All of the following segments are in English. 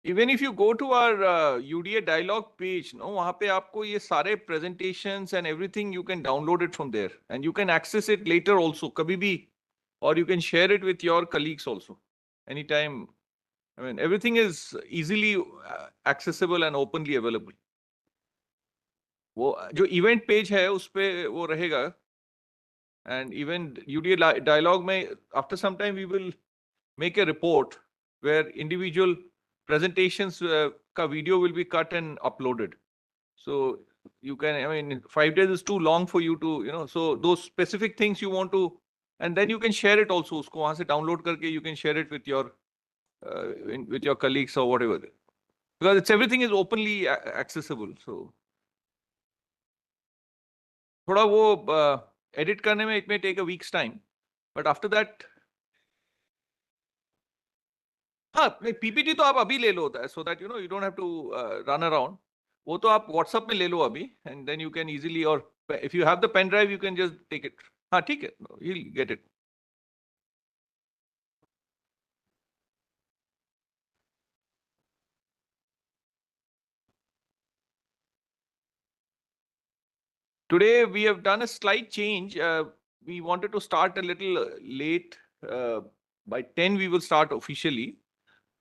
Even if you go to our UDA dialogue page, no, वहाँ पे आपको ये सारे presentations and everything you can download it from there, and you can access it later also, कभी भी, or you can share it with your colleagues also, anytime. I mean, everything is easily accessible and openly available. वो जो event page है उस पे वो रहेगा, and even UDA dialogue में after some time we will make a report where individual presentations ka video will be cut and uploaded. So you can, I mean, 5 days is too long for you to, so those specific things you want to, and then you can share it also. Usko wahan se download karke you can share it with your with your colleagues or whatever. Because it's everything is openly accessible. So thoda wo edit karne mein it may take a week's time, but after that, हाँ, PPT तो आप अभी ले लो होता है, so that you don't have to run around. वो तो आप व्हाट्सएप में ले लो अभी, and then you can easily, और if you have the pen drive you can just take it. हाँ ठीक है, you will get it. Today we have done a slight change. We wanted to start a little late. By 10 we will start officially.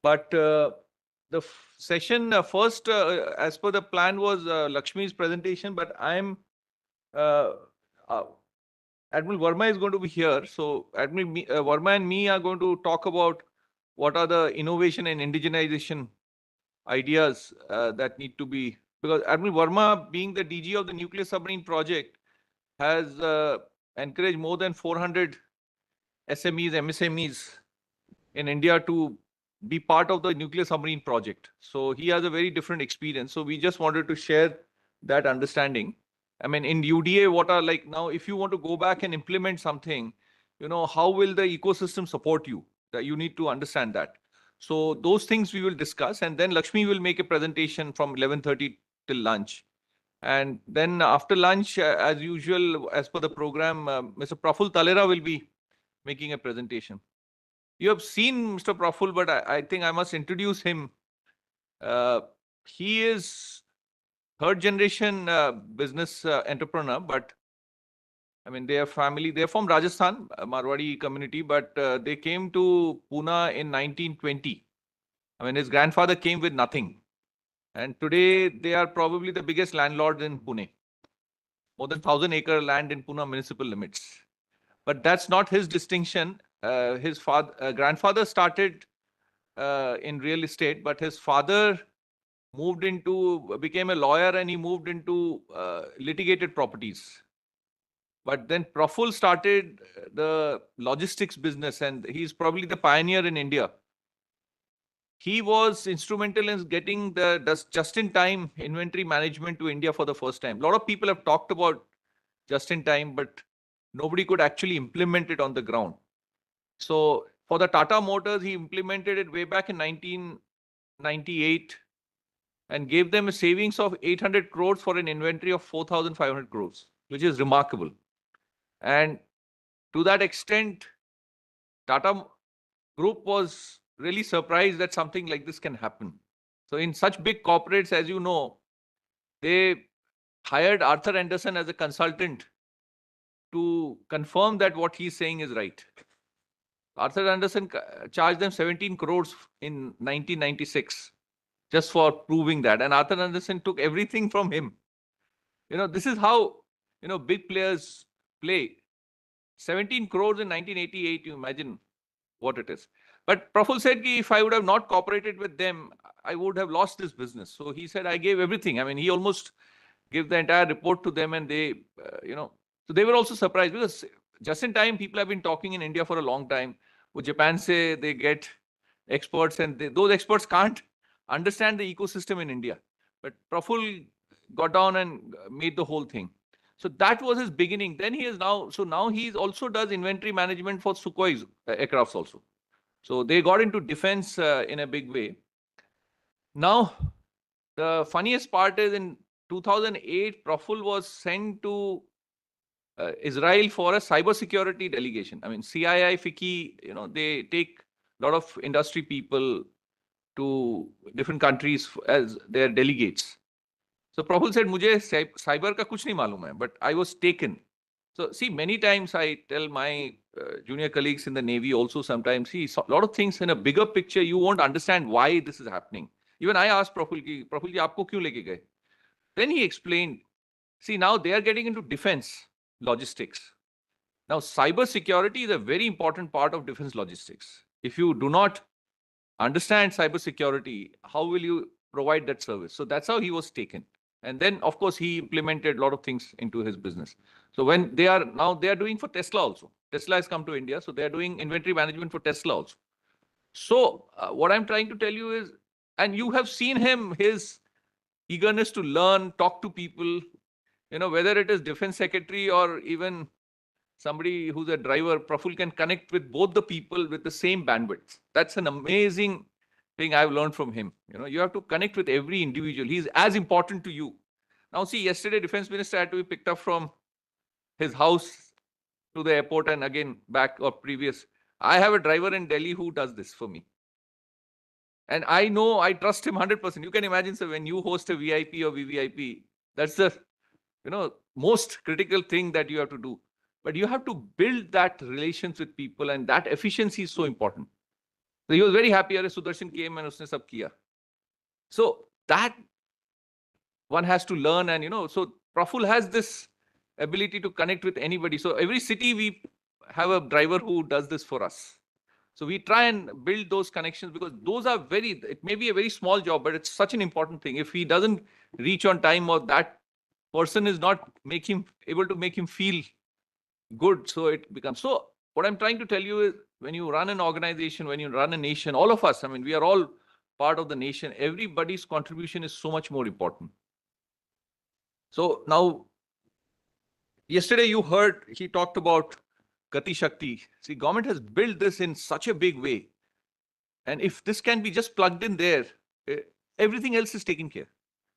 But the session first, as per the plan, was Lakshmi's presentation. But I'm Admiral Verma is going to be here. So Admiral Verma and me are going to talk about what are the innovation and indigenization ideas that need to be, because Admiral Verma, being the DG of the nuclear submarine project, has encouraged more than 400 SMEs, MSMEs in India to be part of the nuclear submarine project. So he has a very different experience. So we just wanted to share that understanding. I mean, in UDA, what are like now, if you want to go back and implement something, how will the ecosystem support you? That you need to understand that. So those things we will discuss, and then Lakshmi will make a presentation from 11:30 till lunch. And then after lunch, as usual, as per the program, Mr. Praful Talera will be making a presentation. You have seen Mr. Praful, but I think I must introduce him. He is third generation business entrepreneur, but I mean, their family, they're from Rajasthan, Marwadi community, but they came to Pune in 1920. I mean, his grandfather came with nothing. And today they are probably the biggest landlords in Pune. More than 1,000-acre land in Pune municipal limits. But that's not his distinction. His grandfather started in real estate, but his father became a lawyer, and he moved into litigated properties. But then Praful started the logistics business, and he's probably the pioneer in India. He was instrumental in getting the just-in-time inventory management to India for the first time. A lot of people have talked about just-in-time, but nobody could actually implement it on the ground. So for the Tata Motors, he implemented it way back in 1998 and gave them a savings of 800 crores for an inventory of 4,500 crores, which is remarkable. And to that extent, Tata Group was really surprised that something like this can happen. So in such big corporates, as you know, they hired Arthur Andersen as a consultant to confirm that what he's saying is right. Arthur Andersen charged them 17 crores in 1996 just for proving that. And Arthur Andersen took everything from him. This is how, big players play. 17 crores in 1988, you imagine what it is. But Praful said, if I would have not cooperated with them, I would have lost this business. So he said, I gave everything. I mean, he almost gave the entire report to them, and they, so they were also surprised, because just in time, people have been talking in India for a long time. With Japan, say they get experts, and those experts can't understand the ecosystem in India. But Praful got down and made the whole thing. So that was his beginning. Then he is now, so now he also does inventory management for Sukhoi aircrafts also. So they got into defense in a big way. Now, the funniest part is in 2008, Praful was sent to Israel for a cybersecurity delegation. I mean, CII, FICCI, they take a lot of industry people, to different countries as their delegates. So Praful said, "मुझे cyber का कुछ नहीं मालूम है," but I was taken. So see, many times I tell my junior colleagues in the Navy also sometimes, see, a lot of things in a bigger picture, you won't understand why this is happening. Even I asked Praful ji, आपको क्यों लेके गए? Then he explained, see, now they are getting into defense logistics. Now, cyber security is a very important part of defense logistics. If you do not understand cyber security, how will you provide that service? So that's how he was taken. And then, of course, he implemented a lot of things into his business. So when they are doing for Tesla also. Tesla has come to India, so they are doing inventory management for Tesla also. So what I'm trying to tell you is, and you have seen him, his eagerness to learn, talk to people, whether it is defense secretary or even somebody who's a driver, Praful can connect with both the people with the same bandwidth. That's an amazing thing I've learned from him. You have to connect with every individual. He's as important to you. Now, see, yesterday, Defense Minister had to be picked up from his house to the airport and again back or previous. I have a driver in Delhi who does this for me. And I know, I trust him 100%. You can imagine, sir, when you host a VIP or VVIP, that's the, most critical thing that you have to do. But you have to build that relations with people, and that efficiency is so important. So he was very happy. Sudarshan came and usne sab kiya. So that one has to learn, and so Praful has this ability to connect with anybody. So every city we have a driver who does this for us. So we try and build those connections, because those are it may be a very small job, but it's such an important thing. If he doesn't reach on time, or that person is not able to make him feel good, so it becomes. So what I'm trying to tell you is, when you run an organization, when you run a nation, all of us, I mean, we are all part of the nation. Everybody's contribution is so much more important. So now, yesterday you heard he talked about Gati Shakti. See, government has built this in such a big way. And if this can be just plugged in there, everything else is taken care.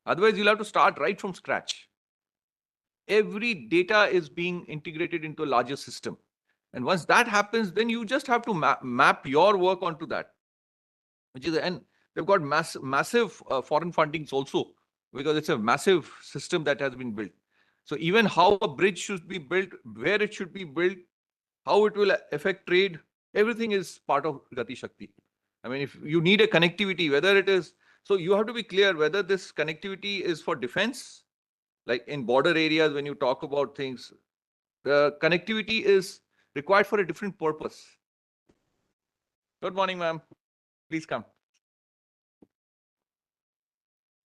Otherwise, you'll have to start right from scratch. Every data is being integrated into a larger system. And once that happens, then you just have to map your work onto that. And they've got massive foreign fundings also, because it's a massive system that has been built. So even how a bridge should be built, where it should be built, how it will affect trade, everything is part of Gati Shakti. I mean, if you need a connectivity, whether it is, so you have to be clear whether this connectivity is for defense, like in border areas, when you talk about things, the connectivity is required for a different purpose. Good morning, ma'am. Please come.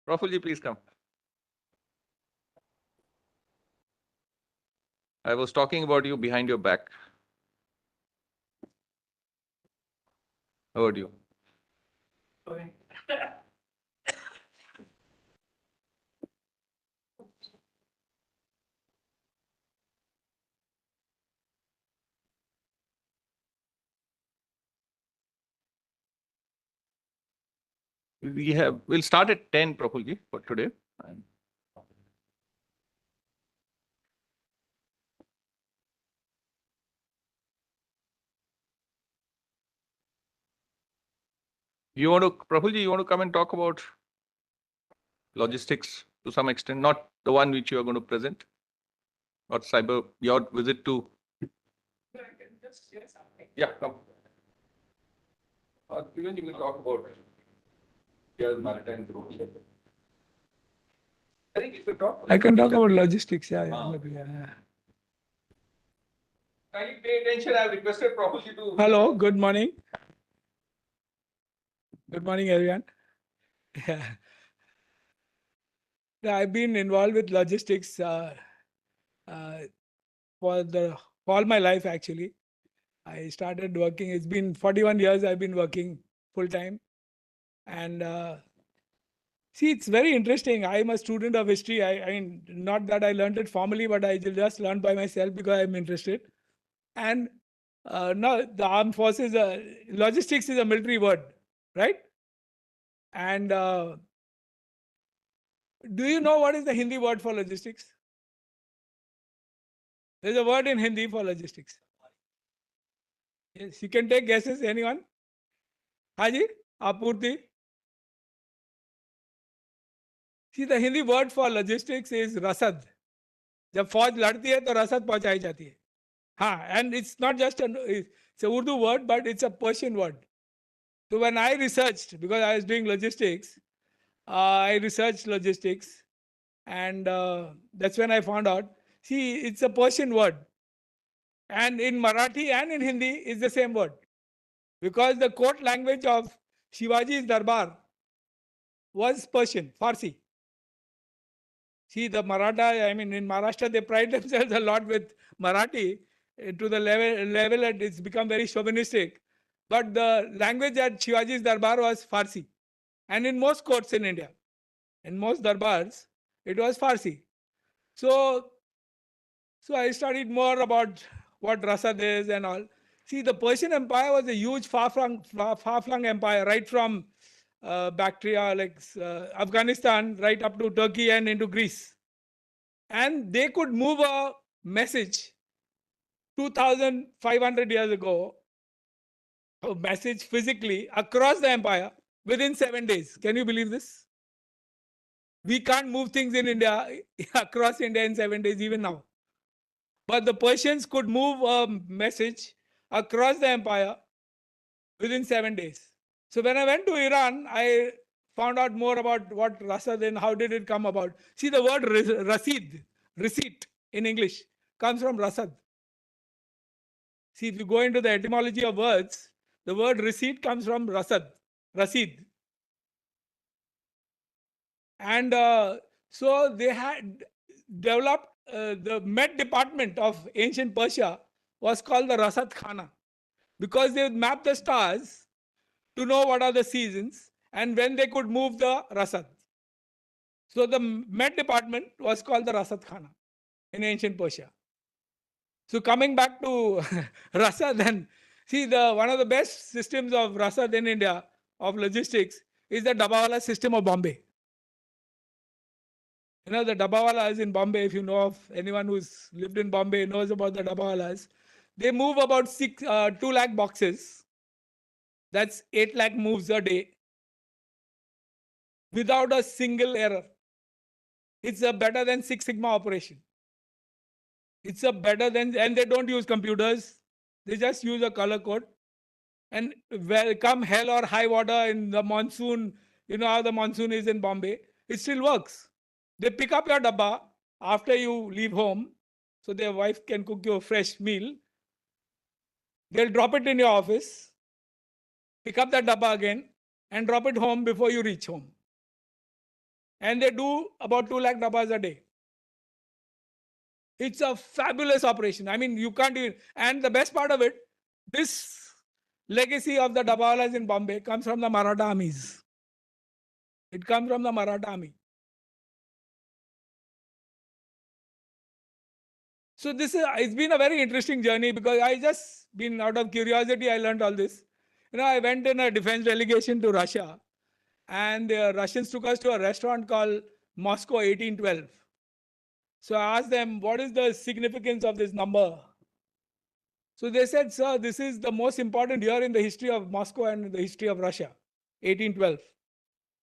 Prafulji, please come. I was talking about you behind your back. How about you? Okay. We'll start at 10, Prafulji, for today. Prafulji, you want to come and talk about logistics to some extent, not the one which you are going to present, or cyber, your visit to. Yeah, come. Or even you will talk about your maritime group. I think if you talk. I can talk about logistics. Yeah. Maybe, yeah. Kindly pay attention. I have requested Prafulji to. Hello. Good morning. Good morning, everyone. Yeah. I've been involved with logistics for all my life, actually. I started working. It's been 41 years I've been working full time. And see, it's very interesting. I'm a student of history. I mean, not that I learned it formally, but I just learned by myself because I'm interested. And now the armed forces, logistics is a military word, right? And do you know what is the Hindi word for logistics? There's a word in Hindi for logistics. Yes, you can take guesses. Anyone? Haji? Apurti? See, the Hindi word for logistics is rasad. जब फौज लड़ती है तो रसद पहुंचाई जाती है. हाँ, and it's not just it's a Urdu word, but it's a Persian word. So when I researched, because I was doing logistics, I researched logistics, and that's when I found out. See, it's a Persian word, and in Marathi and in Hindi is the same word, because the court language of Shivaji's Darbar was Persian, Farsi. See, the Maratha, I mean, in Maharashtra, they pride themselves a lot with Marathi to the level that it's become very chauvinistic. But the language at Shivaji's Darbar was Farsi. And in most courts in India, in most darbars, it was Farsi. So, so I studied more about what Rasad is and all. See, the Persian Empire was a huge, far-flung empire, right from Bactria, like Afghanistan, right up to Turkey and into Greece. And they could move a message 2,500 years ago, a message physically across the empire within 7 days. Can you believe this? We can't move things in India across India in 7 days, even now. But the Persians could move a message across the empire within 7 days. So when I went to Iran, I found out more about what Rasad and how did it come about. See, the word Rasid, receipt in English, comes from Rasad. See, if you go into the etymology of words, the word receipt comes from Rasad, Rasid. And so they had developed the Met department of ancient Persia was called the Rasad Khana, because they would map the stars to know what are the seasons and when they could move the Rasad. So the Met department was called the Rasad Khana in ancient Persia. So coming back to Rasad, then see, the one of the best systems of Rasad in India of logistics is the Dabawala system of Bombay. You know, the Dabawalas in Bombay, if you know of anyone who's lived in Bombay, knows about the Dabawalas. They move about 2 lakh boxes. That's 8 lakh moves a day without a single error. It's a better than Six Sigma operation. It's a better than, and they don't use computers. They just use a color code. And come hell or high water in the monsoon, you know how the monsoon is in Bombay, it still works. They pick up your dabba after you leave home, so their wife can cook you a fresh meal. They'll drop it in your office, pick up that dabba again, and drop it home before you reach home. And they do about 2 lakh dabbas a day. It's a fabulous operation. I mean, you can't even, and the best part of it, this legacy of the Dabbawalas in Bombay comes from the Maratha armies. It comes from the Maratha army. So this is, it's been a very interesting journey, because I just been out of curiosity, I learned all this. You know, I went in a defense delegation to Russia, and the Russians took us to a restaurant called Moscow 1812. So I asked them, what is the significance of this number? So they said, sir, this is the most important year in the history of Moscow and the history of Russia, 1812.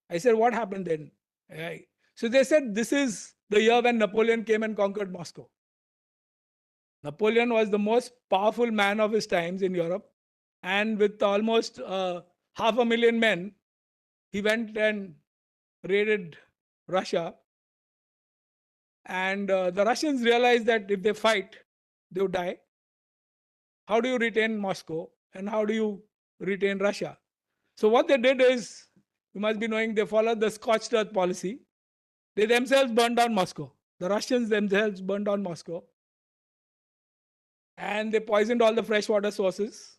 I said, what happened then? So they said, this is the year when Napoleon came and conquered Moscow. Napoleon was the most powerful man of his times in Europe. And with almost 500,000 men, he went and raided Russia. And the Russians realized that if they fight, they would die. How do you retain Moscow? And how do you retain Russia? So what they did is, you must be knowing, they followed the scorched earth policy. They themselves burned down Moscow. The Russians themselves burned down Moscow. And they poisoned all the freshwater sources.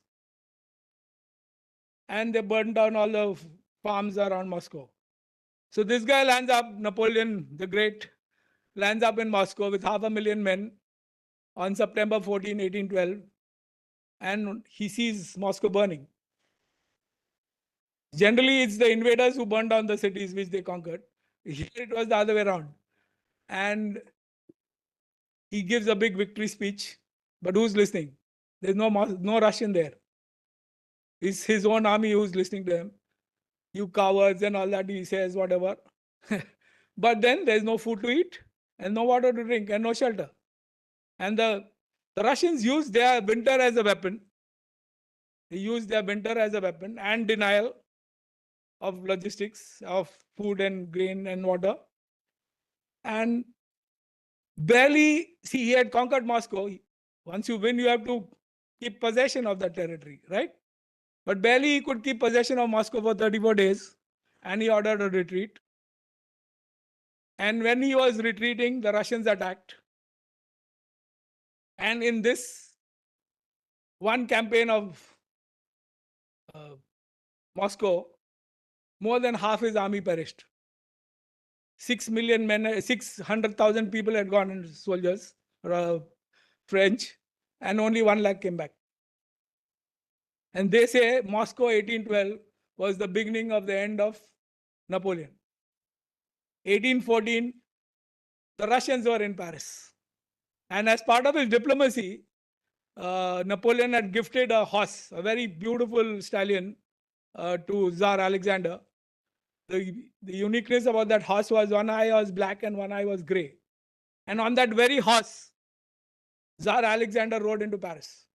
And they burned down all the farms around Moscow. So this guy lands up, Napoleon the Great, lands up in Moscow with 500,000 men on September 14, 1812. And he sees Moscow burning. Generally, it's the invaders who burn down the cities which they conquered. Here it was the other way around. And he gives a big victory speech, but who's listening? There's no Russian there. It's his own army who's listening to him. You cowards and all that, he says, whatever. But then there's no food to eat and no water to drink and no shelter. And the Russians use their winter as a weapon. They use their winter as a weapon and denial of logistics, of food and grain and water. And barely, see, he had conquered Moscow. Once you win, you have to keep possession of that territory, right? But barely he could keep possession of Moscow for 34 days, and he ordered a retreat. And when he was retreating, the Russians attacked. And in this one campaign of Moscow, more than half his army perished. 6 million men, 600,000 people had gone into soldiers, French, and only 1 lakh came back. And they say Moscow 1812 was the beginning of the end of Napoleon. 1814, the Russians were in Paris. And as part of his diplomacy, Napoleon had gifted a horse, a very beautiful stallion, to Tsar Alexander. The uniqueness about that horse was one eye was black and one eye was grey. And on that very horse, Tsar Alexander rode into Paris.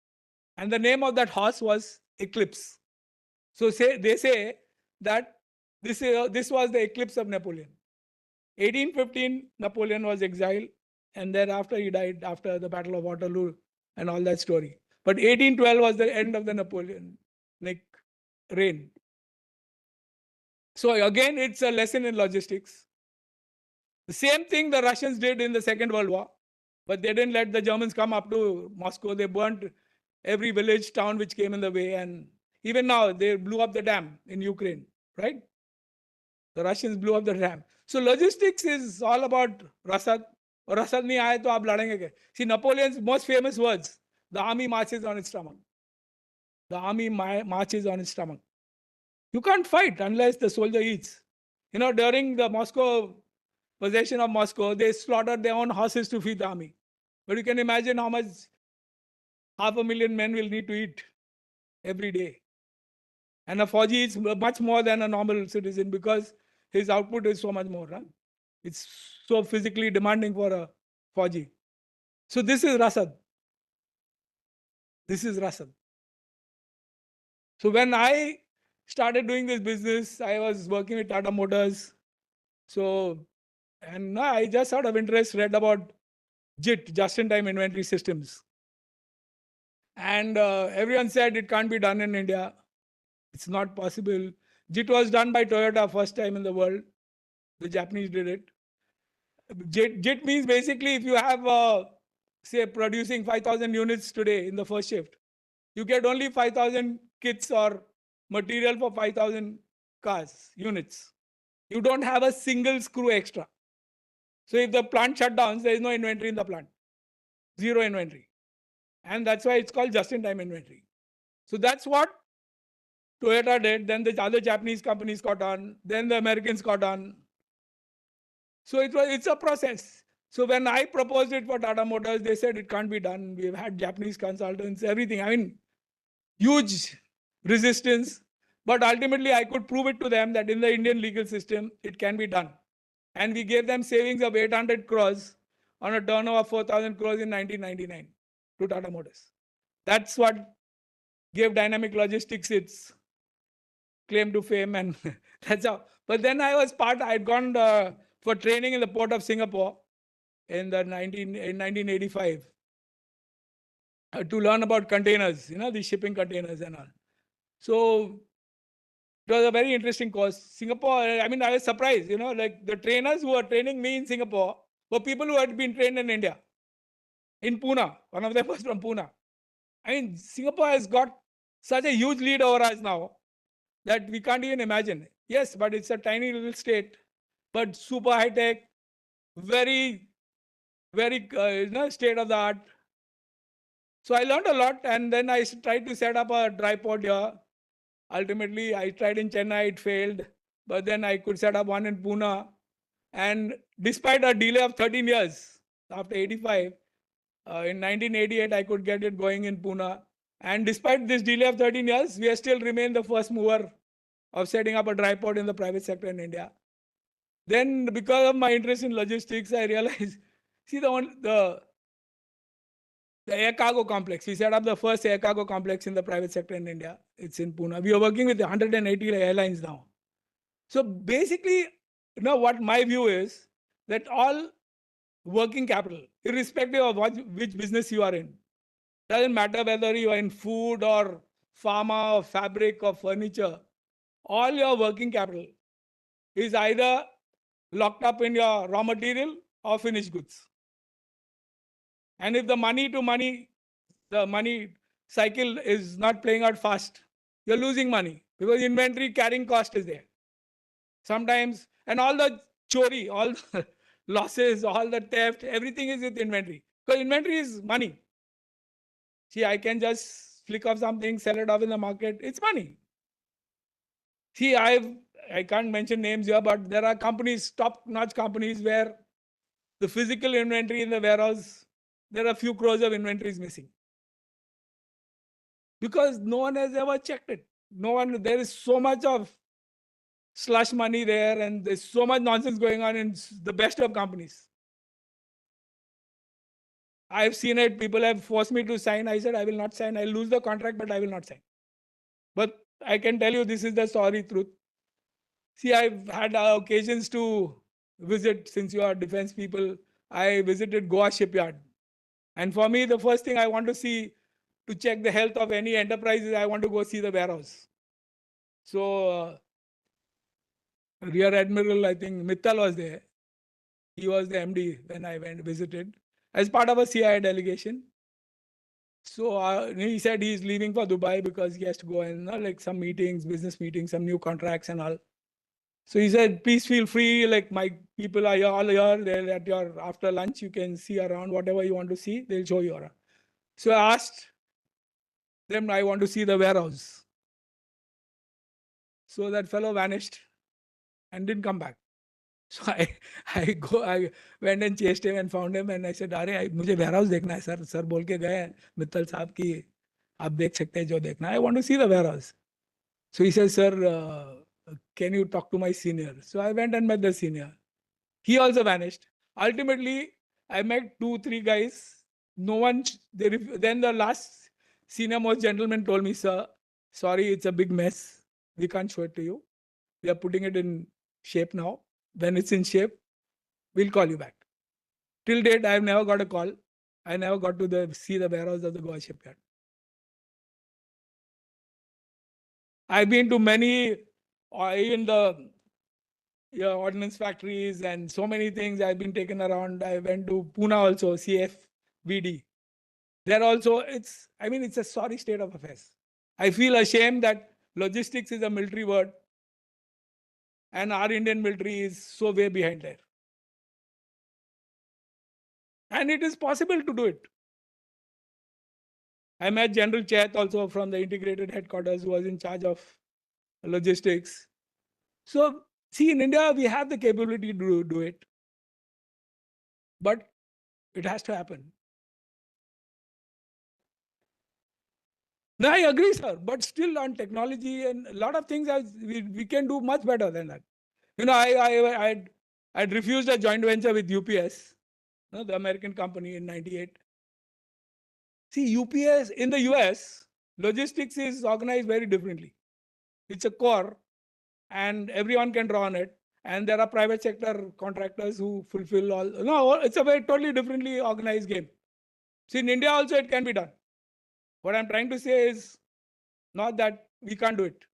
And the name of that horse was Eclipse. So they say that this was the eclipse of Napoleon. 1815, Napoleon was exiled, and thereafter he died after the Battle of Waterloo and all that story. But 1812 was the end of the Napoleonic reign. So again, it's a lesson in logistics. The same thing the Russians did in the Second World War, but they didn't let the Germans come up to Moscow. They burnt every village, town which came in the way, and even now they blew up the dam in Ukraine, right? The Russians blew up the dam. So logistics is all about Rasad. Rasad nahi aaye to aap ladenge ke. See, Napoleon's most famous words: the army marches on its stomach. The army marches on its stomach. You can't fight unless the soldier eats. You know, during the possession of Moscow, they slaughtered their own horses to feed the army. But you can imagine how much 500,000 men will need to eat every day. And a Fauji eats much more than a normal citizen because his output is so much more. Huh? It's so physically demanding for a Fauji. So this is Rasad. This is Rasad. So when I started doing this business, I was working with Tata Motors. So, and I just out of interest read about JIT, just-in-time inventory systems. And everyone said it can't be done in India. It's not possible. JIT was done by Toyota first time in the world. The Japanese did it. JIT means basically if you have, say, producing 5,000 units today in the first shift, you get only 5,000 kits or material for 5,000 cars, units. You don't have a single screw extra. So if the plant shut down, there is no inventory in the plant. Zero inventory. And that's why it's called just-in-time inventory. So that's what Toyota did. Then the other Japanese companies caught on. Then the Americans caught on. So it's a process. So when I proposed it for Tata Motors, they said it can't be done. We've had Japanese consultants, everything. I mean, huge resistance. But ultimately, I could prove it to them that in the Indian legal system, it can be done. And we gave them savings of 800 crores on a turnover of 4,000 crores in 1999 to Tata Motors. That's what gave Dynamic Logistics its claim to fame, and that's how. But then I'd gone for training in the port of Singapore in 1985 to learn about containers, the shipping containers and all. So it was a very interesting course. Singapore, I mean, I was surprised, like the trainers who were training me in Singapore were people who had been trained in India, in Pune. One of them was from Pune. I mean, Singapore has got such a huge lead over us now that we can't even imagine. Yes, but it's a tiny little state, but super high tech, very, very, state of the art. So I learned a lot, and then I tried to set up a dry port here. Ultimately, I tried in Chennai, it failed, but then I could set up one in Pune. And despite a delay of 13 years, after 85, in 1988, I could get it going in Pune. And despite this delay of 13 years, we have still remained the first mover of setting up a dry port in the private sector in India. Then because of my interest in logistics, I realized, see the air cargo complex. We set up the first air cargo complex in the private sector in India. It's in Pune. We are working with 180 airlines now. So basically, what my view is that all working capital, irrespective of which business you are in, doesn't matter whether you are in food or pharma or fabric or furniture, all your working capital is either locked up in your raw material or finished goods. And if the money cycle is not playing out fast, you're losing money because inventory carrying cost is there. Sometimes, and all the chori, all the losses, all the theft, everything is with inventory. Because inventory is money. See, I can just flick off something, sell it off in the market. It's money. See, I can't mention names here, but there are companies, top-notch companies, where the physical inventory in the warehouse, there are a few crores of inventories missing. Because no one has ever checked it. There is so much of slush money there, and there's so much nonsense going on in the best of companies. I've seen it. People have forced me to sign. I said, I will not sign. I'll lose the contract, but I will not sign. But I can tell you, this is the sorry truth. See, I've had occasions to visit, since you are defense people, I visited Goa shipyard. And for me, the first thing I want to see to check the health of any enterprise is I want to go see the warehouse. So, Rear Admiral, I think Mittal was there. He was the MD when I went visited as part of a CIA delegation. So he said he's leaving for Dubai because he has to go and like some meetings, business meetings, some new contracts and all. So he said, please feel free. Like my people are all here. They're at your after lunch. You can see around whatever you want to see. They'll show you around. So I asked them, I want to see the warehouse. So that fellow vanished and didn't come back. So I went and chased him and found him and I said, अरे मुझे warehouse देखना है sir. Sir बोल के गए मित्तल साहब की आप देख सकते हैं जो देखना है. I want to see the warehouse. So he says, sir, can you talk to my senior? So I went and met the senior. He also vanished. Ultimately, I met 2-3 guys. No one. Then the last senior most gentleman told me, sir, sorry, it's a big mess. We can't show it to you. We are putting it in shape now. When it's in shape, we'll call you back. Till date, I've never got a call. I never got to see the warehouse of the Goa shipyard. I've been to many, even the ordnance factories and so many things. I've been taken around. I went to Pune also, CFVD. There also, it's a sorry state of affairs. I feel ashamed that logistics is a military word and our Indian military is so way behind there. And it is possible to do it. I met General Chet also from the integrated headquarters who was in charge of logistics. So, see, in India, we have the capability to do it. But it has to happen. No, I agree, sir. But still on technology and a lot of things, we can do much better than that. I'd refused a joint venture with UPS, the American company in 98. See, UPS in the US, logistics is organized very differently. It's a core and everyone can draw on it. And there are private sector contractors who fulfill all. No, it's a very totally differently organized game. See, in India also it can be done. What I'm trying to say is not that we can't do it.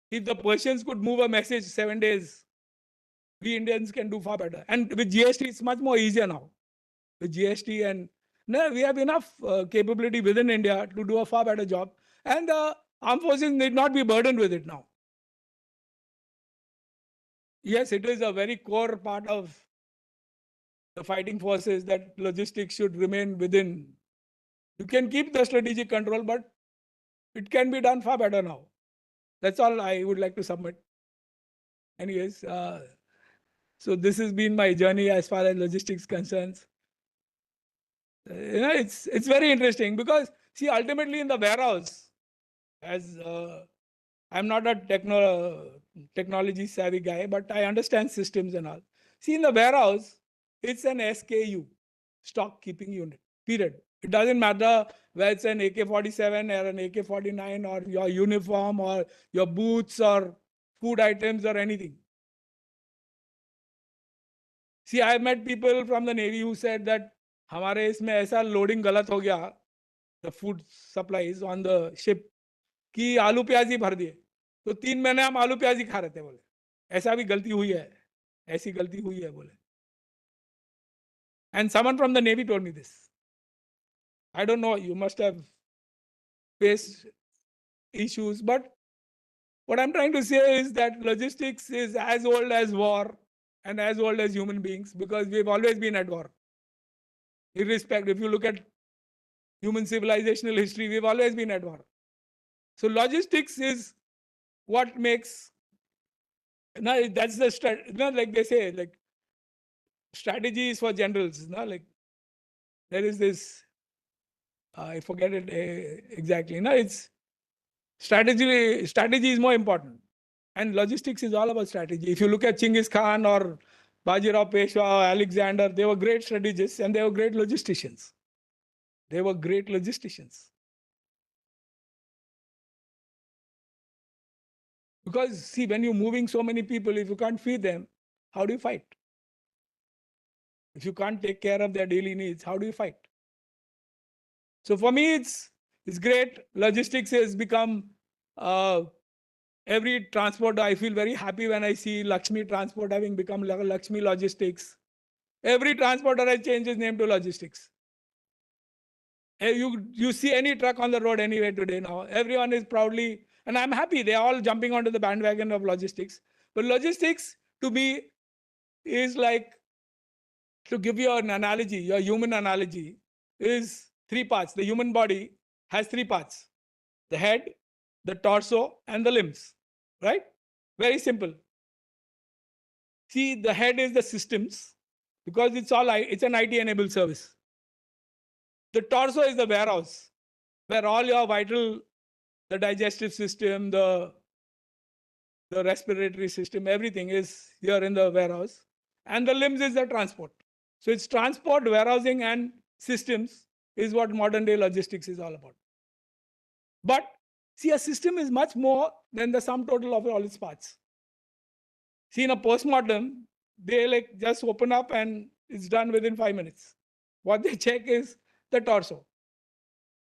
If the Persians could move a message 7 days, we Indians can do far better. And with GST, it's much more easier now. With GST and we have enough capability within India to do a far better job. And the armed forces need not be burdened with it now. Yes, it is a very core part of the fighting forces that logistics should remain within. You can keep the strategic control, but it can be done far better now. That's all I would like to submit. Anyways, so this has been my journey as far as logistics concerns. It's very interesting because see, ultimately in the warehouse, as I'm not a technology savvy guy, but I understand systems and all. See, in the warehouse, it's an SKU, stock keeping unit, period. It doesn't matter whether it's an AK-47 or an AK-49 or your uniform or your boots or food items or anything. See, I met people from the Navy who said that हमारे इसमें ऐसा loading गलत हो गया, the food supplies on the ship, कि आलू प्याज ही भर दिए, तो 3 महीने हम आलू प्याज ही खा रहे थे बोले. ऐसा भी गलती हुई है, ऐसी गलती हुई है बोले. And someone from the Navy told me this. I don't know, you must have faced issues, but what I'm trying to say is that logistics is as old as war and as old as human beings, because we've always been at war. Irrespective, if you look at human civilizational history, we've always been at war. So logistics is what makes, that's the like they say, like strategy is for generals. Like there is this, I forget it exactly. It's strategy is more important, and logistics is all about strategy. If you look at Chinggis Khan or Bajirao Peshwa or Alexander, they were great strategists and they were great logisticians. They were great logisticians. Because see, when you're moving so many people, if you can't feed them, how do you fight? If you can't take care of their daily needs, how do you fight? So for me, it's great. Logistics has become every transport. I feel very happy when I see Lakshmi Transport having become Lakshmi Logistics. Every transporter has changed his name to logistics. You see any truck on the road anywhere today now, everyone is proudly, and I'm happy, they're all jumping onto the bandwagon of logistics. But logistics to me is like, to give you an analogy, your human analogy, is 3 parts. The human body has 3 parts: the head, the torso, and the limbs. Right? Very simple. See, the head is the systems, because it's an IT-enabled service. The torso is the warehouse, where all your vital, the digestive system, the respiratory system, everything is here in the warehouse. And the limbs is the transport. So it's transport, warehousing, and systems is what modern day logistics is all about. But see, a system is much more than the sum total of all its parts. See, in a postmortem, they like just open up and it's done within 5 minutes. What they check is the torso,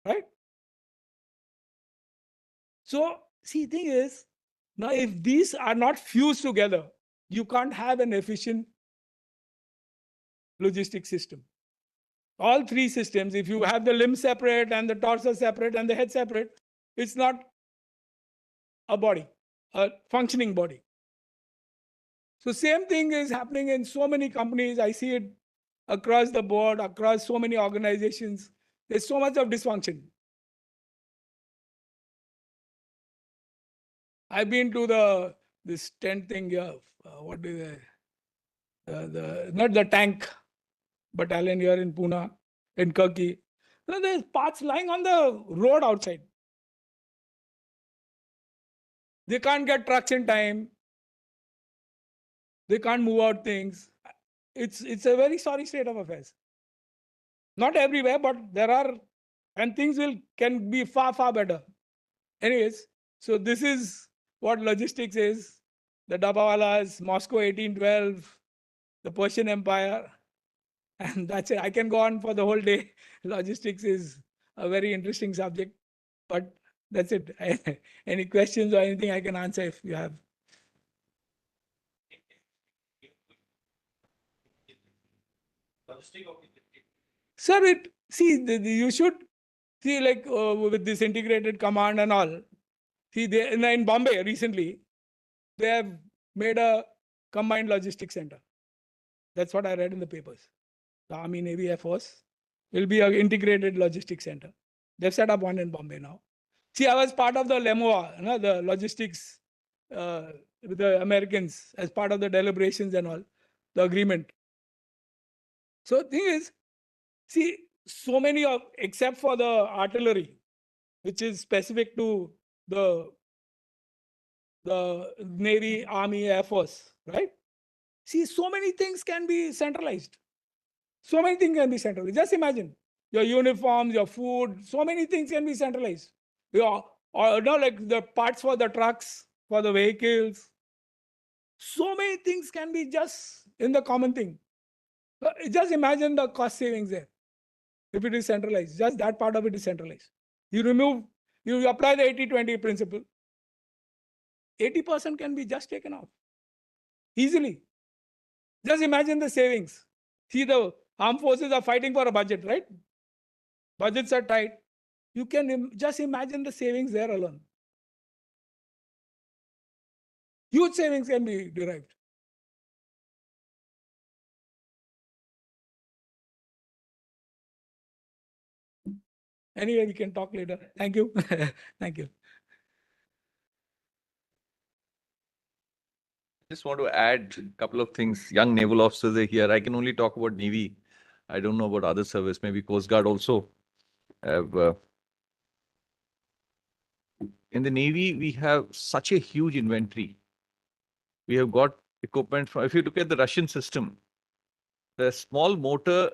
right? So, see, the thing is, now if these are not fused together, you can't have an efficient logistic system. All 3 systems, if you have the limb separate and the torso separate and the head separate, it's not a body, a functioning body. So same thing is happening in so many companies. I see it across the board, across so many organizations. There's so much of dysfunction. I've been to this tent thing here. What is not the tank battalion here in Pune, in Kirki. There's parts lying on the road outside. They can't get trucks in time. They can't move out things. It's a very sorry state of affairs. Not everywhere, but there are, and things can be far, far better. Anyways, so this is what logistics is. The Dabbawalas, Moscow 1812, the Persian Empire, and that's it. I can go on for the whole day. Logistics is a very interesting subject, but that's it. Any questions or anything I can answer if you have. Sir, you should see, like with this integrated command and all. See, in Bombay recently, they have made a combined logistics center. That's what I read in the papers. The Army, Navy, Air Force will be an integrated logistics center. They've set up one in Bombay now. See, I was part of the LEMOA, the logistics with the Americans as part of the deliberations and all, the agreement. So the thing is, see, so many of, except for the artillery, which is specific to the the Navy, Army, Air Force, right? See, so many things can be centralized. So many things can be centralized. Just imagine your uniforms, your food, so many things can be centralized. Or no, like the parts for the trucks, for the vehicles. So many things can be just in the common thing. Just imagine the cost savings there if it is centralized. Just that part of it is centralized. You apply the 80-20 principle. 80% can be just taken off easily. Just imagine the savings. See, the armed forces are fighting for a budget, right? Budgets are tight. You can just imagine the savings there alone. Huge savings can be derived. Anyway, we can talk later. Thank you. Thank you. Just want to add a couple of things. Young naval officers are here. I can only talk about Navy. I don't know about other service. Maybe Coast Guard also have. In the Navy, we have such a huge inventory. We have got equipment from. If you look at the Russian system, the small motor,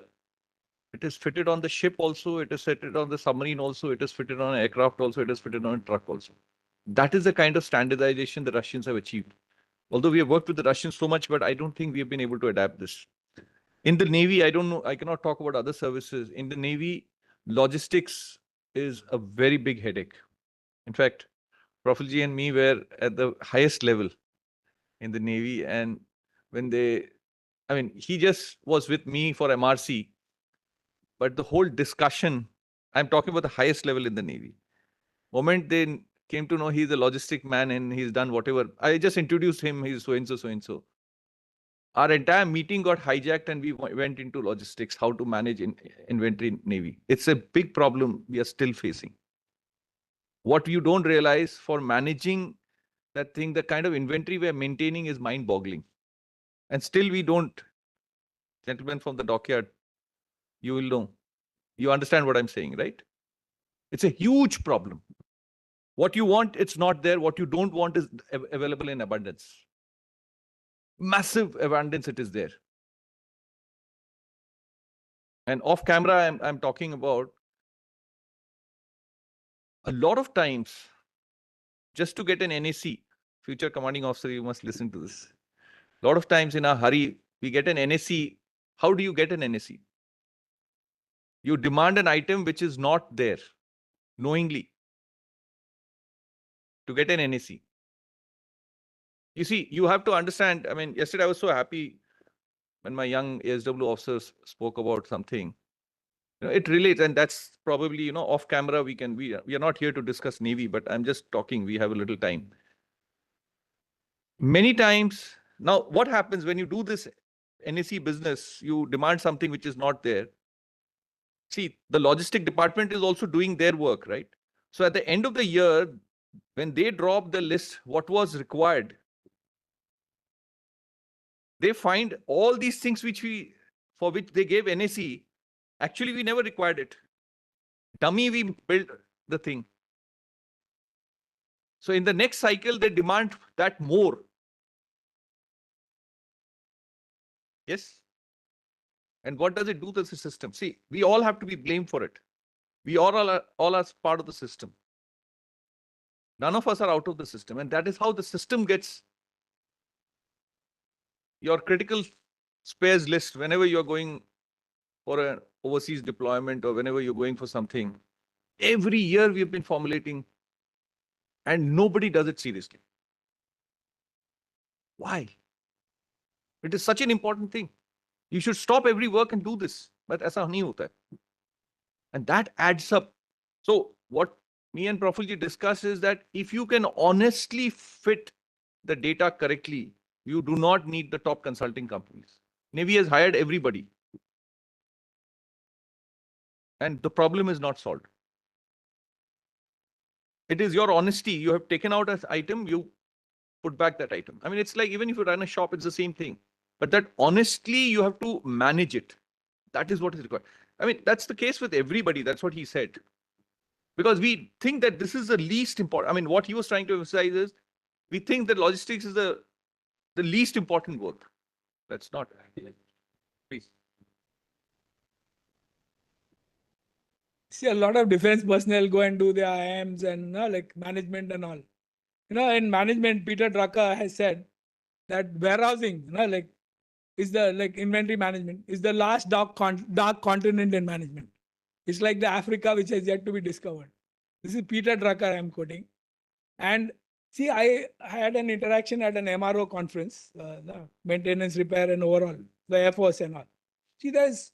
it is fitted on the ship also. It is fitted on the submarine also. It is fitted on an aircraft also. It is fitted on a truck also. That is the kind of standardization the Russians have achieved. Although we have worked with the Russians so much, but I don't think we have been able to adapt this. In the Navy, I don't know, I cannot talk about other services. In the Navy, logistics is a very big headache. In fact, Profilji and me were at the highest level in the Navy. And when he just was with me for MRC, but the whole discussion, I'm talking about the highest level in the Navy. Moment they came to know he's a logistic man and he's done whatever. I just introduced him, he's so-and-so, so-and-so. Our entire meeting got hijacked and we went into logistics, how to manage inventory in Navy. It's a big problem we are still facing. What you don't realize, for managing that thing, the kind of inventory we are maintaining is mind-boggling. And still we don't. Gentlemen from the dockyard, you will know. You understand what I'm saying, right? It's a huge problem. What you want, it's not there. What you don't want is available in abundance. Massive abundance, it is there. And off camera, I'm talking about a lot of times, just to get an NAC, future commanding officer, you must listen to this. A lot of times in a hurry, we get an NAC. How do you get an NAC? You demand an item which is not there, knowingly, to get an NAC. You see, you have to understand, yesterday I was so happy when my young ASW officers spoke about something. It relates, and that's probably, off camera, we are not here to discuss Navy, but I'm just talking, we have a little time. Many times, now what happens when you do this NAC business, you demand something which is not there. See, the logistic department is also doing their work, right? So at the end of the year, when they drop the list, what was required, they find all these things for which they gave NAC, actually we never required it. Dummy, we built the thing. So in the next cycle, they demand that more. Yes. And what does it do to the system? See, we all have to be blamed for it. We all are part of the system. None of us are out of the system. And that is how the system gets your critical spares list whenever you're going for an overseas deployment or whenever you're going for something. Every year we've been formulating and nobody does it seriously. Why? It is such an important thing. You should stop every work and do this. But aisa nahi hota hai. And that adds up. So what me and Profilji discuss is that if you can honestly fit the data correctly, you do not need the top consulting companies. Navy has hired everybody. And the problem is not solved. It is your honesty. You have taken out an item, you put back that item. It's like even if you run a shop, it's the same thing. But that honestly, you have to manage it. That is what is required. That's the case with everybody. That's what he said. Because we think that this is the least important. What he was trying to emphasize is We think that logistics is the least important work. That's not. Please. See, a lot of defense personnel go and do their IIMs and like management and all. In management, Peter Drucker has said that warehousing, like is the like inventory management is the last dark continent in management. It's like the Africa which has yet to be discovered. This is Peter Drucker I'm quoting. And see, I had an interaction at an MRO conference, the maintenance, repair, and overall, the Air Force and all. See, there's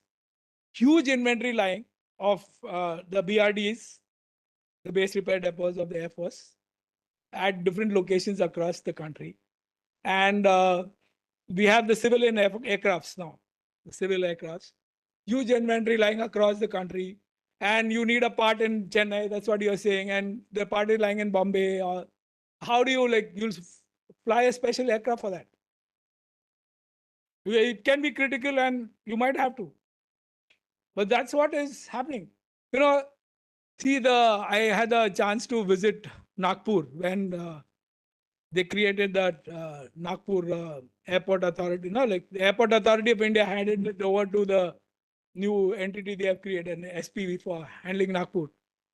huge inventory lying of the BRDs, the base repair depots of the Air Force, at different locations across the country. And we have the civilian aircrafts now, the civil aircrafts, huge inventory lying across the country. And you need a part in Chennai, that's what you're saying, and the part is lying in Bombay. Or how do you you'll fly a special aircraft for that? It can be critical and you might have to. But that's what is happening. See, I had a chance to visit Nagpur when they created that Nagpur Airport Authority. Like the Airport Authority of India handed it over to the new entity they have created, an SPV for handling Nagpur.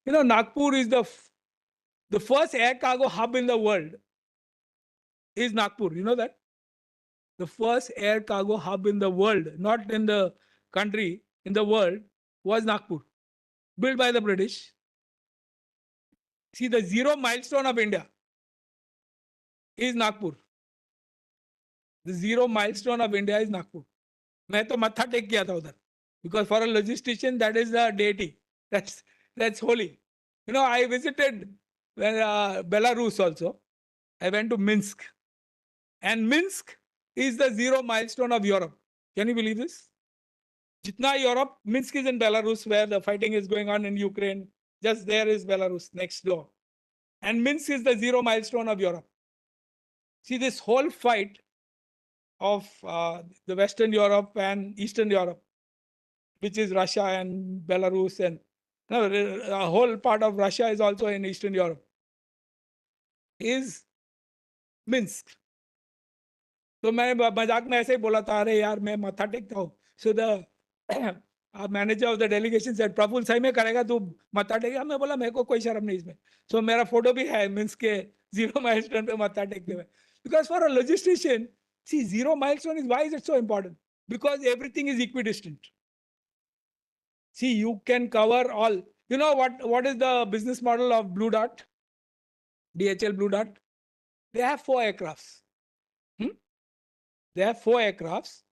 Nagpur is the first air cargo hub in the world is Nagpur. You know that? The first air cargo hub in the world, not in the country, in the world, was Nagpur, built by the British. See, the zero milestone of India is Nagpur. The zero milestone of India is Nagpur. मैं तो मत्था take किया था उधर, because for a logistician that is the deity. That's holy. I visited Belarus also. I went to Minsk, and Minsk is the zero milestone of Europe. Can you believe this? Jitna Europe, Minsk is in Belarus, where the fighting is going on in Ukraine. Just there is Belarus next door, and Minsk is the zero milestone of Europe. See, this whole fight of the Western Europe and Eastern Europe, which is Russia and Belarus, and a whole part of Russia is also in Eastern Europe, is Minsk. तो मैं मजाक में ऐसे ही बोला था, अरे यार मैं मत्था टेकता हूँ. So the manager of the delegation said, Praful सही में करेगा तू मत्था टेकेगा? मैं बोला मेरे को कोई शर्म नहीं इसमें. So मेरा फोटो भी है मिन्स्क के zero milestone पे मत्था टेकते हुए. Because for a logistician, see, zero milestone is, why is it so important? Because everything is equidistant. See, you can cover all. You know what is the business model of Blue Dart? DHL Blue Dart? They have 4 aircrafts. They have 4 aircrafts.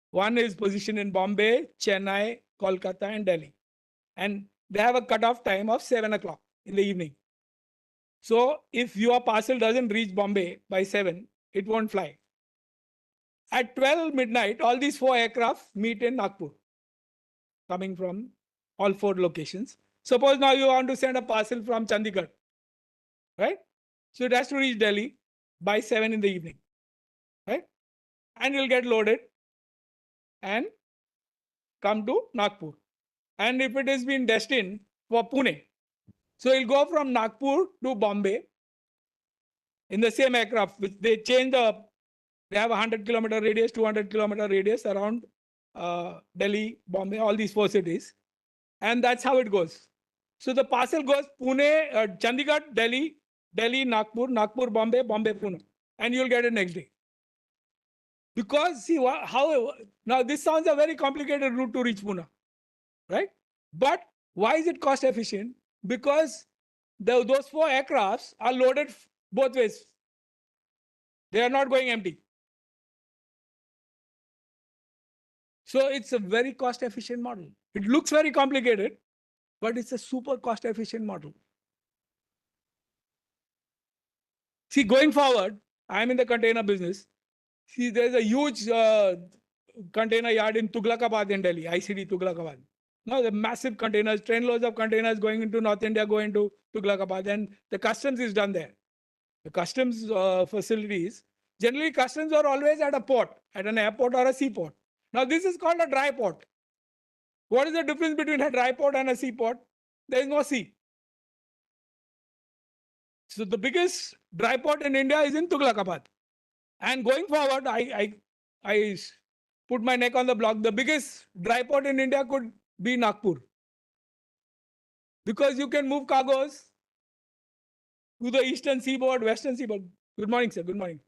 One is positioned in Bombay, Chennai, Kolkata, and Delhi. And they have a cutoff time of 7 o'clock in the evening. So if your parcel doesn't reach Bombay by 7, it won't fly. At 12 midnight, all these 4 aircraft meet in Nagpur, coming from all 4 locations. Suppose now you want to send a parcel from Chandigarh, right? So it has to reach Delhi by 7 in the evening, right? And you'll get loaded and come to Nagpur. And if it has been destined for Pune, so it'll go from Nagpur to Bombay in the same aircraft, which they change they have a 100-kilometer radius, 200-kilometer radius around Delhi, Bombay, all these 4 cities. And that's how it goes. So the parcel goes Pune, Chandigarh, Delhi, Nagpur, Nagpur, Bombay, Bombay, Pune. And you'll get it next day. Because see now this sounds a very complicated route to reach Pune, right? But why is it cost efficient? Because those 4 aircrafts are loaded both ways. They are not going empty. So it's a very cost efficient model. It looks very complicated, but it's a super cost efficient model. See, going forward, I'm in the container business. See, there's a huge container yard in Tughlakabad in Delhi, ICD Tughlakabad. Now the massive containers, trainloads of containers going into North India, going to Tughlakabad, and the customs is done there. The customs facilities, generally customs are always at a port, at an airport or a seaport. Now this is called a dry port. What is the difference between a dry port and a seaport? There is no sea. So the biggest dry port in India is in Tughlakabad. And going forward, I put my neck on the block. The biggest dry port in India could be Nagpur, because you can move cargoes to the eastern seaboard, western seaboard. Good morning, sir. Good morning.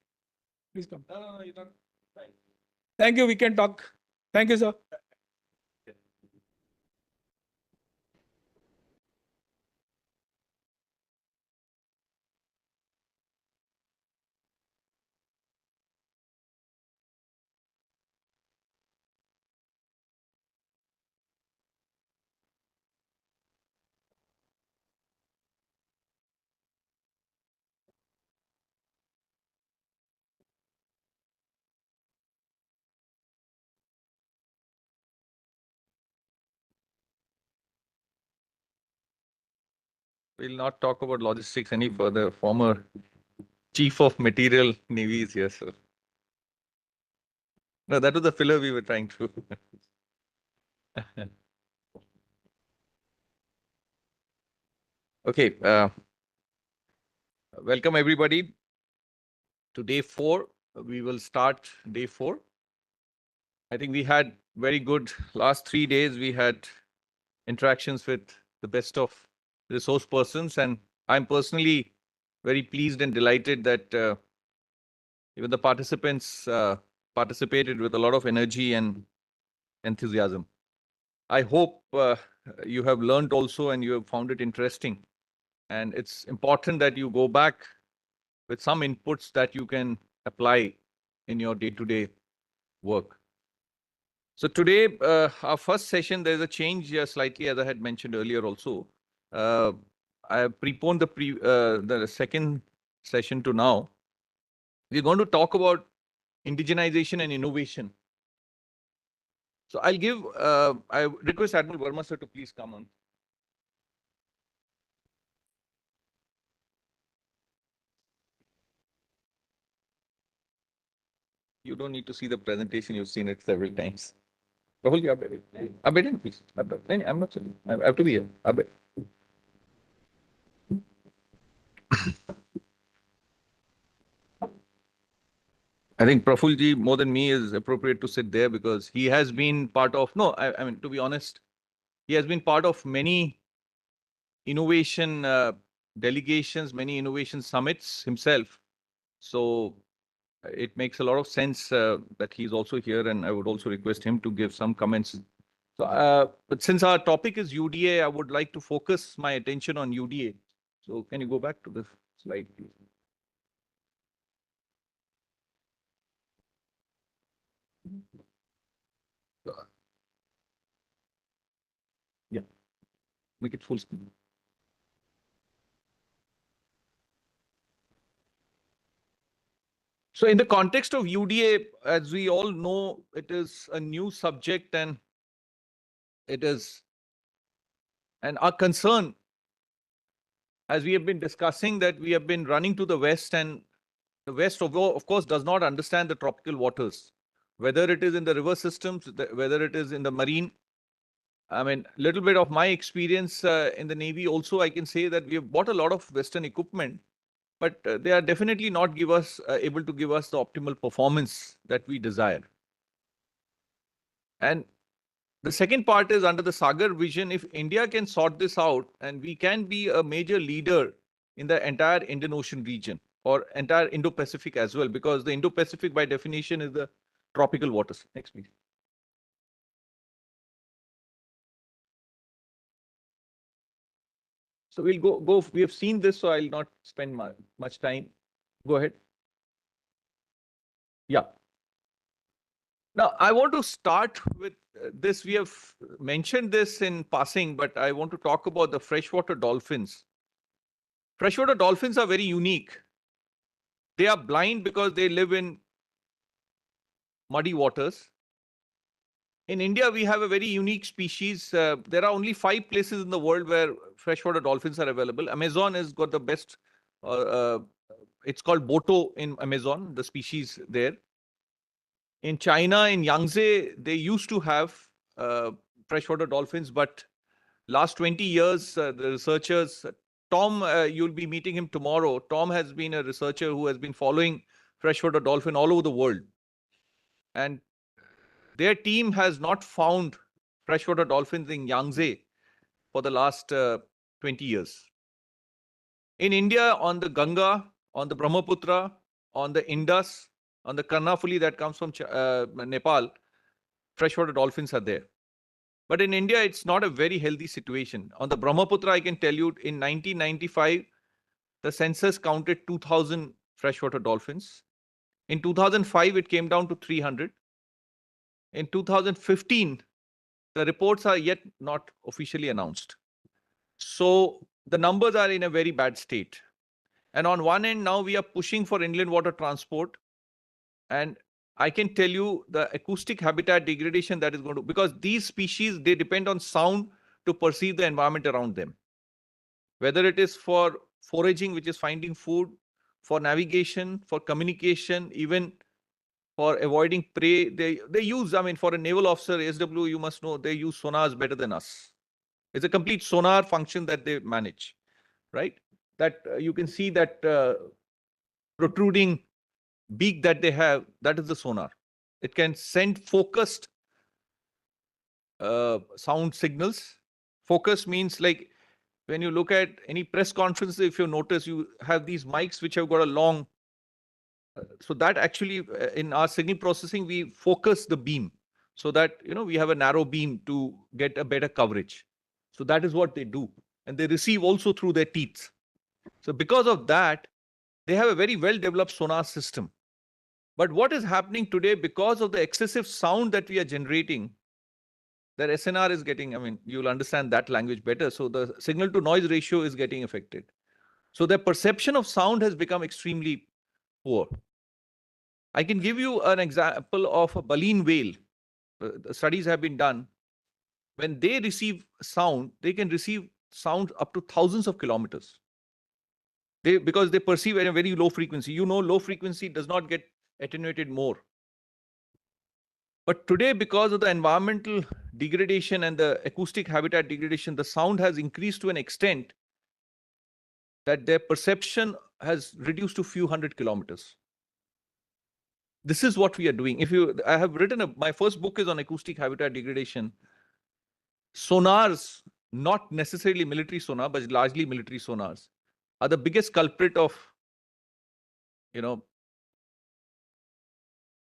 Please come. No, you're not. Thank you. We can talk. Thank you, sir. We'll not talk about logistics any further. Former Chief of Material Navy is here, sir. No, that was the filler we were trying to. Okay. Welcome everybody to day 4. We will start day 4. I think we had very good last 3 days. We had interactions with the best of resource persons, and I'm personally very pleased and delighted that even the participants participated with a lot of energy and enthusiasm. I hope you have learned also and you have found it interesting. And it's important that you go back with some inputs that you can apply in your day-to-day work. So today, our first session, there's a change here slightly, as I had mentioned earlier also. I have preponed the second session to now. We're going to talk about indigenization and innovation. So I request Admiral Verma sir to please come on. You don't need to see the presentation, you've seen it several times. Rahul, you Abed, please. I'm not saying. I have to be here. Abed. I think Prafulji, more than me, is appropriate to sit there because he has been part of, no, I mean, to be honest, he has been part of many innovation delegations, many innovation summits himself. So it makes a lot of sense that he's also here, and I would also request him to give some comments. So, but since our topic is UDA, I would like to focus my attention on UDA. So can you go back to the slide, please? Yeah, make it full screen. So in the context of UDA, as we all know, it is a new subject and our concern, as we have been discussing, that we have been running to the West, and the West, of course, does not understand the tropical waters, whether it is in the river systems, whether it is in the marine. I mean, a little bit of my experience in the Navy also, I can say that we have bought a lot of Western equipment, but they are definitely not able to give us the optimal performance that we desire. And the second part is under the SAGAR vision, if India can sort this out and we can be a major leader in the entire Indian Ocean region or entire Indo-Pacific as well, because the Indo-Pacific by definition is the tropical waters. Next, please. So we'll go. We have seen this, so I'll not spend much time. Go ahead. Yeah. Now, I want to start with this. We have mentioned this in passing, but I want to talk about the freshwater dolphins. Freshwater dolphins are very unique. They are blind because they live in muddy waters. In India, we have a very unique species. There are only 5 places in the world where freshwater dolphins are available. Amazon has got the best. It's called Boto in Amazon, the species there. In China, in Yangtze, they used to have freshwater dolphins, but last 20 years, the researchers Tom, you'll be meeting him tomorrow. Tom has been a researcher who has been following freshwater dolphin all over the world. And their team has not found freshwater dolphins in Yangtze for the last 20 years. In India, on the Ganga, on the Brahmaputra, on the Indus, on the Karnafuli that comes from Nepal, freshwater dolphins are there. But in India, it's not a very healthy situation. On the Brahmaputra, I can tell you, in 1995, the census counted 2,000 freshwater dolphins. In 2005, it came down to 300. In 2015, the reports are yet not officially announced. So the numbers are in a very bad state. And on one end, now we are pushing for inland water transport. And I can tell you the acoustic habitat degradation that is going to, because these species, they depend on sound to perceive the environment around them. Whether it is for foraging, which is finding food, for navigation, for communication, even for avoiding prey, they use, I mean, for a naval officer, SW, you must know, they use sonars better than us. It's a complete sonar function that they manage, right? That you can see that protruding beak that they have, that is the sonar. It can send focused sound signals. Focus means like when you look at any press conference, if you notice, you have these mics which have got a long. So that actually, in our signal processing, we focus the beam so that, we have a narrow beam to get a better coverage. So that is what they do. And they receive also through their teeth. So because of that, they have a very well-developed sonar system. But what is happening today, because of the excessive sound that we are generating, their SNR is getting, I mean, you'll understand that language better. So the signal to noise ratio is getting affected. So their perception of sound has become extremely poor. I can give you an example of a baleen whale. The studies have been done. When they receive sound, they can receive sound up to thousands of kilometers. Because they perceive at a very low frequency. Low frequency does not get attenuated more. But today, because of the environmental degradation and the acoustic habitat degradation, the sound has increased to an extent that their perception has reduced to few hundred kilometers. This is what we are doing. I have written my first book is on acoustic habitat degradation. Sonars, not necessarily military sonar, but largely military sonars, are the biggest culprit of,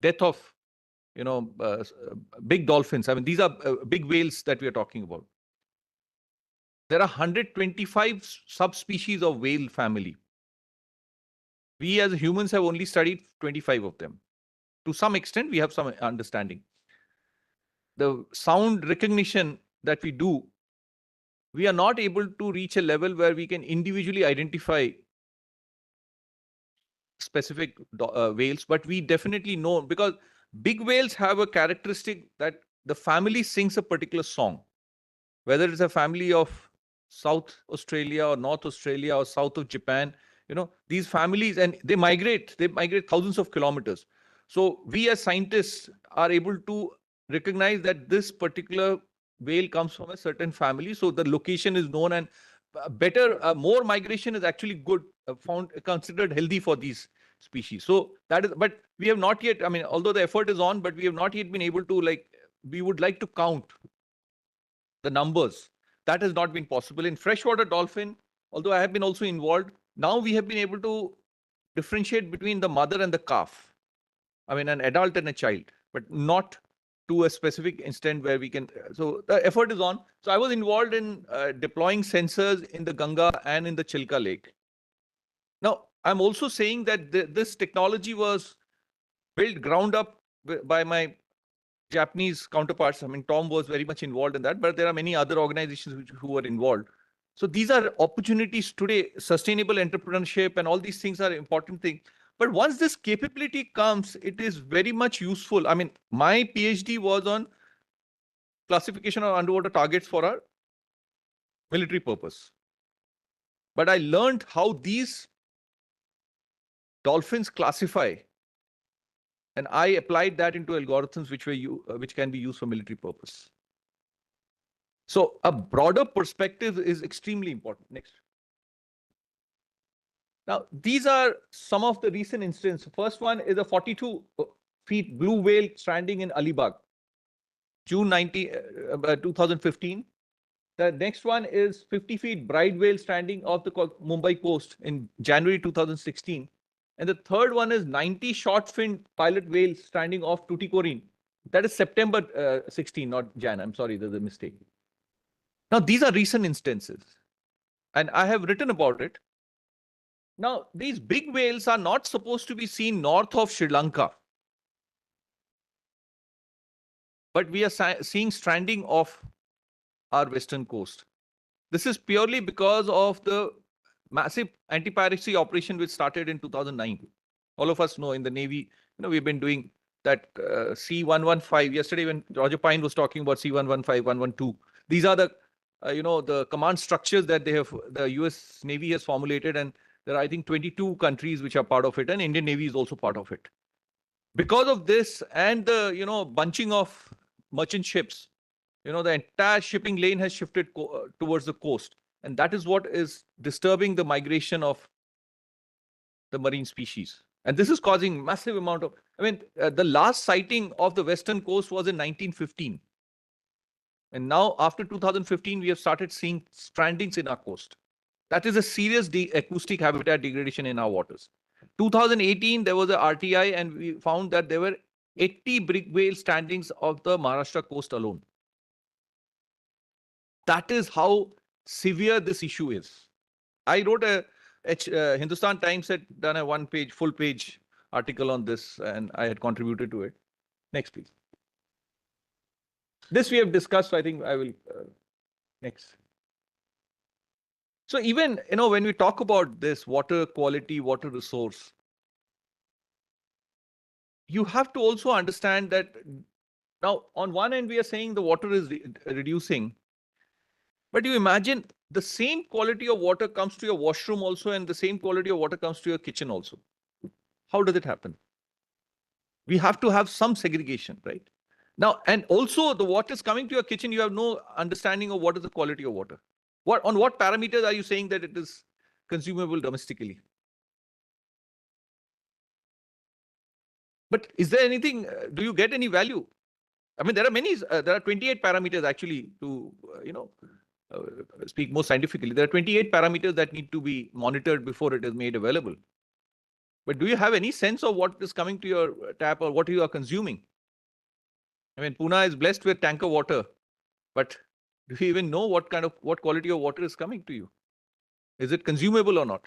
death of, big dolphins. I mean, these are big whales that we are talking about. There are 125 subspecies of whale family. We as humans have only studied 25 of them. To some extent, we have some understanding. The sound recognition that we do, we are not able to reach a level where we can individually identify specific whales, but we definitely know, because big whales have a characteristic that the family sings a particular song, whether it's a family of South Australia or North Australia or south of Japan, these families, and they migrate thousands of kilometers. So we as scientists are able to recognize that this particular whale comes from a certain family. So the location is known, and more migration is actually good, considered healthy for these species. So that is, but we have not yet, I mean, although the effort is on, but we have not yet been able to, we would like to count the numbers. That has not been possible. In freshwater dolphin, although I have been also involved, now we have been able to differentiate between the mother and the calf. I mean, an adult and a child, but not to a specific extent where we can. So the effort is on. So I was involved in deploying sensors in the Ganga and in the Chilka Lake. Now, I'm also saying that this technology was built ground up by my Japanese counterparts. I mean, Tom was very much involved in that, but there are many other organizations who were involved. So these are opportunities today. Sustainable entrepreneurship and all these things are important things. But once this capability comes, it is very much useful. I mean, my PhD was on classification of underwater targets for our military purpose. But I learned how these dolphins classify, and I applied that into algorithms which can be used for military purpose. So a broader perspective is extremely important. Next. Now, these are some of the recent incidents. First one is a 42 feet blue whale stranding in Alibag, June 2015. The next one is 50 feet bride whale stranding off the Mumbai coast in January 2016. And the third one is 90 short fin pilot whale stranding off Tuticorin. That is September 16, not Jan. I'm sorry, there's a mistake. Now, these are recent instances, and I have written about it. Now, these big whales are not supposed to be seen north of Sri Lanka, but we are seeing stranding off our western coast. This is purely because of the massive anti-piracy operation which started in 2009. All of us know in the Navy, we've been doing that C-115. Yesterday, when Roger Pine was talking about C-115, 112, these are the, the command structures that the US Navy has formulated, and there are, I think, 22 countries which are part of it, and Indian Navy is also part of it. Because of this and the, bunching of merchant ships, the entire shipping lane has shifted towards the coast. And that is what is disturbing the migration of the marine species. And this is causing massive amount of, the last sighting of the western coast was in 1915. And now after 2015, we have started seeing strandings in our coast. That is a serious acoustic habitat degradation in our waters. 2018, there was a RTI and we found that there were 80 big whale standings of the Maharashtra coast alone. That is how severe this issue is. I wrote Hindustan Times had done a full page article on this, and I had contributed to it. Next, please. This we have discussed, so I think I will, next. So even, when we talk about this water quality, water resource, you have to also understand that now on one end, we are saying the water is reducing, but you imagine the same quality of water comes to your washroom also, and the same quality of water comes to your kitchen also. How does it happen? We have to have some segregation, right? Now, and also the water is coming to your kitchen, you have no understanding of what is the quality of water. On what parameters are you saying that it is consumable domestically? But is there anything, do you get any value? There are many, there are 28 parameters actually to, speak more scientifically. There are 28 parameters that need to be monitored before it is made available. But do you have any sense of what is coming to your tap or what you are consuming? Pune is blessed with tanker water, but do you even know what quality of water is coming to you? Is it consumable or not?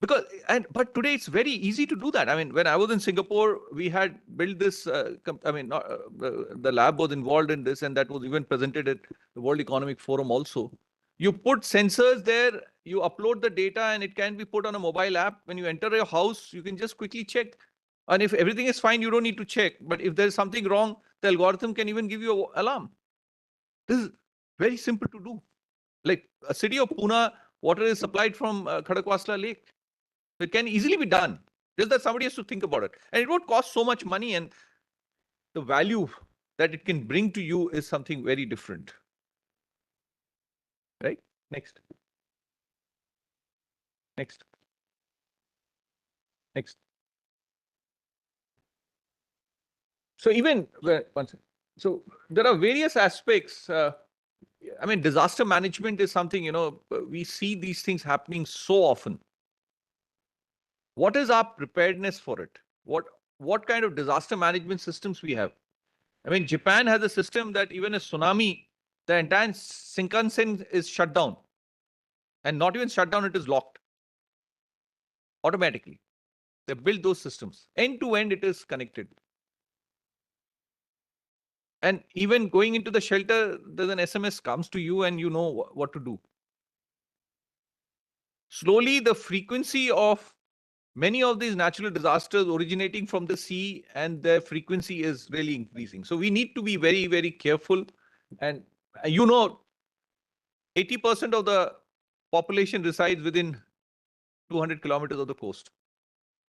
But today it's very easy to do that. When I was in Singapore, we had built this, the lab was involved in this, and that was even presented at the World Economic Forum also. You put sensors there, you upload the data, and it can be put on a mobile app. When you enter your house, you can just quickly check. And if everything is fine, you don't need to check. But if there's something wrong, the algorithm can even give you an alarm. This is very simple to do. Like a city of Pune, water is supplied from Khadakwasla Lake. It can easily be done. Just that somebody has to think about it. And it won't cost so much money, and the value that it can bring to you is something very different. Right? Next. Next. Next. So even, so there are various aspects. Disaster management is something, we see these things happening so often. What is our preparedness for it? What kind of disaster management systems we have? Japan has a system that even a tsunami, the entire Shinkansen is shut down. And not even shut down, it is locked automatically. They build those systems. End to end, it is connected. And even going into the shelter, there's an SMS comes to you and you know what to do. Slowly, the frequency of many of these natural disasters originating from the sea and their frequency is really increasing. So we need to be very, very careful. And 80% of the population resides within 200 kilometers of the coast,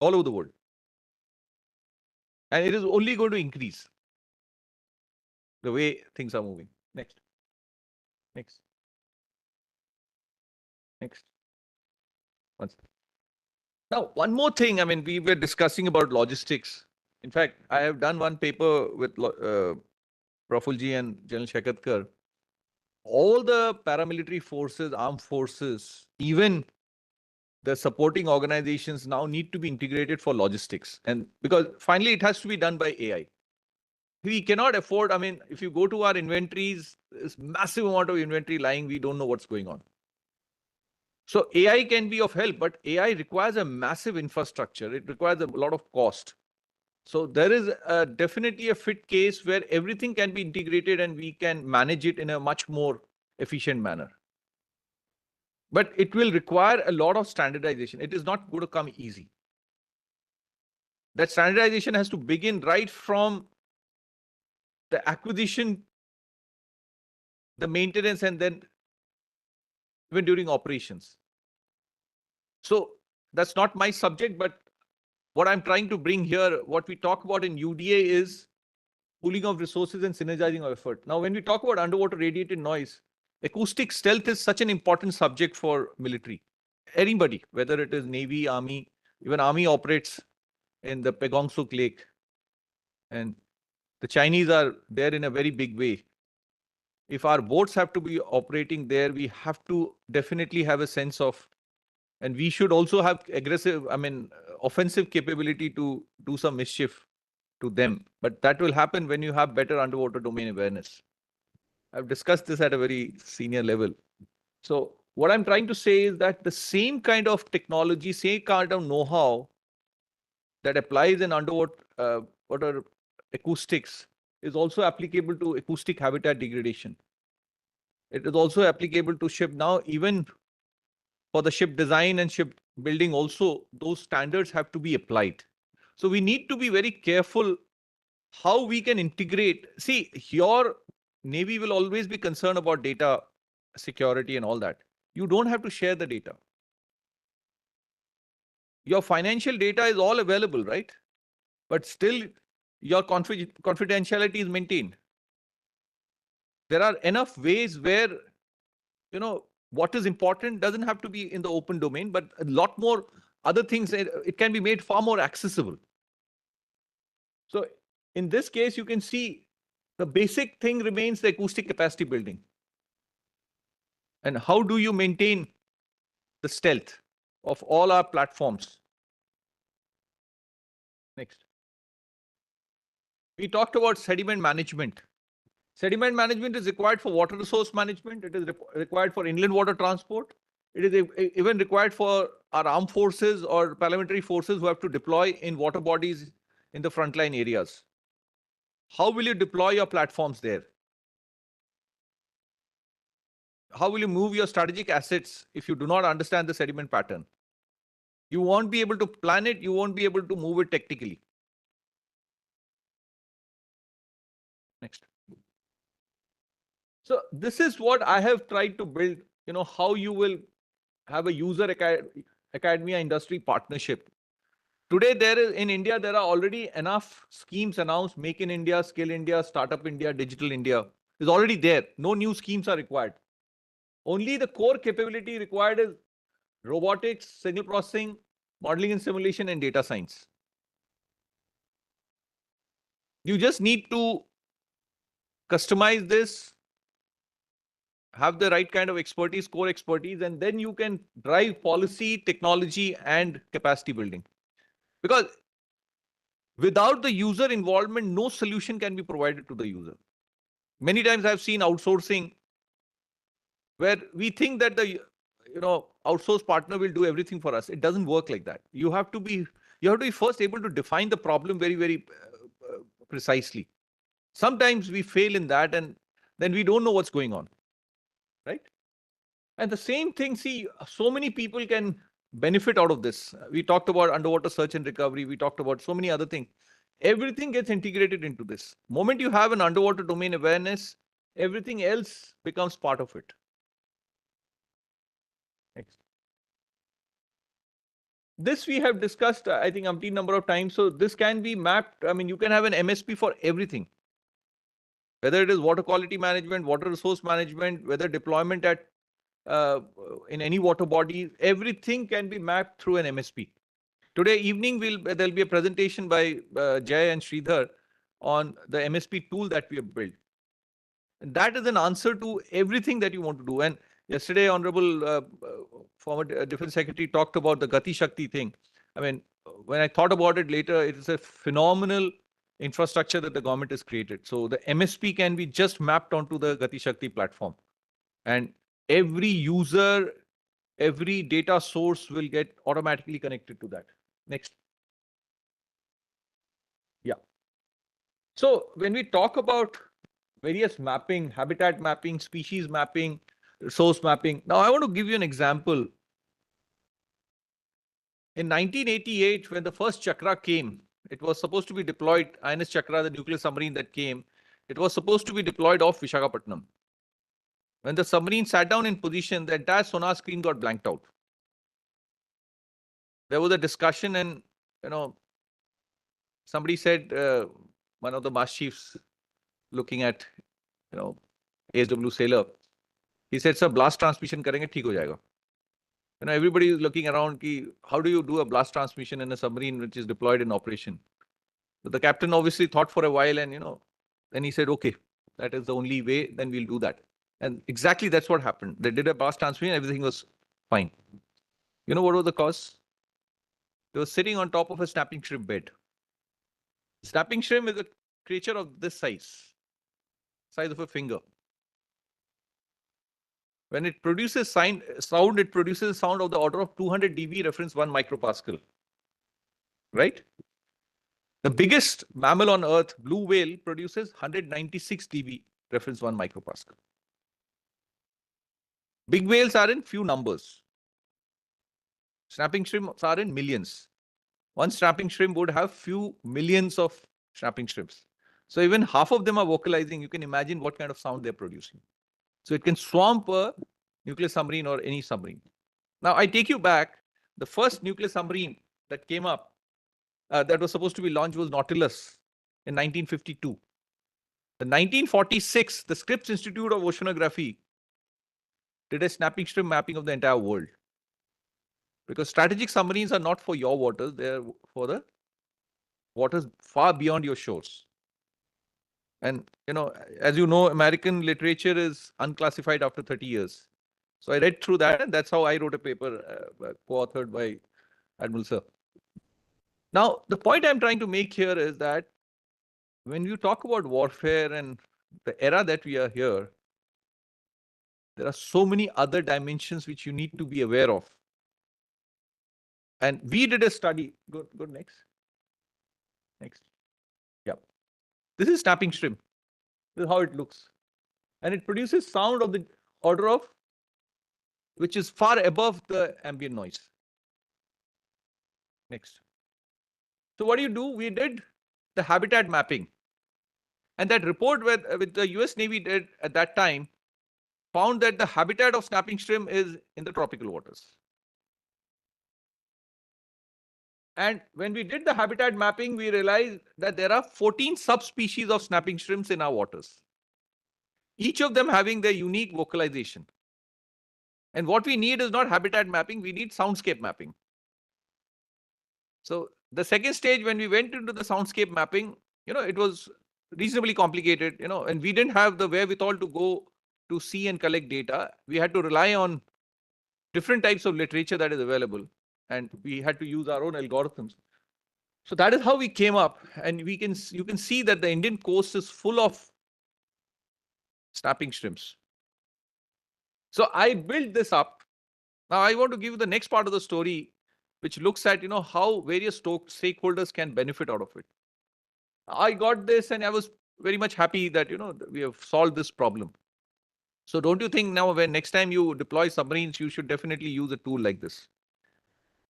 all over the world. And it is only going to increase the way things are moving. Next. Next. Next. Now, one more thing. I mean, we were discussing about logistics. In fact, I have done one paper with Prafulji and General Shekatkar. All the paramilitary forces, armed forces, even the supporting organizations now need to be integrated for logistics. And because finally it has to be done by AI. We cannot afford, I mean, if you go to our inventories, there's massive amount of inventory lying, we don't know what's going on. So AI can be of help, but AI requires a massive infrastructure. It requires a lot of cost. So there is definitely a fit case where everything can be integrated and we can manage it in a much more efficient manner. But it will require a lot of standardization. It is not going to come easy. That standardization has to begin right from the acquisition, the maintenance, and then even during operations. So that's not my subject, but what I'm trying to bring here, what we talk about in UDA is pooling of resources and synergizing of effort. Now, when we talk about underwater radiated noise, acoustic stealth is such an important subject for military. Anybody, whether it is Navy, Army, even Army operates in the Pegong Suk Lake. And the Chinese are there in a very big way. If our boats have to be operating there, we have to definitely have a sense of, and we should also have aggressive, I mean, offensive capability to do some mischief to them. But that will happen when you have better underwater domain awareness. I've discussed this at a very senior level. So what I'm trying to say is that the same kind of technology, same kind of know-how that applies in underwater water acoustics is also applicable to acoustic habitat degradation. It is also applicable to ship now, even for the ship design and ship building also, those standards have to be applied. So we need to be very careful how we can integrate. See, your Navy will always be concerned about data security and all that. You don't have to share the data. Your financial data is all available, right? But still, your confidentiality is maintained. There are enough ways where, you know, what is important doesn't have to be in the open domain, but a lot more other things, it can be made far more accessible. So in this case, you can see the basic thing remains the acoustic capacity building. And how do you maintain the stealth of all our platforms? Next. We talked about sediment management. Sediment management is required for water resource management. It is required for inland water transport. It is even required for our armed forces or paramilitary forces who have to deploy in water bodies in the frontline areas. How will you deploy your platforms there? How will you move your strategic assets if you do not understand the sediment pattern? You won't be able to plan it. You won't be able to move it technically. Next. So this is what I have tried to build, you know, how you will have a user academia industry partnership. Today, there is in India, there are already enough schemes announced: Make in India, Skill India, Startup India, Digital India is already there. No new schemes are required. Only the core capability required is robotics, signal processing, modeling and simulation, and data science. You just need to customize this, have the right kind of expertise, core expertise, and then you can drive policy, technology, and capacity building. Because without the user involvement, no solution can be provided to the user. Many times I've seen outsourcing where we think that the outsourced partner will do everything for us. It doesn't work like that. You have to be first able to define the problem very, very precisely. Sometimes we fail in that, and then we don't know what's going on, right? And the same thing, see, so many people can benefit out of this. We talked about underwater search and recovery. We talked about so many other things. Everything gets integrated into this. Moment you have an underwater domain awareness, everything else becomes part of it. Next. This we have discussed, I think, umpteen number of times. So this can be mapped. I mean, you can have an MSP for everything. Whether it is water quality management, water resource management, whether deployment at in any water body. Everything can be mapped through an MSP. Today evening, there'll be a presentation by Jay and Sridhar on the MSP tool that we have built. And that is an answer to everything that you want to do. And yesterday, Honorable former Defense Secretary talked about the Gati Shakti thing. I mean, when I thought about it later, it is a phenomenal infrastructure that the government has created. So the MSP can be just mapped onto the Gati Shakti platform. And every user, every data source will get automatically connected to that. Next. Yeah. So when we talk about various mapping, habitat mapping, species mapping, resource mapping. Now, I want to give you an example. In 1988, when the first Chakra came, it was supposed to be deployed, INS Chakra, the nuclear submarine that came, it was supposed to be deployed off Visakhapatnam. When the submarine sat down in position, the entire sonar screen got blanked out. There was a discussion and, somebody said, one of the master chiefs looking at, ASW sailor, he said, sir, blast transmission karenge, theek ho jayega. Everybody is looking around, how do you do a blast transmission in a submarine which is deployed in operation? But the captain obviously thought for a while and, then he said, okay, that is the only way, then we'll do that. And exactly that's what happened. They did a blast transmission, everything was fine. You know what was the cause? They were sitting on top of a snapping shrimp bed. Snapping shrimp is a creature of this size of a finger. When it produces sound, it produces sound of the order of 200 dB, reference 1 micropascal. Right? The biggest mammal on earth, blue whale, produces 196 dB, reference 1 micropascal. Big whales are in few numbers. Snapping shrimps are in millions. One snapping shrimp would have few millions of snapping shrimps. So even half of them are vocalizing. You can imagine what kind of sound they're producing. So it can swamp a nuclear submarine or any submarine. Now, I take you back. The first nuclear submarine that came up, that was supposed to be launched, was Nautilus in 1952. In 1946, the Scripps Institute of Oceanography did a snapping shrimp mapping of the entire world. Because strategic submarines are not for your waters, they're for the waters far beyond your shores. And, as you know, American literature is unclassified after 30 years. So I read through that, and that's how I wrote a paper co-authored by Admiral Sir. Now, the point I'm trying to make here is that when you talk about warfare and the era that we are here, there are so many other dimensions which you need to be aware of. And we did a study. Go next. Next. Yeah. This is snapping shrimp. This is how it looks. And it produces sound of the order of, which is far above the ambient noise. Next. So what do? We did the habitat mapping. And that report with the US Navy did at that time found that the habitat of snapping shrimp is in the tropical waters. And when we did the habitat mapping, we realized that there are 14 subspecies of snapping shrimps in our waters, each of them having their unique vocalization. And what we need is not habitat mapping, we need soundscape mapping. So the second stage, when we went into the soundscape mapping, it was reasonably complicated, and we didn't have the wherewithal to go to see and collect data. We had to rely on different types of literature that is available, and we had to use our own algorithms. So that is how we came up, and you can see that the Indian coast is full of snapping shrimps. So I built this up. Now I want to give you the next part of the story, which looks at how various stakeholders can benefit out of it. I got this, and I was very much happy that we have solved this problem. So don't you think now, when next time you deploy submarines, you should definitely use a tool like this?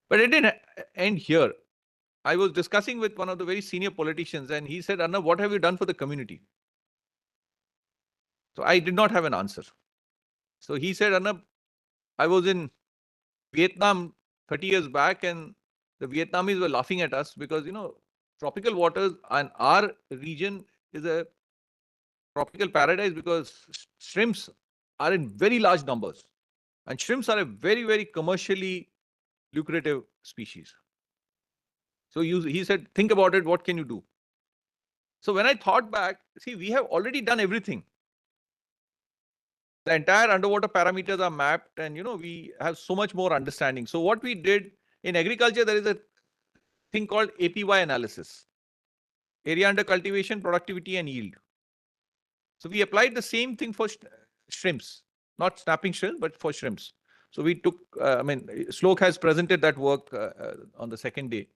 But it didn't end here. I was discussing with one of the very senior politicians, and he said, Arnab, what have you done for the community? So I did not have an answer. So he said, Arnab, I was in Vietnam 30 years back, and the Vietnamese were laughing at us because, tropical waters and our region is a tropical paradise because shrimps are in very large numbers. And shrimps are a very, very commercially lucrative species. So he said, think about it, what can you do? So when I thought back, see, we have already done everything. The entire underwater parameters are mapped and, we have so much more understanding. So what we did in agriculture, there is a thing called APY analysis. Area under cultivation, productivity and yield. So we applied the same thing for shrimps, not snapping shrimps, but for shrimps. So we took, Slok has presented that work on the second day.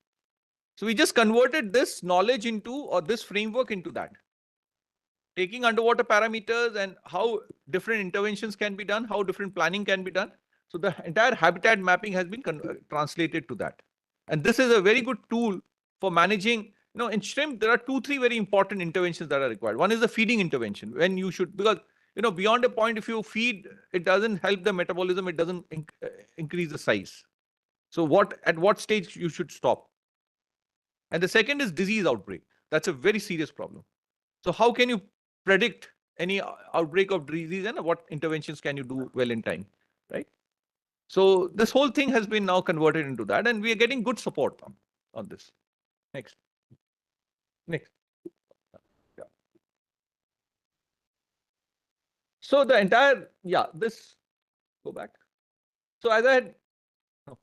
So we just converted this knowledge into, or this framework into that. Taking underwater parameters and how different interventions can be done, how different planning can be done. So the entire habitat mapping has been translated to that. And this is a very good tool for managing, in shrimp, there are 2-3 very important interventions that are required. One is the feeding intervention, when you should, because, beyond a point, if you feed, it doesn't help the metabolism, it doesn't increase the size. So at what stage you should stop? And the second is disease outbreak. That's a very serious problem. So how can you predict any outbreak of disease and what interventions can you do well in time, right? So this whole thing has been now converted into that, and we are getting good support on this. Next. Next. Yeah. So the entire, this, go back. So as I had, no.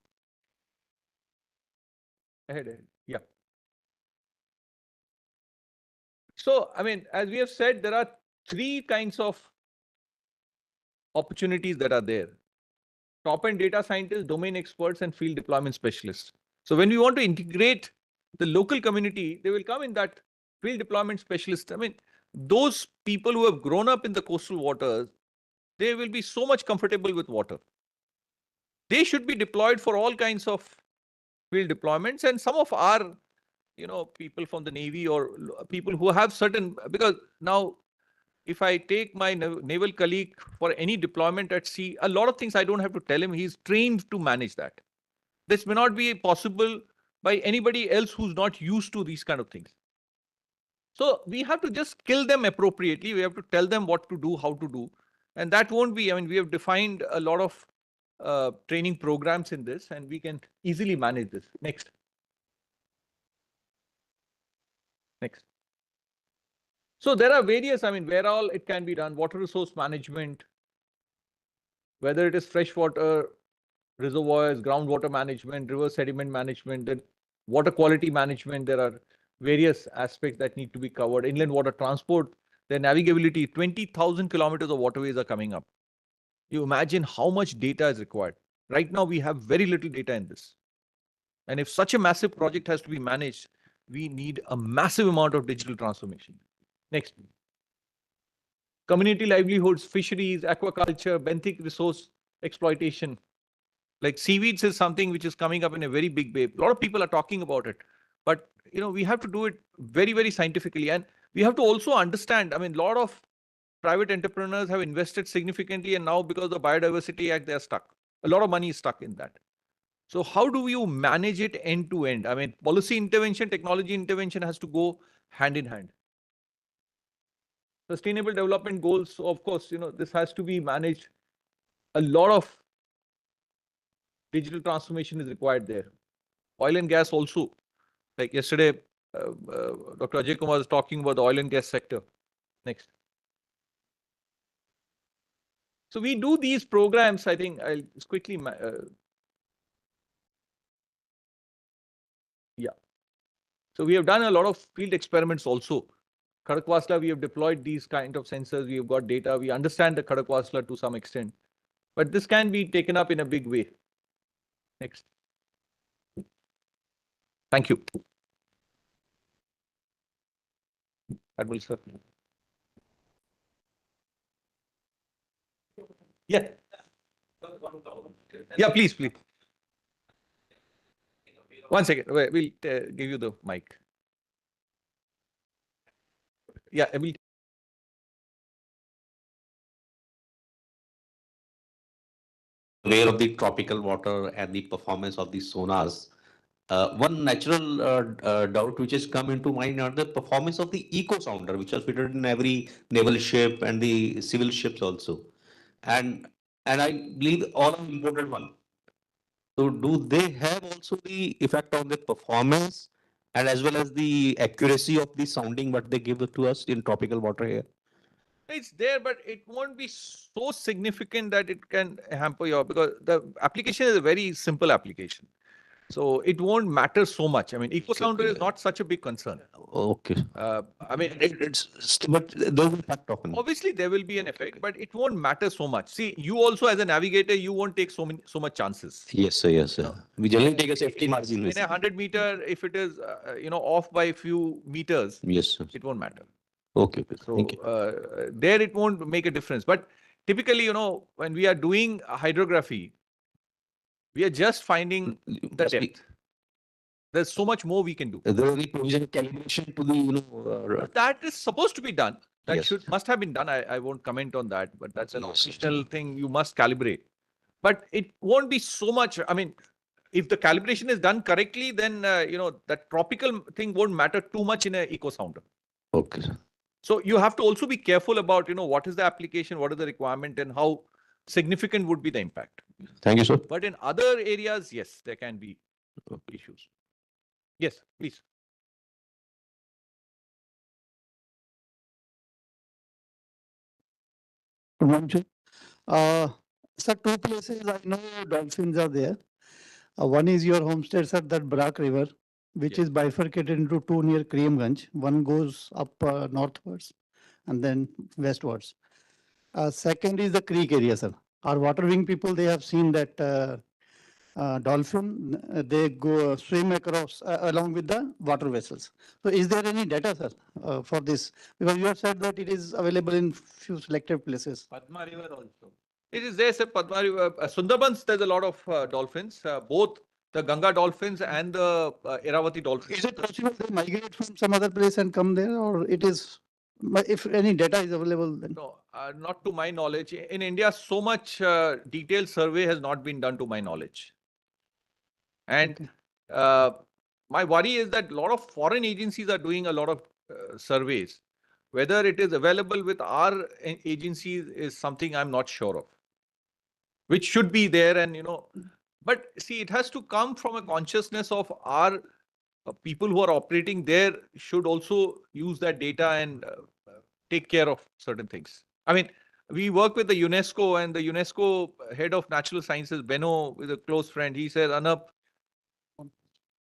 Ahead. Yeah. So, as we have said, there are 3 kinds of opportunities that are there. Top-end data scientists, domain experts, and field deployment specialists. So when we want to integrate the local community, they will come in that field deployment specialist. Those people who have grown up in the coastal waters, they will be so much comfortable with water. They should be deployed for all kinds of field deployments. And some of our, people from the Navy or people who have certain, because now if I take my naval colleague for any deployment at sea, a lot of things I don't have to tell him. He's trained to manage that. This may not be possible by anybody else who's not used to these kind of things. So we have to just kill them appropriately. We have to tell them what to do, how to do. And that won't be, we have defined a lot of training programs in this, and we can easily manage this. Next. Next. So there are various, where all it can be done, water resource management, whether it is freshwater reservoirs, groundwater management, river sediment management, and water quality management. There are various aspects that need to be covered. Inland water transport, the navigability, 20,000 kilometers of waterways are coming up. You imagine how much data is required. Right now, we have very little data in this. And if such a massive project has to be managed, we need a massive amount of digital transformation. Next. Community livelihoods, fisheries, aquaculture, benthic resource exploitation. Like seaweeds is something which is coming up in a very big way. A lot of people are talking about it, but we have to do it very, very scientifically. And we have to also understand, a lot of private entrepreneurs have invested significantly, and now because of the Biodiversity Act, they're stuck. A lot of money is stuck in that. So how do you manage it end to end? Policy intervention, technology intervention has to go hand in hand. Sustainable development goals, so of course, this has to be managed. A lot of digital transformation is required there. Oil and gas also. Like yesterday, Dr. Ajay Kumar was talking about the oil and gas sector. Next. So we do these programs. I think I'll just quickly. Yeah. So we have done a lot of field experiments also. Khadakwasla, we have deployed these kind of sensors. We have got data. We understand the Khadakwasla to some extent. But this can be taken up in a big way. Next. Thank you. Admiral sir. Yeah. Yeah, please. 1 second. We'll give you the mic. Yeah, Emil. Aware of the tropical water and the performance of the sonars. One natural doubt which has come into mind are the performance of the eco sounder, which are fitted in every naval ship and the civil ships also. And and I believe all are imported one. So do they have also the effect on the performance and as well as the accuracy of the sounding what they give to us in tropical water here? It's there, but it won't be so significant that it can hamper your, because the application is a very simple application. So it won't matter so much. I mean, eco sounder is not such a big concern. Okay. I mean, But there will impact on. obviously there will be an effect, but it won't matter so much. See, you also as a navigator, you won't take so much chances. Yes, sir. Yes, sir. No. We generally take a safety margin. In a 100-meter, if it is off by a few meters, Yes, sir. it won't matter. Okay. So Thank you. there it won't make a difference. But typically, when we are doing hydrography, we are just finding the depth. There's so much more we can do. There will be provision calibration to the But that is supposed to be done. That Yes. must have been done. I won't comment on that, but that's an Yes. optional thing you must calibrate. But it won't be so much. I mean, if the calibration is done correctly, then that tropical thing won't matter too much in an eco sounder. Okay. So you have to also be careful about what is the application, what is the requirement, and how significant would be the impact. Thank you, sir. But in other areas, yes, there can be issues. Yes, please. Good morning, sir. Sir, two places I know dolphins are there. One is your homestead, sir, that Brak River, which Yes. is bifurcated into two near Kriamganj. One goes up northwards and then westwards. Second is the creek area, sir. Our water wing people, they have seen that dolphin, they go swim across along with the water vessels. So is there any data, sir, for this? Because you have said that it is available in few selected places. Padma River also. It is there, sir. Padma River. Sundarbans, there's a lot of dolphins, both the Ganga dolphins and the Iravati dolphins. Is it possible they migrate from some other place and come there, or it is, if any data is available, then? No, not to my knowledge. In India, so much detailed survey has not been done to my knowledge. And Okay. my worry is that a lot of foreign agencies are doing a lot of surveys. Whether it is available with our agencies is something I'm not sure of, which should be there. And, but see, it has to come from a consciousness of our people who are operating there should also use that data and take care of certain things. I mean, we work with the UNESCO, and the UNESCO head of natural sciences, Benno, is a close friend. He said, Anup,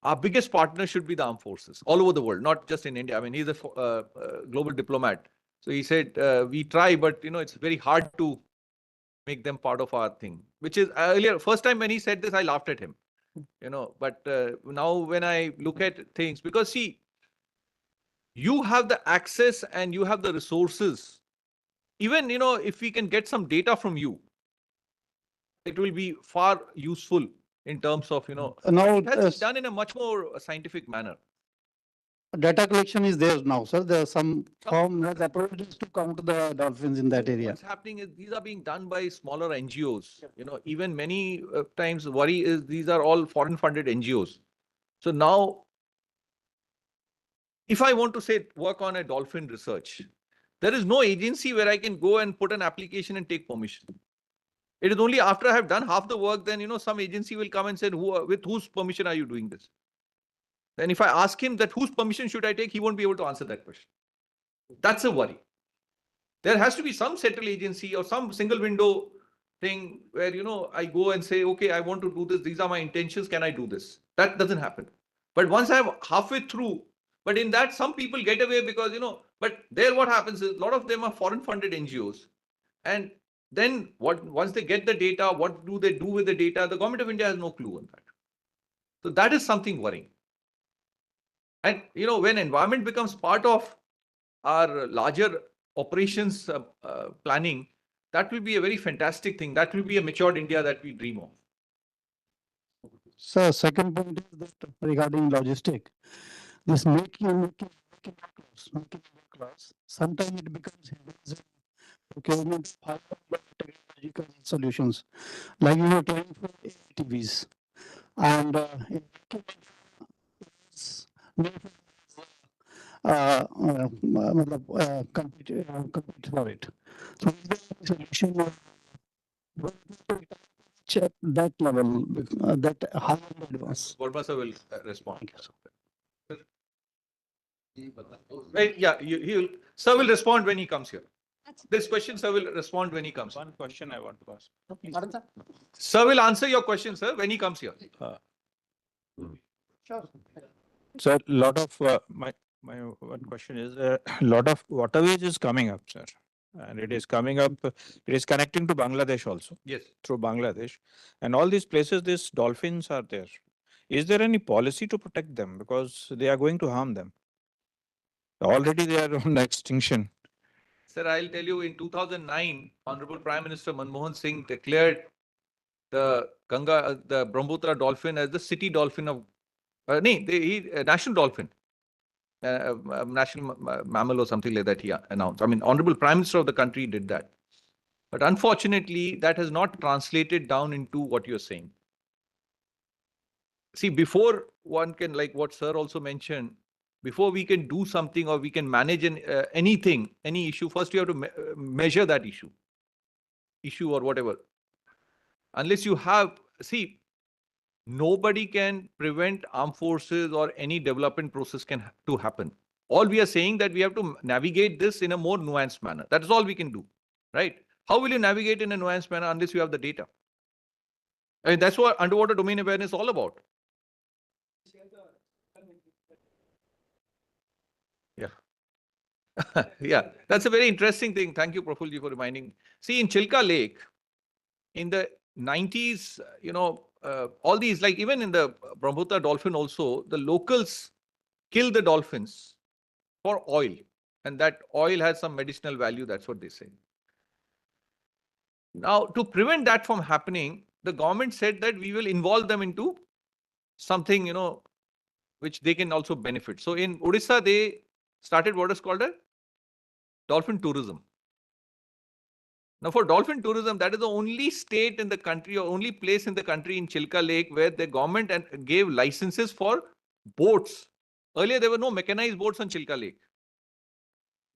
our biggest partner should be the armed forces all over the world, not just in India. I mean, he's a global diplomat. So he said, we try, but it's very hard to make them part of our thing, which is earlier, first time when he said this, I laughed at him, but now when I look at things, because see, you have the access and you have the resources. Even, if we can get some data from you, it will be far useful in terms of, Now, it has to be done in a much more scientific manner. data collection is there now, sir. There are some firm has approached to count the dolphins in that area. What's happening is these are being done by smaller NGOs. Even many times worry is these are all foreign funded NGOs. So now, if I want to say work on a dolphin research, there is no agency where I can go and put an application and take permission. It is only after I have done half the work, then, some agency will come and say, with whose permission are you doing this? Then if I ask him that whose permission should I take, he won't be able to answer that question. That's a worry. There has to be some central agency or some single window thing where, I go and say, okay, I want to do this. These are my intentions. Can I do this? That doesn't happen. But once I'm halfway through, but in that, some people get away because, but there what happens is a lot of them are foreign funded NGOs. And then once they get the data, what do they do with the data? The government of India has no clue on that. So that is something worrying. And, when environment becomes part of our larger operations planning, that will be a very fantastic thing. That will be a matured India that we dream of. So second point is that regarding logistic, this making clause, sometimes it becomes procurement of technological solutions, like you were trying for ATVs, and compete for it. So is there a solution Check that level, that high advance. Verma sir will respond. Thank you, sir. Right, yeah, sir will respond when he comes here. This question, sir will respond when he comes. One question I want to ask. Sir will answer your question, sir, when he comes here. Sir, lot of my one question is lot of waterways is coming up, sir, and it is coming up. It is connecting to Bangladesh also Yes. through Bangladesh, and all these places, these dolphins are there. Is there any policy to protect them because they are going to harm them? Already they are on extinction. Sir, I'll tell you, in 2009, Honourable Prime Minister Manmohan Singh declared the the Brahmaputra dolphin as the city dolphin of, national dolphin, national mammal or something like that he announced. I mean, Honourable Prime Minister of the country did that. But unfortunately, that has not translated down into what you're saying. See, before one can, like what Sir also mentioned, before we can do something or we can manage anything, any issue, first you have to measure that issue or whatever. Unless you have, see, nobody can prevent armed forces or any development process to happen. All we are saying that we have to navigate this in a more nuanced manner. That is all we can do, right? How will you navigate in a nuanced manner unless you have the data? I mean, that's what underwater domain awareness is all about. Yeah. Yeah, that's a very interesting thing. Thank you, Prafulji, for reminding. See, in Chilka Lake, in the 90s, all these, like even in the Brahmaputra dolphin also, the locals kill the dolphins for oil. And that oil has some medicinal value. That's what they say. Now, to prevent that from happening, the government said that we will involve them into something, which they can also benefit. So in Odisha, they started what is called a dolphin tourism. Now, for dolphin tourism, that is the only state in the country or only place in the country in Chilka Lake where the government gave licenses for boats. Earlier, there were no mechanized boats on Chilka Lake.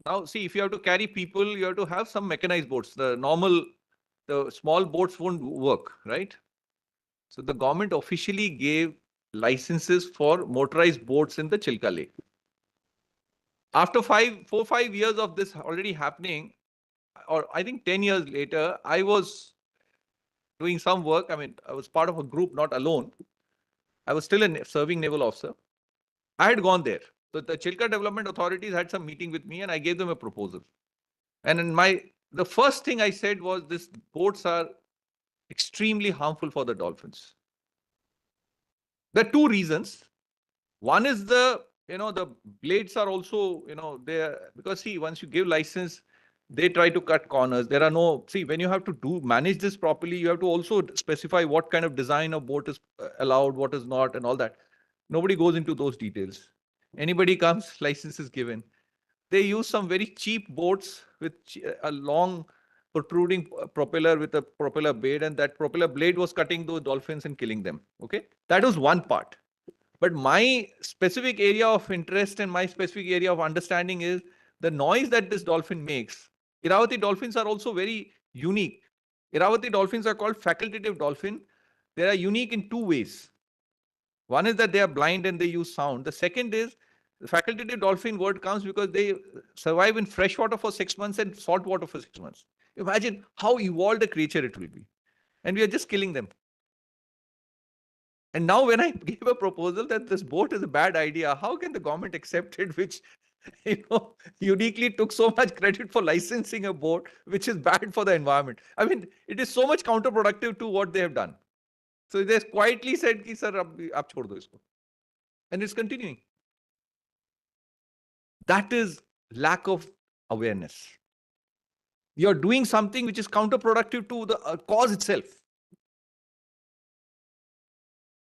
Now, see, if you have to carry people, you have to have some mechanized boats. The small boats won't work, right? So the government officially gave licenses for motorized boats in the Chilka Lake. After 4-5 years of this already happening, or I think 10 years later, I was doing some work. I mean, I was part of a group, not alone. I was still a serving naval officer. I had gone there. So the Chilka Development Authorities had some meeting with me and I gave them a proposal. And in the first thing I said was these boats are extremely harmful for the dolphins. There are two reasons. One is the blades are also, because see, once you give license, they try to cut corners. There are when you have to manage this properly, you have to also specify what kind of design of boat is allowed, what is not, and all that. Nobody goes into those details. Anybody comes, license is given. They use some very cheap boats with a long protruding propeller with a propeller blade, and that propeller blade was cutting those dolphins and killing them. Okay, that was one part. But my specific area of interest and my specific area of understanding is the noise that this dolphin makes. Iravathi dolphins are also very unique. Iravathi dolphins are called facultative dolphin. They are unique in two ways. One is that they are blind and they use sound. The second is the facultative dolphin word comes because they survive in fresh water for 6 months and salt water for 6 months. Imagine how evolved a creature it will be. And we are just killing them. And now when I gave a proposal that this boat is a bad idea, how can the government accept it, which uniquely took so much credit for licensing a boat, which is bad for the environment? I mean, it is so much counterproductive to what they have done. So they quietly said, "Ki, sir, aap chhod do isko." And it's continuing. That is lack of awareness. You're doing something which is counterproductive to the cause itself.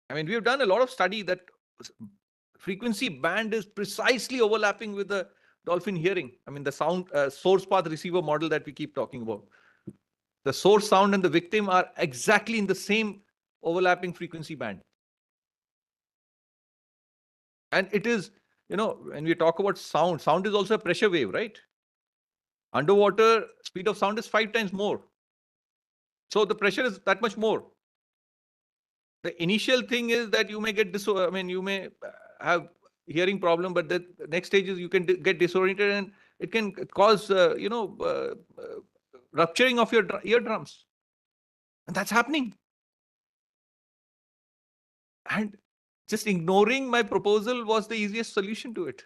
I mean, we have done a lot of study that frequency band is precisely overlapping with the dolphin hearing. I mean, the sound source path receiver model that we keep talking about. The source sound and the victim are exactly in the same overlapping frequency band. And it is, when we talk about sound, sound is also a pressure wave, right? Underwater, speed of sound is 5 times more. So the pressure is that much more. The initial thing is that you may get you may have hearing problem, but the next stage is you can get disoriented, and it can cause rupturing of your eardrums, and that's happening. And just ignoring my proposal was the easiest solution to it.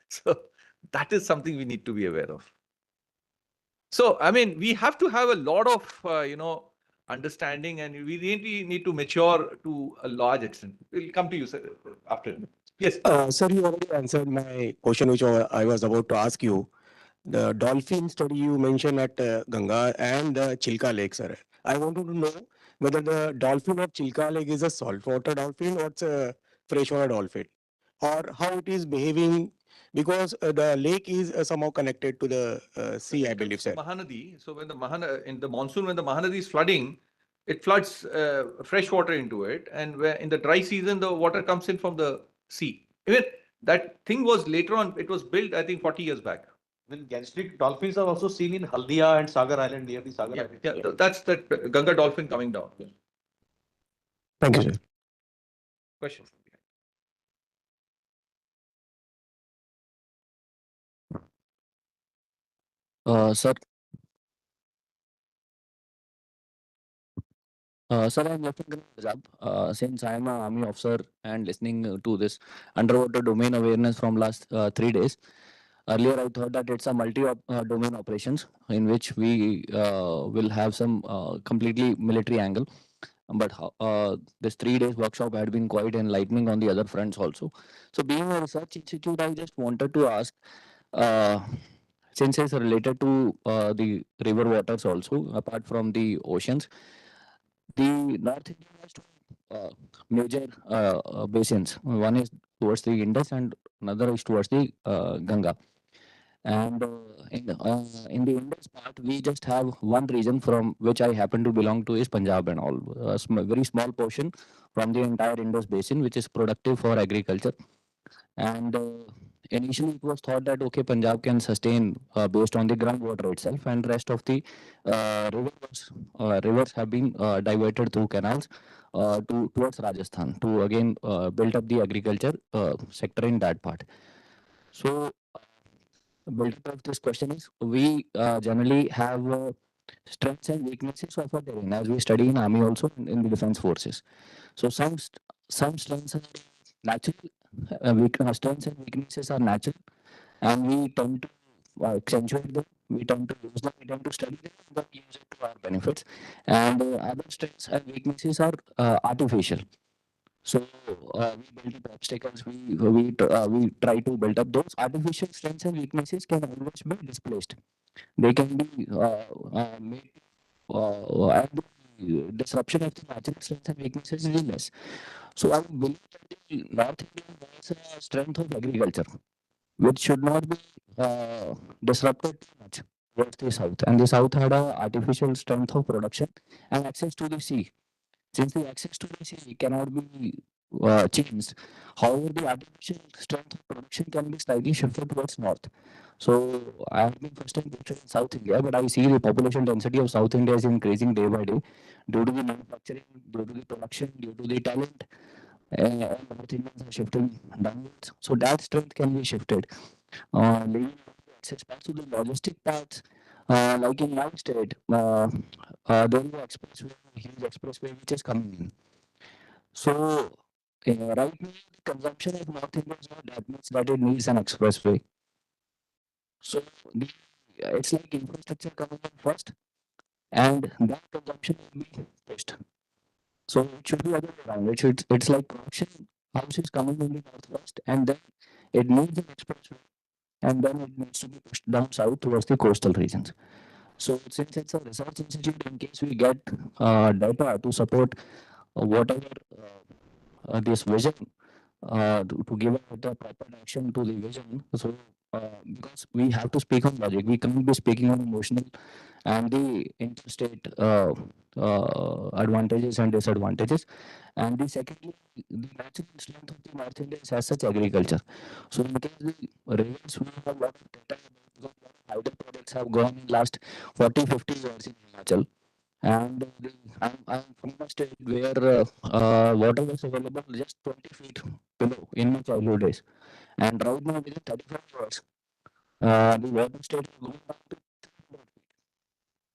So that is something we need to be aware of. So, I mean, we have to have a lot of, understanding, and we really need to mature to a large extent. We'll come to you, sir, after. Yes. Sir, you already answered my question, which I was about to ask you. The dolphin study you mentioned at Ganga and the Chilka Lake, sir. I wanted to know whether the dolphin of Chilka Lake is a saltwater dolphin or it's a freshwater dolphin, or how it is behaving, because the lake is somehow connected to the sea, I believe, sir. Mahanadi. So when in the monsoon, when the Mahanadi is flooding, it floods fresh water into it, and where in the dry season the water comes in from the sea. Even that thing was later on. It was built, I think, 40 years back. When gastric dolphins are also seen in Haldia and Sagar Island, near the Sagar Island. Yeah, that's that Ganga dolphin coming down. Thank you, sir. Question. Sir, sir, I'm working in Punjab. Since I am an army officer and listening to this underwater domain awareness from last 3 days. Earlier, I thought that it's a multi-domain operations in which we will have some completely military angle. But this 3 days workshop had been quite enlightening on the other fronts also. So, being a research institute, I just wanted to ask, uh, since it's related to the river waters also, apart from the oceans, the North India has two major basins. One is towards the Indus, and another is towards the Ganga. And in the Indus part, we just have one region from which I happen to belong to is Punjab and all. A very small portion from the entire Indus basin, which is productive for agriculture. And initially, it was thought that okay, Punjab can sustain based on the groundwater itself, and rest of the rivers have been diverted through canals towards Rajasthan to again build up the agriculture sector in that part. So, build-up of this question is we generally have strengths and weaknesses of our terrain as we study in army also and in the defense forces. So some strengths are natural, strengths and weaknesses are natural, and we tend to accentuate them. We tend to use them. We tend to study them and then use it to our benefits. And other strengths and weaknesses are artificial. So we build up obstacles. We try to build up those artificial strengths and weaknesses can always be displaced. They can be made and the disruption of the natural strengths and weaknesses is less. So I believe that the North India has a strength of agriculture, which should not be disrupted too much towards the south. And the south had a artificial strength of production and access to the sea. Since the access to the sea cannot be changed, however, the artificial strength of production can be slightly shifted towards north. So I have been first time posted in South India, but I see the population density of South India is increasing day by day due to the manufacturing, due to the production, due to the talent. And North Indians are shifting downwards. So that strength can be shifted. Leaving access back to the logistic parts, like in my state, there is an expressway, huge expressway which is coming in. So right now, the consumption of North India is not that much that it needs an expressway. So the, it's like infrastructure coming in first, and that consumption will be pushed. So it should be other way around. It's like production houses coming in the north first, and then it needs an expressway, and then it needs to be pushed down south towards the coastal regions. So since it's a research institute, in case we get data to support whatever this vision to give out the proper direction to the vision. So because we have to speak on logic. We can't be speaking on emotional and the interstate advantages and disadvantages. And the secondly, the natural strength of the North India is as such agriculture. So in case the rivers, we have a lot of data about because a lot of hydro projects have gone in last 40, 50 years in Himachal. And I'm from a state where water was available just 20 feet below in my childhood days. And right now, within 35 years, the water state is going down to 300 feet.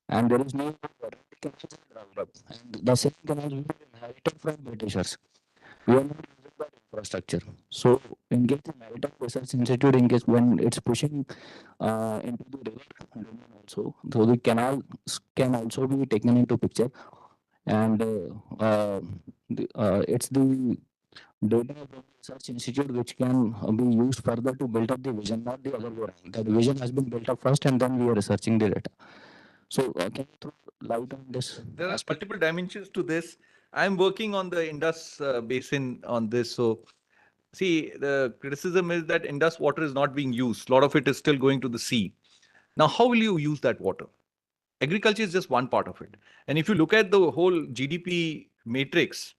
And there is no water. The canals are dried up. And the same canals we have inherited from Britishers. We are not using that infrastructure. So, in case the Maritime Research Institute, in case when it's pushing into the river domain also, so the canals can also be taken into picture. And it's the data from the research institute which can be used further to build up the vision, not the other way around. The vision has been built up first and then we are researching the data. So can you throw light on this There are aspect? multiple dimensions to this. I'm working on the Indus basin on this. So, see, the criticism is that Indus water is not being used. A lot of it is still going to the sea. Now, how will you use that water? Agriculture is just one part of it. And if you look at the whole GDP matrix,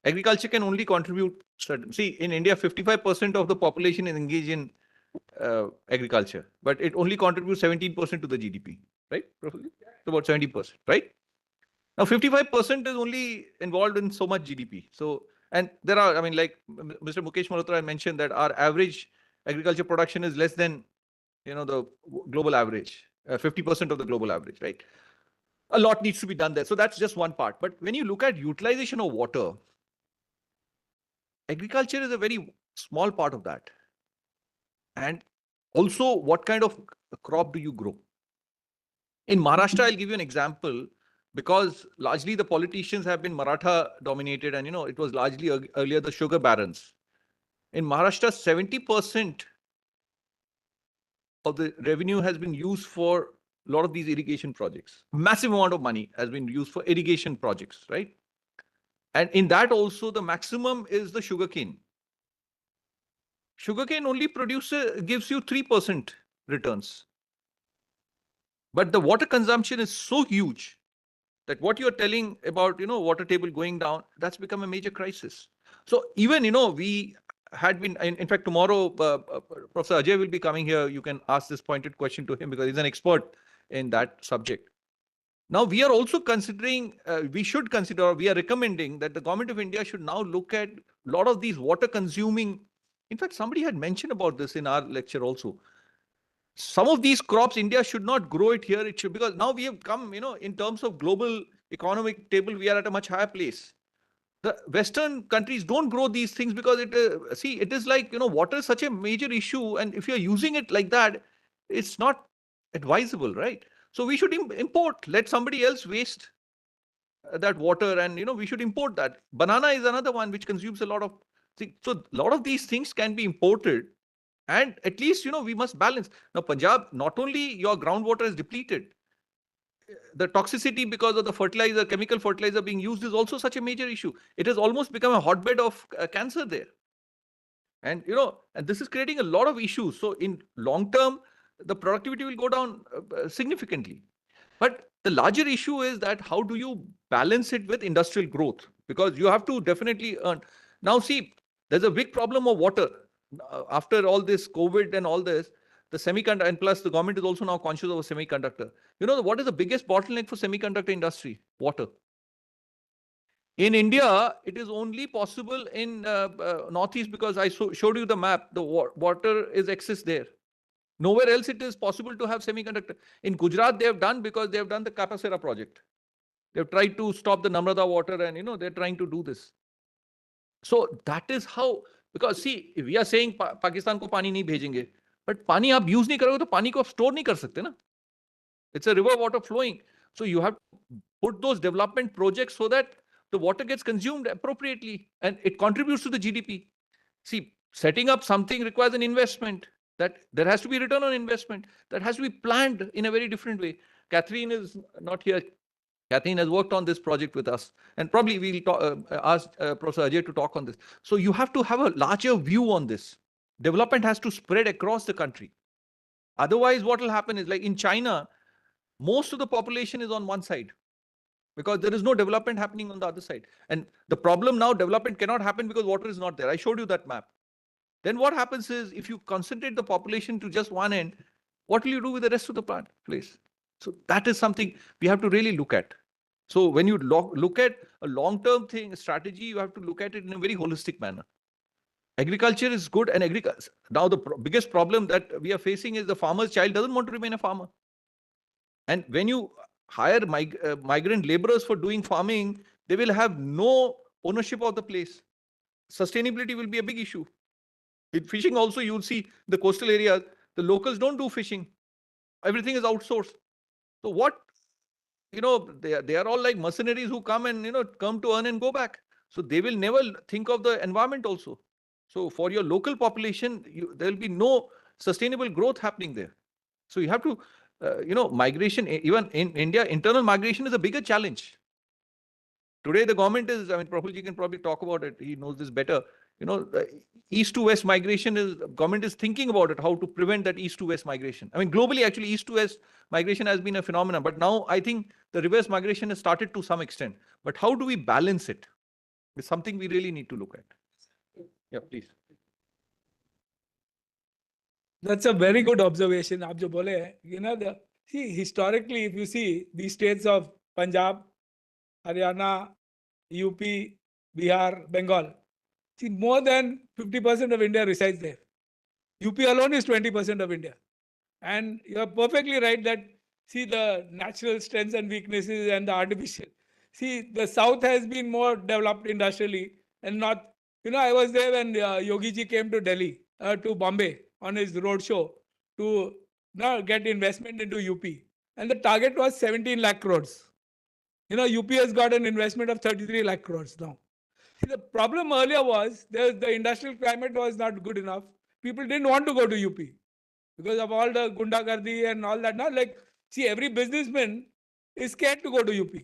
agriculture can only contribute certain. See, in India, 55% of the population is engaged in agriculture, but it only contributes 17% to the GDP, right? Roughly? It's about 70%, right? Now, 55% is only involved in so much GDP. So, and there are, I mean, like Mr. Mukesh Malhotra mentioned that our average agriculture production is less than, the global average, 50% of the global average, right? A lot needs to be done there. So that's just one part. But when you look at utilization of water, agriculture is a very small part of that. And also, what kind of crop do you grow? In Maharashtra, I'll give you an example because largely the politicians have been Maratha dominated and, it was largely earlier the sugar barons. In Maharashtra, 70% of the revenue has been used for a lot of these irrigation projects. Massive amount of money has been used for irrigation projects, right? And in that also, the maximum is the sugarcane. Sugarcane only gives you 3% returns. But the water consumption is so huge that what you're telling about, water table going down, that's become a major crisis. So even, we had been, in fact, tomorrow, Professor Ajay will be coming here. You can ask this pointed question to him because he's an expert in that subject. Now, we are also considering, we should consider, or we are recommending that the government of India should now look at a lot of these water consuming. In fact, somebody had mentioned about this in our lecture also. Some of these crops, India should not grow it here. It should, because now we have come, in terms of global economic table, we are at a much higher place. The Western countries don't grow these things because it is like, water is such a major issue. And if you're using it like that, it's not advisable, right? So we should import, let somebody else waste that water and, we should import that. Banana is another one which consumes a lot of, so a lot of these things can be imported. And at least, we must balance. Now, Punjab, not only your groundwater is depleted, the toxicity because of the chemical fertilizer being used is also such a major issue. It has almost become a hotbed of cancer there. And, and this is creating a lot of issues. So in long term, the productivity will go down significantly. But the larger issue is that how do you balance it with industrial growth? Because you have to definitely earn. Now, see, there's a big problem of water. After all this COVID and all this, the semiconductor, and plus the government is also now conscious of a semiconductor. What is the biggest bottleneck for semiconductor industry? Water. In India, it is only possible in Northeast because I showed you the map. The water is excess there. Nowhere else it is possible to have semiconductor. In Gujarat, they have done because they have done the Kapasera project. They have tried to stop the Namrata water and, they're trying to do this. So that is how, because see, we are saying Pakistan ko pani nahi bhejenge, but pani aap use nahi karoge to pani ko aap store nahi kar sakte na. It's a river water flowing. So you have to put those development projects so that the water gets consumed appropriately and it contributes to the GDP. See, setting up something requires an investment. That there has to be return on investment. That has to be planned in a very different way. Catherine is not here. Catherine has worked on this project with us. And probably we'll ask Professor Ajay to talk on this. So you have to have a larger view on this. Development has to spread across the country. Otherwise, what will happen is, like in China, most of the population is on one side because there is no development happening on the other side. And the problem now, development cannot happen because water is not there. I showed you that map. Then what happens is, if you concentrate the population to just one end, what will you do with the rest of the place? So that is something we have to really look at. So when you look at a long-term strategy, you have to look at it in a very holistic manner. Agriculture is good, and agriculture. Now the biggest problem that we are facing is the farmer's child doesn't want to remain a farmer. And when you hire migrant laborers for doing farming, they will have no ownership of the place. Sustainability will be a big issue. With fishing also, you'll see the coastal areas, the locals don't do fishing. Everything is outsourced. So what, they are all like mercenaries who come and, come to earn and go back. So they will never think of the environment also. So for your local population, there will be no sustainable growth happening there. So you have to, migration, even in India, internal migration is a bigger challenge. Today, the government is, Prabhuji can probably talk about it. He knows this better. The east to west migration government is thinking about it, how to prevent that east to west migration. Globally, actually, east to west migration has been a phenomenon. But now I think the reverse migration has started to some extent. But how do we balance it? It's something we really need to look at. Yeah, please. That's a very good observation. आप जो बोले हैं, see, historically, if you see these states of Punjab, Haryana, UP, Bihar, Bengal, see, more than 50% of India resides there. UP alone is 20% of India. And you're perfectly right that, see, the natural strengths and weaknesses and the artificial. See, the South has been more developed industrially and not, I was there when Yogi ji came to Delhi, to Bombay on his roadshow to get investment into UP. And the target was 17 lakh crores. UP has got an investment of 33 lakh crores now. See, the problem earlier was the industrial climate was not good enough. People didn't want to go to UP because of all the gundagardi and all that. Now, see, every businessman is scared to go to UP.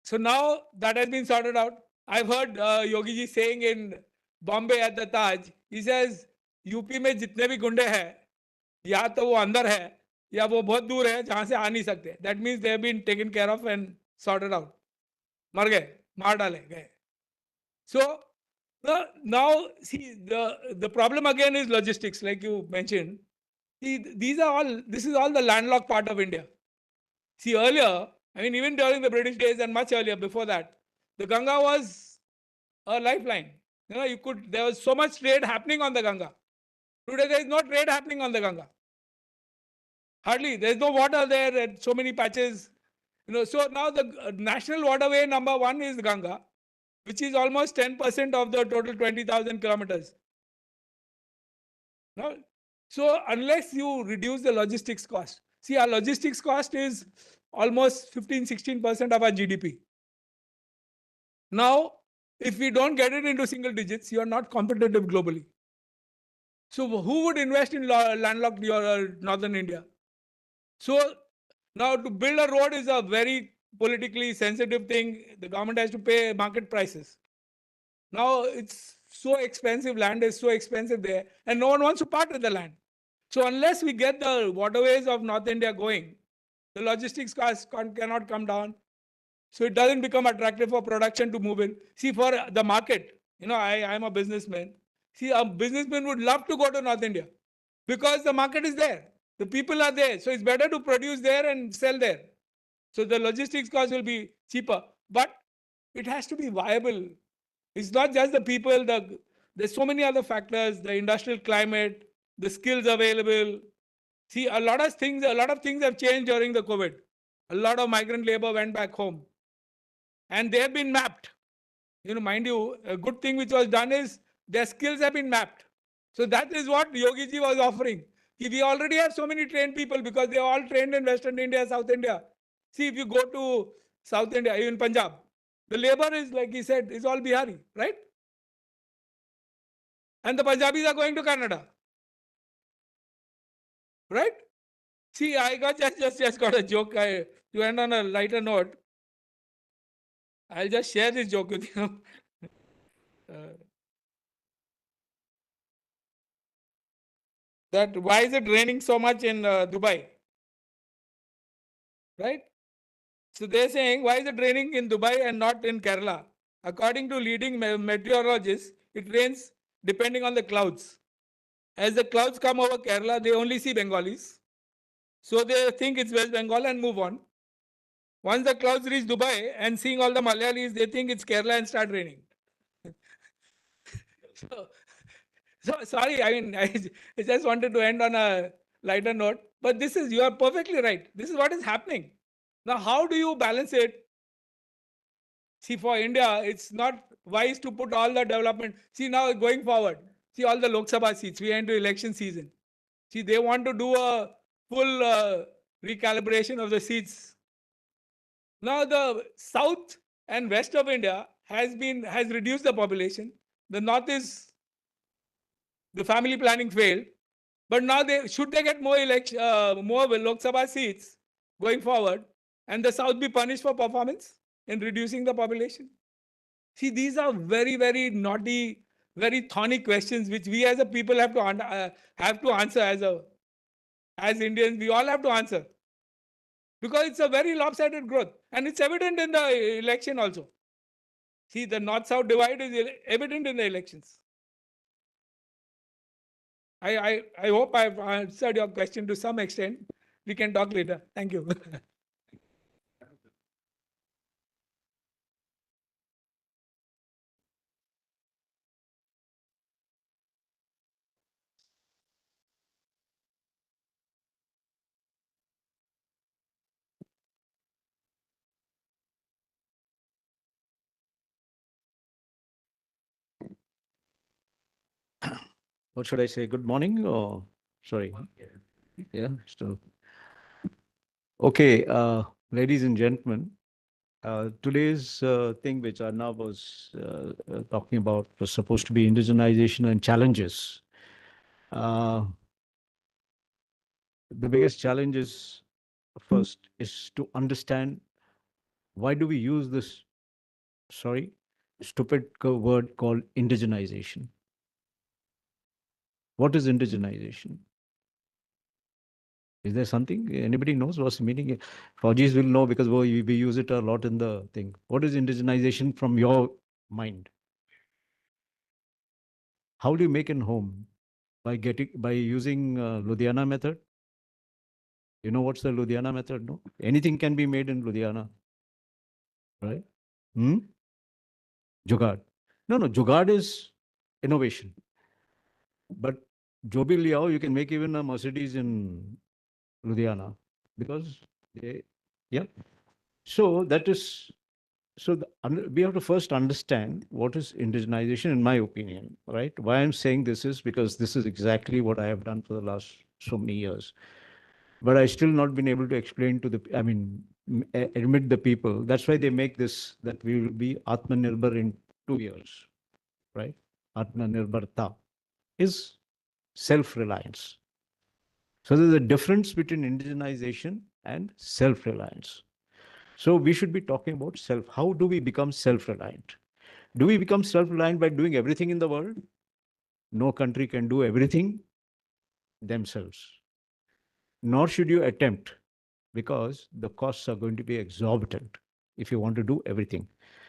So now that has been sorted out. I've heard Yogi ji saying in Bombay at the Taj, he says, UP में जितने भी गुंडे हैं, या तो वो अंदर है, या वो बहुत दूर है, जहाँ से आ नहीं सकते. That means they have been taken care of and sorted out. मर गए, मार डाले गए. So now, see, the problem again is logistics, like you mentioned. See, this is all the landlocked part of India. See, earlier, even during the British days and much earlier before that, the Ganga was a lifeline. There was so much trade happening on the Ganga. Today, there is no trade happening on the Ganga. Hardly. There is no water there at so many patches. So now the national waterway number 1 is Ganga, which is almost 10% of the total 20,000 kilometers. No? So unless you reduce the logistics cost, see, our logistics cost is almost 15-16% of our GDP. Now, if we don't get it into single digits, you are not competitive globally. So who would invest in landlocked northern India? So now to build a road is a very politically sensitive thing. The government has to pay market prices. Now it's so expensive, land is so expensive there, and no one wants to part with the land. So unless we get the waterways of North India going, the logistics costs cannot come down. So it doesn't become attractive for production to move in. See, for the market, I'm a businessman. See, a businessman would love to go to North India because the market is there. The people are there. So it's better to produce there and sell there. So the logistics cost will be cheaper. But it has to be viable. It's not just the people. There's so many other factors, the industrial climate, the skills available. See, a lot of things have changed during the COVID. A lot of migrant labor went back home. And they have been mapped. Mind you, a good thing which was done is their skills have been mapped. So that is what Yogi ji was offering. We already have so many trained people because they are all trained in Western India, South India. See, if you go to South India, even Punjab, the labor is, like he said, is all Bihari, right? And the Punjabis are going to Canada. Right? See, I just got a joke. To end on a lighter note, I'll just share this joke with you. that why is it raining so much in Dubai? Right? So they're saying, why is it raining in Dubai and not in Kerala? According to leading meteorologists, it rains depending on the clouds. As the clouds come over Kerala, they only see Bengalis. So they think it's West Bengal and move on. Once the clouds reach Dubai and seeing all the Malayalis, they think it's Kerala and start raining. So sorry, I mean, I just wanted to end on a lighter note. But this is, you are perfectly right. This is what is happening. Now, how do you balance it? See, for India, it's not wise to put all the development. See, now going forward, see all the Lok Sabha seats, we are into election season. See, they want to do a full recalibration of the seats. Now, the south and west of India has reduced the population. The north is, the family planning failed. But now should they get more more Lok Sabha seats going forward, and the south be punished for performance in reducing the population? See, these are very, very naughty, very thorny questions which we as a people have to answer as Indians. We all have to answer, because it's a very lopsided growth, and it's evident in the election also. See, the north-south divide is evident in the elections. I hope I've answered your question to some extent. We can talk later. Thank you. What should I say? Good morning or sorry? Yeah, still. Okay, ladies and gentlemen, today's thing which Arnav was talking about was supposed to be indigenization and challenges. The biggest challenge is first is to understand why do we use this, sorry, stupid word called indigenization. What is indigenization? Is there something anybody knows what's the meaning? Fauji's will know because we use it a lot in the thing. What is indigenization from your mind? How do you make it home? By using Ludhiana method? You know what's the Ludhiana method? No, anything can be made in Ludhiana, right? Jugaad. No, Jugaad is innovation. But jo bhi le aao, you can make even a Mercedes in Ludhiana because yeah. So that is, we have to first understand what is indigenization, in my opinion, right? Why I'm saying this is because this is exactly what I have done for the last so many years. But I still not been able to explain to admit the people. That's why they make this, that we will be AtmaNirbhar in 2 years, right? AtmaNirbharta is self-reliance. So there's a difference between indigenization and self-reliance. So we should be talking about self. How do we become self-reliant? Do we become self-reliant by doing everything in the world? No country can do everything themselves. Nor should you attempt, because the costs are going to be exorbitant if you want to do everything.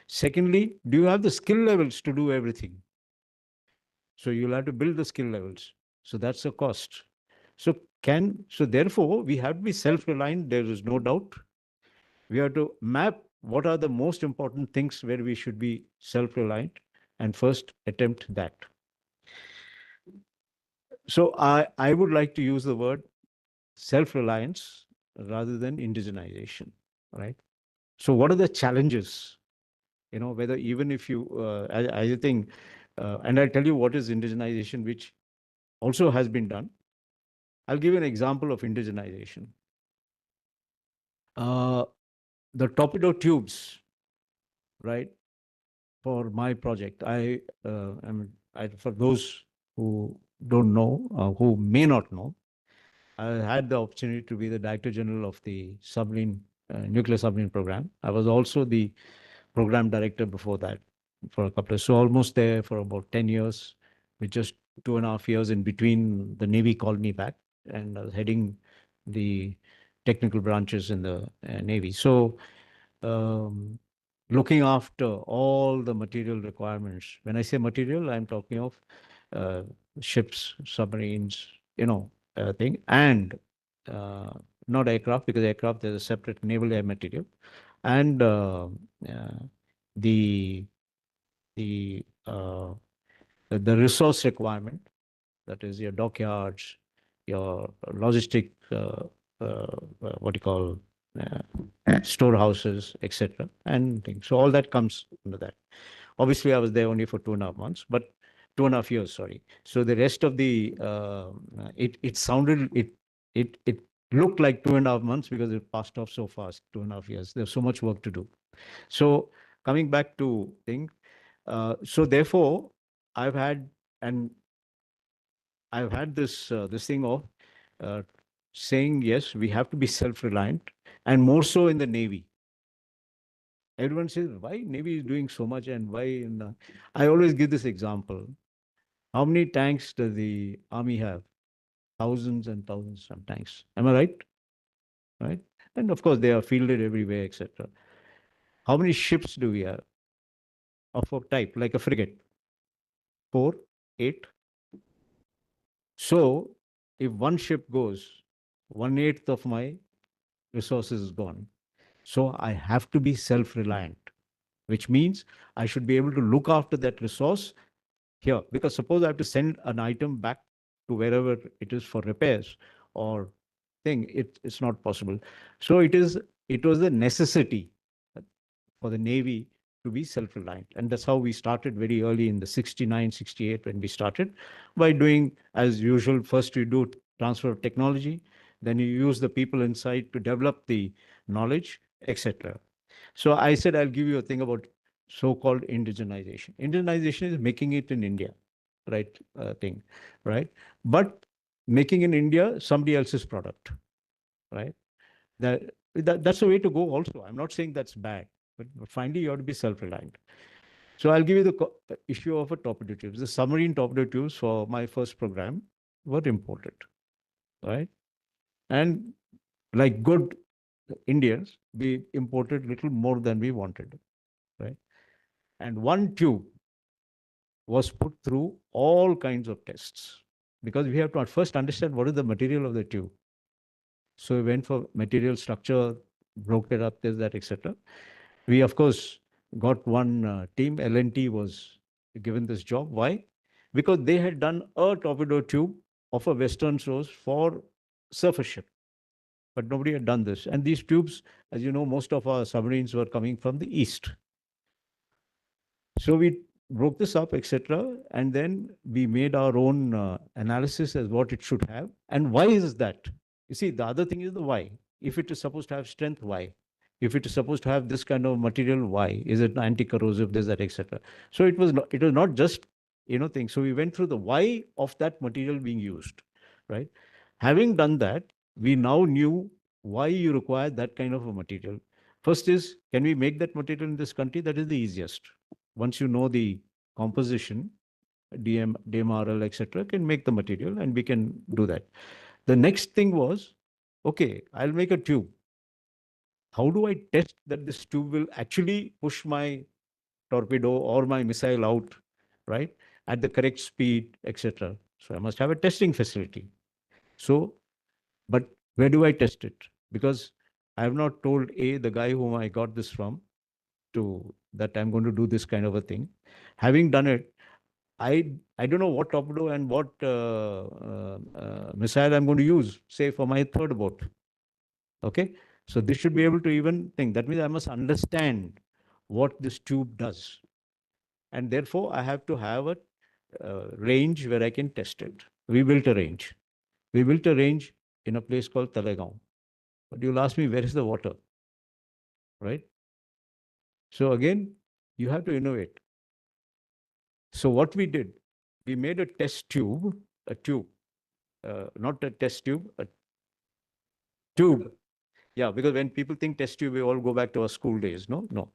Secondly, do you have the skill levels to do everything? So you'll have to build the skill levels. So that's a cost. So therefore, we have to be self-reliant. There is no doubt. We have to map what are the most important things where we should be self-reliant and first attempt that. So I would like to use the word self-reliance rather than indigenization, right? So what are the challenges? You know, whether even if you, I think, and I'll tell you what is indigenization, which also has been done. I'll give you an example of indigenization. The torpedo tubes, right? For my project, for those who don't know, who may not know, I had the opportunity to be the Director General of the nuclear submarine program. I was also the program director before that for a couple of, so almost there for about 10 years with just 2.5 years in between the Navy called me back, and I was heading the technical branches in the Navy. So looking after all the material requirements. When I say material, I'm talking of ships, submarines, thing, and not aircraft, because aircraft, there's a separate naval air material, and the the uh, the resource requirement, that is your dockyards, your logistic, what you call, storehouses, etc., and things. So all that comes under that. Obviously, I was there only for 2.5 months, but 2.5 years, sorry. So the rest of the, it looked like 2.5 months because it passed off so fast, 2.5 years. There's so much work to do. So coming back to things, so therefore, I've had, and I've had this thing of saying, yes, we have to be self-reliant, and more so in the Navy. Everyone says, why Navy is doing so much, and why? I always give this example. How many tanks does the Army have? Thousands and thousands of tanks. Am I right? Right? And of course, they are fielded everywhere, etc. How many ships do we have of a type, like a frigate? 4, 8. So if one ship goes, 1/8 of my resources is gone. So I have to be self-reliant, which means I should be able to look after that resource here. Because suppose I have to send an item back to wherever it is for repairs or thing, it's not possible. So it was a necessity for the Navy to be self-reliant. And that's how we started very early in the 69, 68 when we started, by doing, as usual, first you do transfer of technology, then you use the people inside to develop the knowledge, etc. So I said, I'll give you a thing about so-called indigenization. Indigenization is making it in India, right? Thing, right? But making in India somebody else's product, right? That's the way to go also. I'm not saying that's bad, but finally you have to be self-reliant. So I'll give you the issue of a torpedo tubes. The submarine torpedo tubes for my first program were imported, right? And like good Indians, we imported little more than we wanted, right? And one tube was put through all kinds of tests, because we have to first understand what is the material of the tube. So we went for material structure, broke it up, this, that, etc. We, of course, got one team. L&T was given this job. Why? Because they had done a torpedo tube of a western source for surface ship, but nobody had done this. And these tubes, as you know, most of our submarines were coming from the east. So we broke this up, etc. And then we made our own analysis as what it should have. And why is that? You see, the other thing is the why. If it is supposed to have strength, why? If it is supposed to have this kind of material, why? Is it anti-corrosive, this, that, etc. So it was not just, thing. So we went through the why of that material being used, right? Having done that, we now knew why you require that kind of a material. First is, can we make that material in this country? That is the easiest. Once you know the composition, DMRL, etc., can make the material, and we can do that. The next thing was, okay, I'll make a tube. How do I test that this tube will actually push my torpedo or my missile out, right, at the correct speed, etc.? So I must have a testing facility. So, but where do I test it? Because I have not told the guy whom I got this from, that I'm going to do this kind of a thing. Having done it, I don't know what torpedo and what missile I'm going to use, say, for my third boat. Okay, so this should be able to even think. That means I must understand what this tube does, and therefore I have to have a range where I can test it. We built a range. We built a range in a place called Talegaon. But you'll ask me, where is the water, right? So again, you have to innovate. So what we did, we made a test tube, not a test tube, a tube. Yeah, because when people think test tube, we all go back to our school days. No.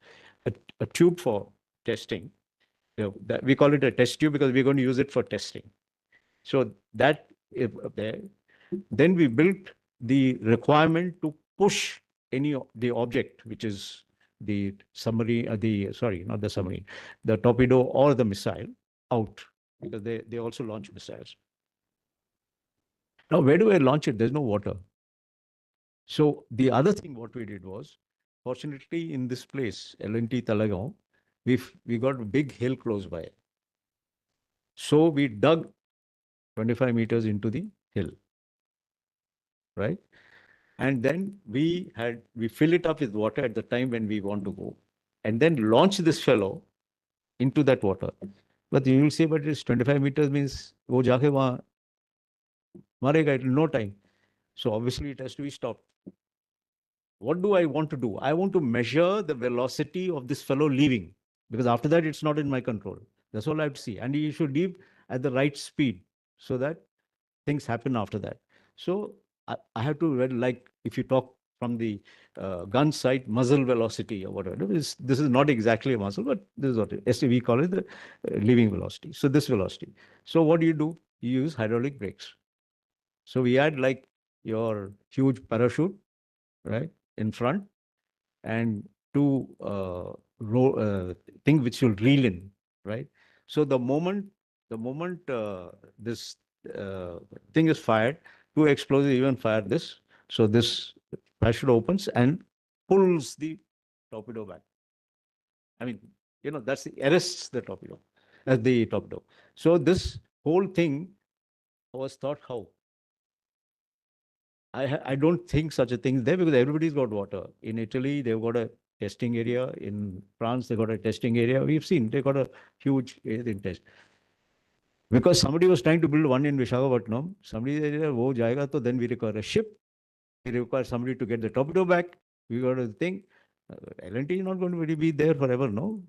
A tube for testing. We call it a test tube because we're going to use it for testing. So that there. Then we built the requirement to push any the object, which is the submarine, not the submarine, the torpedo or the missile out, because they also launch missiles. Now, where do I launch it? There's no water. So the other thing what we did was, fortunately in this place, L&T Talagaon, we got a big hill close by. So we dug 25 meters into the hill, right? And then we fill it up with water at the time when we want to go, and then launch this fellow into that water. But you will say, but it's 25 meters means wo jaake wahan marega, no time. So obviously it has to be stopped. What do I want to do? I want to measure the velocity of this fellow leaving, because after that it's not in my control. That's all I have to see. And he should leave at the right speed so that things happen after that. So I have to, like, if you talk from the gun side, muzzle velocity or whatever, this is not exactly a muzzle, but this is what we call it the leaving velocity. So this velocity. So what do? You use hydraulic brakes. So we had like your huge parachute, right, in front, and two thing which will reel in, right? So the moment this thing is fired, two explosives even fire this. So this parachute opens and pulls the torpedo back. I mean, that's the arrests the torpedo, the torpedo. So this whole thing was thought how. I don't think such a thing is there, because everybody's got water. In Italy, they've got a testing area. In France, they've got a testing area. We've seen they've got a huge test. Because somebody was trying to build one in Visakhapatnam. Somebody said, wo jayega, to then we require a ship. We require somebody to get the torpedo back. We got to think, L&T is not going to really be there forever, no?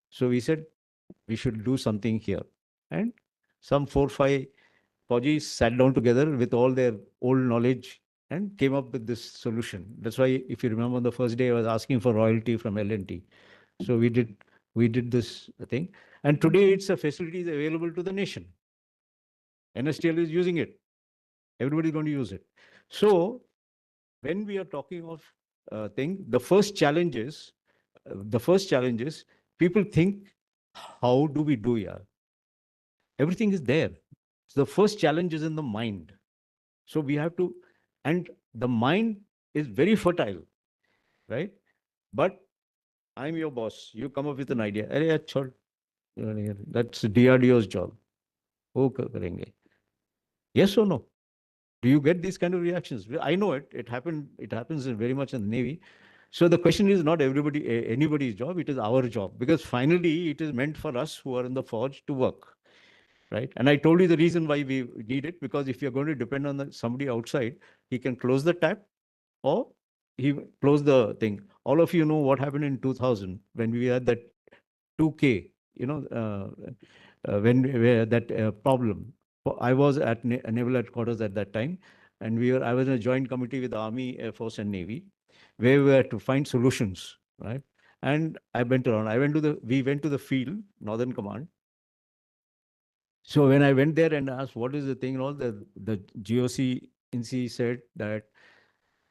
So we said, we should do something here. And some 4-5 Fauji sat down together with all their old knowledge and came up with this solution. That's why, if you remember, the first day I was asking for royalty from L&T. So we did this thing. And today it's a facility is available to the nation. NSTL is using it. Everybody's going to use it. So when we are talking of thing, the first challenge is people think, how do we do here? Everything is there. So the first challenge is in the mind. So we have to, and the mind is very fertile, right? But I'm your boss. You come up with an idea. That's DRDO's job. Yes or no? Do you get these kind of reactions? I know it. It happens very much in the Navy. So the question is not anybody's job. It is our job, because finally it is meant for us who are in the forge to work. Right. And I told you the reason why we need it, because if you're going to depend on somebody outside, he can close the tap or he close the thing. All of you know what happened in 2000 when we had that 2K, when we had that problem. I was at Naval Headquarters at that time, and I was in a joint committee with the Army, Air Force, and Navy, where we had to find solutions, right? And I went around. We went to the field, Northern Command. So when I went there and asked what is the thing, all the GOC INC said that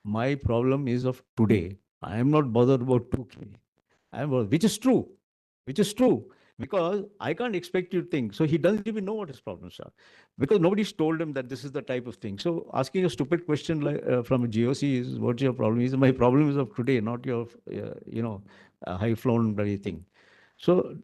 my problem is of today. I am not bothered about 2K. Which is true, because I can't expect you to think. So he doesn't even know what his problems are, because nobody's told him that this is the type of thing. So asking a stupid question like from a GOC is, what's your problem? Is my problem is of today, not your high flown bloody thing. So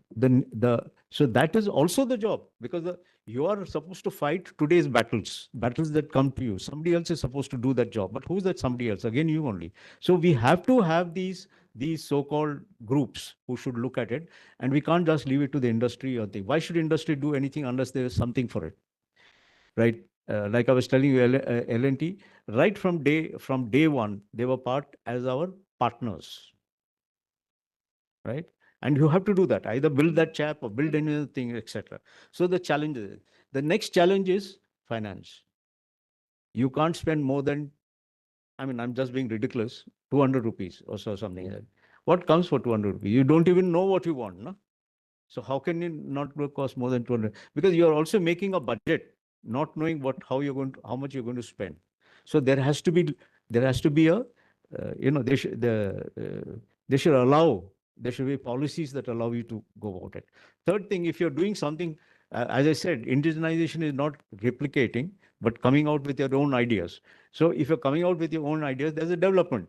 so that is also the job, because you are supposed to fight today's battles that come to you. Somebody else is supposed to do that job, but who's that somebody else? Again, you only. So we have to have these so-called groups who should look at it, and we can't just leave it to the industry or thing. Why should industry do anything unless there is something for it, right? Like I was telling you, L&T, right from day one, they were part as our partners, right? And you have to do that, either build that chap or build anything, etc. So the next challenge is finance. You can't spend more than, I'm just being ridiculous, 200 rupees or so, something like that. What comes for 200 rupees? You don't even know what you want, no? So how can it not cost more than 200? Because you are also making a budget. not knowing how you're going to, how much you're going to spend. So there has to be a, they should allow, there should be policies that allow you to go about it. Third thing, if you're doing something, as I said, indigenization is not replicating, but coming out with your own ideas. So if you're coming out with your own ideas, there's a development,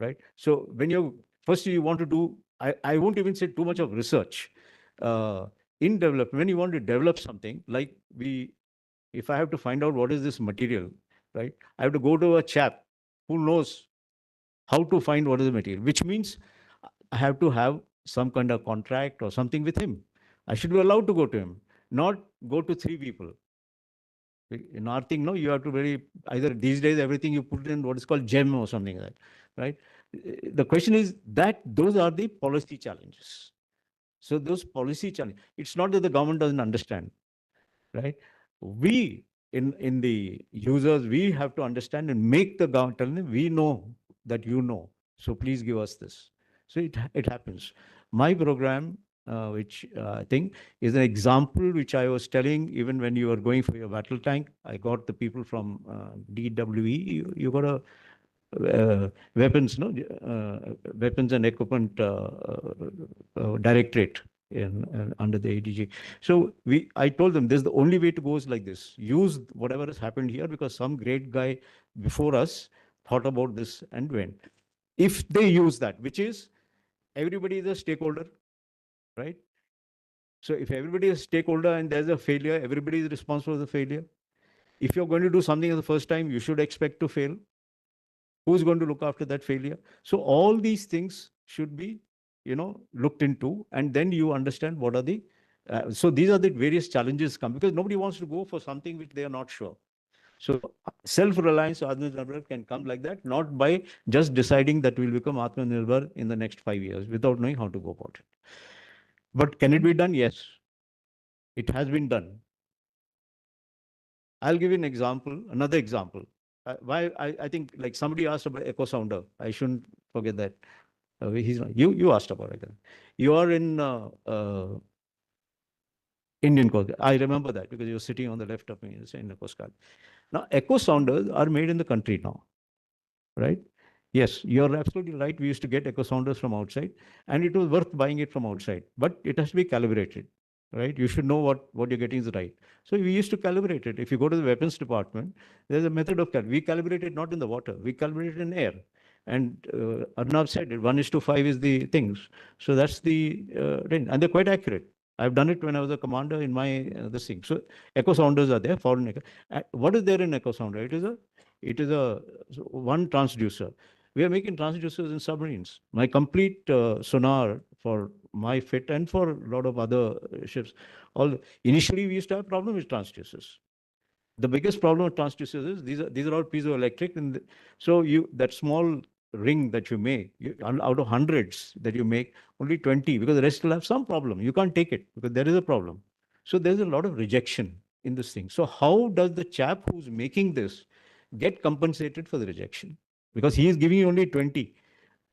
right? So when first you want to do, I won't even say too much of research. In development, when you want to develop something, like if I have to find out what is this material, right? I have to go to a chap who knows how to find what is the material, which means I have to have some kind of contract or something with him. I should be allowed to go to him, not go to three people. In our thing, no, you have to either these days, everything you put in what is called gem or something like that, right? The question is that those are the policy challenges. So those policy challenges, it's not that the government doesn't understand, right? We, in the users, we have to understand and make the government tell them, we know that you know, so please give us this. So it happens. My program, which I think is an example which I was telling even when you were going for your battle tank. I got the people from DWE. You got a weapons, no, weapons and equipment directorate under the ADG. So I told them this is the only way to go is like this. Use whatever has happened here because some great guy before us thought about this and went. If they use that, which is everybody is a stakeholder, right? So if everybody is a stakeholder and there's a failure, everybody is responsible for the failure. If you're going to do something for the first time, you should expect to fail. Who's going to look after that failure? So all these things should be, looked into, and then you understand what are the, so these are the various challenges come because nobody wants to go for something which they are not sure. So self-reliance Atmanirbhar can come like that, not by just deciding that we'll become Atmanirbhar in the next 5 years without knowing how to go about it. But can it be done? Yes. It has been done. I'll give you an example, another example. Why I think like somebody asked about echo sounder. I shouldn't forget that. He's not, you asked about it. You are in Indian Coast Guard. I remember that because you're sitting on the left of me in the Coast Guard. Now, echo sounders are made in the country now, right? Yes, you're absolutely right. We used to get echo sounders from outside, and it was worth buying it from outside, but it has to be calibrated, right? You should know what you're getting is right. So we used to calibrate it. If you go to the weapons department, there's a method of we calibrate it not in the water, we calibrate it in air. And Arnav said it, 1:5 is the things. So that's the range, and they're quite accurate. I've done it when I was a commander in my this thing. So echo sounders are there, foreign echo. What is there in echo sounder? It is a one transducer. We are making transducers in submarines. My complete sonar for my fit and for a lot of other ships. Initially, we used to have problem with transducers. The biggest problem with transducers is these are all piezoelectric, and so that small ring that you make out of hundreds that you make, only 20 because the rest will have some problem. You can't take it because there is a problem. So there's a lot of rejection in this thing. So how does the chap who's making this get compensated for the rejection? Because he is giving you only 20.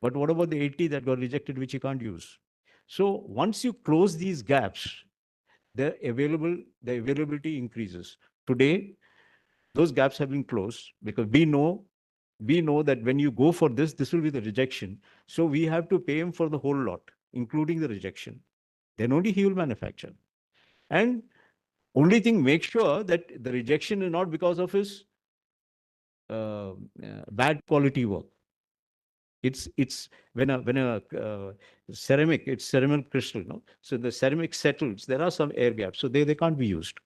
But what about the 80 that got rejected, which you can't use? So once you close these gaps, the availability increases. Today, those gaps have been closed because we know that when you go for this will be the rejection. So we have to pay him for the whole lot, including the rejection. Then only he will manufacture. And only thing, make sure that the rejection is not because of his bad quality work. It's when a ceramic, it's ceramic crystal, no? So the ceramic settles, there are some air gaps, so they can't be used.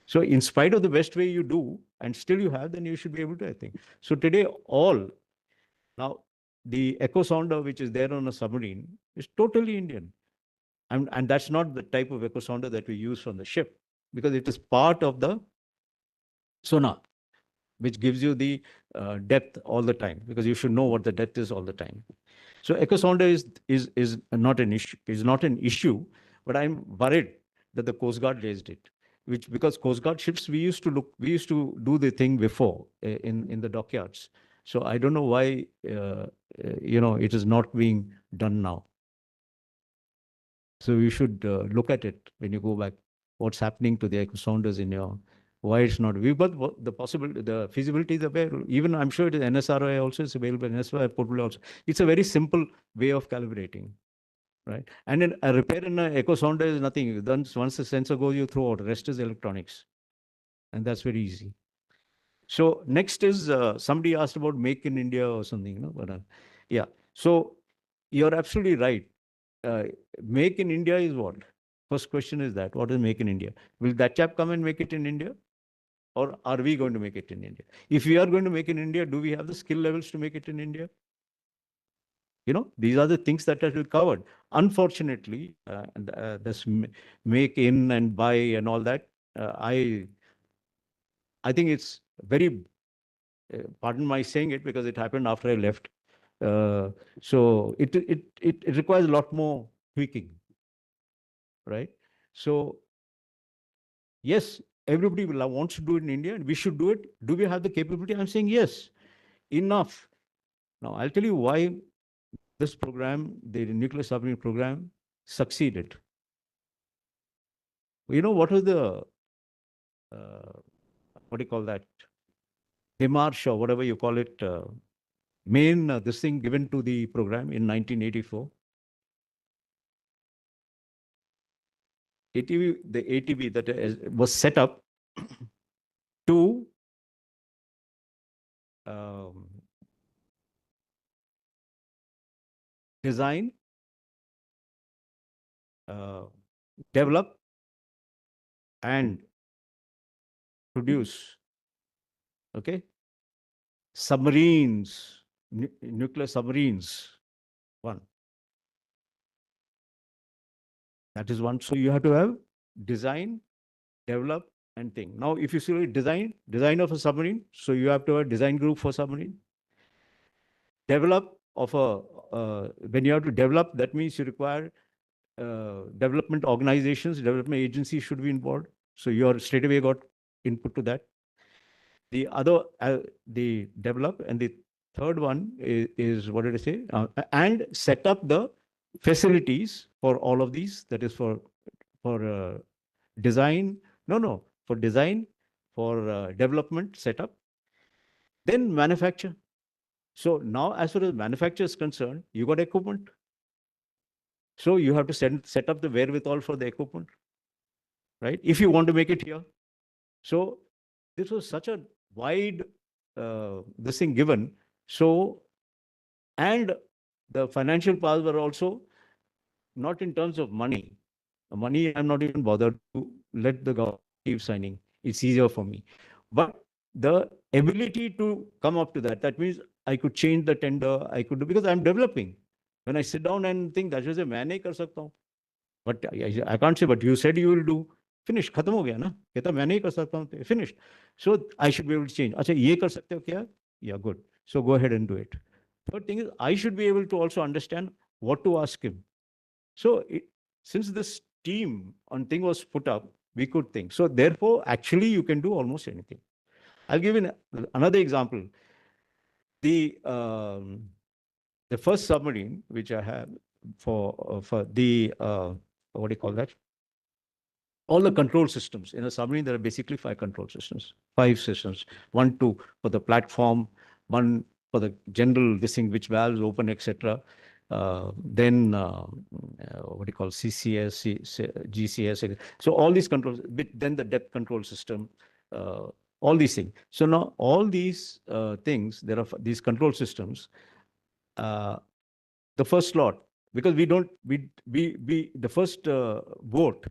So in spite of the best way you do, and still you have, then you should be able to, I think. So today, now the echo sounder which is there on a submarine is totally Indian. And that's not the type of echo sounder that we use on the ship because it is part of the sonar, which gives you the depth all the time because you should know what the depth is all the time. So echo sounder is not an issue, but I'm worried that the Coast Guard raised it. Because Coast Guard ships we used to do the thing before in the dockyards. So I don't know why it is not being done now. So you should look at it when you go back. What's happening to the echo sounders in your why it's not. But the possibility, the feasibility is available. Even I'm sure it is NSRI also is available, NSRI portal also. It's a very simple way of calibrating, right? And in a repair in an echo sounder is nothing. Once the sensor goes, you throw out. Rest is electronics, and that's very easy. So next is somebody asked about Make in India or something, you know. But yeah, so you're absolutely right. Make in India is what? First question is that. What is Make in India? Will that chap come and make it in India? Or are we going to make it in India? If we are going to make it in India, do we have the skill levels to make it in India? You know, these are the things that are covered. Unfortunately, this make in and buy and all that, I think it's very, pardon my saying it because it happened after I left. So it requires a lot more tweaking, right? So yes, everybody wants to do it in India and we should do it. Do we have the capability? I'm saying yes, enough. Now, I'll tell you why this program, the nuclear submarine program, succeeded. You know, what was the, what do you call that? Demarche or whatever you call it, main, this thing given to the program in 1984. ATV, the ATV that was set up to design, develop, and produce, okay, submarines, nuclear submarines, one. That is one. So you have to have design, develop, and think. Now, if you see design of a submarine, so you have to have a design group for submarine. Develop of a, when you have to develop, that means you require development organizations, development agencies should be involved. So you are straight away got input to that. The other, the develop, and the third one is what did I say? And set up the facilities for all of these. That is for design. No, for design, for development, setup, then manufacture. So now, as far as manufacture is concerned, you got equipment. So you have to set up the wherewithal for the equipment, right? If you want to make it here. So this was such a wide this thing given. So, and the financial powers were also not in terms of money. Money, I'm not even bothered to let the government keep signing. It's easier for me. But the ability to come up to that, that means I could change the tender, I could do, because I'm developing. When I sit down and think, that was a मैं नहीं कर सकता हूँ. But I can't say, but you said you will do. Finish, खत्म हो गया ना. कहता मैं नहीं कर सकता हूँ. Finished. So I should be able to change. अच्छा ये कर सकते हो क्या? Yeah, good. So go ahead and do it. Third thing is, I should be able to also understand what to ask him. So since this team on thing was put up, we could think. So therefore, actually, you can do almost anything. I'll give you another example. The first submarine which I have for the what do you call that? All the control systems in a submarine. There are basically 5 control systems, 5 systems. 1, 2 for the platform, 1 for the general this thing, which valves open, etc. Then what do you call CCS, GCS. So all these controls. Then the depth control system. All these things. So now all these things, there are these control systems. The first slot, because we the first boat,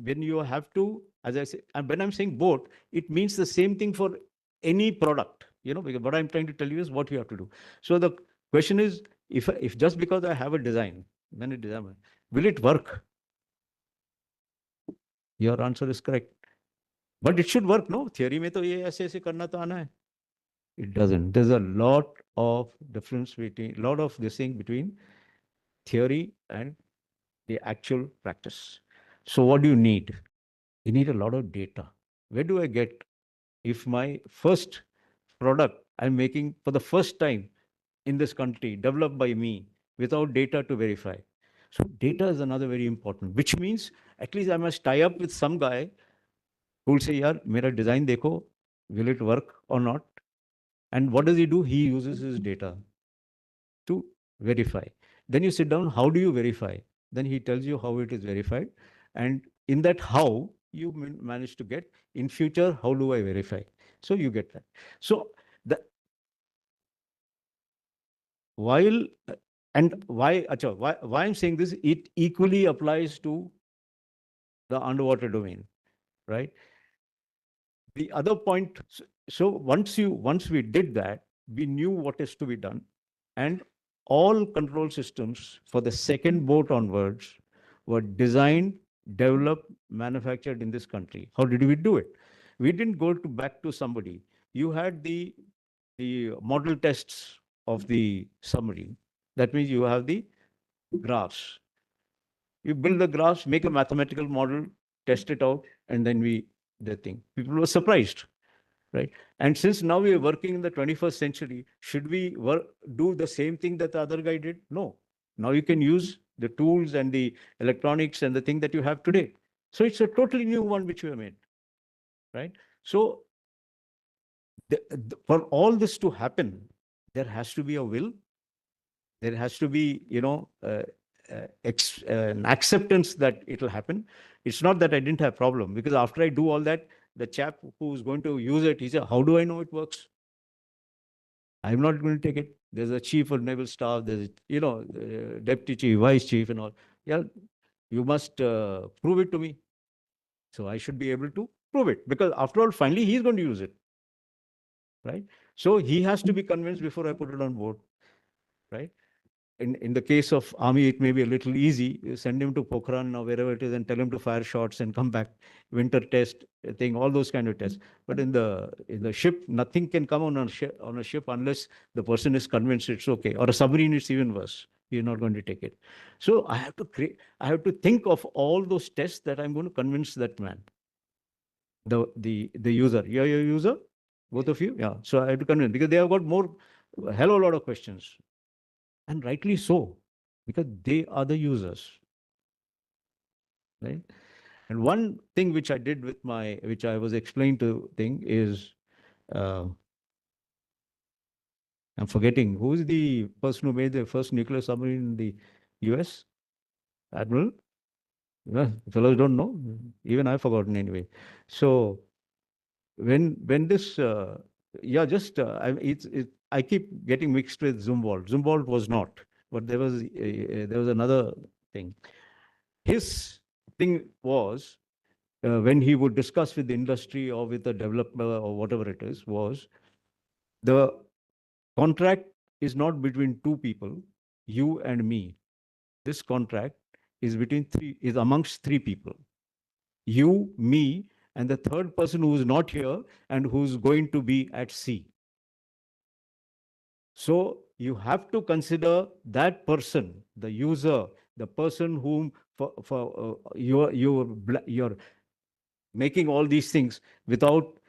when you have to, as I say, and when I'm saying boat, it means the same thing for any product, you know, because what I'm trying to tell you is what you have to do. So the question is, if just because I have a design, then a design, will it work? Your answer is correct. But it should work, no? Theory में तो ये ऐसे ऐसे करना तो आना है. It doesn't. There's a lot of difference between, lot of this thing between theory and the actual practice. So what do you need? You need a lot of data. Where do I get, if my first product I'm making for the first time in this country, developed by me, without data to verify? So data is another very important, which means at least I must tie up with some guy who will say, "Yaar, mera design dekho, will it work or not?" And what does he do? He uses his data to verify. Then you sit down, how do you verify? Then he tells you how it is verified. And in that how, you manage to get, in future, how do I verify? So you get that. So the while and why, acha, why I'm saying this, it equally applies to the underwater domain, right? The other point, so once we did that, we knew what is to be done, and all control systems for the second boat onwards were designed, developed, manufactured in this country. How did we do it? We didn't go back to somebody. You had the model tests of the submarine. That means you have the graphs. You build the graphs, make a mathematical model, test it out, and then the thing. People were surprised, right? And since now we are working in the 21st century, should we do the same thing that the other guy did? No. Now you can use the tools and the electronics and the thing that you have today. So it's a totally new one which we have made, right? So for all this to happen, there has to be a will. There has to be, an acceptance that it will happen. It's not that I didn't have problem, because after I do all that, the chap who's going to use it, he said, how do I know it works? I'm not going to take it. There's a chief of naval staff, there's, deputy chief, vice chief and all. Yeah, you must prove it to me. So I should be able to prove it, because after all, finally, he's going to use it, right? So he has to be convinced before I put it on board, right? In the case of army, it may be a little easy. You send him to Pokhran or wherever it is and tell him to fire shots and come back, winter test thing, all those kind of tests. But in the ship, nothing can come on a ship unless the person is convinced it's okay. Or a submarine, it's even worse. You're not going to take it. So I have to think of all those tests that I'm going to convince that man, the user. You're a user, both of you, yeah. So I have to convince, because they have got a hell of a lot of questions. And rightly so, because they are the users, right? And one thing which I did which I was explained to thing is, I'm forgetting, who is the person who made the first nuclear submarine in the US? Admiral? Yeah, fellows don't know. Even I've forgotten anyway. So when this, I keep getting mixed with Zumwalt. Zumwalt was not, but there was another thing. His thing was, when he would discuss with the industry or with the developer or whatever it is, was the contract is not between two people, you and me. This contract is amongst three people. You, me, and the third person who is not here and who's going to be at sea. So you have to consider that person, the user, the person whom you're making all these things without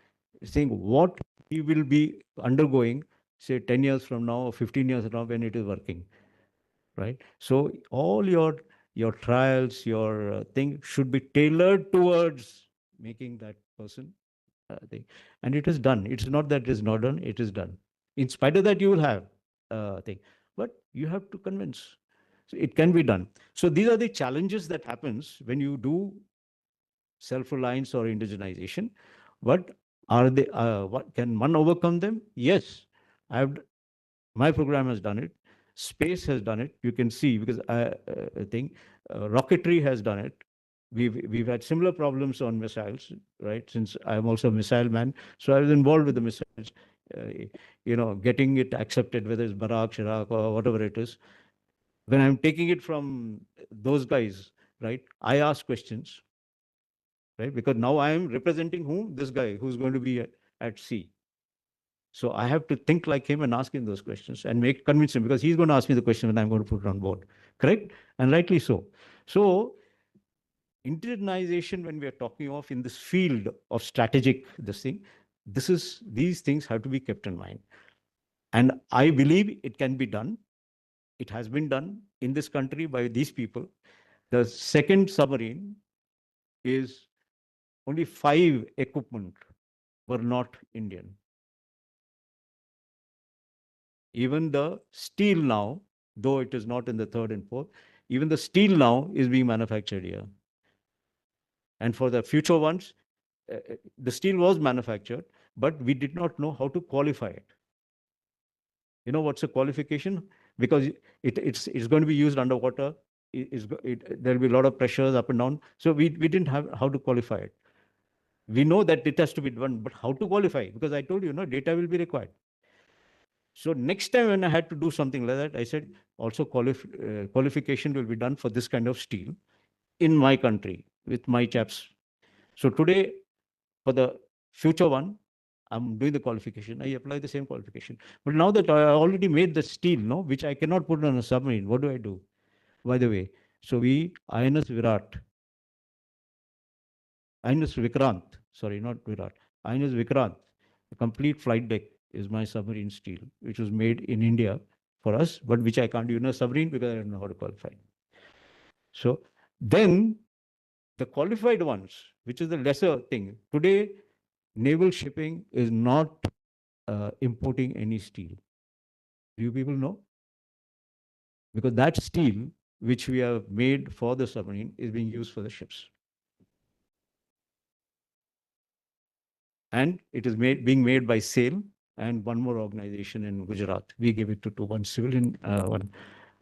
saying what he will be undergoing, say 10 years from now or 15 years from now when it is working, right? So all your trials, your thing should be tailored towards making that person thing. And it is done. It's not that it is not done, it is done. In spite of that, you will have thing, but you have to convince. So it can be done. So these are the challenges that happens when you do self-reliance or indigenization. But what can one overcome them? Yes, my program has done it. Space has done it. You can see, because I think rocketry has done it. We've had similar problems on missiles, right? Since I'm also a missile man, so I was involved with the missiles. Getting it accepted, whether it's Barak, Shirak, or whatever it is. When I'm taking it from those guys, right? I ask questions, right? Because now I am representing whom? This guy who's going to be at sea. So I have to think like him and ask him those questions and convince him, because he's going to ask me the question when I'm going to put it on board. Correct? And rightly so. So indigenization, when we are talking of in this field of strategic, these things have to be kept in mind. And I believe it can be done. It has been done in this country by these people. The second submarine is only 5 equipment were not Indian. Even the steel now, though it is not in the third and fourth, even the steel now is being manufactured here. And for the future ones, the steel was manufactured, but we did not know how to qualify it. You know what's a qualification? Because it's going to be used underwater. There'll be a lot of pressures up and down. So we didn't have how to qualify it. We know that it has to be done, but how to qualify? Because I told you, data will be required. So next time when I had to do something like that, I said also qualification will be done for this kind of steel in my country with my chaps. So today, for the future one, I'm doing the qualification. I apply the same qualification. But now that I already made the steel, which I cannot put on a submarine, what do I do? By the way, so INS Vikrant, sorry, not Virat, INS Vikrant, the complete flight deck is my submarine steel, which was made in India for us, but which I can't do in a submarine because I don't know how to qualify. So then the qualified ones, which is the lesser thing, today naval shipping is not importing any steel. Do you people know? Because that steel, which we have made for the submarine, is being used for the ships. And it is being made by SAIL and one more organization in Gujarat. We gave it to one civilian one.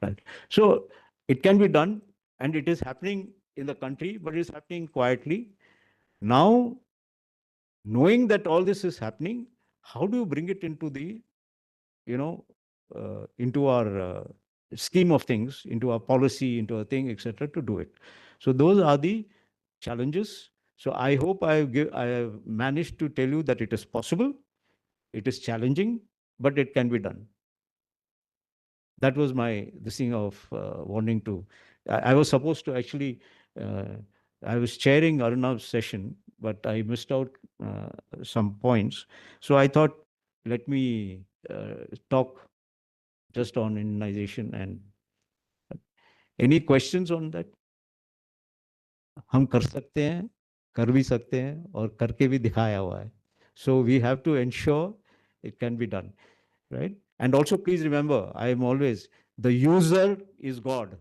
Right. So it can be done, and it is happening in the country, but it is happening quietly. Now, knowing that all this is happening, how do you bring it into the, into our scheme of things, into our policy, into a thing, etc., to do it? So those are the challenges. So I hope I have managed to tell you that it is possible, it is challenging, but it can be done. That was this thing of wanting to. I was supposed to actually, I was chairing Arunav's session, but I missed out some points. So I thought, let me talk just on Indianization. And any questions on that? हम कर सकते हैं, कर भी सकते हैं, और करके भी दिखाया हुआ है. So we have to ensure it can be done, right? And also please remember, I am always, the user is God.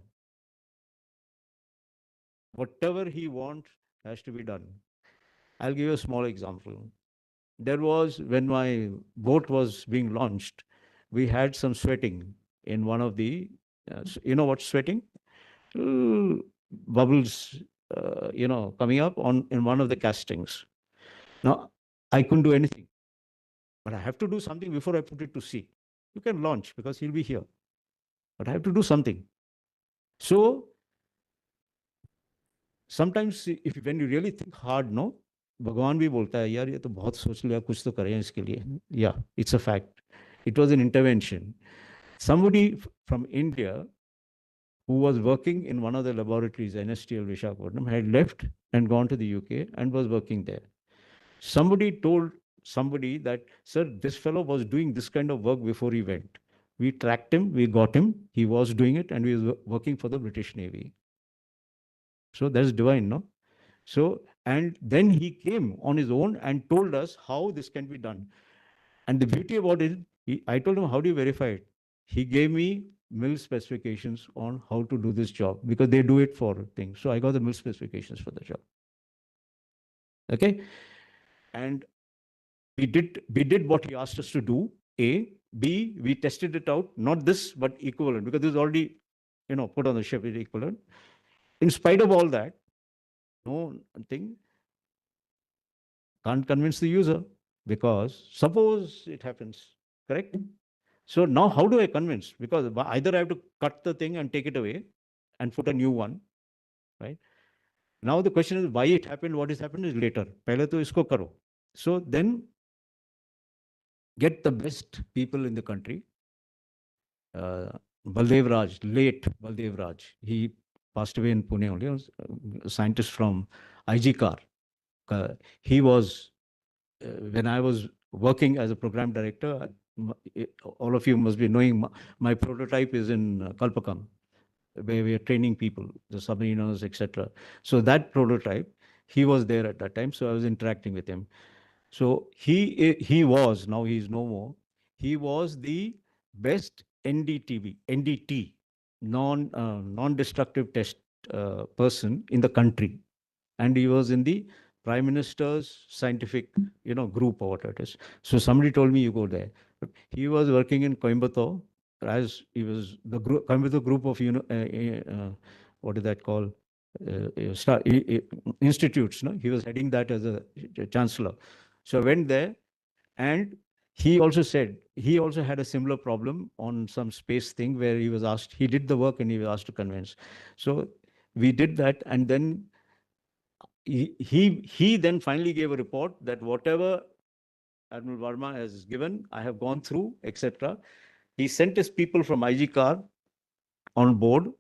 Whatever he wants has to be done. I'll give you a small example. There was, when my boat was being launched, we had some sweating in one of the, you know what's sweating? Bubbles, coming up in one of the castings. Now, I couldn't do anything, but I have to do something before I put it to sea. You can launch because he'll be here, but I have to do something. So sometimes when you really think hard, भगवान भी बोलता है यार ये तो बहुत सोच लिया, कुछ तो करें इसके लिए. Yeah, it's a fact. It was an intervention. Somebody from India who was working in one of the laboratories, NSTL Visakhapatnam, had left and gone to the UK and was working there. Somebody told somebody that, sir, this fellow was doing this kind of work before he went. We tracked him, we got him, he was doing it, and he was working for the British Navy. So that's divine, no? So, and then he came on his own and told us how this can be done. And the beauty about it, I told him, how do you verify it? He gave me mill specifications on how to do this job, because they do it for things. So I got the mill specifications for the job. Okay. And we did what he asked us to do, A. B, we tested it out, not this, but equivalent, because this is already, put on the ship is equivalent. In spite of all that, no thing, can't convince the user, because suppose it happens, correct? So now how do I convince? Because either I have to cut the thing and take it away and put a new one, right? Now the question is why it happened, what has happened is later. Pehle to isko karo. So then get the best people in the country. Baldev Raj, late Baldev Raj, he passed away in Pune only, a scientist from IG Car. He was, when I was working as a program director, all of you must be knowing my prototype is in Kalpakam, where we are training people, the submariners, etc. So that prototype, he was there at that time, so I was interacting with him. So he was, now he is no more. He was the best NDT, non-destructive test person in the country, and he was in the Prime Minister's scientific, group or whatever it is. So somebody told me, you go there. He was working in Coimbatore, as he was the Coimbatore group of, what is that called? Institutes. No? He was heading that as a chancellor. So I went there, and he also said he also had a similar problem on some space thing where he was asked, he did the work and he was asked to convince. So we did that, and then he then finally gave a report that whatever Admiral Verma has given, I have gone through, etc. He sent his people from IG car on board.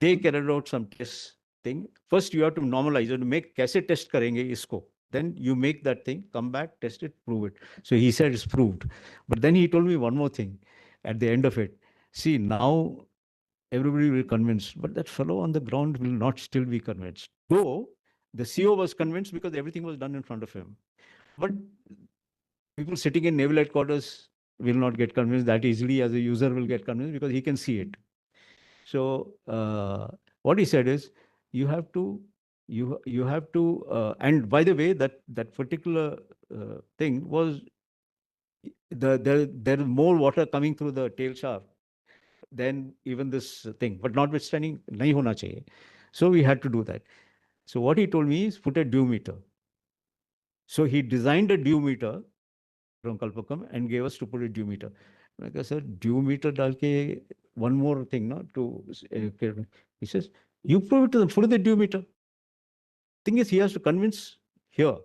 They carried out some test thing. First, you have to normalize. You have to make kaise test karenge isko. Then you make that thing, come back, test it, prove it. So he said it's proved. But then he told me one more thing at the end of it. See, now everybody will be convinced, but that fellow on the ground will not still be convinced. Though the CEO was convinced because everything was done in front of him. But people sitting in naval headquarters will not get convinced that easily as a user will get convinced because he can see it. So what he said is, you have to, and by the way, that particular thing was, there is more water coming through the tail shaft than even this thing, but notwithstanding, nahi hona chahiye. So we had to do that. So what he told me is put a dew meter. So he designed a dew meter from Kalpakam and gave us to put a dew meter. I said, sir, dew meter dal ke, one more thing, no, to, he says, you prove it to them, put the dew meter. Thing is, he has to convince here.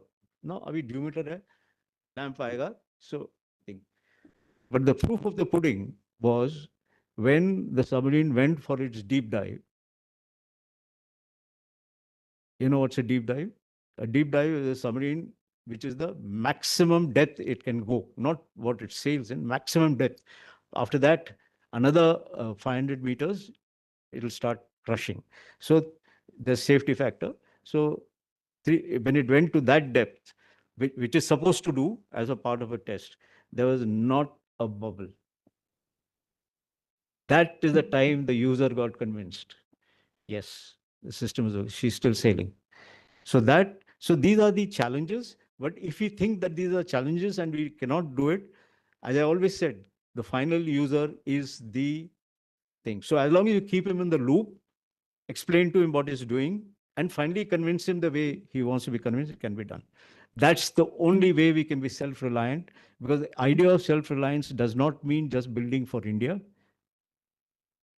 No, abhi dew meter hai, lamp aayega. So, thing. But the proof of the pudding was when the submarine went for its deep dive. You know what's a deep dive? A deep dive is a submarine which is the maximum depth it can go, not what it sails in, maximum depth. After that, another 500 meters, it'll start crushing. So the safety factor. So when it went to that depth, which is supposed to do as a part of a test, there was not a bubble. That is the time the user got convinced. Yes, the system is, she's still sailing. So these are the challenges. But if we think that these are challenges and we cannot do it, as I always said, the final user is the thing. So as long as you keep him in the loop, explain to him what he's doing, and finally convince him the way he wants to be convinced, it can be done. That's the only way we can be self-reliant, because the idea of self-reliance does not mean just building for India.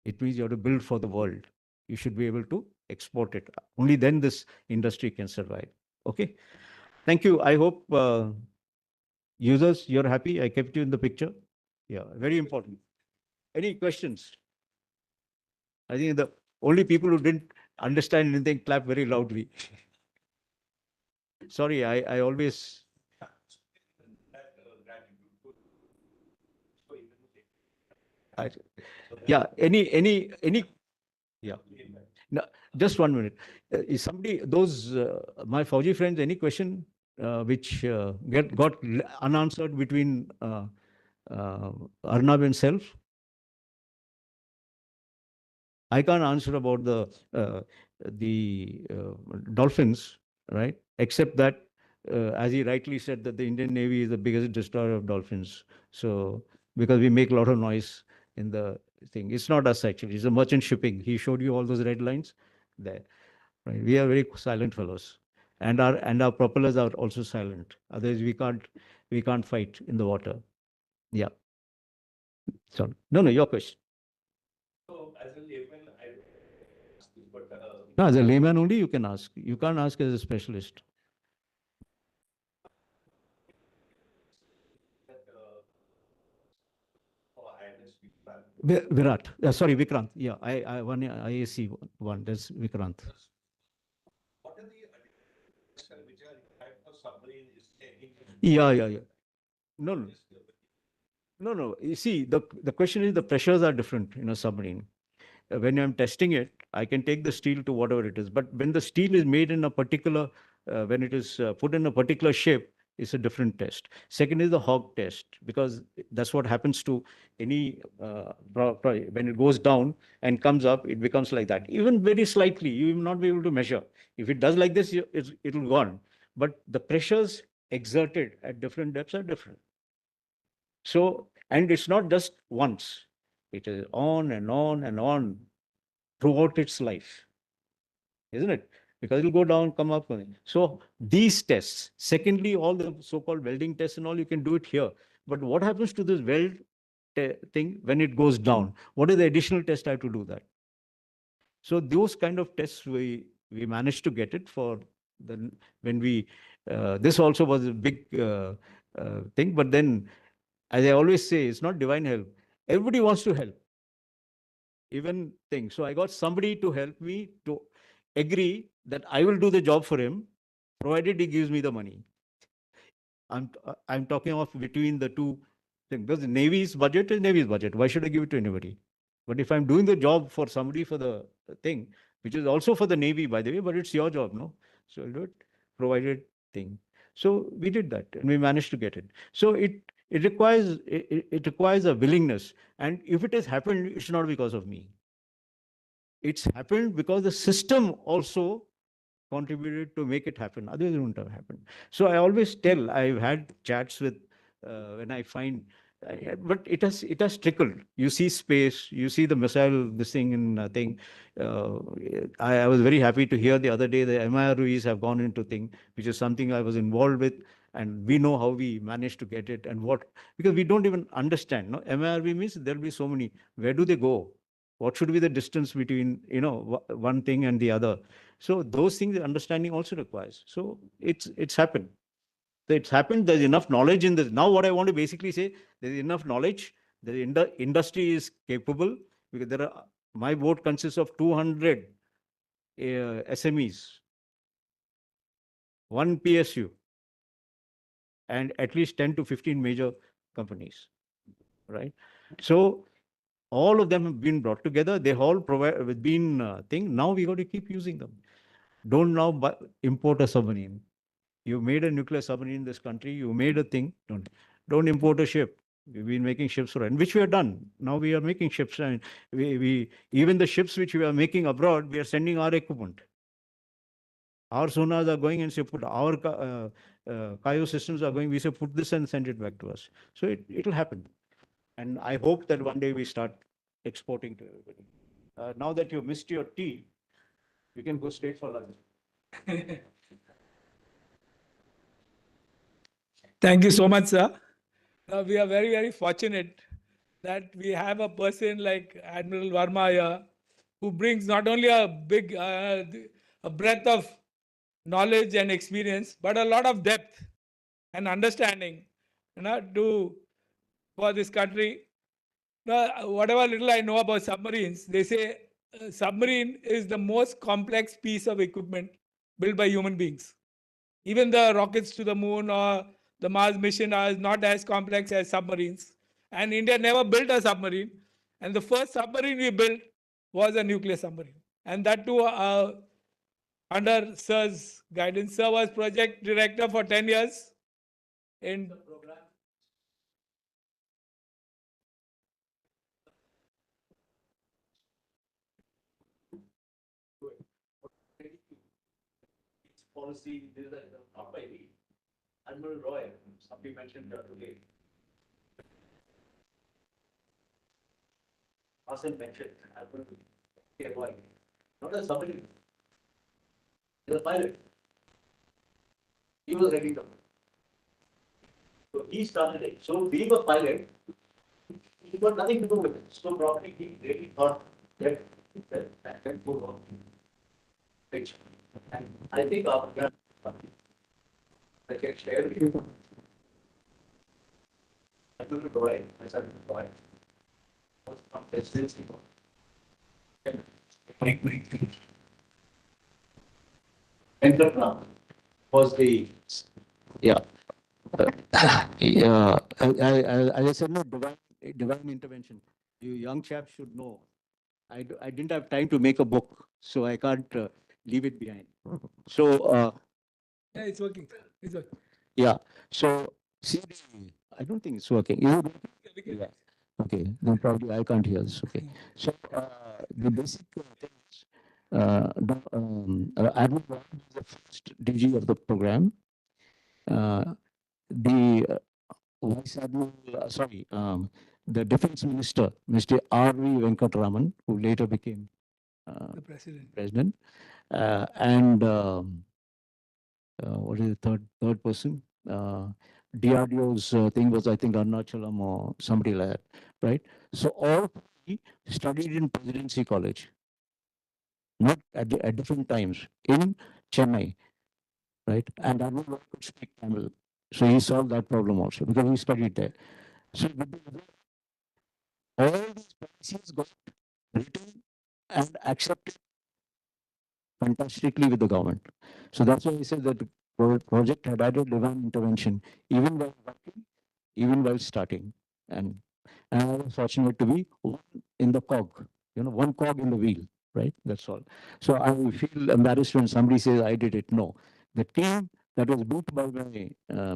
It means you have to build for the world. You should be able to export it. Only then this industry can survive. Okay. Thank you. I hope users, you're happy. I kept you in the picture. Yeah, very important. Any questions? I think the only people who didn't understand anything clap very loudly. Sorry, I always. Yeah, any, yeah. No, just 1 minute. Is somebody, those, my Fauji friends, any question which got unanswered between Arnab and self? I can't answer about the dolphins, right? Except that, as he rightly said, that the Indian Navy is the biggest destroyer of dolphins. So, because we make a lot of noise in the thing. It's not us actually, it's a merchant shipping. He showed you all those red lines there. Right? We are very silent fellows. And our propellers are also silent. Otherwise, we can't fight in the water. Yeah. So no, your question. So as a layman, no, as a layman only you can ask. You can't ask as a specialist. Virat. Sorry, Vikrant. Yeah, I one IAC one. That's Vikrant. What are the which are required for submarine? Yeah. No. You see, the question is the pressures are different in a submarine. When I'm testing it, I can take the steel to whatever it is. But when the steel is made in a particular when it is put in a particular shape, is a different test. Second is the hog test, because that's what happens to any when it goes down and comes up, it becomes like that. Even very slightly, you will not be able to measure. If it does like this, it'll go on. But the pressures exerted at different depths are different. So, and it's not just once, it is on and on and on throughout its life, isn't it? Because it'll go down, come up. So these tests, secondly, all the so-called welding tests and all, you can do it here. But what happens to this weld thing when it goes down? What is the additional test I have to do that? So those kind of tests, we managed to get it for the, when we, this also was a big thing. But then, as I always say, it's not divine help. Everybody wants to help. Even thing. So I got somebody to help me to agree that I will do the job for him, provided he gives me the money. I'm talking of between the two things. Because the Navy's budget is Navy's budget. Why should I give it to anybody? But if I'm doing the job for somebody for the thing, which is also for the Navy, by the way, but it's your job, no? So I'll do it, provided thing. So we did that and we managed to get it. So it requires a willingness. And if it has happened, it's not because of me. It's happened because the system also contributed to make it happen. Otherwise, it wouldn't have happened. So I always tell, I've had chats with, when I find, but it has trickled. You see space, you see the missile, this thing and thing. I was very happy to hear the other day the MIRUs have gone into thing, which is something I was involved with. And we know how we managed to get it and what, because we don't even understand. No? MIRV means there'll be so many. Where do they go? What should be the distance between, one thing and the other? So those things, understanding also requires. So it's happened. It's happened. There's enough knowledge in this. Now what I want to basically say, there's enough knowledge. The industry is capable, because my board consists of 200 SMEs, one PSU, and at least 10 to 15 major companies, right? So all of them have been brought together. They all been thing. Now we got to keep using them. Don't now import a submarine. You made a nuclear submarine in this country. You made a thing. Don't import a ship. We've been making ships for, and which we have done. Now we are making ships, and we even the ships which we are making abroad, we are sending our equipment. Our sonars are going and say put our Kayo systems are going. We say put this and send it back to us. So it'll happen, and I hope that one day we start exporting to everybody. Now that you've missed your tea, you can go straight for lunch. Thank you so much, sir. We are very, very fortunate that we have a person like Admiral Verma here, who brings not only a big a breadth of knowledge and experience, but a lot of depth and understanding, for this country. Now, whatever little I know about submarines, they say a submarine is the most complex piece of equipment built by human beings. Even the rockets to the moon or the Mars mission are not as complex as submarines. And India never built a submarine. And the first submarine we built was a nuclear submarine. And that too under Sir's guidance. Sir was project director for 10 years in the program. Policy, not by me. Admiral Roy, somebody mentioned today. Hassan mentioned Admiral Roy. Not a submarine. He's a pilot. He was ready to. So he started it. So being a pilot, he got nothing to do with it. So probably he really thought that can go on. Which, and I think after I can share with you. I took it away. I said, "Why?" Entrepreneur was the yeah. Yeah, as I said, no, divine intervention. You young chaps should know. I didn't have time to make a book, so I can't leave it behind. So Yeah, it's working. It's working. Yeah. So see, I don't think it's working. Is it working? Yeah. Okay. Then probably I can't hear this. Okay. So the basic thing is, Admiral Warren is the first DG of the program. The Vice Admiral, the Defense Minister, Mr. R.V. Venkatraman, who later became The president. president, and what is the third person? DRDO's thing was, I think, Arunachalam or somebody like that, right? So all three studied in Presidency College, not at different times in Chennai, right? And Admiral Warren could speak Tamil, so he solved that problem also because he studied there. So all these policies got written and accepted fantastically with the government. So that's why I said that the project had added divine intervention, even while working, even while starting. And I was fortunate to be one in the cog, one cog in the wheel, right? That's all. So I feel embarrassed when somebody says I did it. No, the team that was built by my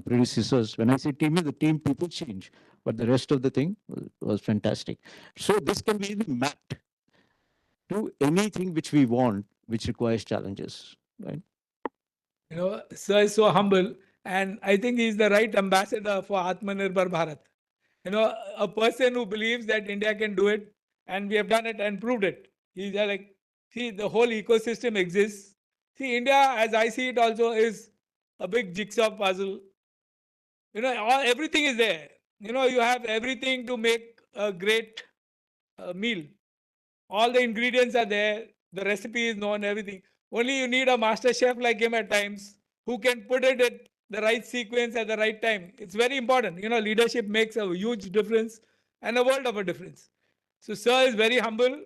predecessors, when I say team, the team people change, but the rest of the thing was fantastic. So this can be mapped to anything which we want, which requires challenges, right? Sir is so humble, and I think he's the right ambassador for AtmaNirbhar Bharat. A person who believes that India can do it, and we have done it and proved it. He's like, see, the whole ecosystem exists. See, India, as I see it, also is a big jigsaw puzzle. Everything is there. You have everything to make a great meal. All the ingredients are there. The recipe is known, everything. Only you need a master chef like him at times who can put it at the right sequence at the right time. It's very important. Leadership makes a huge difference and a world of a difference. So, sir is very humble,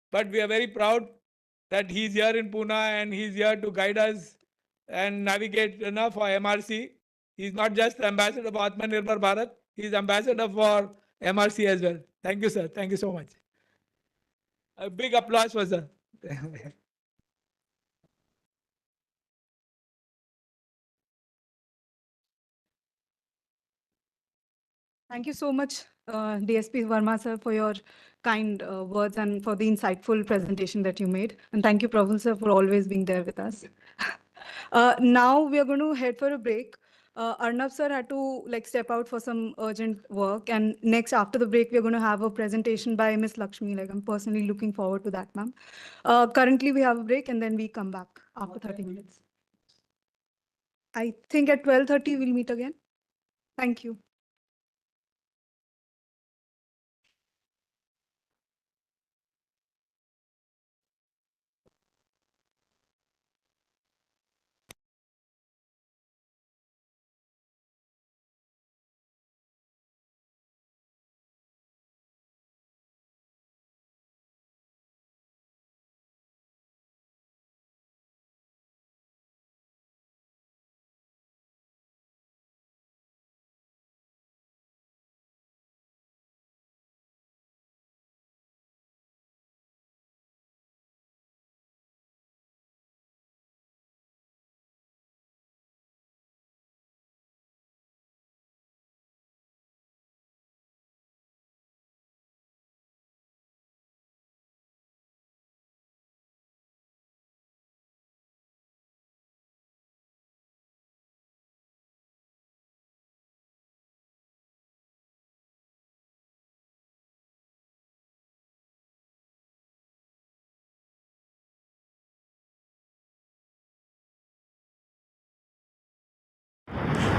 but we are very proud that he's here in Pune and he's here to guide us and navigate for MRC. He's not just ambassador for AtmaNirbhar Bharat, he's ambassador for MRC as well. Thank you, sir. Thank you so much. A big applause for sir. Thank you so much, DSP Verma sir, for your kind words and for the insightful presentation that you made. And thank you, Prabhu sir, for always being there with us. Now we are going to head for a break. Arnab sir had to step out for some urgent work. And next, after the break, we're going to have a presentation by Miss Lakshmi. I'm personally looking forward to that, ma'am. Currently, we have a break and then we come back after 30 minutes. I think at 12:30 we'll meet again. Thank you.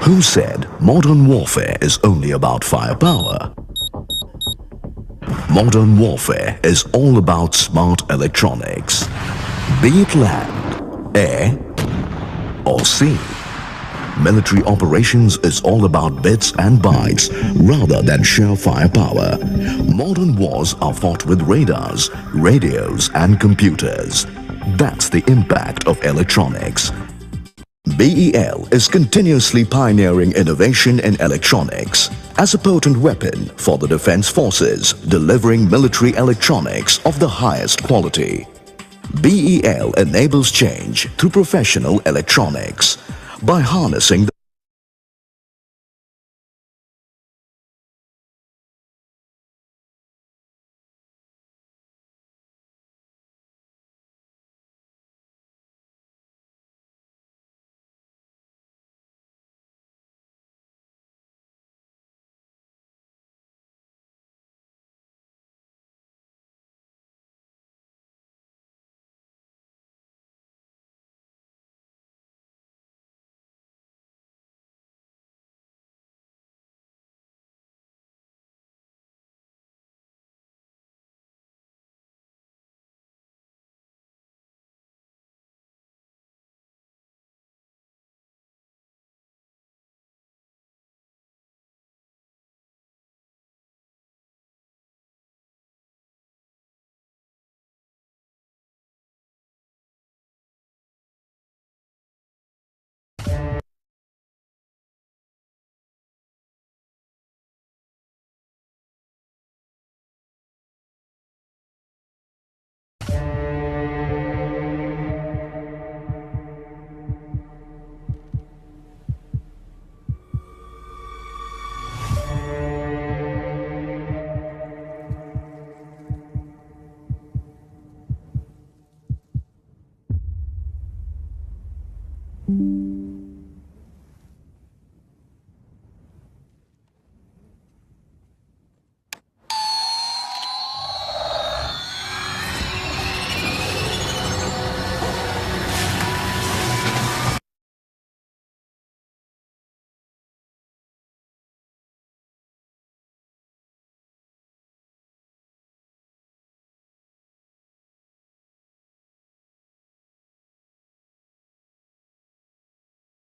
Who said modern warfare is only about firepower? Modern warfare is all about smart electronics. Be it land, air, or sea. Military operations is all about bits and bytes rather than sheer firepower. Modern wars are fought with radars, radios and computers. That's the impact of electronics. BEL is continuously pioneering innovation in electronics as a potent weapon for the defense forces, delivering military electronics of the highest quality. BEL enables change through professional electronics. by harnessing the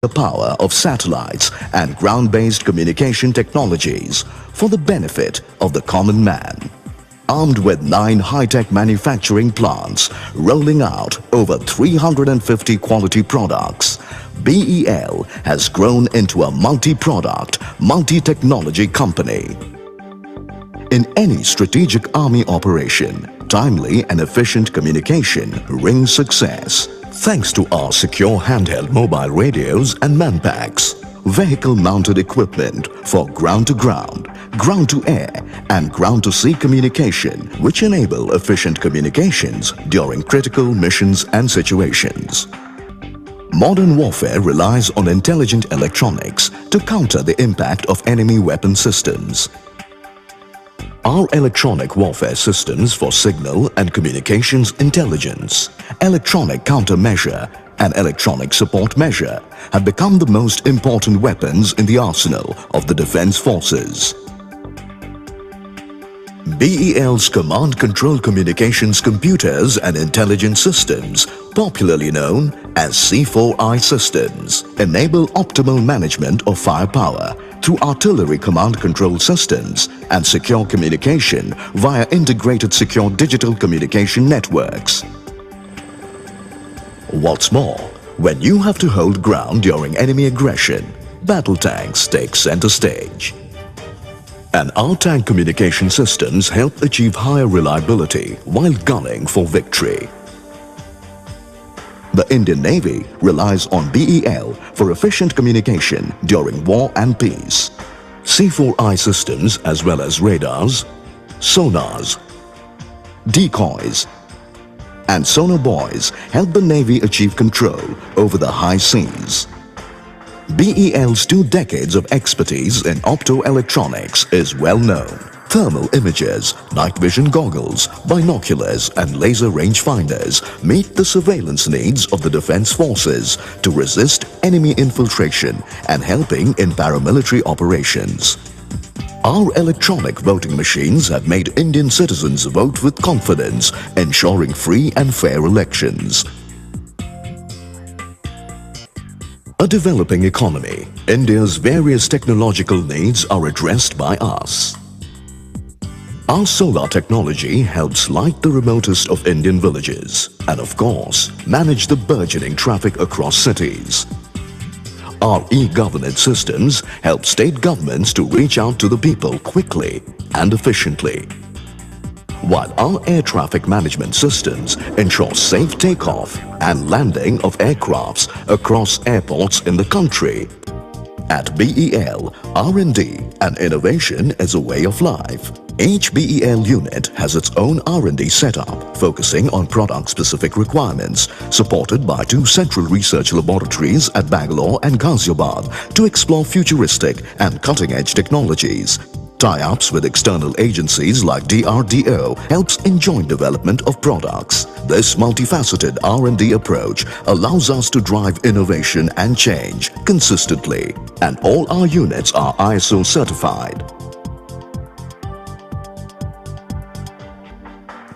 power of satellites and ground-based communication technologies for the benefit of the common man. Armed with 9 high-tech manufacturing plants rolling out over 350 quality products, BEL has grown into a multi-product, multi-technology company. In any strategic army operation, timely and efficient communication brings success. Thanks to our secure handheld mobile radios and manpacks, vehicle-mounted equipment for ground-to-ground, ground-to-air and ground-to-sea communication, which enable efficient communications during critical missions and situations. Modern warfare relies on intelligent electronics to counter the impact of enemy weapon systems. Our electronic warfare systems for signal and communications intelligence, electronic countermeasure and electronic support measure have become the most important weapons in the arsenal of the defense forces. BEL's command control communications computers and intelligence systems, popularly known as C4I systems, enable optimal management of firepower through artillery command control systems and secure communication via integrated secure digital communication networks. What's more, when you have to hold ground during enemy aggression, battle tanks take center stage. And our tank communication systems help achieve higher reliability while gunning for victory. The Indian Navy relies on BEL for efficient communication during war and peace. C4I systems as well as radars, sonars, decoys and sonar buoys help the Navy achieve control over the high seas. BEL's 2 decades of expertise in optoelectronics is well known. Thermal imagers, night vision goggles, binoculars and laser rangefinders meet the surveillance needs of the defense forces to resist enemy infiltration and helping in paramilitary operations. Our electronic voting machines have made Indian citizens vote with confidence, ensuring free and fair elections. A developing economy, India's various technological needs are addressed by us. Our solar technology helps light the remotest of Indian villages and, of course, manage the burgeoning traffic across cities. Our e-governance systems help state governments to reach out to the people quickly and efficiently. while our air traffic management systems ensure safe takeoff and landing of aircrafts across airports in the country. At BEL, R&D and innovation is a way of life. Each BEL unit has its own R&D setup, focusing on product-specific requirements, supported by 2 central research laboratories at Bangalore and Ghaziabad to explore futuristic and cutting-edge technologies. Tie-ups with external agencies like DRDO helps in joint development of products. This multifaceted R&D approach allows us to drive innovation and change consistently, and all our units are ISO certified.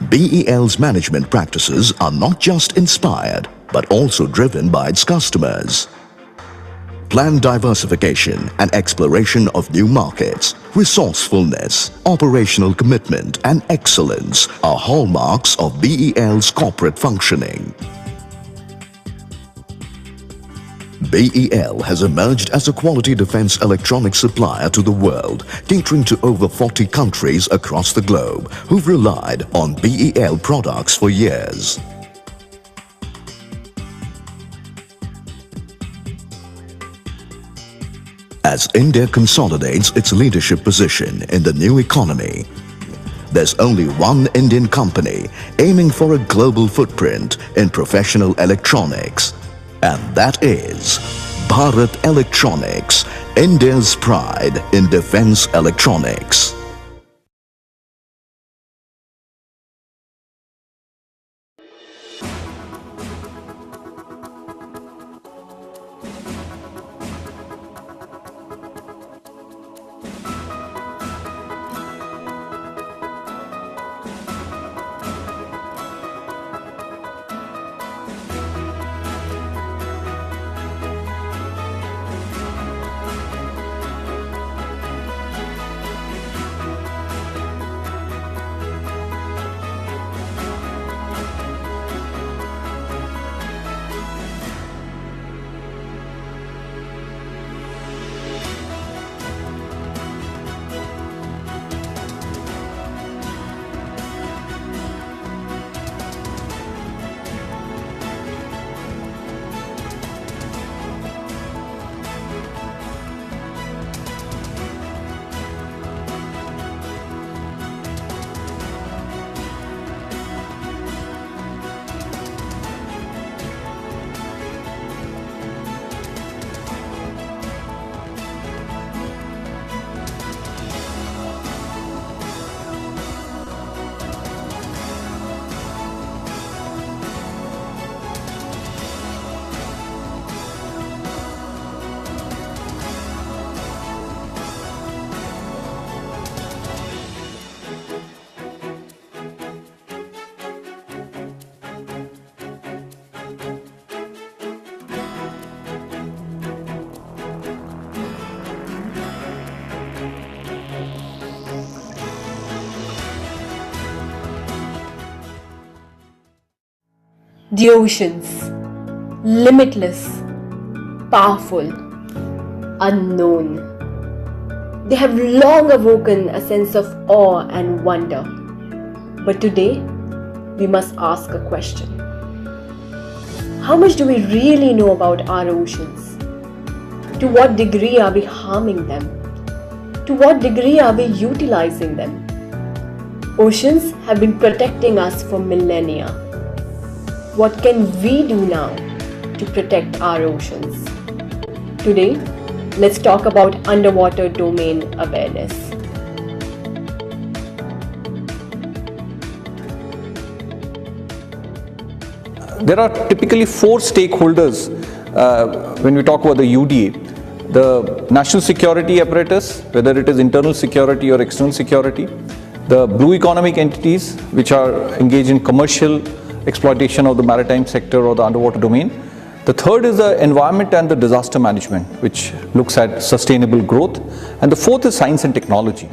BEL's management practices are not just inspired, but also driven by its customers. Planned diversification and exploration of new markets, resourcefulness, operational commitment and excellence are hallmarks of BEL's corporate functioning. BEL has emerged as a quality defense electronics supplier to the world, catering to over 40 countries across the globe who've relied on BEL products for years. As India consolidates its leadership position in the new economy, there's only one Indian company aiming for a global footprint in professional electronics, and that is Bharat Electronics, India's pride in defense electronics. The oceans, limitless, powerful, unknown. They have long awoken a sense of awe and wonder. But today, we must ask a question. How much do we really know about our oceans? To what degree are we harming them? To what degree are we utilizing them? Oceans have been protecting us for millennia. What can we do now to protect our oceans? Today, let's talk about underwater domain awareness. There are typically 4 stakeholders when we talk about the UDA. The national security apparatus, whether it is internal security or external security. The blue economic entities, which are engaged in commercial exploitation of the maritime sector or the underwater domain. The third is the environment and the disaster management, which looks at sustainable growth. And the fourth is science and technology.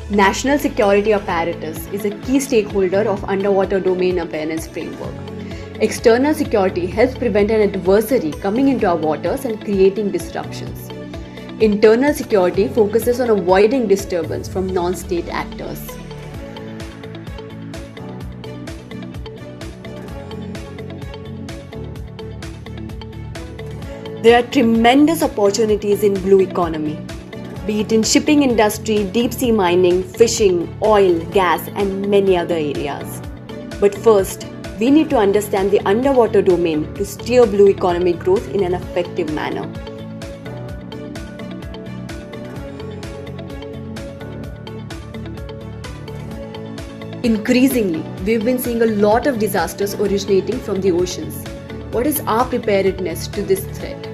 National security apparatus is a key stakeholder of underwater domain awareness framework. External security helps prevent an adversary coming into our waters and creating disruptions. Internal security focuses on avoiding disturbance from non-state actors. There are tremendous opportunities in blue economy, be it in shipping industry, deep sea mining, fishing, oil, gas, and many other areas. But first, we need to understand the underwater domain to steer blue economy growth in an effective manner. Increasingly, we've been seeing a lot of disasters originating from the oceans. What is our preparedness to this threat?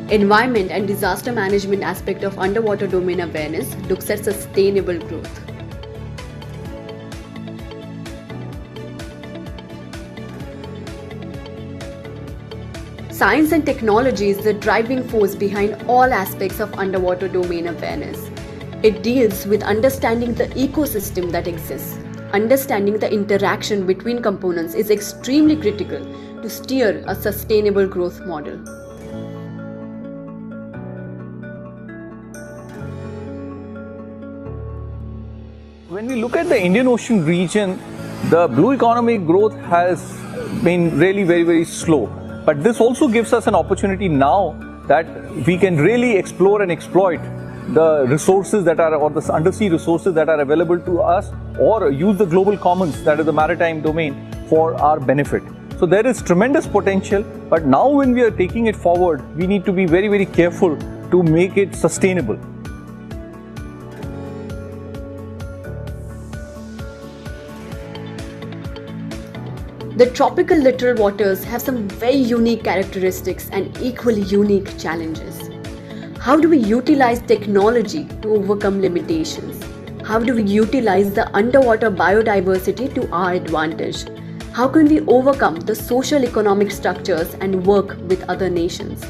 Environment and disaster management aspect of underwater domain awareness looks at sustainable growth. Science and technology is the driving force behind all aspects of underwater domain awareness. It deals with understanding the ecosystem that exists. Understanding the interaction between components is extremely critical to steer a sustainable growth model. When we look at the Indian Ocean region, the blue economy growth has been really very slow. But this also gives us an opportunity now that we can really explore and exploit the resources that are, or the undersea resources that are available to us, or use the global commons, that is the maritime domain, for our benefit. So there is tremendous potential, but now when we are taking it forward, we need to be very careful to make it sustainable. The tropical littoral waters have some very unique characteristics and equally unique challenges. How do we utilize technology to overcome limitations? How do we utilize the underwater biodiversity to our advantage? How can we overcome the social economic structures and work with other nations?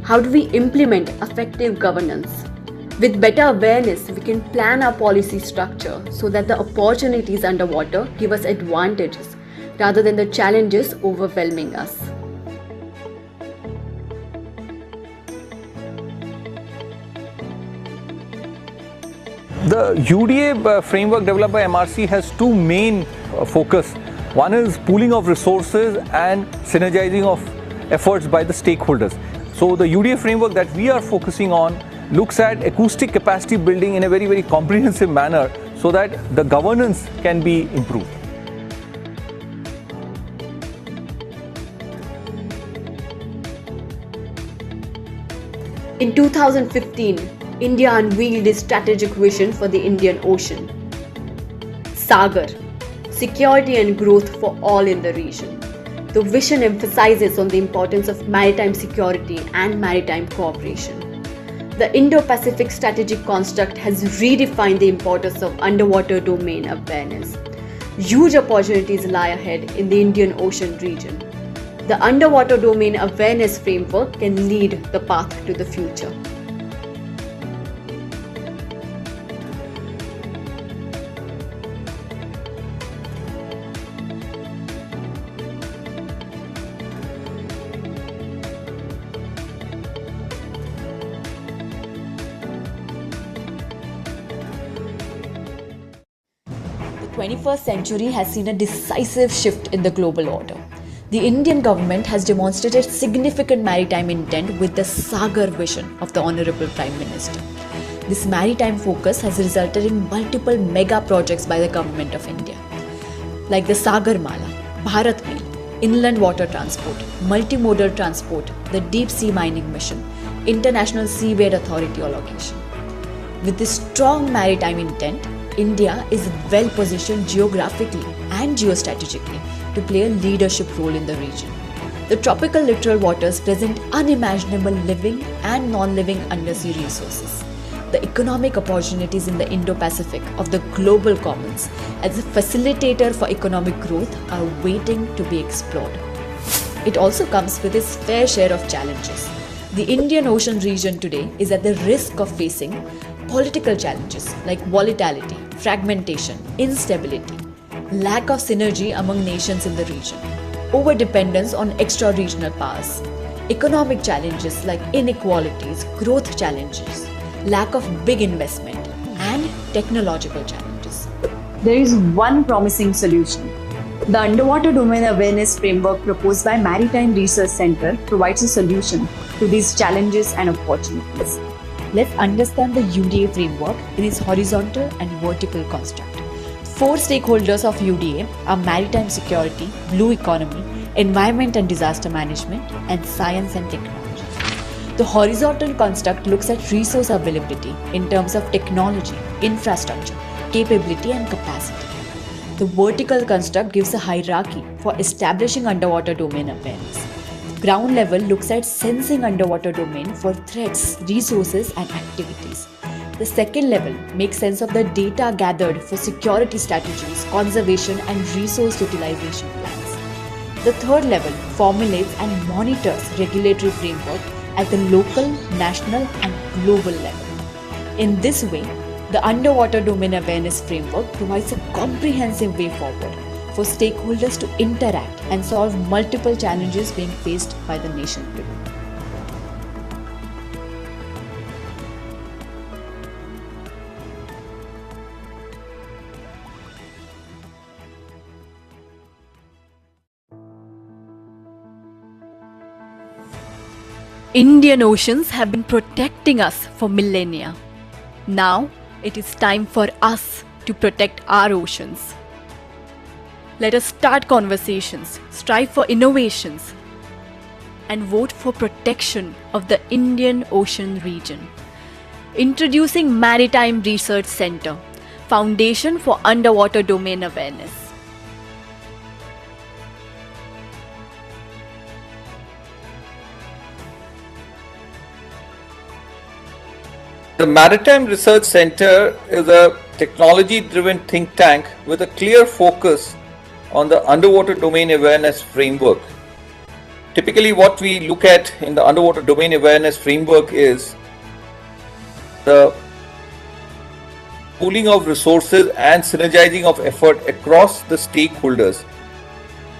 How do we implement effective governance? With better awareness, we can plan our policy structure so that the opportunities underwater give us advantages rather than the challenges overwhelming us. The UDA framework developed by MRC has two main focus. One is pooling of resources and synergizing of efforts by the stakeholders. So the UDA framework that we are focusing on looks at acoustic capacity building in a very comprehensive manner so that the governance can be improved. In 2015, India unveiled its strategic vision for the Indian Ocean. SAGAR, Security and Growth for All in the Region. The vision emphasizes on the importance of maritime security and maritime cooperation. The Indo-Pacific strategic construct has redefined the importance of underwater domain awareness. Huge opportunities lie ahead in the Indian Ocean region. The underwater domain awareness framework can lead the path to the future. The 21st century has seen a decisive shift in the global order. The Indian government has demonstrated significant maritime intent with the SAGAR vision of the Honourable Prime Minister. This maritime focus has resulted in multiple mega projects by the Government of India, like the SAGAR Mala, Bharat Mail, inland water transport, multimodal transport, the deep sea mining mission, International Seabed Authority allocation. With this strong maritime intent, India is well positioned geographically and geostrategically to play a leadership role in the region. The tropical littoral waters present unimaginable living and non-living undersea resources. The economic opportunities in the Indo-Pacific of the global commons as a facilitator for economic growth are waiting to be explored. It also comes with its fair share of challenges. The Indian Ocean region today is at the risk of facing political challenges like volatility, fragmentation, instability, lack of synergy among nations in the region, over-dependence on extra-regional powers, economic challenges like inequalities, growth challenges, lack of big investment, and technological challenges. There is one promising solution. The Underwater Domain Awareness Framework proposed by Maritime Research Centre provides a solution to these challenges and opportunities. Let's understand the UDA framework in its horizontal and vertical construct. 4 stakeholders of UDA are maritime security, blue economy, environment and disaster management, and science and technology. The horizontal construct looks at resource availability in terms of technology, infrastructure, capability, and capacity. The vertical construct gives a hierarchy for establishing underwater domain awareness. Ground level looks at sensing underwater domain for threats, resources, and activities. The second level makes sense of the data gathered for security strategies, conservation, and resource utilization plans. The third level formulates and monitors regulatory framework at the local, national, and global level. In this way, the Underwater Domain Awareness Framework provides a comprehensive way forward for stakeholders to interact and solve multiple challenges being faced by the nation today. Indian oceans have been protecting us for millennia. Now it is time for us to protect our oceans. Let us start conversations, strive for innovations, and vote for protection of the Indian Ocean region. Introducing Maritime Research Centre, Foundation for Underwater Domain Awareness. The Maritime Research Centre is a technology-driven think tank with a clear focus on the underwater domain awareness framework. Typically, what we look at in the underwater domain awareness framework is the pooling of resources and synergizing of effort across the stakeholders.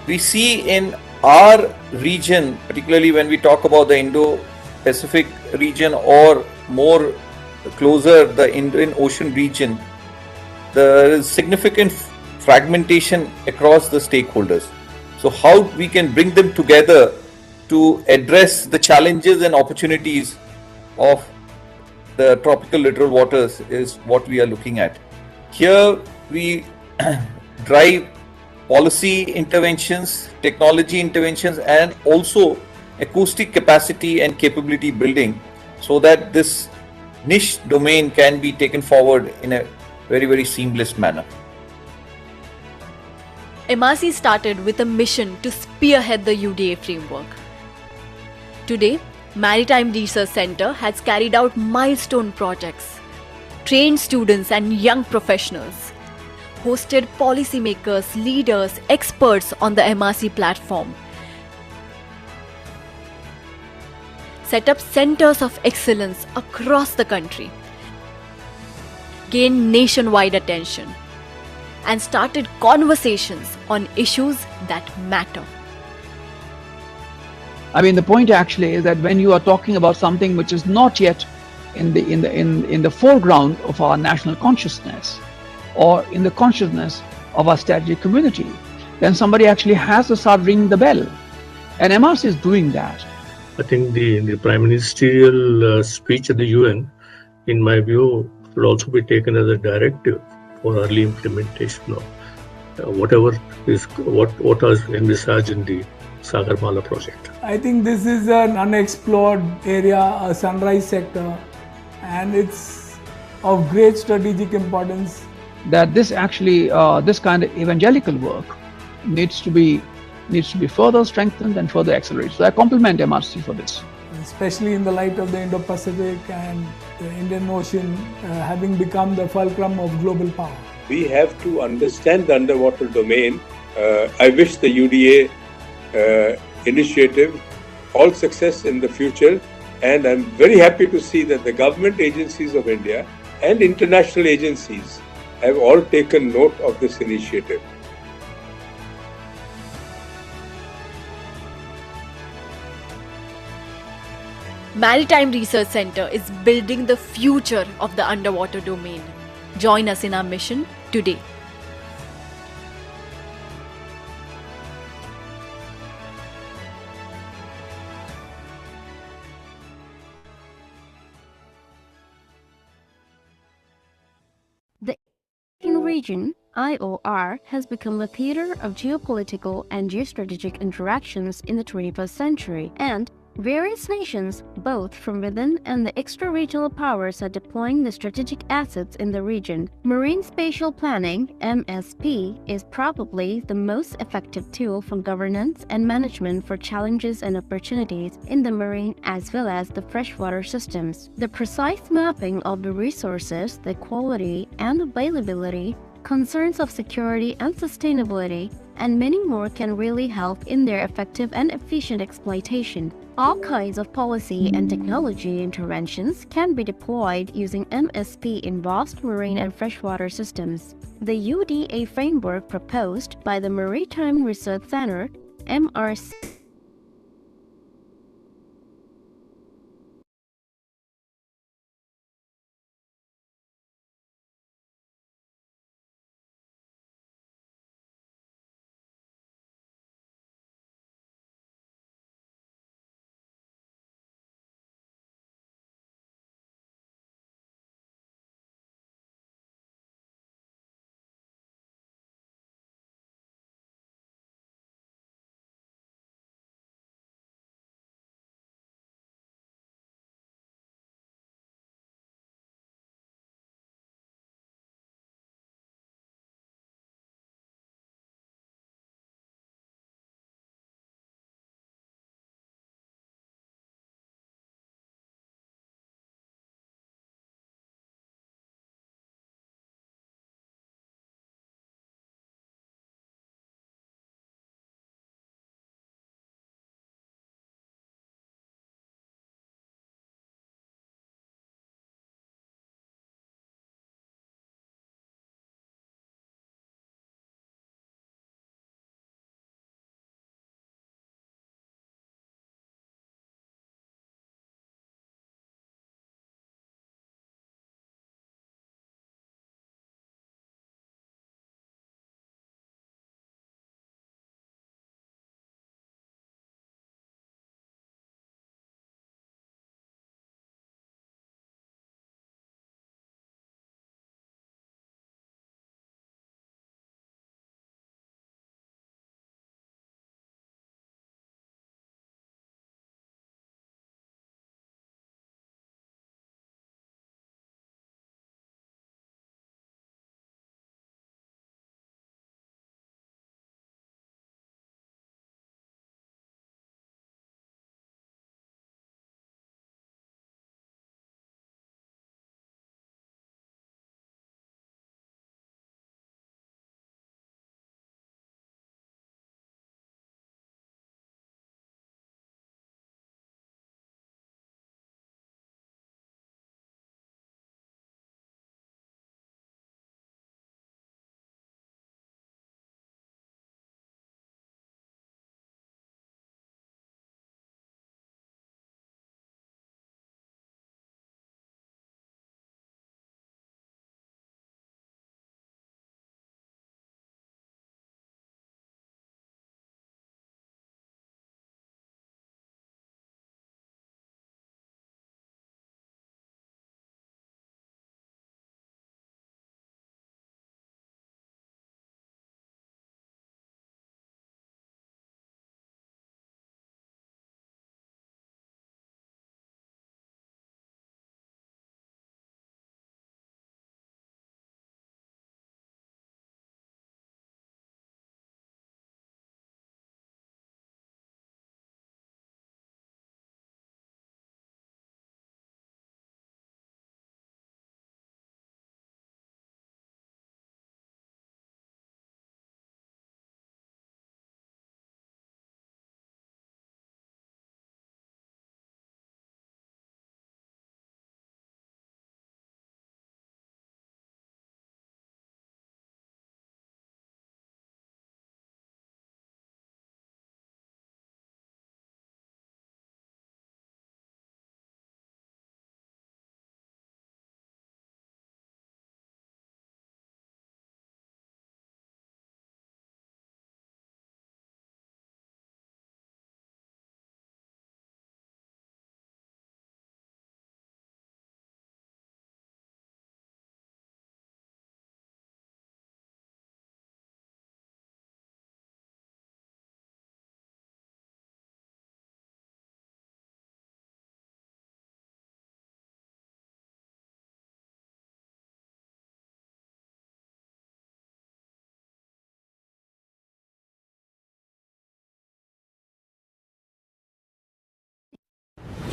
We see in our region, particularly when we talk about the Indo-Pacific region or more closer the Indian Ocean region, there is significant fragmentation across the stakeholders. So how we can bring them together to address the challenges and opportunities of the tropical littoral waters is what we are looking at. Here we drive policy interventions, technology interventions, and also acoustic capacity and capability building so that this niche domain can be taken forward in a very, very seamless manner. MRC started with a mission to spearhead the UDA framework. Today, Maritime Research Centre has carried out milestone projects, trained students and young professionals, hosted policymakers, leaders, experts on the MRC platform, set up centers of excellence across the country, gained nationwide attention, and started conversations on issues that matter. I mean, the point actually is that when you are talking about something which is not yet in the foreground of our national consciousness or in the consciousness of our strategic community, then somebody actually has to start ringing the bell. And MRC is doing that. I think the Prime Ministerial speech at the UN, in my view, should also be taken as a directive for early implementation of whatever is what is envisaged in the SAGAR project. I think this is an unexplored area, a sunrise sector, and it's of great strategic importance. That this actually, this kind of evangelical work needs to be further strengthened and further accelerated. So I compliment MRC for this. Especially in the light of the Indo-Pacific and the Indian Ocean having become the fulcrum of global power. We have to understand the underwater domain. I wish the UDA initiative all success in the future, and I'm very happy to see that the government agencies of India and international agencies have all taken note of this initiative. Maritime Research Center is building the future of the underwater domain. Join us in our mission today. The Indian region, IOR, has become a theater of geopolitical and geostrategic interactions in the 21st century, and various nations, both from within and the extra-regional powers, are deploying the strategic assets in the region. Marine spatial planning, MSP, is probably the most effective tool for governance and management for challenges and opportunities in the marine as well as the freshwater systems. The precise mapping of the resources, the quality and availability, concerns of security and sustainability, and many more can really help in their effective and efficient exploitation. All kinds of policy and technology interventions can be deployed using MSP in vast marine and freshwater systems. The UDA framework proposed by the Maritime Research Center, MRC,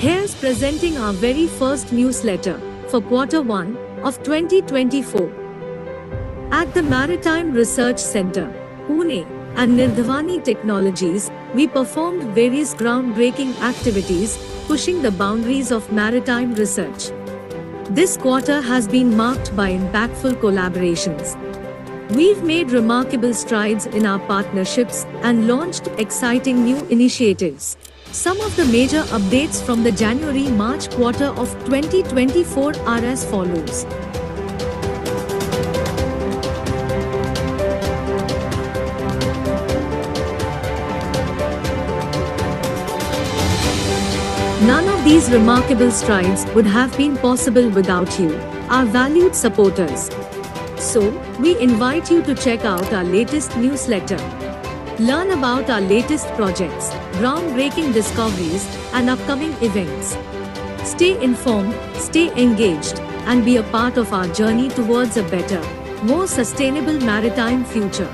Here's presenting our very first newsletter for Q1 of 2024. At the Maritime Research Center, Pune, and Nirdhavani Technologies, we performed various groundbreaking activities, pushing the boundaries of maritime research. This quarter has been marked by impactful collaborations. We've made remarkable strides in our partnerships and launched exciting new initiatives. Some of the major updates from the January-March quarter of 2024 are as follows. None of these remarkable strides would have been possible without you, our valued supporters. So, we invite you to check out our latest newsletter. Learn about our latest projects, groundbreaking discoveries, and upcoming events. Stay informed, stay engaged, and be a part of our journey towards a better, more sustainable maritime future.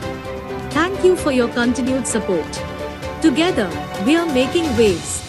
Thank you for your continued support. Together, we are making waves.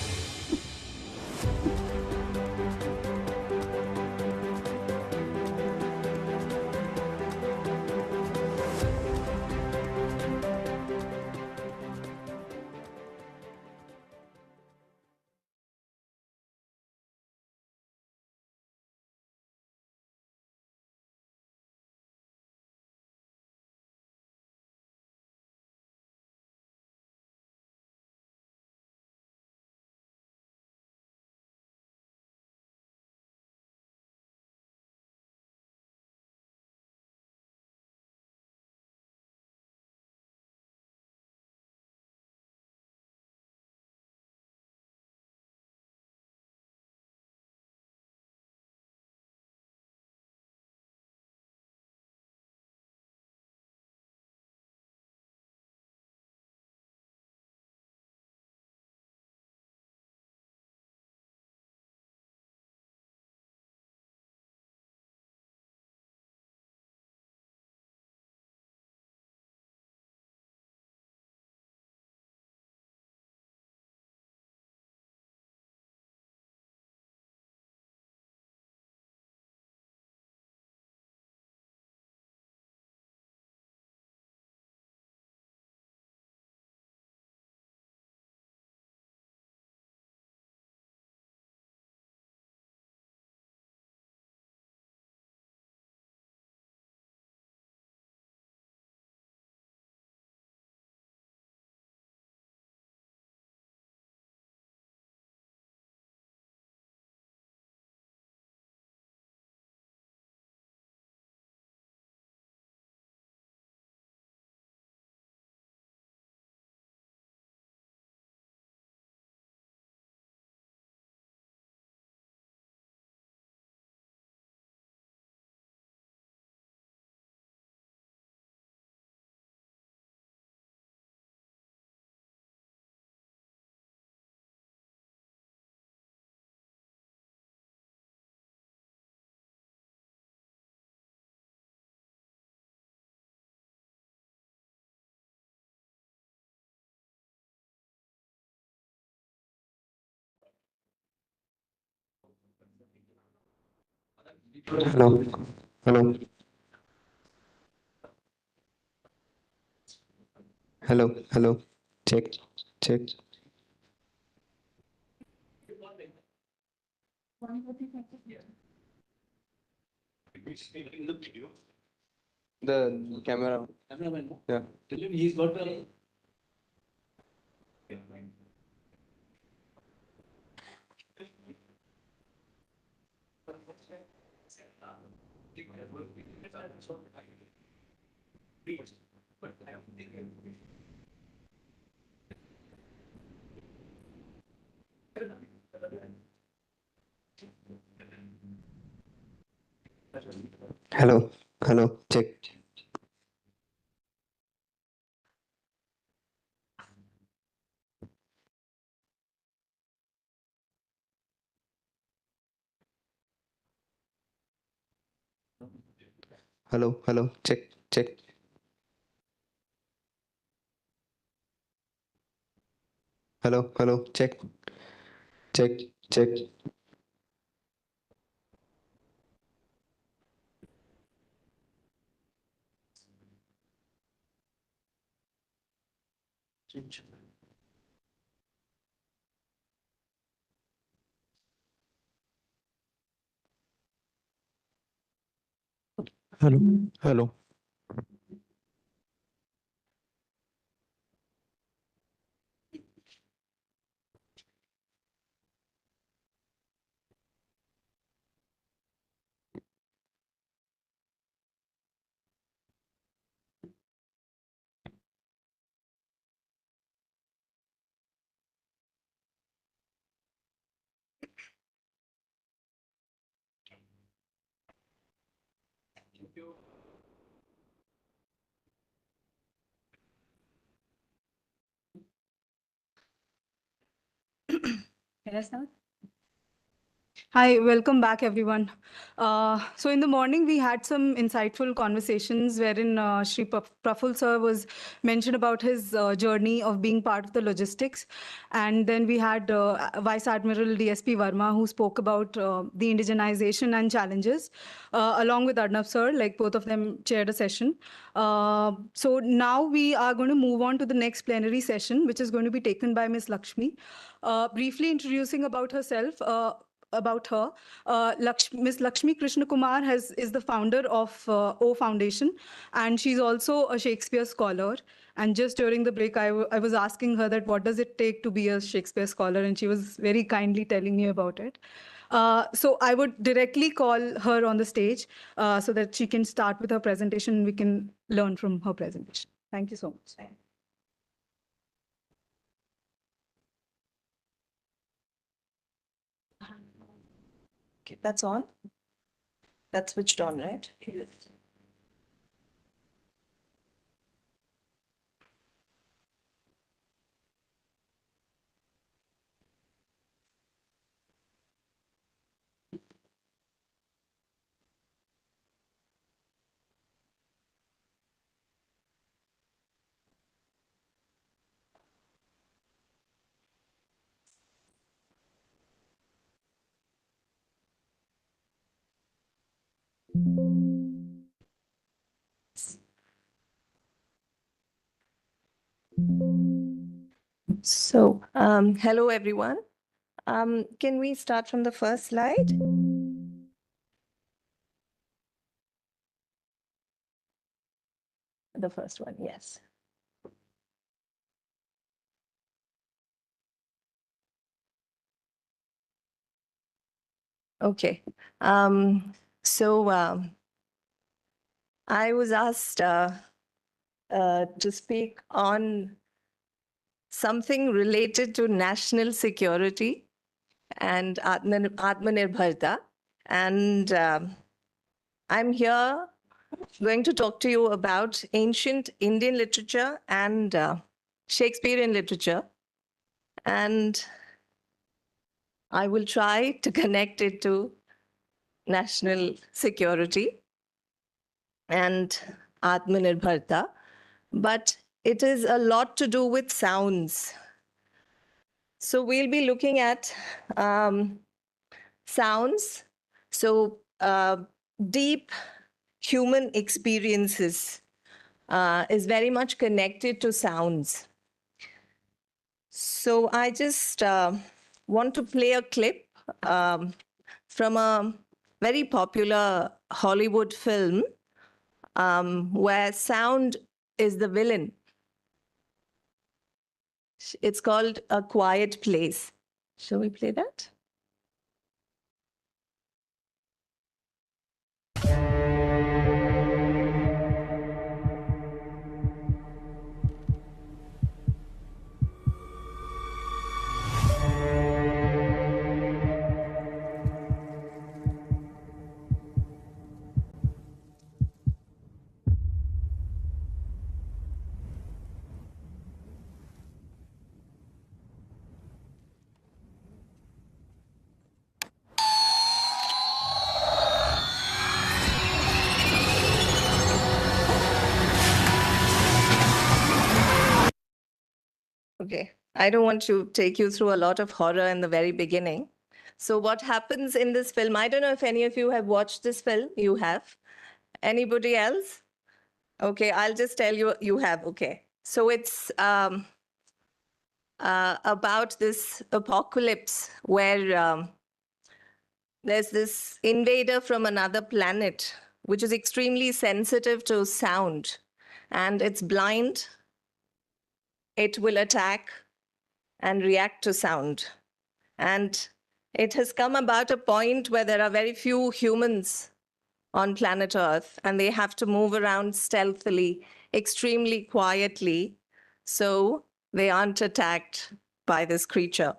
Hello. Hello. Hello. Hello. Check. Check. The camera. Yeah. He's got the. Hello. Hello. Check. Hello. Hello. Check. Check. Hello. Hello. Check. Check. Check. Hello. Hello. Can I start? Hi, welcome back, everyone. So in the morning, we had some insightful conversations wherein Shri Praful sir was mentioned about his journey of being part of the logistics. And then we had Vice Admiral DSP Verma, who spoke about the indigenization and challenges, along with Arnab sir, like both of them chaired a session. So now we are going to move on to the next plenary session, which is going to be taken by Ms. Lakshmi. Briefly introducing about herself, about her. Ms. Lakshmi Krishna Kumar is the founder of O Foundation, and she's also a Shakespeare scholar. And just during the break, I was asking her that what does it take to be a Shakespeare scholar, and she was very kindly telling me about it. So I would directly call her on the stage so that she can start with her presentation and we can learn from her presentation. Thank you so much. Okay, that's on. That's switched on, right? So, hello everyone. Can we start from the first slide? The first one, yes. Okay. I was asked to speak on something related to national security and AtmaNirbharta. And I'm here going to talk to you about ancient Indian literature and Shakespearean literature. And I will try to connect it to national security and AtmaNirbharta. But it is a lot to do with sounds. So we'll be looking at sounds. So deep human experiences is very much connected to sounds. So I just want to play a clip from a very popular Hollywood film where sound is the villain. It's called A Quiet Place. Shall we play that? Okay, I don't want to take you through a lot of horror in the very beginning, So what happens in this film, I don't know if any of you have watched this film. You have. Anybody else? Okay, I'll just tell you, you have. Okay. So it's about this apocalypse where there's this invader from another planet, which is extremely sensitive to sound, and it's blind. It will attack and react to sound. And it has come about a point where there are very few humans on planet Earth, and they have to move around stealthily, extremely quietly, so they aren't attacked by this creature.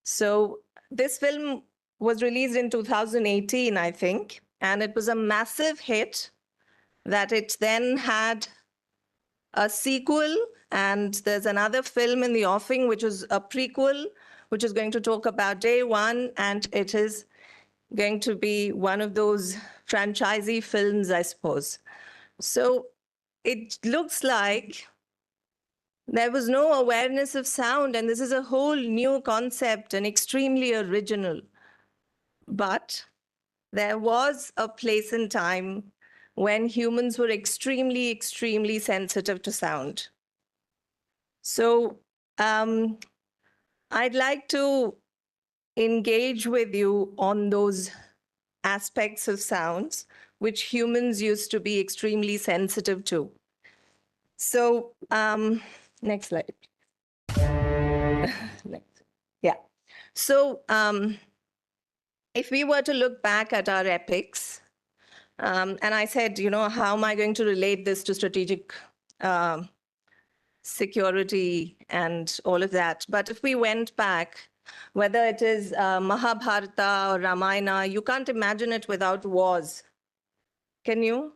So this film was released in 2018, I think, and it was a massive hit that it then had a sequel, and there's another film in the offing, which is a prequel, which is going to talk about day one, and it is going to be one of those franchisee films, I suppose. So it looks like there was no awareness of sound, and this is a whole new concept and extremely original. But there was a place and time when humans were extremely, extremely sensitive to sound. So I'd like to engage with you on those aspects of sounds which humans used to be extremely sensitive to. So next slide. Next. Yeah. So if we were to look back at our epics, and I said, you know, how am I going to relate this to strategic security and all of that? But if we went back, whether it is Mahabharata or Ramayana, you can't imagine it without wars. Can you?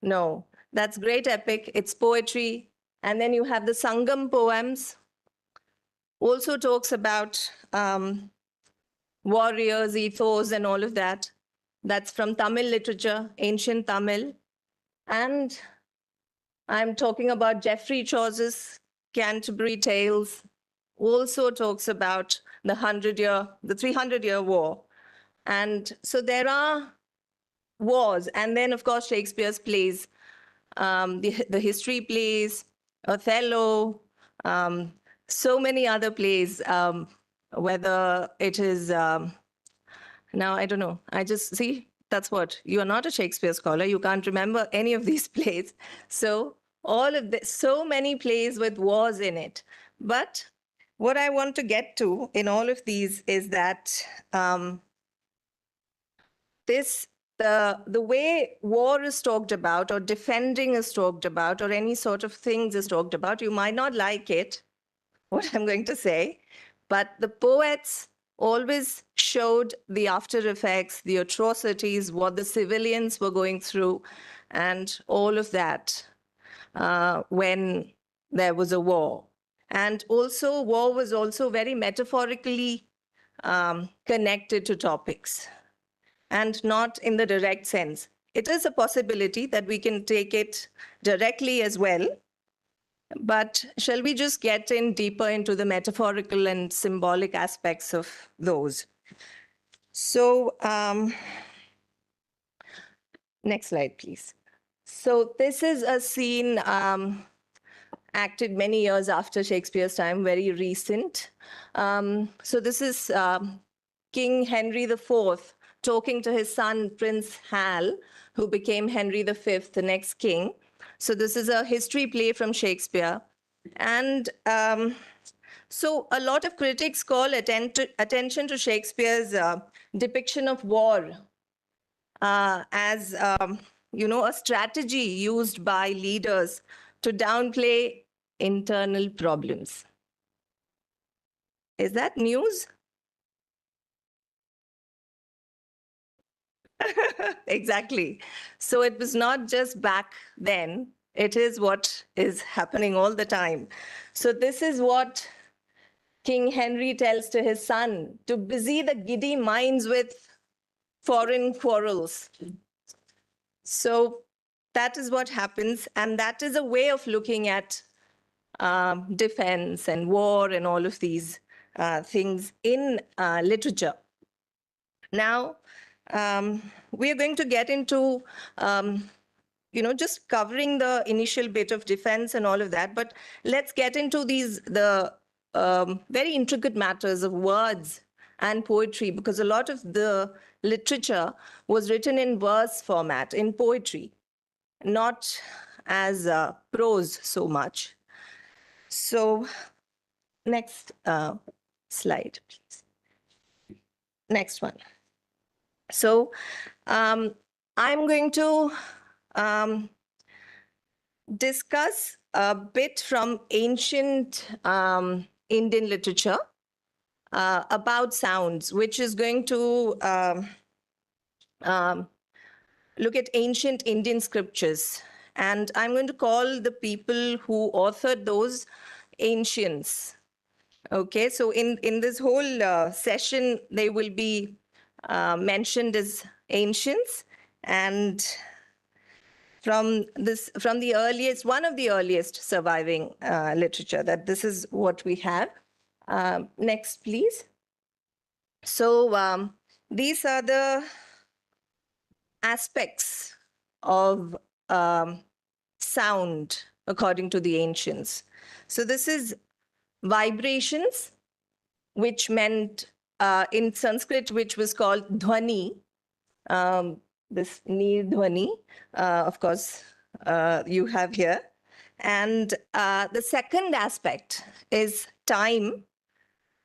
No. That's great epic. It's poetry. And then you have the Sangam poems. Also talks about warriors, ethos, and all of that. That's from Tamil literature, ancient Tamil. And I'm talking about Geoffrey Chaucer's Canterbury Tales. Also talks about the 300-year war. And so there are wars. And then, of course, Shakespeare's plays, the history plays, Othello, so many other plays, whether it is, now I don't know, I just see, that's what, you are not a Shakespeare scholar, you can't remember any of these plays. So all of this, so many plays with wars in it. But what I want to get to in all of these is that the way war is talked about, or defending is talked about, or any sort of things is talked about, you might not like it, what I'm going to say, but the poets always showed the after effects, the atrocities, what the civilians were going through, and all of that when there was a war. And also, war was also very metaphorically connected to topics, and not in the direct sense. It is a possibility that we can take it directly as well, but shall we just get in deeper into the metaphorical and symbolic aspects of those? So next slide, please. So this is a scene acted many years after Shakespeare's time, very recent. So this is King Henry IV talking to his son, Prince Hal, who became Henry V, the next king. So this is a history play from Shakespeare. And so a lot of critics call attention to Shakespeare's depiction of war as you know, a strategy used by leaders to downplay internal problems. Is that news? Exactly. So it was not just back then, it is what is happening all the time. So this is what King Henry tells to his son, to busy the giddy minds with foreign quarrels. So that is what happens, and that is a way of looking at defense and war and all of these things in literature. Now, we are going to get into, just covering the initial bit of defense and all of that, but let's get into the very intricate matters of words and poetry, because a lot of the literature was written in verse format, in poetry, not as prose so much. So, next slide, please. Next one. So, I'm going to discuss a bit from ancient Indian literature about sounds, which is going to look at ancient Indian scriptures. And I'm going to call the people who authored those ancients. Okay, so in this whole session, they will be mentioned as ancients, and from the earliest, one of the earliest surviving literature, that this is what we have. Next, please. So these are the aspects of sound according to the ancients. So this is vibrations, which meant in Sanskrit, which was called dhwani, this neer dhwani, of course, you have here. And the second aspect is time,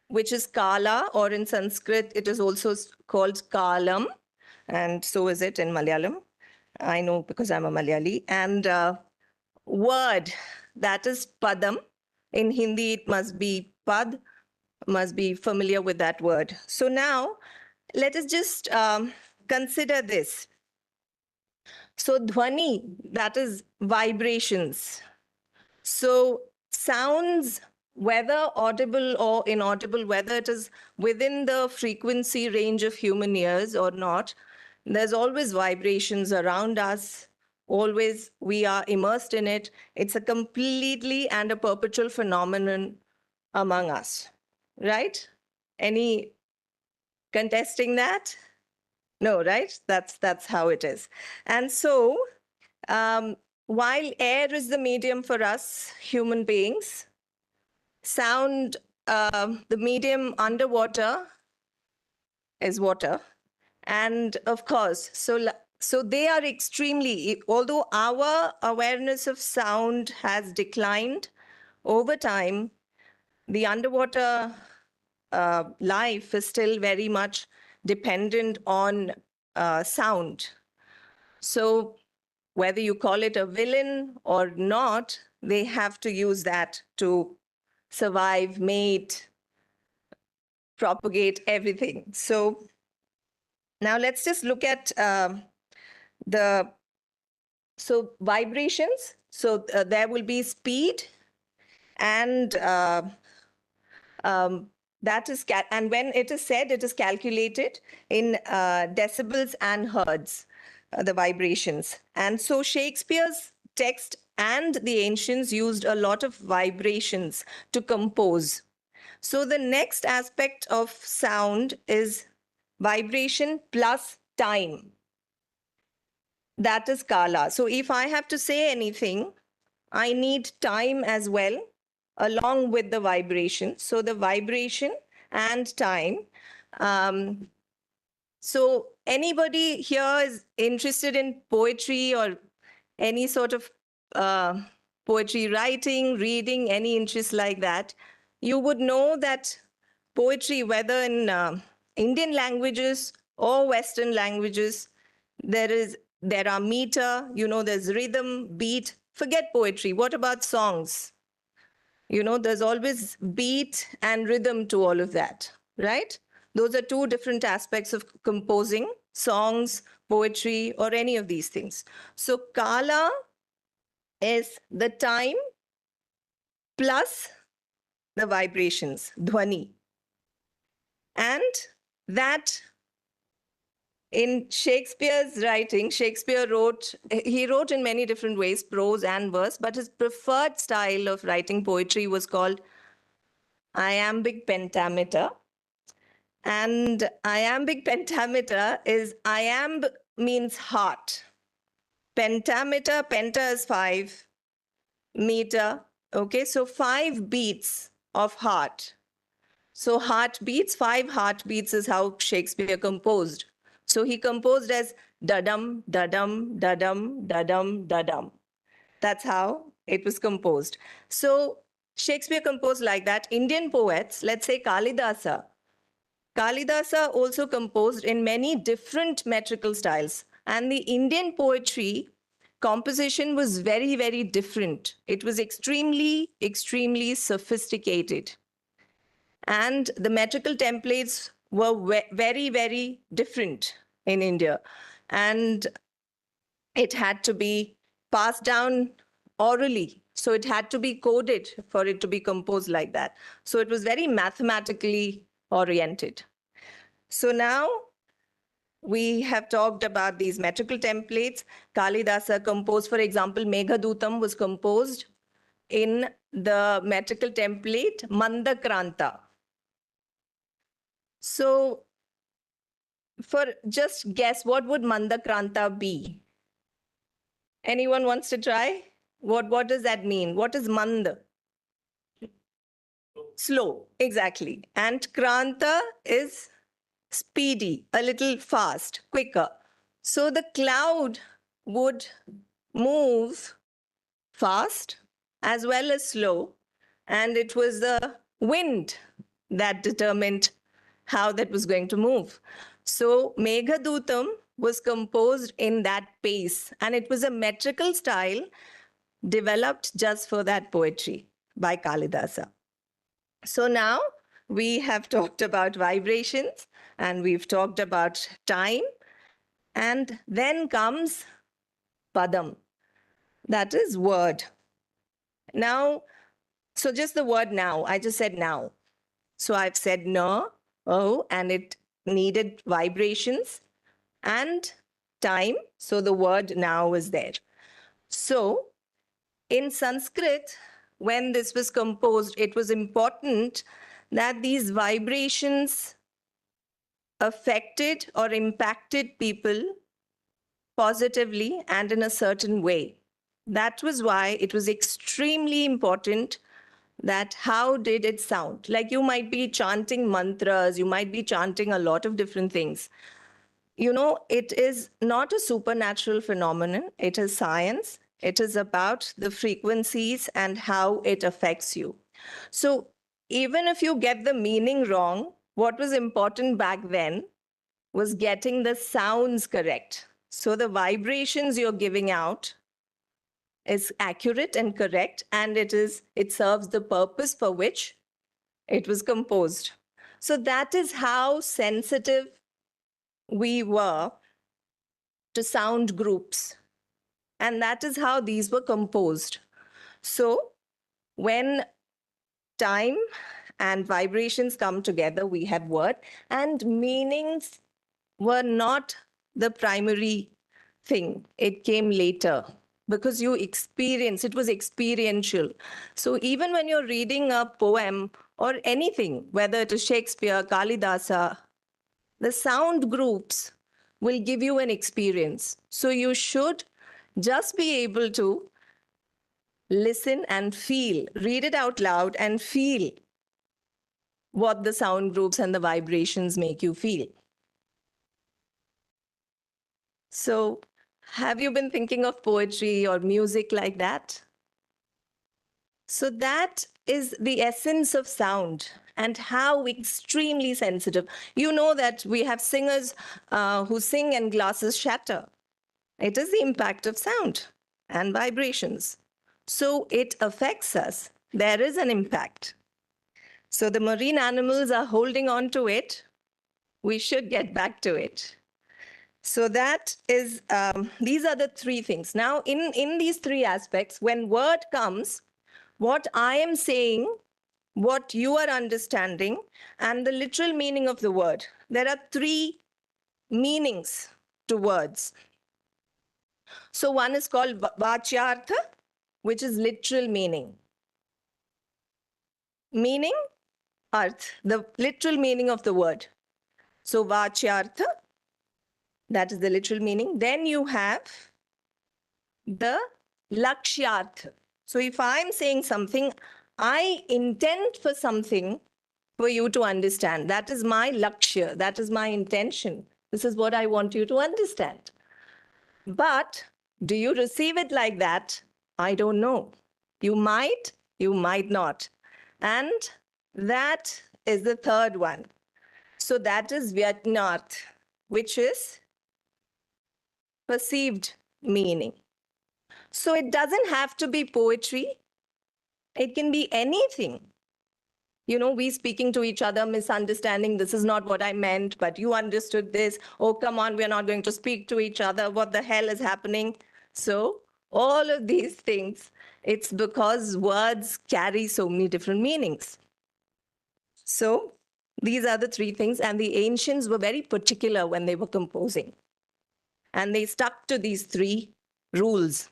which is kala, or in Sanskrit, it is also called kalam, and so is it in Malayalam. I know because I'm a Malayali. And word, that is padam. In Hindi, it must be pad, must be familiar with that word. So now, let us just consider this. So dhwani, that is vibrations. So sounds, whether audible or inaudible, whether it is within the frequency range of human ears or not, there's always vibrations around us. Always we are immersed in it. It's a completely and a perpetual phenomenon among us, right? Any contesting that? No, right? That's how it is. And so, while air is the medium for us human beings, sound, the medium underwater is water. And of course, so they are extremely, although our awareness of sound has declined over time, the underwater life is still very much dependent on sound. So whether you call it a villain or not, they have to use that to survive, mate, propagate, everything. So now let's just look at so vibrations. So there will be speed, and that is, and when it is said, it is calculated in decibels and hertz, the vibrations. And so Shakespeare's text and the ancients used a lot of vibrations to compose. So the next aspect of sound is vibration plus time. That is kala. So if I have to say anything, I need time as well, along with the vibration. So the vibration and time. So anybody here is interested in poetry or any sort of poetry writing, reading, any interest like that, you would know that poetry, whether in Indian languages or Western languages, there are meter, there's rhythm, beat. Forget poetry. What about songs? There's always beat and rhythm to all of that, right? Those are two different aspects of composing, songs, poetry, or any of these things. So kala is the time plus the vibrations, dhwani. And that, in Shakespeare's writing, Shakespeare wrote in many different ways, prose and verse, but his preferred style of writing poetry was called iambic pentameter. And iambic pentameter is iamb means heart. Pentameter, penta is 5 meter. Okay, so 5 beats of heart. So heartbeats, 5 heartbeats is how Shakespeare composed. So he composed as da-dum, da-dum, da-dum, da-dum, da-dum. That's how it was composed. So Shakespeare composed like that. Indian poets, let's say Kalidasa. Kalidasa also composed in many different metrical styles. And the Indian poetry composition was very, very different. It was extremely, extremely sophisticated. And the metrical templates were very, very different in India. And it had to be passed down orally. So it had to be coded for it to be composed like that. So it was very mathematically oriented. So now we have talked about these metrical templates. Kalidasa composed, for example, Meghadutam was composed in the metrical template Mandakranta. So for just guess, what would Mandakranta be? Anyone wants to try? What does that mean? What is Mand? Slow, exactly. And Kranta is speedy, a little fast, quicker. So the cloud would move fast as well as slow. And it was the wind that determined how that was going to move. So Meghadutam was composed in that pace, and it was a metrical style developed just for that poetry by Kalidasa. So now we have talked about vibrations and we've talked about time, and then comes Padam, that is word. Now, so just the word now, I just said now. So I've said no, oh, and it needed vibrations and time. So the word now is there. So in Sanskrit, when this was composed, it was important that these vibrations affected or impacted people positively and in a certain way. That was why it was extremely important that how did it sound? Like you might be chanting mantras, you might be chanting a lot of different things. You know, it is not a supernatural phenomenon. It is science. It is about the frequencies and how it affects you. So even if you get the meaning wrong, what was important back then was getting the sounds correct. So the vibrations you're giving out is accurate and correct, and it serves the purpose for which it was composed. So that is how sensitive we were to sound groups. And that is how these were composed. So when time and vibrations come together, we have word, and meanings were not the primary thing. It came later because you experience, it was experiential. So even when you're reading a poem or anything, whether it is Shakespeare, Kalidasa, the sound groups will give you an experience. So you should just be able to listen and feel, read it out loud and feel what the sound groups and the vibrations make you feel. So have you been thinking of poetry or music like that? So that is the essence of sound and how extremely sensitive. You know that we have singers who sing and glasses shatter. It is the impact of sound and vibrations. So it affects us. There is an impact. So the marine animals are holding on to it. We should get back to it. So that is, these are the three things. Now, in these three aspects, when word comes, what I am saying, what you are understanding, and the literal meaning of the word. There are three meanings to words. So one is called Vachyartha, which is literal meaning. Meaning, arth, the literal meaning of the word. So vachyartha, that is the literal meaning. Then you have the lakshyartha. So if I'm saying something, I intend for something for you to understand. That is my lakshya. That is my intention. This is what I want you to understand. But do you receive it like that? I don't know. You might not. And that is the third one. So that is Vyatnarth, which is perceived meaning. So it doesn't have to be poetry. It can be anything. You know, we speaking to each other, misunderstanding, this is not what I meant, but you understood this. Oh, come on, we're not going to speak to each other. What the hell is happening? So all of these things, it's because words carry so many different meanings. So these are the three things. And the ancients were very particular when they were composing. And they stuck to these three rules.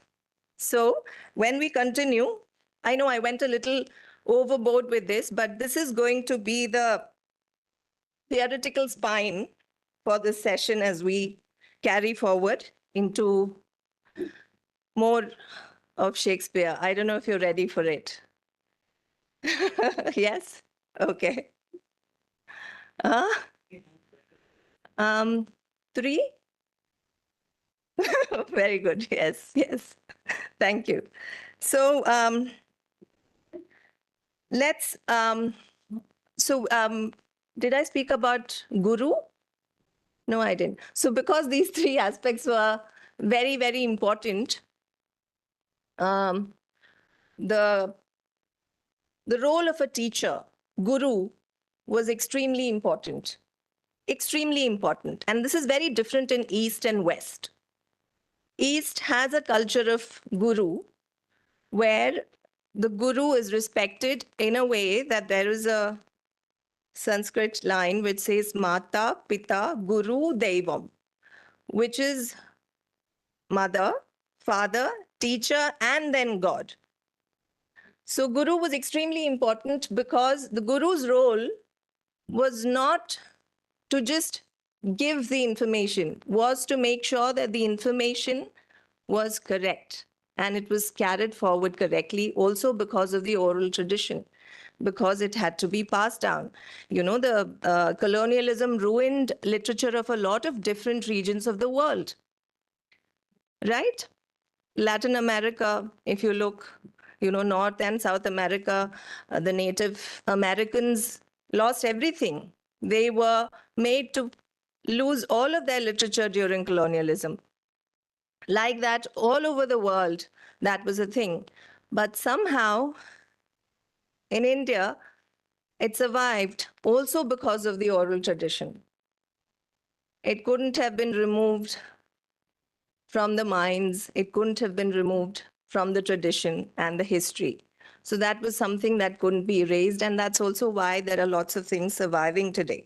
So when we continue, I know I went a little overboard with this, but this is going to be the theoretical spine for this session as we carry forward into more of Shakespeare. I don't know if you're ready for it. Yes? Okay. Three? Very good. Yes, yes. Thank you. So let's, did I speak about Guru? No, I didn't. So because these three aspects were very, very important, the role of a teacher, Guru, was extremely important. Extremely important. And this is very different in East and West. East has a culture of Guru, where the Guru is respected in a way that there is a Sanskrit line which says Mata, Pita, Guru, Devam, which is mother, father, teacher, and then God. So Guru was extremely important because the Guru's role was not to just give the information, was to make sure that the information was correct and it was carried forward correctly, also because of the oral tradition, because it had to be passed down. You know, the colonialism ruined literature of a lot of different regions of the world, right? Latin America, if you look, you know, North and South America, the Native Americans lost everything. They were made to lose all of their literature during colonialism. Like that, all over the world, that was a thing. But somehow, in India, it survived also because of the oral tradition. It couldn't have been removed from the minds. It couldn't have been removed from the tradition and the history. So that was something that couldn't be erased. And that's also why there are lots of things surviving today.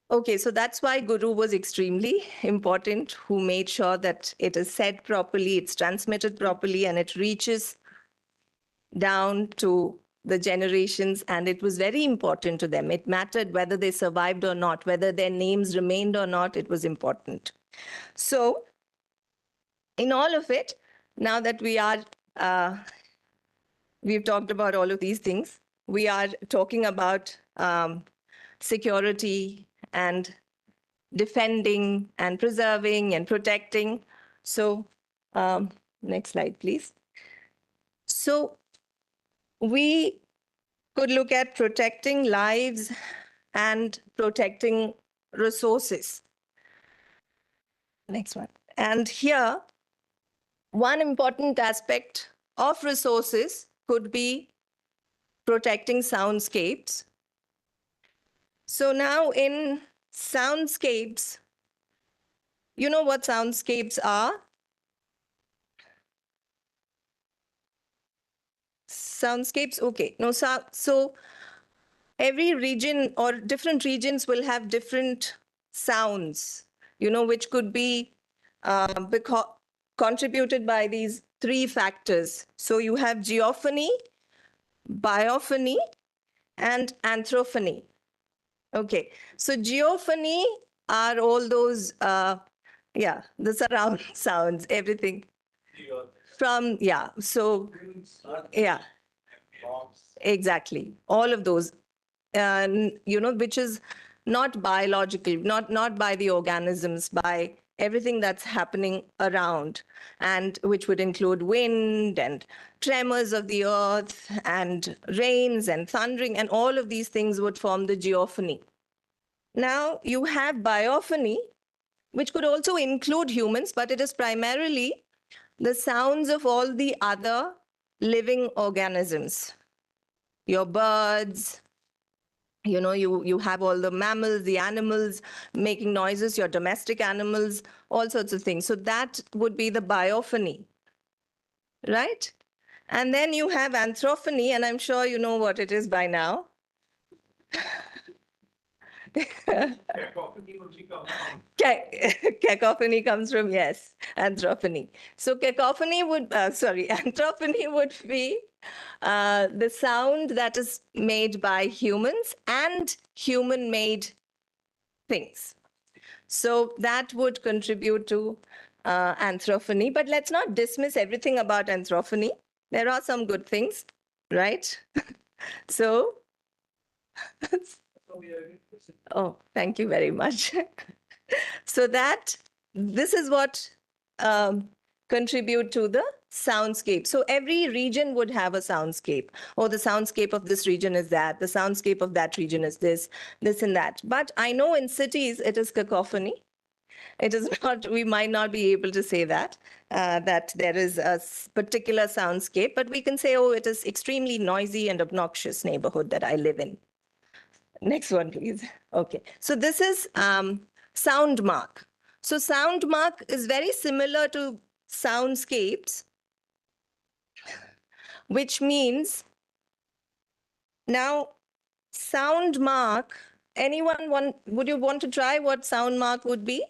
Okay, so that's why Guru was extremely important, who made sure that it is said properly, it's transmitted properly, and it reaches down to the generations. And it was very important to them. It mattered whether they survived or not, whether their names remained or not, it was important. So in all of it, now that we are, we've talked about all of these things, we are talking about security and defending and preserving and protecting. So next slide, please. So we could look at protecting lives and protecting resources. Next one. And here, one important aspect of resources could be protecting soundscapes. So now in soundscapes, you know what soundscapes are? Soundscapes, okay. No, so every region or different regions will have different sounds, you know, which could be contributed by these three factors. So you have geophony, biophony, and anthrophony. Okay, so geophony are all those, the surround sounds, everything. From, exactly, all of those, which is not biological, not by the organisms, by everything that's happening around, and which would include wind and tremors of the earth and rains and thundering, and all of these things would form the geophony. Now you have biophony, which could also include humans, but it is primarily the sounds of all the other living organisms. Your birds, you have all the mammals, the animals making noises, your domestic animals, all sorts of things. So that would be the biophony, right? And then you have anthrophony, and I'm sure you know what it is by now. Cacophony comes from, yes, anthrophony. So anthrophony would be the sound that is made by humans and human-made things. So that would contribute to anthrophony. But let's not dismiss everything about anthrophony. There are some good things, right? So, oh, thank you very much. So this is what contribute to the soundscape. So every region would have a soundscape. Oh, the soundscape of this region is that. The soundscape of that region is this and that. But I know in cities it is cacophony. It is not, we might not be able to say that, that there is a particular soundscape, but we can say, oh, it is extremely noisy and obnoxious neighborhood that I live in. Next one, please. Okay, so this is sound mark. So sound mark is very similar to soundscapes, which means now sound mark, would you want to try what sound mark would be?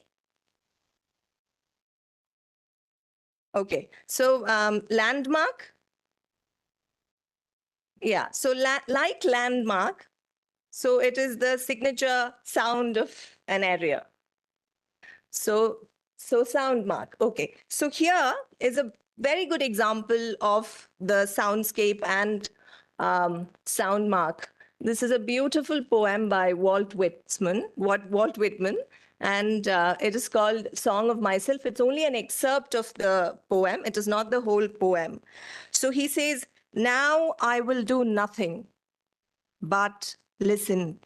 Okay, so landmark. Yeah, so like landmark, so it is the signature sound of an area. So sound mark. Okay, so here is a very good example of the soundscape and sound mark. This is a beautiful poem by Walt Whitman, and it is called Song of Myself. It's only an excerpt of the poem. It is not the whole poem. So he says, now I will do nothing but listen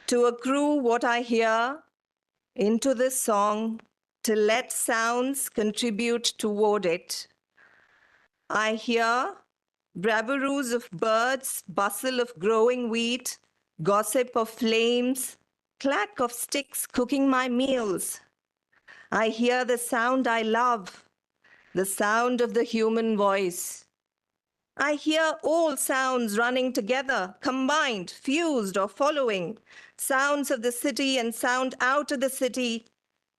to accrue what I hear into this song, to let sounds contribute toward it. I hear brabaroos of birds, bustle of growing wheat, gossip of flames, clack of sticks cooking my meals. I hear the sound I love, the sound of the human voice. I hear all sounds running together, combined, fused, or following. Sounds of the city and sound out of the city,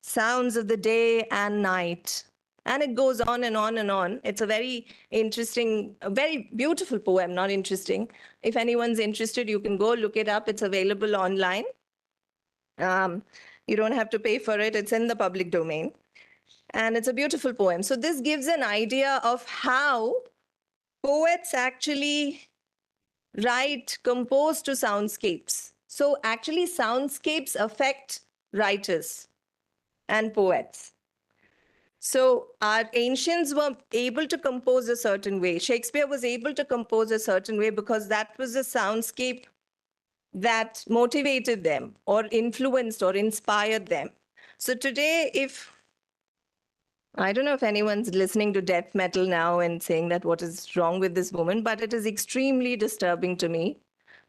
sounds of the day and night. And it goes on and on and on. It's a very interesting, a very beautiful poem, not interesting. If anyone's interested, you can go look it up. It's available online. You don't have to pay for it. It's in the public domain. And it's a beautiful poem. So this gives an idea of how poets actually compose to soundscapes. So actually soundscapes affect writers and poets. So our ancients were able to compose a certain way. Shakespeare was able to compose a certain way because that was a soundscape that motivated them or influenced or inspired them. So today, I don't know if anyone's listening to death metal now and saying that what is wrong with this woman, but it is extremely disturbing to me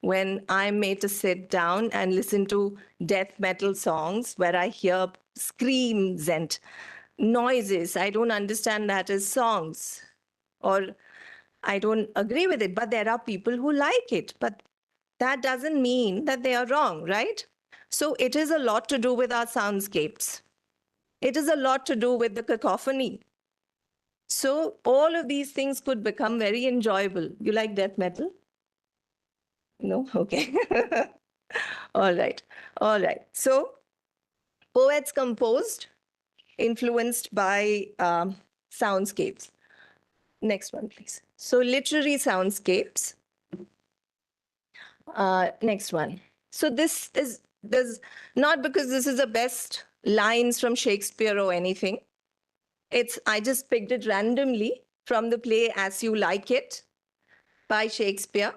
when I'm made to sit down and listen to death metal songs where I hear screams and noises. I don't understand that as songs, or I don't agree with it, but there are people who like it. But that doesn't mean that they are wrong, right? So it is a lot to do with our soundscapes. It is a lot to do with the cacophony. So all of these things could become very enjoyable. You like death metal? No? Okay. All right. All right. So, poets composed, influenced by soundscapes. Next one, please. So, literary soundscapes. Next one. So, this not because this is the best lines from Shakespeare or anything. I just picked it randomly from the play As You Like It by Shakespeare.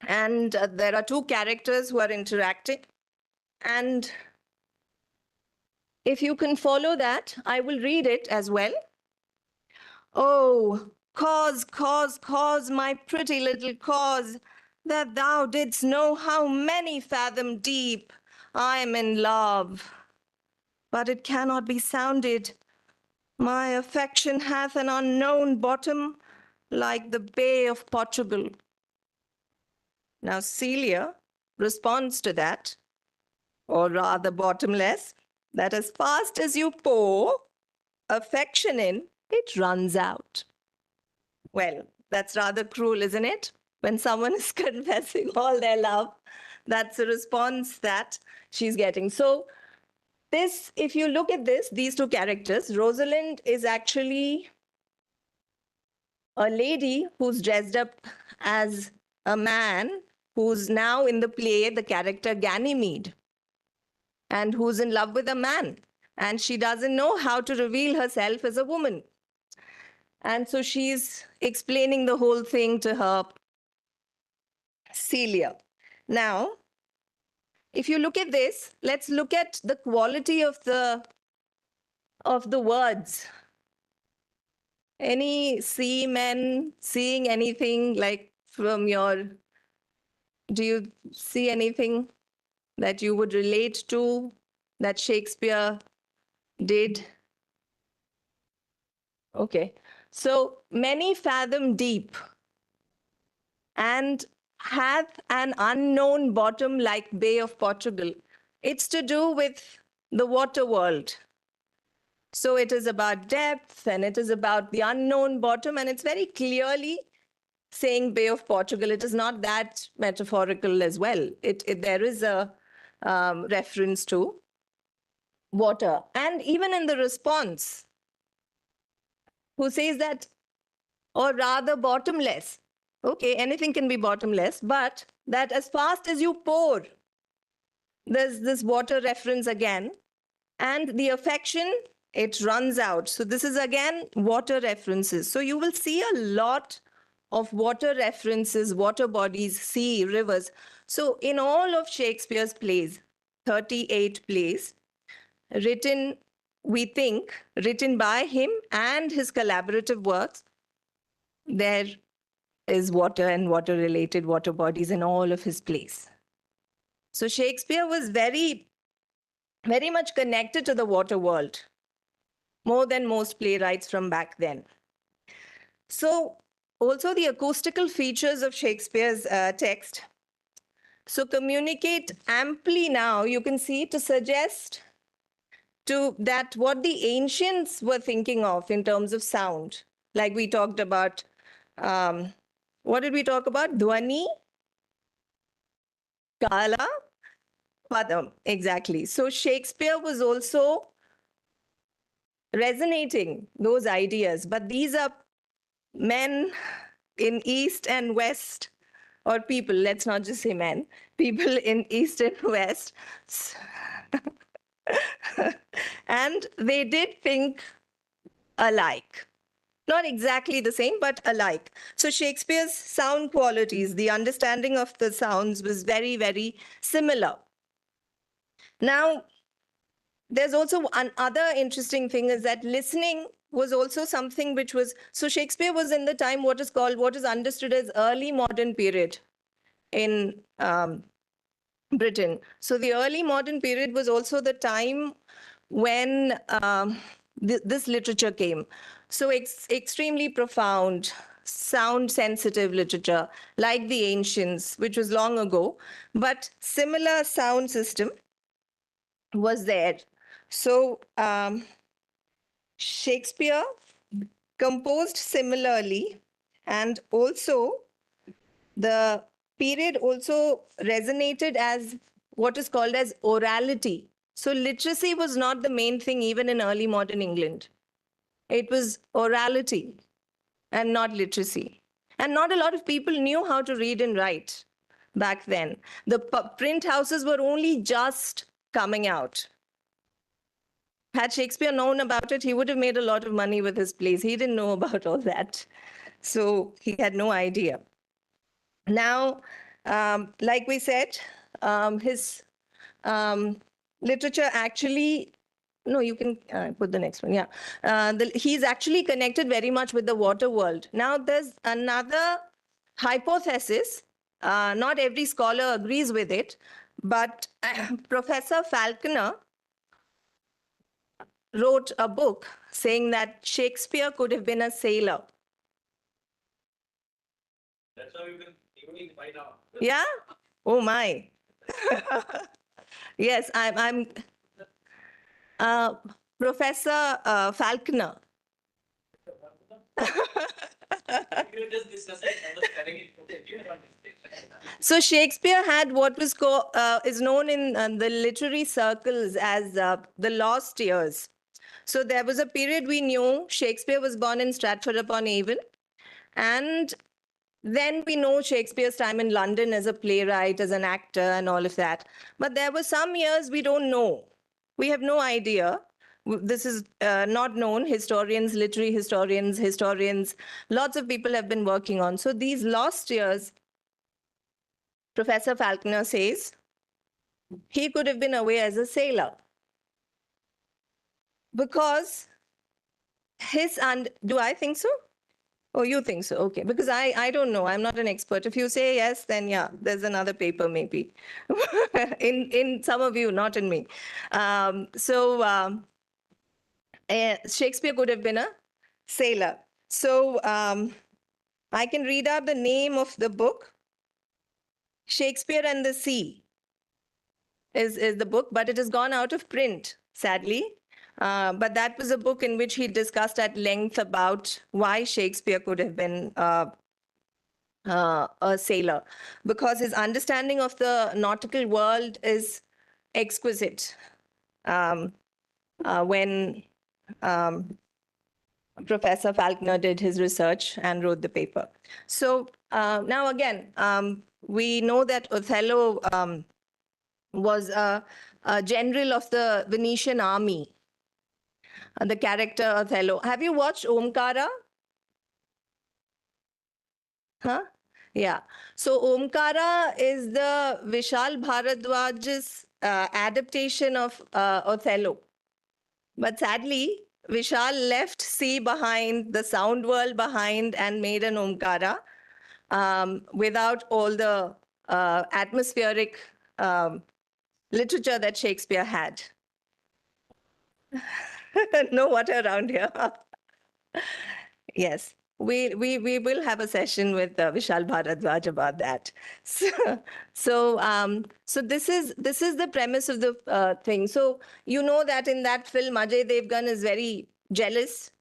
And there are two characters who are interacting. And if you can follow that, I will read it as well. Oh, cause, my pretty little cause, that thou didst know how many fathom deep I am in love. But it cannot be sounded. My affection hath an unknown bottom, like the Bay of Portugal. Now, Celia responds to that, or rather bottomless, that as fast as you pour affection in, it runs out. Well, that's rather cruel, isn't it? When someone is confessing all their love, that's the response that she's getting. So this, if you look at this, these two characters, Rosalind is actually a lady who's dressed up as a man who's now in the play the character Ganymede, and who's in love with a man. And she doesn't know how to reveal herself as a woman. And so she's explaining the whole thing to her Celia. Now, if you look at this, let's look at the quality of the words. Any seamen seeing anything like from your, do you see anything that you would relate to that Shakespeare did? Okay. So many fathom deep and hath an unknown bottom like Bay of Portugal. It's to do with the water world. So it is about depth and it is about the unknown bottom, and it's very clearly saying Bay of Portugal. It is not that metaphorical as well. There is a reference to water. And even in the response, who says that, or rather bottomless. Okay, anything can be bottomless, but that as fast as you pour, there's this water reference again, and the affection, it runs out. So this is again water references. So you will see a lot of water references, water bodies, sea, rivers. So in all of Shakespeare's plays, 38 plays, written, we think, written by him and his collaborative works, there is water and water-related water bodies in all of his plays. So Shakespeare was very, very much connected to the water world, more than most playwrights from back then. So also the acoustical features of Shakespeare's text. So communicate amply now, you can see, to suggest to that what the ancients were thinking of in terms of sound. Like we talked about, what did we talk about? Dhwani, Kala, Padam, exactly. So Shakespeare was also resonating those ideas, but these are men in East and West, or people, let's not just say men, people in East and West. And they did think alike. Not exactly the same, but alike. So Shakespeare's sound qualities, the understanding of the sounds was very, very similar. Now, there's also another interesting thing is that listening was also something which was, so Shakespeare was in the time what is understood as early modern period in Britain. So the early modern period was also the time when this literature came. So extremely profound, sound sensitive literature, like the ancients, which was long ago, but similar sound system was there. So Shakespeare composed similarly, and also the period also resonated as what is called as orality. So literacy was not the main thing even in early modern England. It was orality and not literacy. And not a lot of people knew how to read and write back then. The print houses were only just coming out. Had Shakespeare known about it, he would have made a lot of money with his plays. He didn't know about all that. So he had no idea. Now, like we said, his literature actually, no, you can put the next one, yeah. He's actually connected very much with the water world. Now, there's another hypothesis. Not every scholar agrees with it, but Professor Falconer wrote a book saying that Shakespeare could have been a sailor. That's how you can find out. Yeah? Oh my. Yes, I'm Professor Falconer. So Shakespeare had what was is known in the literary circles as the lost years. So there was a period we knew Shakespeare was born in Stratford-upon-Avon, and then we know Shakespeare's time in London as a playwright, as an actor, and all of that. But there were some years we don't know. We have no idea. This is not known. Historians, literary historians, lots of people have been working on. So these lost years, Professor Falconer says, he could have been away as a sailor. Because do I think so? Oh, you think so? Okay. Because I don't know. I'm not an expert. If you say yes, then yeah, there's another paper maybe. in some of you, not in me. Shakespeare could have been a sailor. So I can read out the name of the book. Shakespeare and the Sea is the book, but it has gone out of print, sadly. But that was a book in which he discussed at length about why Shakespeare could have been a sailor, because his understanding of the nautical world is exquisite. When Professor Falconer did his research and wrote the paper. So now again, we know that Othello was a general of the Venetian army. The character Othello. Have you watched Omkara? Huh? Yeah. So Omkara is the Vishal Bharadwaj's adaptation of Othello. But sadly, Vishal left sea behind, the sound world behind, and made an Omkara without all the atmospheric literature that Shakespeare had. No water around here. Yes, we will have a session with Vishal Bharadwaj about that. So this is the premise of the thing. So you know that in that film, Ajay Devgan is very jealous,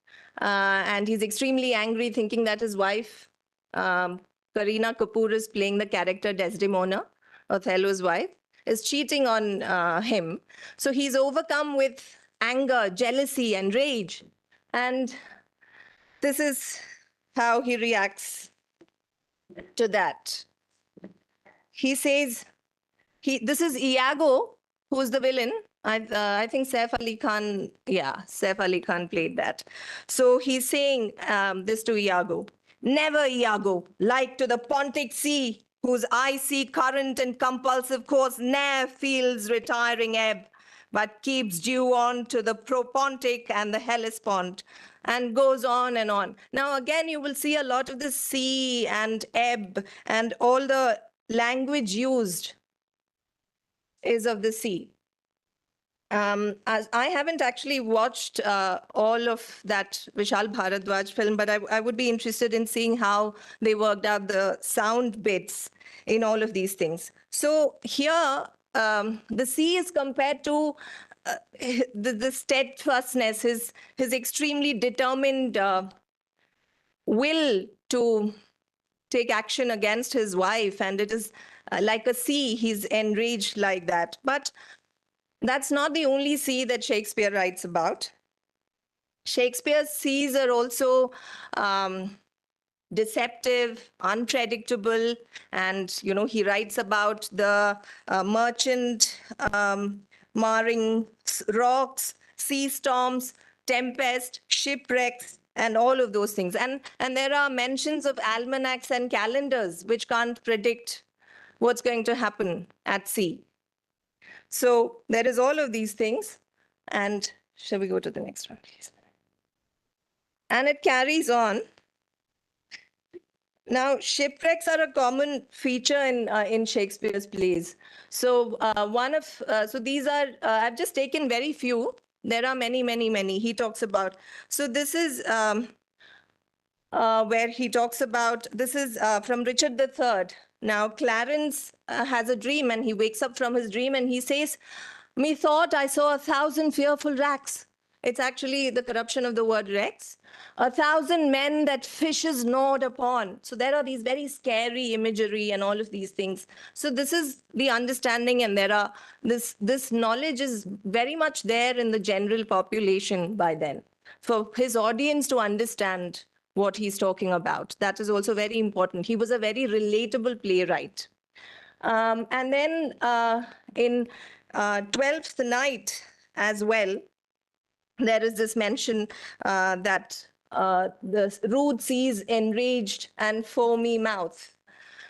and he's extremely angry, thinking that his wife, Kareena Kapoor, is playing the character Desdemona, Othello's wife, is cheating on him. So he's overcome with anger, jealousy, and rage. And this is how he reacts to that. He says, this is Iago, who's the villain. I think Saif Ali Khan, Saif Ali Khan played that. So he's saying this to Iago. Never, Iago, like to the Pontic Sea, whose icy current and compulsive course ne'er feels retiring ebb, but keeps due on to the Propontic and the Hellespont, and goes on and on. Now, again, you will see a lot of the sea and ebb, and all the language used is of the sea. As I haven't actually watched all of that Vishal Bharadwaj film, but I would be interested in seeing how they worked out the sound bits in all of these things. So here, the sea is compared to the steadfastness, his extremely determined will to take action against his wife, and it is like a sea, he's enraged like that. But that's not the only sea that Shakespeare writes about. Shakespeare's seas are also deceptive, unpredictable, and he writes about the merchant marring rocks, sea storms, tempest, shipwrecks, and all of those things. And there are mentions of almanacs and calendars which can't predict what's going to happen at sea. So there is all of these things. And shall we go to the next one, please? And it carries on. Now, shipwrecks are a common feature in Shakespeare's plays. So so these are, I've just taken very few. There are many, many, many he talks about. So this is where he talks about, this is from Richard III. Now, Clarence has a dream, and he wakes up from his dream and he says, "Methought I saw 1,000 fearful wracks." It's actually the corruption of the word wrecks. 1,000 men that fishes gnawed upon. So there are these very scary imagery and all of these things. So this is the understanding, and there are this knowledge is very much there in the general population by then, for his audience to understand what he's talking about. That is also very important. He was a very relatable playwright. And then in Twelfth Night as well, there is this mention that the rude seas enraged and foamy mouth.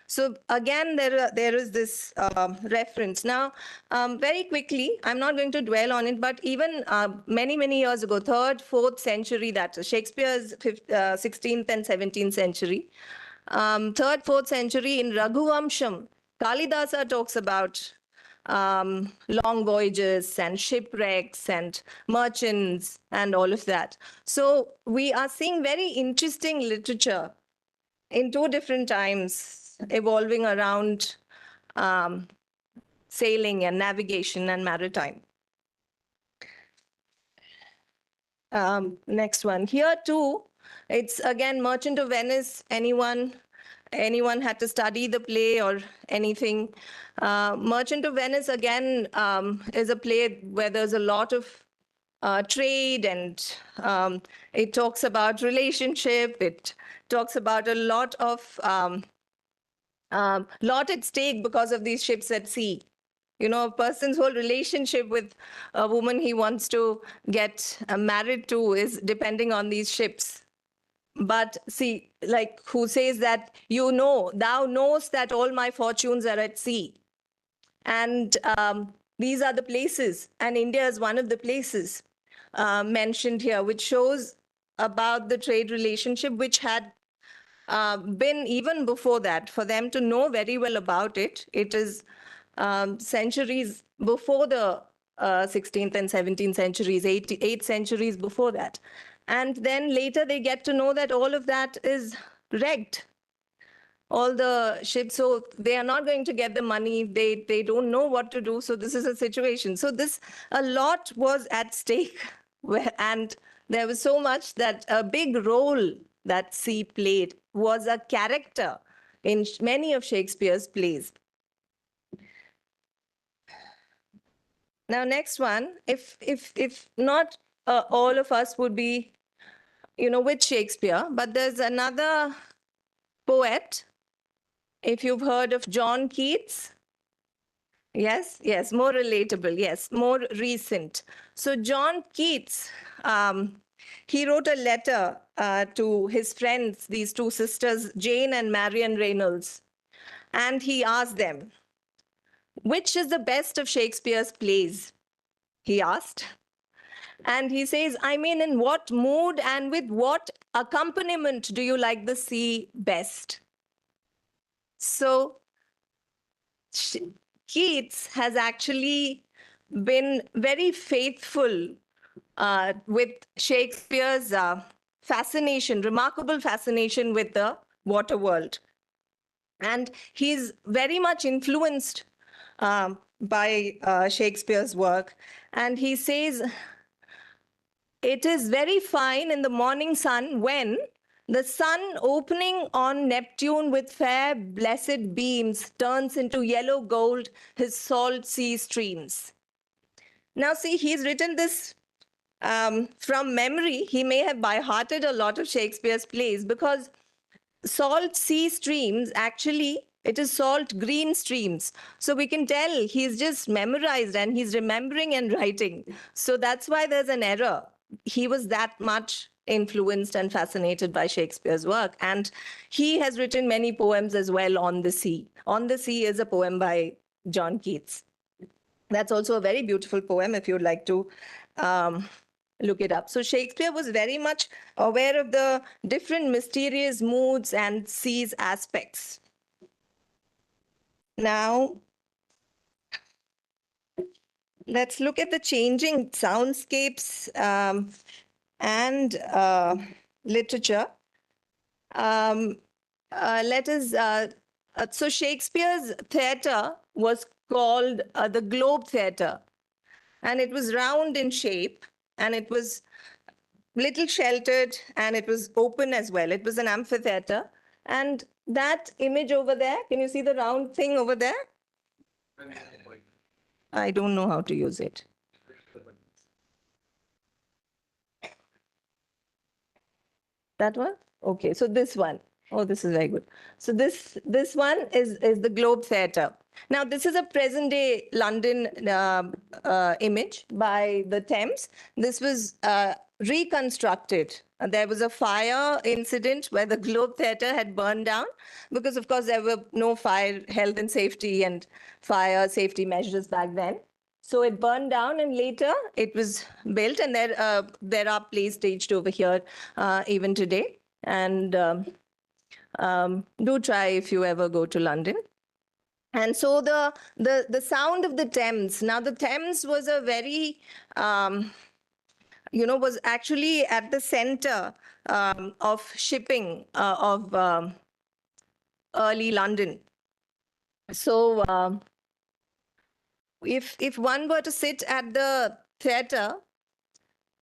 So again, there is this reference. Now, very quickly, I'm not going to dwell on it, but even many, many years ago, 3rd, 4th century, that is Shakespeare's 16th and 17th century, 3rd, 4th century in Raghuvamsham, Kalidasa talks about long voyages and shipwrecks and merchants and all of that. So we are seeing very interesting literature in 2 different times evolving around sailing and navigation and maritime. Next one. Here too, it's again Merchant of Venice. Anyone had to study the play or anything. Merchant of Venice, again, is a play where there's a lot of trade, and it talks about relationship. It talks about a lot at stake because of these ships at sea. A person's whole relationship with a woman he wants to get married to is depending on these ships. But see, like who says that, thou knowest that all my fortunes are at sea. And these are the places, and India is one of the places mentioned here, which shows about the trade relationship, which had been even before that. For them to know very well about it, it is centuries before the 16th and 17th centuries, 8 centuries before that. And then later they get to know that all of that is wrecked. All the ships, so they are not going to get the money. They don't know what to do. So this is a situation. So a lot was at stake, and there was so much that a big role that sea played, was a character in many of Shakespeare's plays. Now, next one, if not all of us would be, with Shakespeare, but there's another poet. If you've heard of John Keats, yes, more relatable, yes, more recent. So John Keats, he wrote a letter to his friends, these 2 sisters, Jane and Marian Reynolds, and he asked them, which is the best of Shakespeare's plays? He asked. And he says, in what mood and with what accompaniment do you like the sea best? So Keats has actually been very faithful with Shakespeare's remarkable fascination with the water world. And he's very much influenced by Shakespeare's work. And he says, it is very fine in the morning sun when The sun opening on Neptune with fair blessed beams turns into yellow gold his salt sea streams. Now see, he's written this from memory. He may have by-hearted a lot of Shakespeare's plays because salt sea streams, actually, it is salt green streams. So we can tell he's just memorized and he's remembering and writing. So that's why there's an error. He was that much influenced and fascinated by Shakespeare's work. And he has written many poems as well on the sea. On the Sea is a poem by John Keats. That's also a very beautiful poem if you'd like to look it up. So Shakespeare was very much aware of the different mysterious moods and seas aspects. Now, let's look at the changing soundscapes and literature. So Shakespeare's theatre was called the Globe Theatre, and it was round in shape, and it was little sheltered, and it was open as well. It was an amphitheater. And that image over there, can you see the round thing over there? I don't know how to use it. That one? Okay, so this one. Oh, this is very good. So this one is the Globe Theatre. Now, this is a present-day London image by the Thames. This was reconstructed. There was a fire incident where the Globe Theatre had burned down because, of course, there were no fire health and safety and fire safety measures back then. So it burned down, and later it was built, and there are plays staged over here even today. And do try if you ever go to London. And so the sound of the Thames. Now the Thames was a very, was actually at the center of shipping of early London. So if one were to sit at the theatre,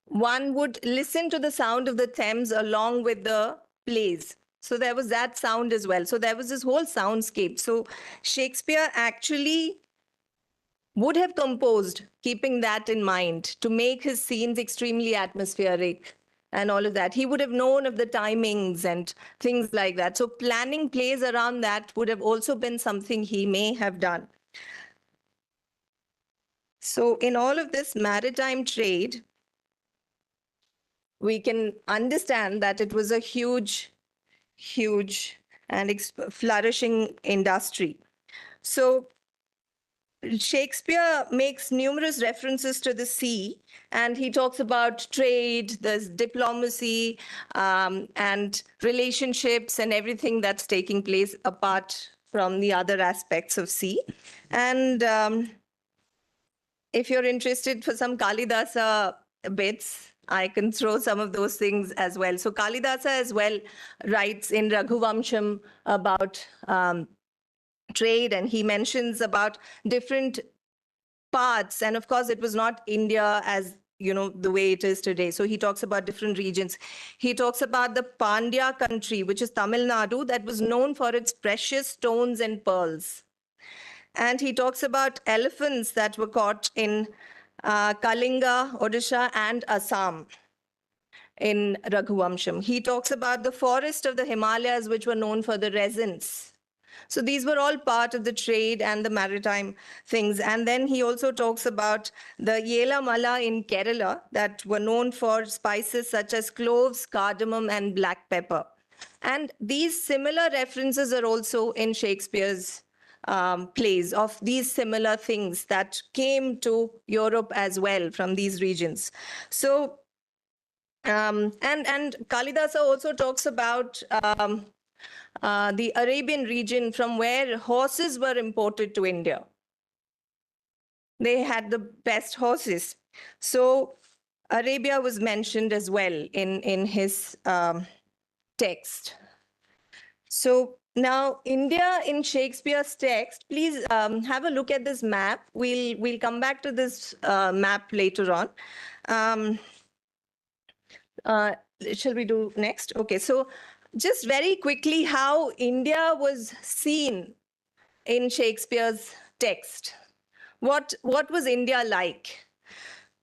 one would listen to the sound of the Thames along with the plays. So there was that sound as well. So there was this whole soundscape. So Shakespeare actually would have composed, keeping that in mind, to make his scenes extremely atmospheric and all of that. He would have known of the timings and things like that. So planning plays around that would have also been something he may have done. So in all of this maritime trade, we can understand that it was a huge and flourishing industry. So Shakespeare makes numerous references to the sea, and he talks about trade, there's diplomacy, and relationships and everything that's taking place apart from the other aspects of sea. And if you're interested for some Kalidasa bits, I can throw some of those things as well. So Kalidasa as well writes in Raghuvamsham about trade, and he mentions about different parts. And of course, it was not India as the way it is today. So he talks about different regions. He talks about the Pandya country, which is Tamil Nadu, that was known for its precious stones and pearls. And he talks about elephants that were caught in Kalinga, Odisha, and Assam in Raghuvamsham. He talks about the forest of the Himalayas, which were known for the resins. So these were all part of the trade and the maritime things. And then he also talks about the Yela Mala in Kerala that were known for spices such as cloves, cardamom, and black pepper. And these similar references are also in Shakespeare's plays of these similar things that came to Europe as well from these regions. So, and Kalidasa also talks about the Arabian region from where horses were imported to India. They had the best horses. So Arabia was mentioned as well in his text. So now India in Shakespeare's text, please have a look at this map. We'll come back to this map later on. Shall we do next? Okay, so just very quickly how India was seen in Shakespeare's text. What was India like?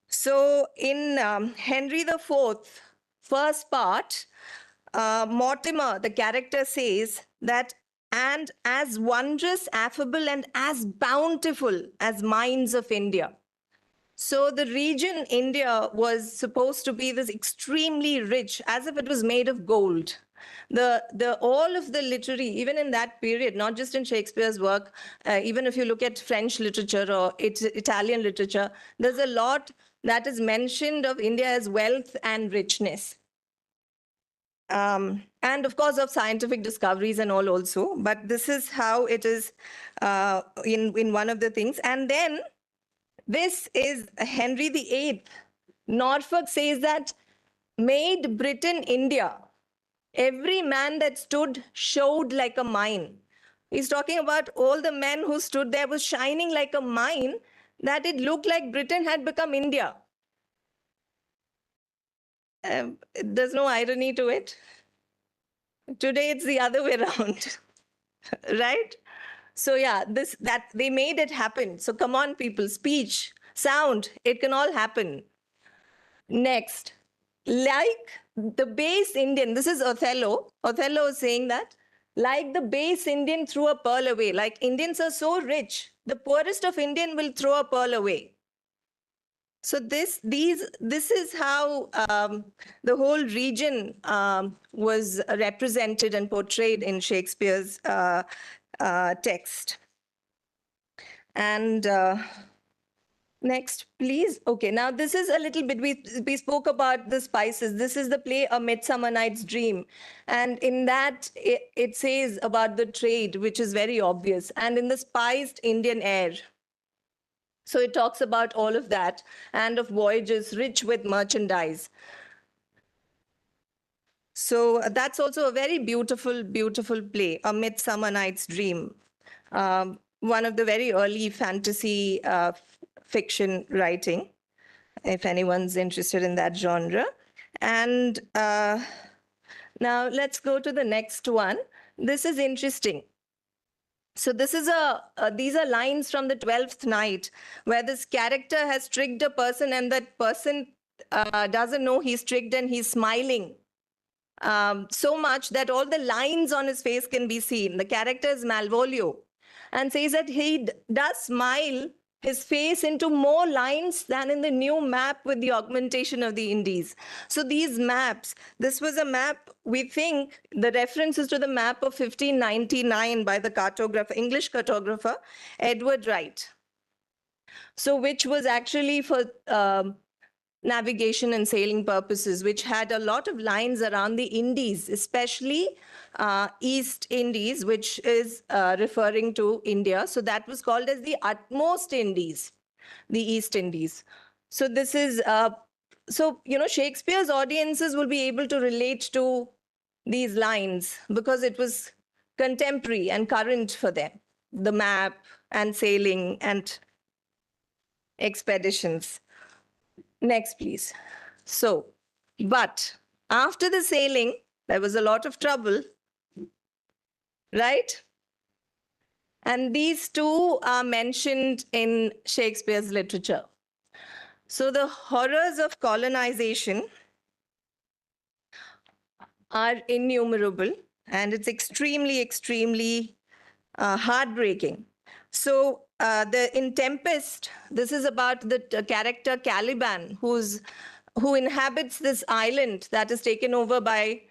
So in Henry IV, first part, Mortimer, the character, says that, and as wondrous, affable, and as bountiful as mines of India. So the region India was supposed to be this extremely rich, as if it was made of gold. All of the literary, even in that period, not just in Shakespeare's work, even if you look at French literature or Italian literature, there's a lot that is mentioned of India as wealth and richness. And of course of scientific discoveries and all also, but this is how it is in one of the things. And then this is Henry VIII. Norfolk says that made Britain India. Every man that stood showed like a mine. He's talking about all the men who stood there was shining like a mine, that it looked like Britain had become India. There's no irony to it. Today it's the other way around, right? So yeah, that they made it happen. So come on, people, speech, sound, it can all happen. Next, like the base Indian, this is Othello. Othello is saying that, like the base Indian threw a pearl away. Like Indians are so rich, the poorest of Indian will throw a pearl away. So this is how the whole region was represented and portrayed in Shakespeare's text. And next, please. Okay, now this is a little bit, we spoke about the spices. This is the play A Midsummer Night's Dream. And in that, it says about the trade, which is very obvious, and in the spiced Indian air. So it talks about all of that and of voyages rich with merchandise. So that's also a very beautiful, beautiful play, A Midsummer Night's Dream. One of the very early fantasy fiction writing, if anyone's interested in that genre. And now let's go to the next one. This is interesting. So this is these are lines from the 12th night, where this character has tricked a person and that person doesn't know he's tricked and he's smiling so much that all the lines on his face can be seen. The character is Malvolio and says that he does smile his face into more lines than in the new map with the augmentation of the Indies. So these maps, this was a map, we think the reference is to the map of 1599 by the cartographer, English cartographer, Edward Wright. So which was actually for navigation and sailing purposes, which had a lot of lines around the Indies, especially East Indies, which is referring to India. So that was called as the utmost Indies, the East Indies. So this is, so, you know, Shakespeare's audiences will be able to relate to these lines because it was contemporary and current for them, the map and sailing and expeditions. Next, please. So, but after the sailing, there was a lot of trouble, right? And these two are mentioned in Shakespeare's literature. So the horrors of colonization are innumerable, and it's extremely, extremely heartbreaking. So in Tempest, this is about the character Caliban, who inhabits this island that is taken over by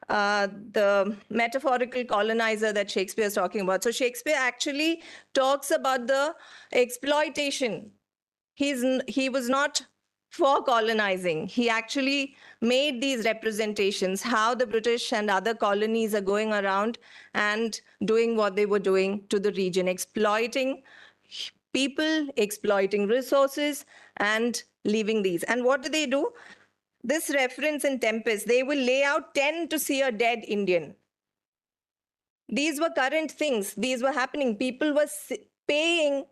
the metaphorical colonizer that Shakespeare is talking about. So Shakespeare actually talks about the exploitation. He was not for colonizing. He actually made these representations, how the British and other colonies are going around and doing what they were doing to the region, exploiting people, exploiting resources, and leaving these. And what do? This reference in Tempest, they will lay out 10 to see a dead Indian. These were current things. These were happening. People were paying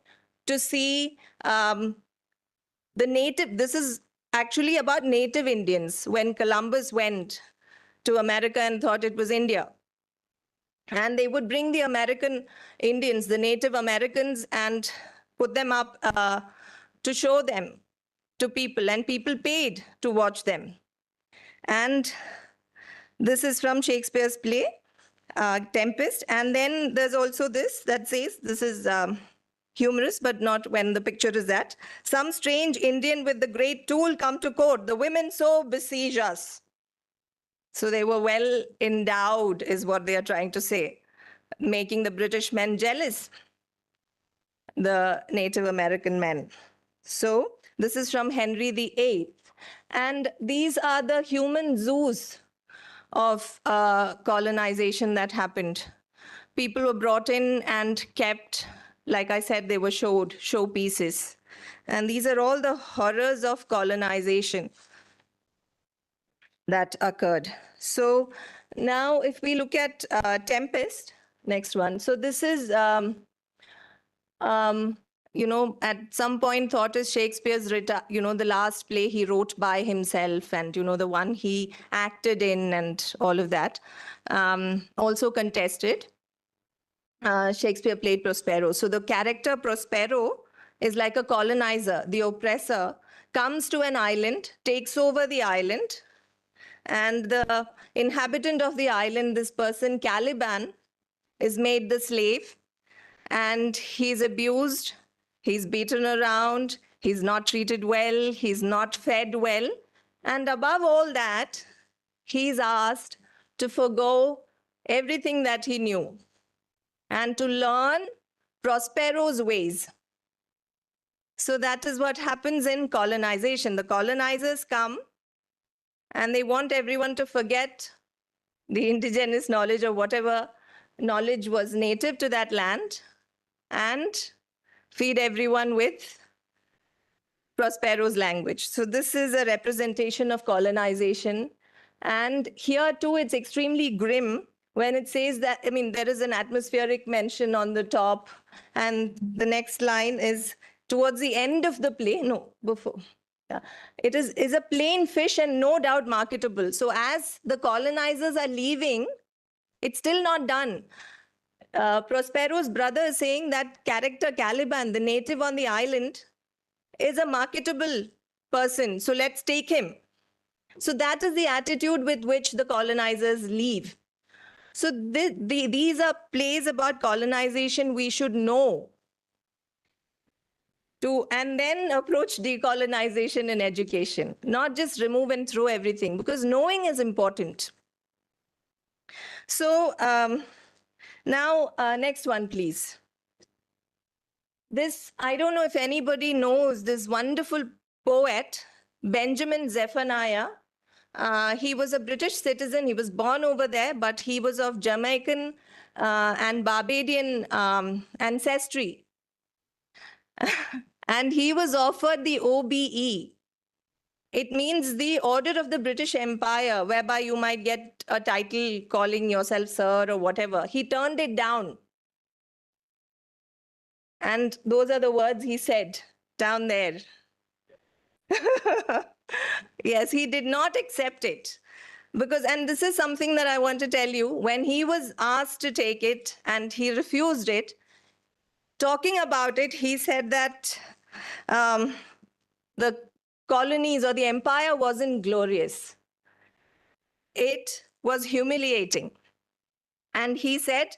to see the native. This is actually about native Indians. When Columbus went to America and thought it was India. And they would bring the American Indians, the Native Americans, and put them up to show them to people, and people paid to watch them. And this is from Shakespeare's play, Tempest. And then there's also this that says, this is humorous, but not when the picture is that. Some strange Indian with the great tool come to court. The women so besiege us. So they were well endowed, is what they are trying to say, making the British men jealous, the Native American men. So this is from Henry VIII. And these are the human zoos of colonization that happened. People were brought in and kept, like I said, they were showpieces. And these are all the horrors of colonization that occurred. So now if we look at Tempest, next one. So this is, you know, at some point thought is Shakespeare's, you know, the last play he wrote by himself, and, you know, the one he acted in and all of that. Also contested. Shakespeare played Prospero. So the character Prospero is like a colonizer. The oppressor comes to an island, takes over the island, and the inhabitant of the island, this person, Caliban, is made the slave, and he's abused, he's beaten around, he's not treated well, he's not fed well. And above all that, he's asked to forgo everything that he knew and to learn Prospero's ways. So that is what happens in colonization. The colonizers come and they want everyone to forget the indigenous knowledge or whatever knowledge was native to that land and feed everyone with Prospero's language. So this is a representation of colonization. And here too, it's extremely grim when it says that, I mean, there is an atmospheric mention on the top, and the next line is towards the end of the play, no, before. Yeah. It is a plain fish and no doubt marketable. So as the colonizers are leaving, it's still not done. Prospero's brother is saying that character Caliban, the native on the island, is a marketable person. So let's take him. So that is the attitude with which the colonizers leave. So these are plays about colonization we should know to, and then approach decolonization in education, not just remove and throw everything, because knowing is important. So now, next one, please. This, I don't know if anybody knows this wonderful poet, Benjamin Zephaniah. He was a British citizen. He was born over there, but he was of Jamaican and Barbadian ancestry. And he was offered the OBE. It means the Order of the British Empire, whereby you might get a title calling yourself sir or whatever. He turned it down. And those are the words he said down there. Yes, he did not accept it. Because, and this is something that I want to tell you, when he was asked to take it and he refused it, talking about it, he said that the colonies or the empire wasn't glorious. It was humiliating. And he said,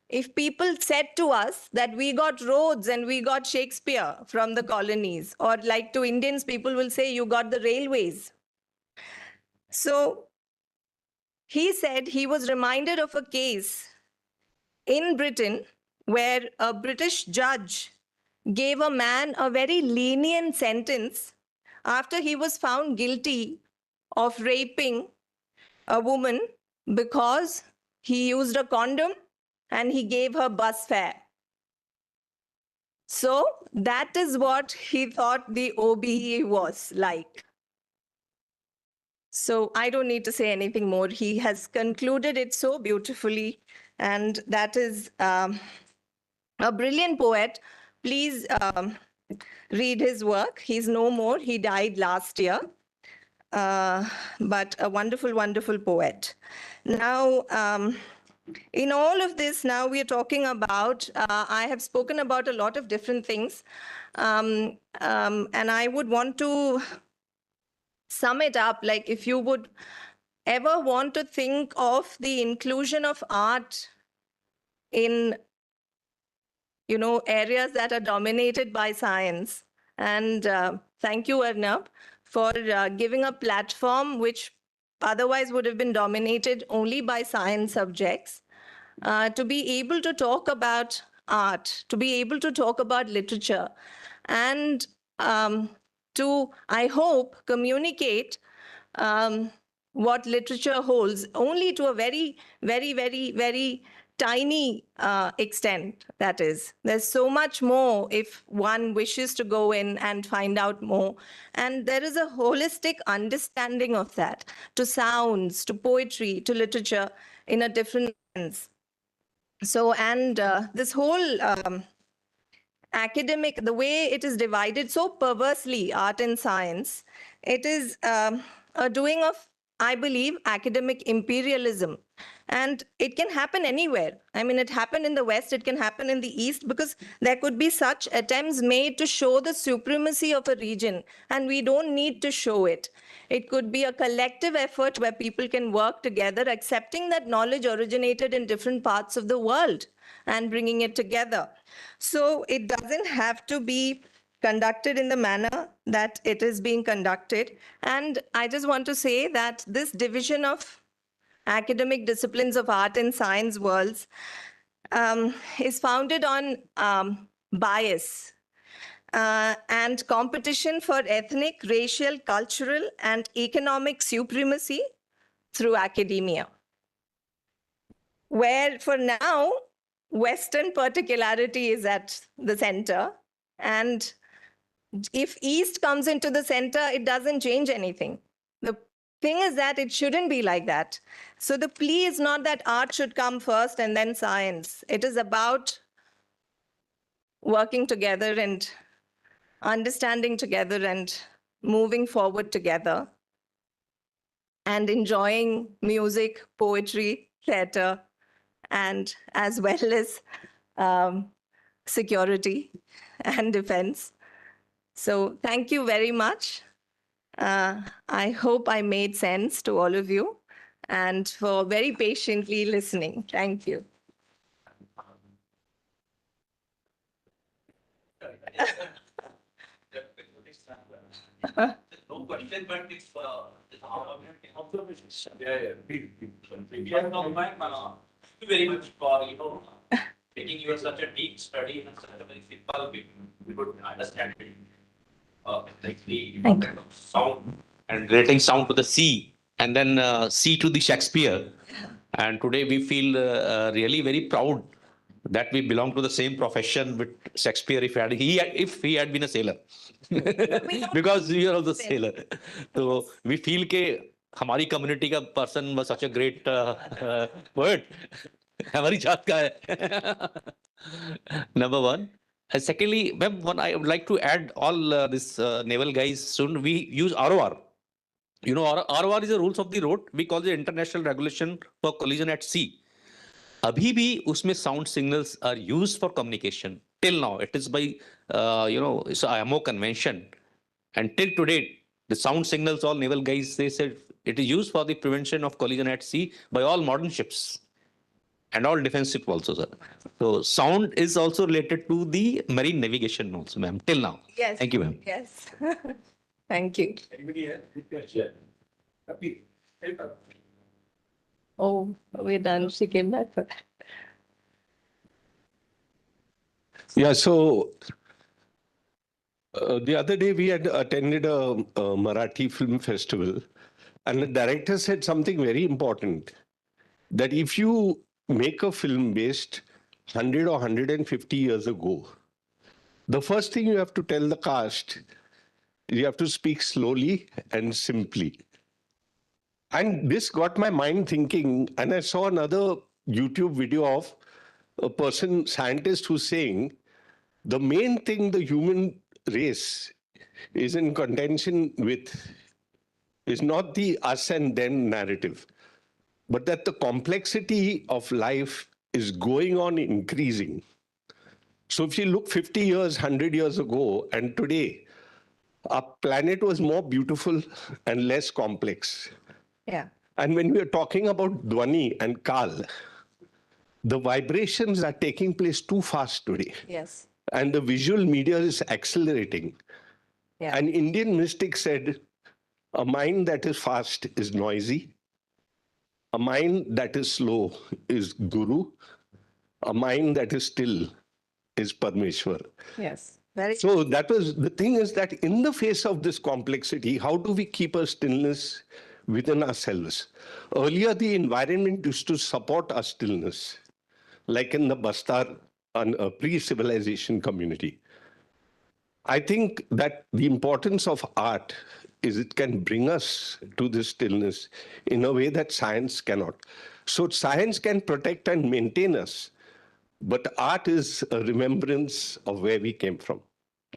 if people said to us that we got Rhodes and we got Shakespeare from the colonies, or like to Indians, people will say you got the railways. So he said he was reminded of a case in Britain where a British judge gave a man a very lenient sentence after he was found guilty of raping a woman because he used a condom and he gave her bus fare. So that is what he thought the OBE was like. So I don't need to say anything more. He has concluded it so beautifully, and that is a brilliant poet. Please read his work. He's no more. He died last year. but a wonderful, wonderful poet. Now, in all of this, now we are talking about, I have spoken about a lot of different things, and I would want to sum it up, like if you would ever want to think of the inclusion of art in areas that are dominated by science. And thank you, Arnab, for giving a platform which otherwise would have been dominated only by science subjects, to be able to talk about art, to be able to talk about literature, and to, I hope, communicate what literature holds only to a very, very, very, very tiny extent, that is. There's so much more if one wishes to go in and find out more. And there is a holistic understanding of that, to sounds, to poetry, to literature in a different sense. So, and this whole academic, the way it is divided so perversely, art and science, it is a doing of, I believe, academic imperialism. And it can happen anywhere. I mean, it happened in the West, it can happen in the East, because there could be such attempts made to show the supremacy of a region, and we don't need to show it. It could be a collective effort where people can work together, accepting that knowledge originated in different parts of the world and bringing it together. So it doesn't have to be conducted in the manner that it is being conducted. And I just want to say that this division of academic disciplines of art and science worlds is founded on bias and competition for ethnic, racial, cultural, and economic supremacy through academia, where for now, Western particularity is at the center. And if East comes into the center, it doesn't change anything. The thing is that it shouldn't be like that. So the plea is not that art should come first and then science. It is about working together and understanding together and moving forward together and enjoying music, poetry, theater, and as well as security and defense. So thank you very much. I hope I made sense to all of you and for very patiently listening. Thank you. No question, but it's observation. Thank you very much for taking you such a deep study in such a very simple way. We could understand it. Like the sound and relating sound to the sea, and then sea to the Shakespeare. And today we feel really very proud that we belong to the same profession with Shakespeare if he had been a sailor. Because we are also sailor. So we feel that हमारी community का person was such a great poet. हमारी जात का है. Number one. And secondly, one I would like to add all this naval guys soon. We use ROR. You know, ROR is the rules of the road. We call the International Regulation for Collision at Sea. Abhi bhi usme sound signals are used for communication. Till now, it is by it's IMO convention, and till today, the sound signals, all naval guys, they said it is used for the prevention of collision at sea by all modern ships and all defense ships also, sir. So sound is also related to the marine navigation also, ma'am. Till now. Yes. Thank you, ma'am. Yes. Thank you. Anybody here? Oh, we're done. She came back for that. Yeah, so the other day we had attended a Marathi film festival, and the director said something very important, that if you make a film based 100 or 150 years ago, the first thing you have to tell the cast, you have to speak slowly and simply. And this got my mind thinking, and I saw another YouTube video of a person, scientist, who's saying the main thing the human race is in contention with is not the us and them narrative, but that the complexity of life is going on increasing. So if you look 50 years, 100 years ago and today, our planet was more beautiful and less complex. Yeah. And when we are talking about Dhwani and Kal, the vibrations are taking place too fast today. Yes. And the visual media is accelerating. Yeah. An Indian mystic said, a mind that is fast is noisy. A mind that is slow is Guru. A mind that is still is Parmeshwar. Yes. Very So that was the thing, is that in the face of this complexity, how do we keep a stillness within ourselves? Earlier, the environment used to support our stillness, like in the Bastar pre-civilization community. I think that the importance of art is it can bring us to this stillness in a way that science cannot. So science can protect and maintain us, but art is a remembrance of where we came from.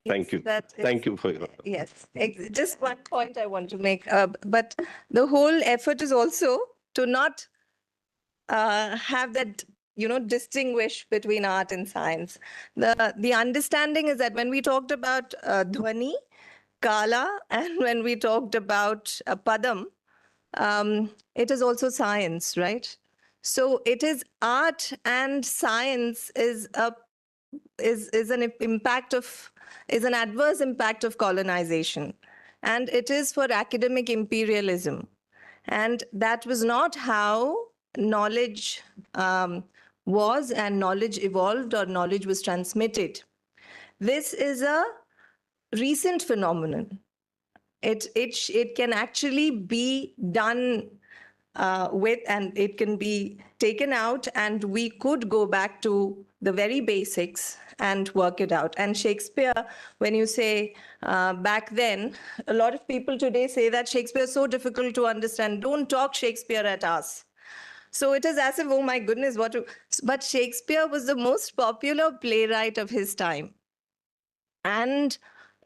Thank you. Thank you for your. Yes, just one point I want to make. But the whole effort is also to not have that, distinguish between art and science. The understanding is that when we talked about Dhwani, Kala, and when we talked about Padam, it is also science, right? So it is art and science is an adverse impact of colonization, and it is for academic imperialism, and that was not how knowledge was, and knowledge evolved, or knowledge was transmitted. This is a recent phenomenon. It can actually be done with, and it can be taken out, and we could go back to the very basics and work it out. And Shakespeare, when you say back then, a lot of people today say that Shakespeare is so difficult to understand. Don't talk Shakespeare at us. So it is as if, oh my goodness, but Shakespeare was the most popular playwright of his time. And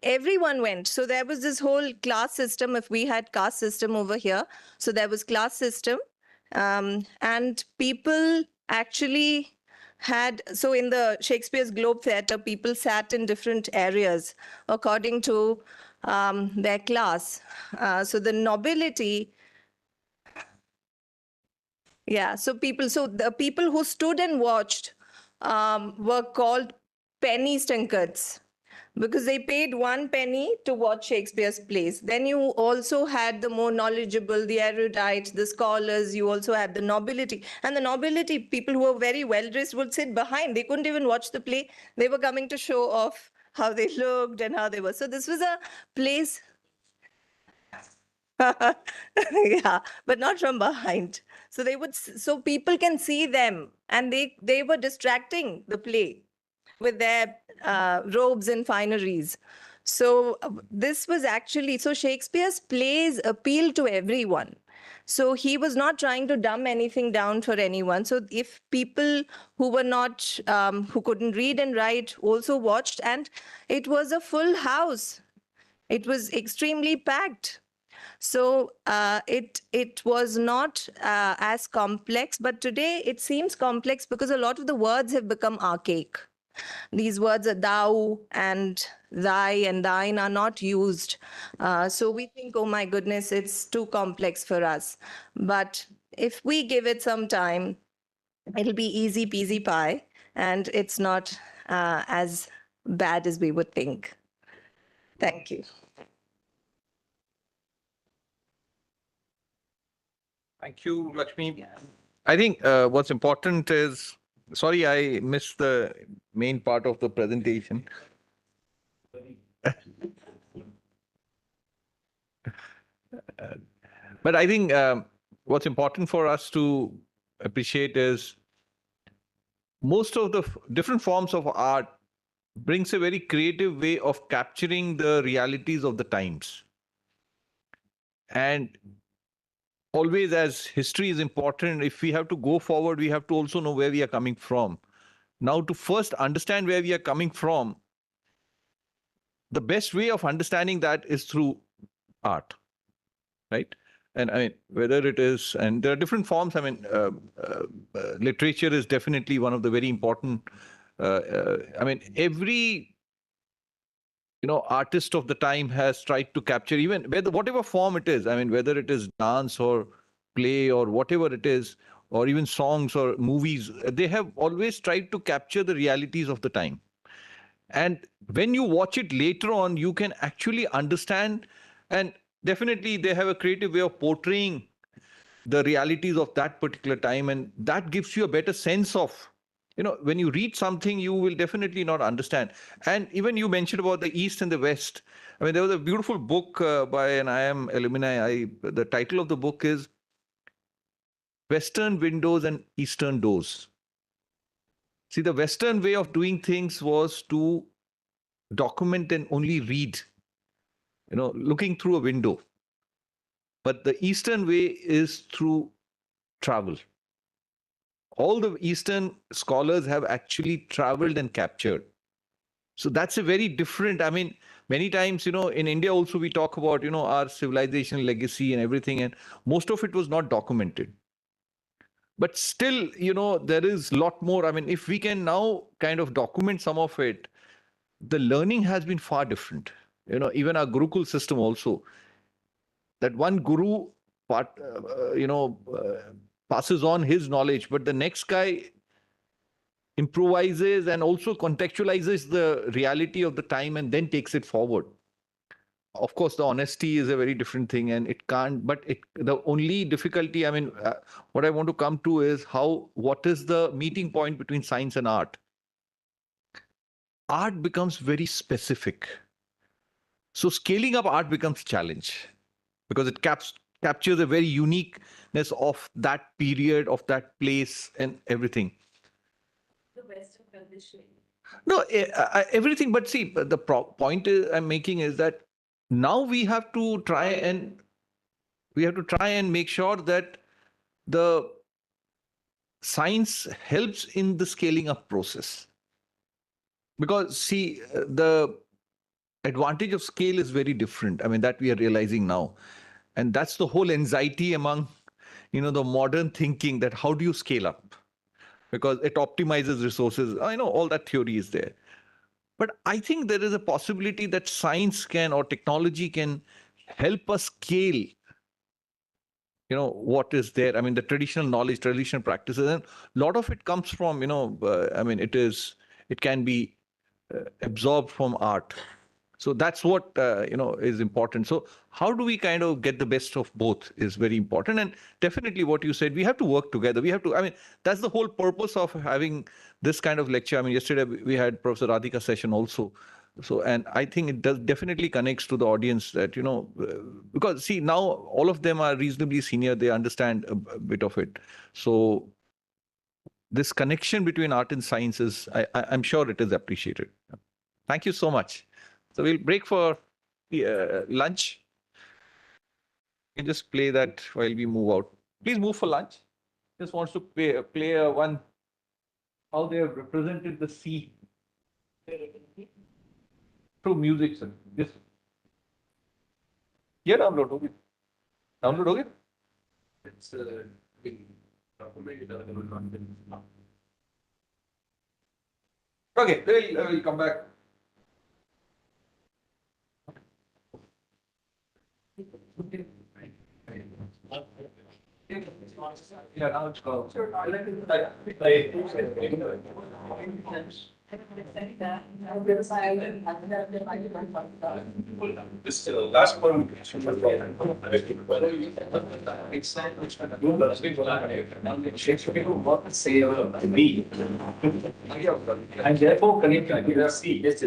everyone went. So there was this whole class system. If we had caste system over here, so there was class system, and people actually had, so in the Shakespeare's Globe Theatre, people sat in different areas according to their class. So the nobility, so the people who stood and watched were called penny stinkards, because they paid 1 penny to watch Shakespeare's plays. Then you also had the more knowledgeable, the erudites, the scholars. You also had the nobility. And the nobility, people who were very well-dressed, would sit behind. They couldn't even watch the play. They were coming to show off how they looked and how they were. So this was a place... yeah, but not from behind. So people can see them, and they were distracting the play with their robes and fineries. So this was actually, so Shakespeare's plays appeal to everyone. So he was not trying to dumb anything down for anyone. So if people who were not, who couldn't read and write also watched, and it was a full house. It was extremely packed. So it was not as complex, but today it seems complex because a lot of the words have become archaic. These words, thou and thy and thine, are not used. So we think, oh my goodness, it's too complex for us. But if we give it some time, it'll be easy peasy pie, and it's not as bad as we would think. Thank you. Thank you, Lakshmi. I think what's important is, sorry, I missed the main part of the presentation. But I think what's important for us to appreciate is most of the different forms of art brings a very creative way of capturing the realities of the times. And always, as history is important, if we have to go forward, we have to also know where we are coming from. Now, to first understand where we are coming from, the best way of understanding that is through art. right? And I mean, whether it is, and there are different forms. I mean, literature is definitely one of the very important. I mean, every artist of the time has tried to capture, even whatever form it is. I mean, whether it is dance or play or whatever it is, or even songs or movies, they have always tried to capture the realities of the time. And when you watch it later on, you can actually understand, and definitely they have a creative way of portraying the realities of that particular time, and that gives you a better sense of, when you read something, you will definitely not understand. And even you mentioned about the East and the West. I mean, there was a beautiful book by an IIM alumni. The title of the book is Western Windows and Eastern Doors. See, the Western way of doing things was to document and only read, looking through a window. But the Eastern way is through travel. All the Eastern scholars have actually traveled and captured. So that's a very different, I mean, many times, in India also we talk about, our civilization legacy and everything, and most of it was not documented. But still, there is a lot more. I mean, if we can now kind of document some of it, the learning has been far different. Even our Gurukul system also, that one guru passes on his knowledge, but the next guy improvises and also contextualizes the reality of the time and then takes it forward. Of course, the honesty is a very different thing, and it can't, but the only difficulty, I mean, what I want to come to is what is the meeting point between science and art? Art becomes very specific. So scaling up art becomes a challenge because it captures a very uniqueness of that period, of that place and everything. The Western conditioning. No, everything. But see, the point I'm making is that now we have to try and make sure that the science helps in the scaling up process. Because see, the advantage of scale is very different. I mean, that we are realizing now. And that's the whole anxiety among, the modern thinking, that how do you scale up? Because it optimizes resources. I know all that theory is there. But I think there is a possibility that science can, or technology can help us scale, what is there. I mean, the traditional knowledge, traditional practices, and a lot of it comes from, I mean, it can be absorbed from art. So that's what, is important. So how do we kind of get the best of both is very important. And definitely what you said, we have to work together. We have to, I mean, that's the whole purpose of having this kind of lecture. I mean, yesterday we had Professor Radhika's session also. So, and I think it does definitely connects to the audience that, because see, now all of them are reasonably senior. They understand a bit of it. So this connection between art and science is, I'm sure it is appreciated. Thank you so much. So we'll break for lunch. You can just play that while we move out. Please move for lunch. Just wants to play one, how they have represented the sea through music, sir. Yes. Yeah, download. Okay. Download, okay? It's okay, we'll come back. Yeah, now it's called. This last one. Say me. And therefore connect to see. Yes,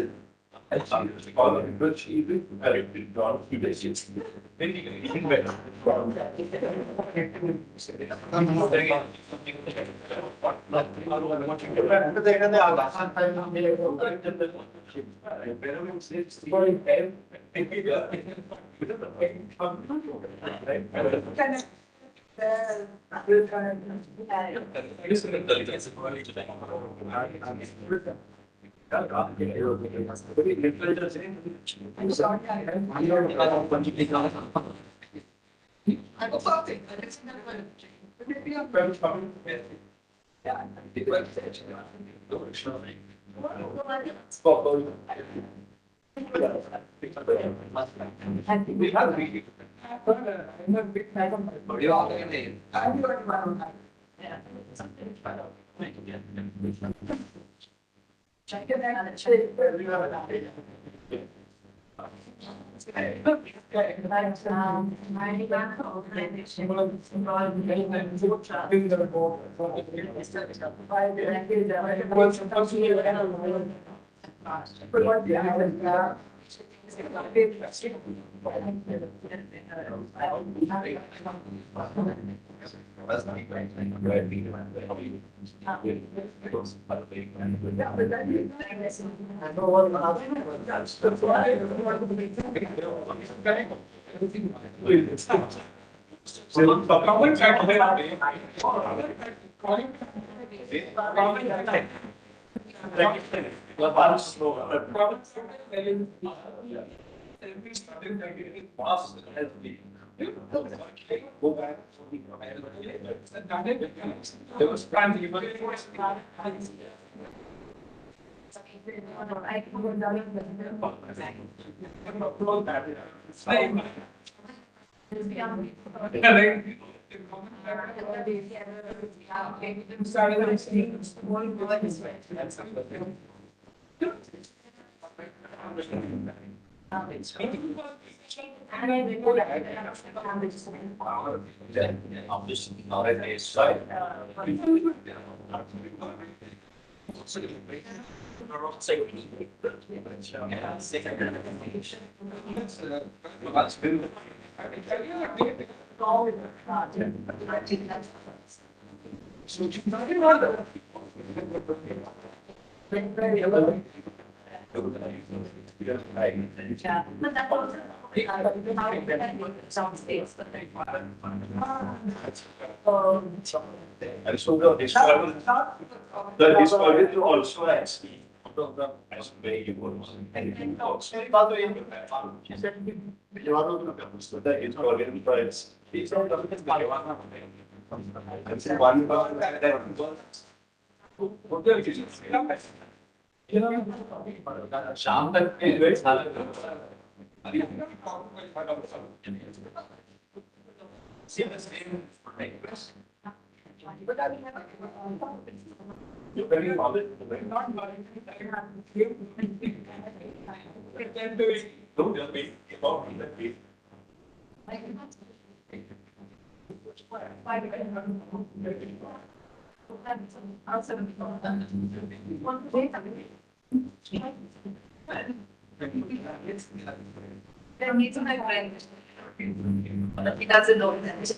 He doesn't know that.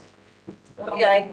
Yeah.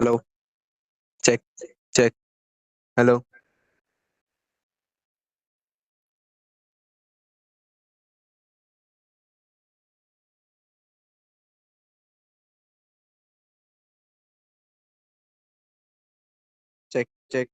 Hello. Check. Check. Hello. Check. Check.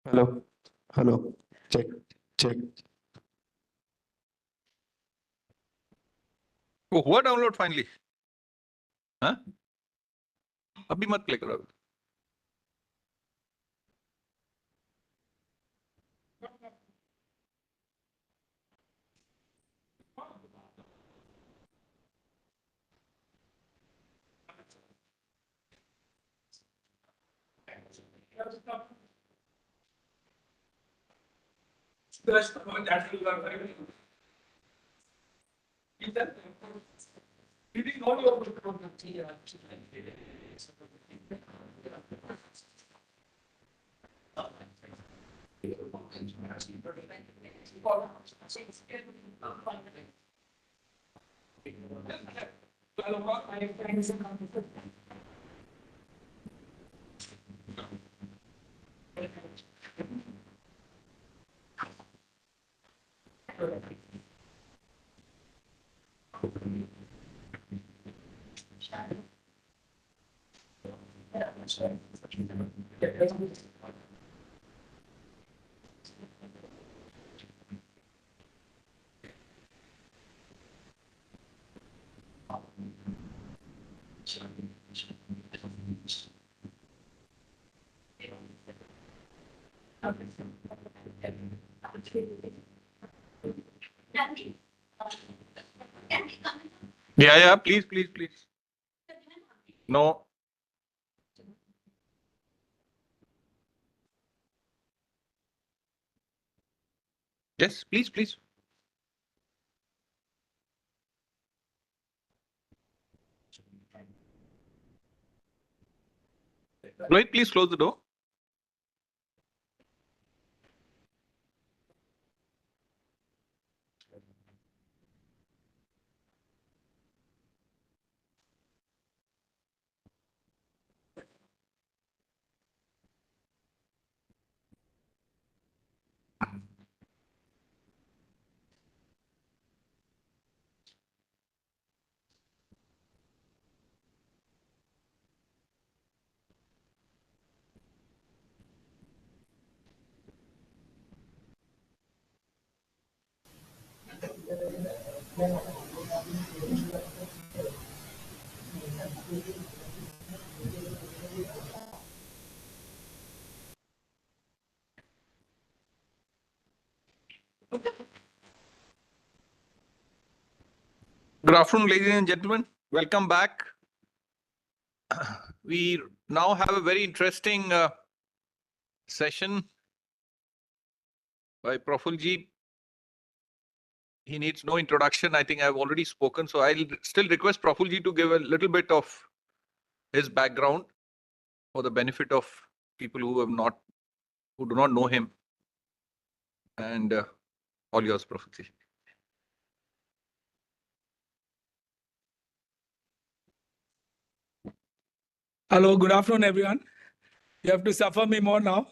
Hello. Hello. Check. Check. वो हुआ download finally? हाँ, अभी मत play करो। Yeah, please, please, please. No. Yes, please, please. Rohit, please close the door. Good afternoon, ladies and gentlemen. Welcome back. We now have a very interesting session by Prafulji. He needs no introduction. I think I've already spoken. So I'll still request Prafulji to give a little bit of his background for the benefit of people who do not know him. And all yours, Prafulji. Hello, good afternoon, everyone. You have to suffer me more now.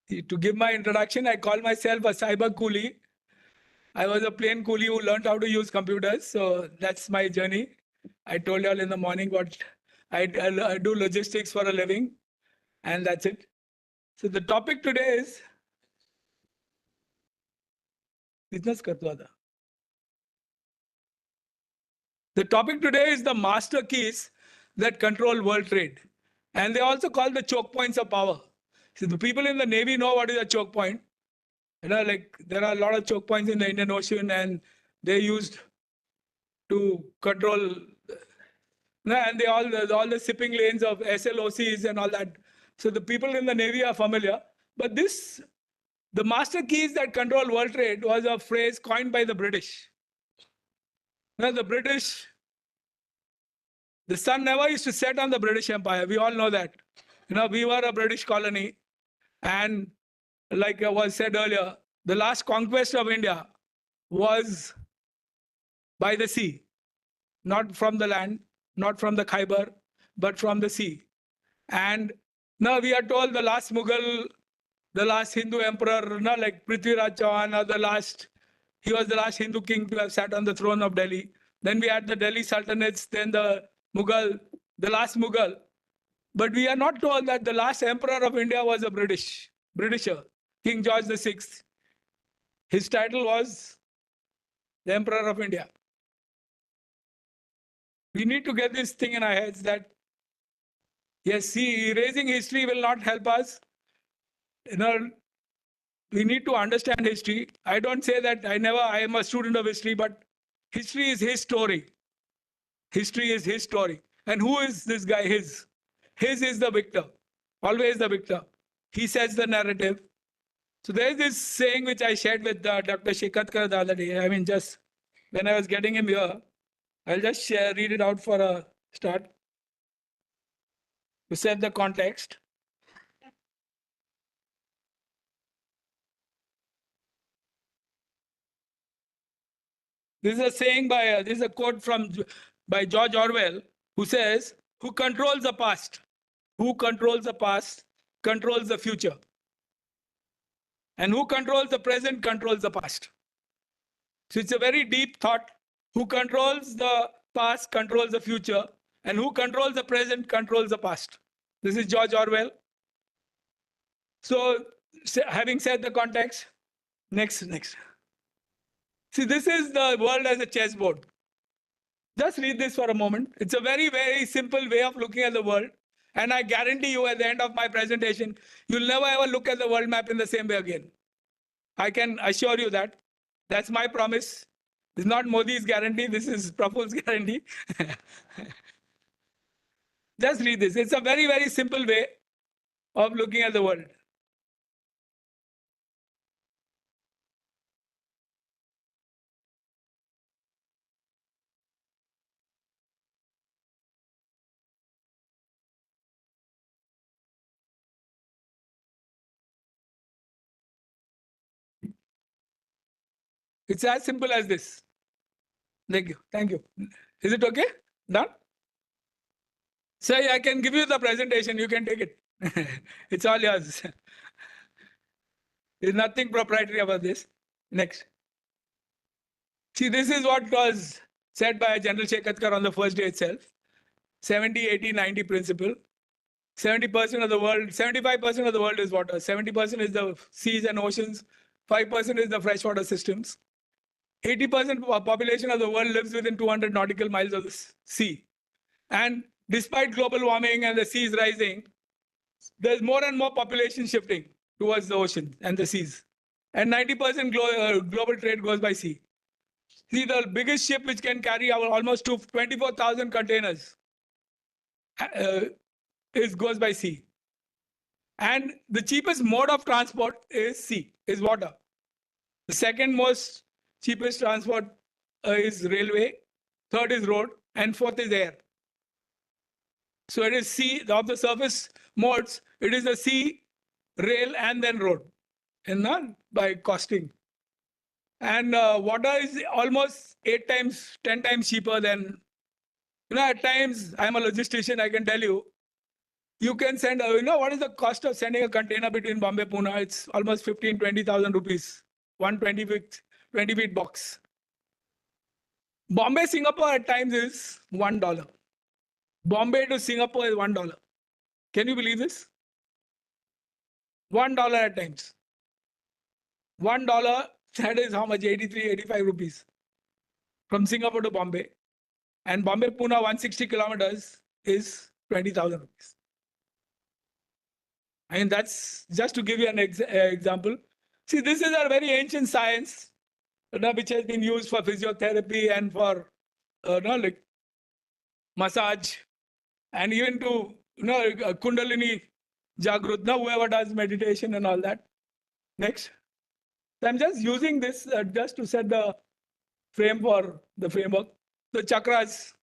To give my introduction, I call myself a cyber coolie. I was a plain coolie who learned how to use computers. So that's my journey. I told you all in the morning what I do logistics for a living, and that's it. So the topic today is business karta tha. The topic today is the master keys that control world trade. And they also call the choke points of power. See, the people in the Navy know what is a choke point. Like there are a lot of choke points in the Indian Ocean, and they used to control. And they all the shipping lanes of SLOCs and all that. So the people in the Navy are familiar. But the master keys that control world trade was a phrase coined by the British. The British, the sun never used to set on the British Empire. We all know that. We were a British colony. And like was said earlier, the last conquest of India was by the sea, not from the land, not from the Khyber, but from the sea. And now we are told the last Mughal, the last Hindu emperor, like Prithviraj Chauhan, he was the last Hindu king to have sat on the throne of Delhi. Then we had the Delhi Sultanates, then the Mughal, the last Mughal. But we are not told that the last emperor of India was a Britisher, King George VI. His title was the Emperor of India. We need to get this thing in our heads that, yes, see, erasing history will not help us. We need to understand history. I don't say that I am a student of history, but history is his story. History is his story. And who is this guy? His is the victor. Always the victor. He sets the narrative. So there is this saying which I shared with Dr. Shekatkar the other day. I mean, just when I was getting him here, I'll just read it out for a start to set the context. This is a saying this is a quote by George Orwell, who says, "Who controls the past? Who controls the past controls the future. And who controls the present controls the past." So it's a very deep thought. Who controls the past controls the future, and who controls the present controls the past. This is George Orwell. So having said the context, next. See, this is the world as a chessboard. Just read this for a moment. It's a very, very simple way of looking at the world. And I guarantee you at the end of my presentation, you'll never ever look at the world map in the same way again. I can assure you that. That's my promise. This is not Modi's guarantee. This is Praful's guarantee. Just read this. It's a very, very simple way of looking at the world. It's as simple as this. Thank you. Thank you. Is it okay? Done? So I can give you the presentation. You can take it. It's all yours. There's nothing proprietary about this. Next. See, this is what was said by General Shekatkar on the first day itself. 70, 80, 90 principle. 70% of the world, 75% of the world is water. 70% is the seas and oceans. 5% is the freshwater systems. 80% of population of the world lives within 200 nautical miles of the sea. And despite global warming and the seas rising, there's more and more population shifting towards the ocean and the seas. And 90% global trade goes by sea. See, the biggest ship which can carry almost 24,000 containers goes by sea. And the cheapest mode of transport is water. The second most cheapest transport is railway, third is road, and fourth is air. So it is sea, of the surface modes, it is the sea, rail, and then road, and not by costing. And water is almost 8 times, 10 times cheaper than, at times, I'm a logistician, I can tell you, you can send, what is the cost of sending a container between Bombay, Pune? It's almost 15, 20,000 rupees, 120 feet box. Bombay, Singapore at times is $1. Bombay to Singapore is $1. Can you believe this? $1 at times. $1, that is how much? 83, 85 rupees. From Singapore to Bombay. And Bombay, Pune, 160 kilometers is 20,000 rupees. I mean, that's just to give you an example. See, this is a very ancient science, which has been used for physiotherapy and for like massage, and even to Kundalini Jagrut, whoever does meditation and all that. Next. So I'm just using this just to set the frame for the framework. The chakras.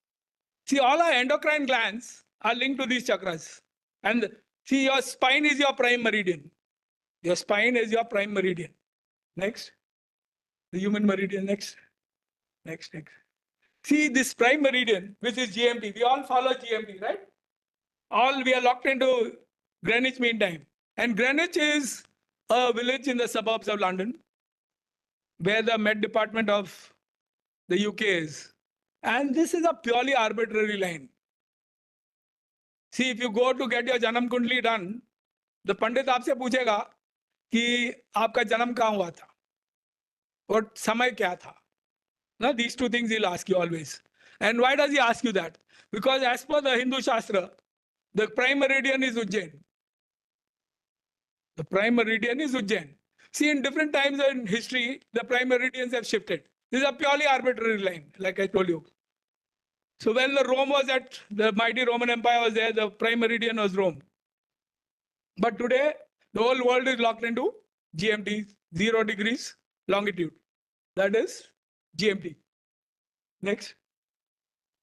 See, all our endocrine glands are linked to these chakras. And see, your spine is your prime meridian. Your spine is your prime meridian. Next. The human meridian. Next. Next. See, this prime meridian, which is GMT. We all follow GMT, right? We are locked into Greenwich Mean Time. And Greenwich is a village in the suburbs of London, where the Met Department of the UK is. And this is a purely arbitrary line. See, if you go to get your Janam Kundli done, the Pandit आपसे पूछेगा कि आपका जन्म कहाँ हुआ था और समय क्या था. Now, these two things he'll ask you always. And why does he ask you that? Because as per the Hindu Shastra, the prime meridian is Ujjain. The prime meridian is Ujjain. See, in different times in history, the prime meridians have shifted. This is a purely arbitrary line, like I told you. So when the Rome was the mighty Roman Empire was there, the prime meridian was Rome. But today, the whole world is locked into GMT, 0 degrees longitude. That is GMT. Next.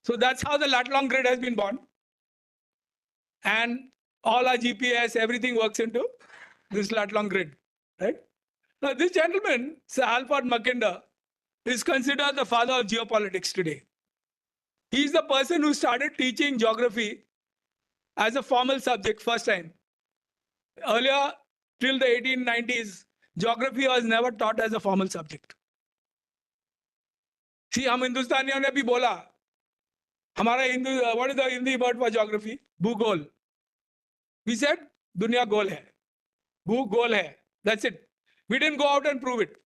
So that's how the lat-long grid has been born. And all our GPS, everything works into this lat-long grid, right? Now, this gentleman, Sir Alfred Mackinder, is considered the father of geopolitics today. He's the person who started teaching geography as a formal subject first time. Earlier, till the 1890s, geography was never taught as a formal subject. See, हम हिंदुस्तानियों ने भी बोला, हमारा Hindu, what is the Hindi word for geography? भूगोल. We said, दुनिया गोल है. भूगोल है. That's it. We didn't go out and prove it.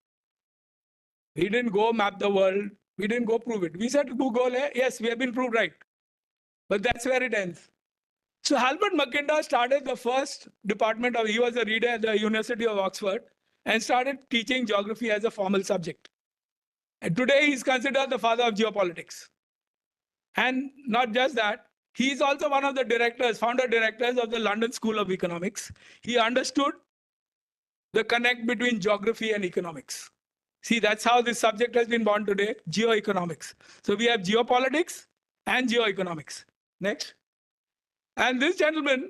We didn't go map the world. We didn't go prove it. We said Google hai. Yes, we have been proved right. But that's where it ends. So Albert Mackinder started the first department he was a reader at the University of Oxford and started teaching geography as a formal subject. And today he's considered the father of geopolitics. And not just that, he's also one of the founder directors of the London School of Economics. He understood the connect between geography and economics. See, that's how this subject has been born today, geoeconomics. So we have geopolitics and geoeconomics. Next. And this gentleman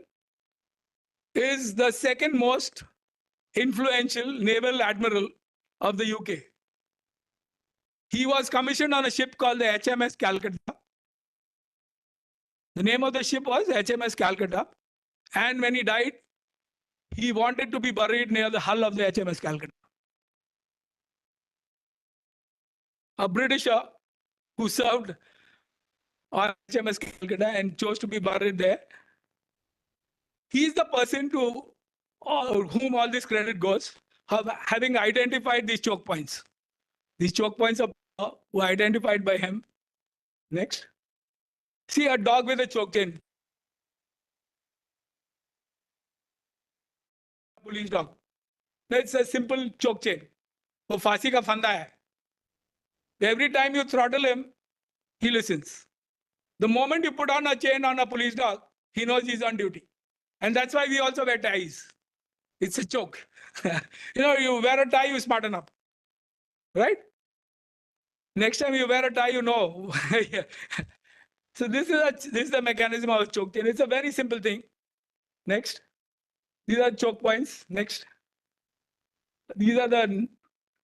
is the second most influential naval admiral of the UK. He was commissioned on a ship called the HMS Calcutta. The name of the ship was HMS Calcutta. And when he died, he wanted to be buried near the hull of the HMS Calcutta. A Britisher who served on HMS Calcutta and chose to be buried there. He's the person to whom all this credit goes, having identified these choke points. These choke points were identified by him. Next. See a dog with a choke chain. Police dog. It's a simple choke chain. वो फांसी का फंदा है. Every time you throttle him, he listens. The moment you put on a chain on a police dog, he knows he's on duty. And that's why we also wear ties. It's a choke. You wear a tie, you smarten up. Right? Next time you wear a tie, you know. So this is the mechanism of a choke chain. It's a very simple thing. Next. These are choke points. Next. These are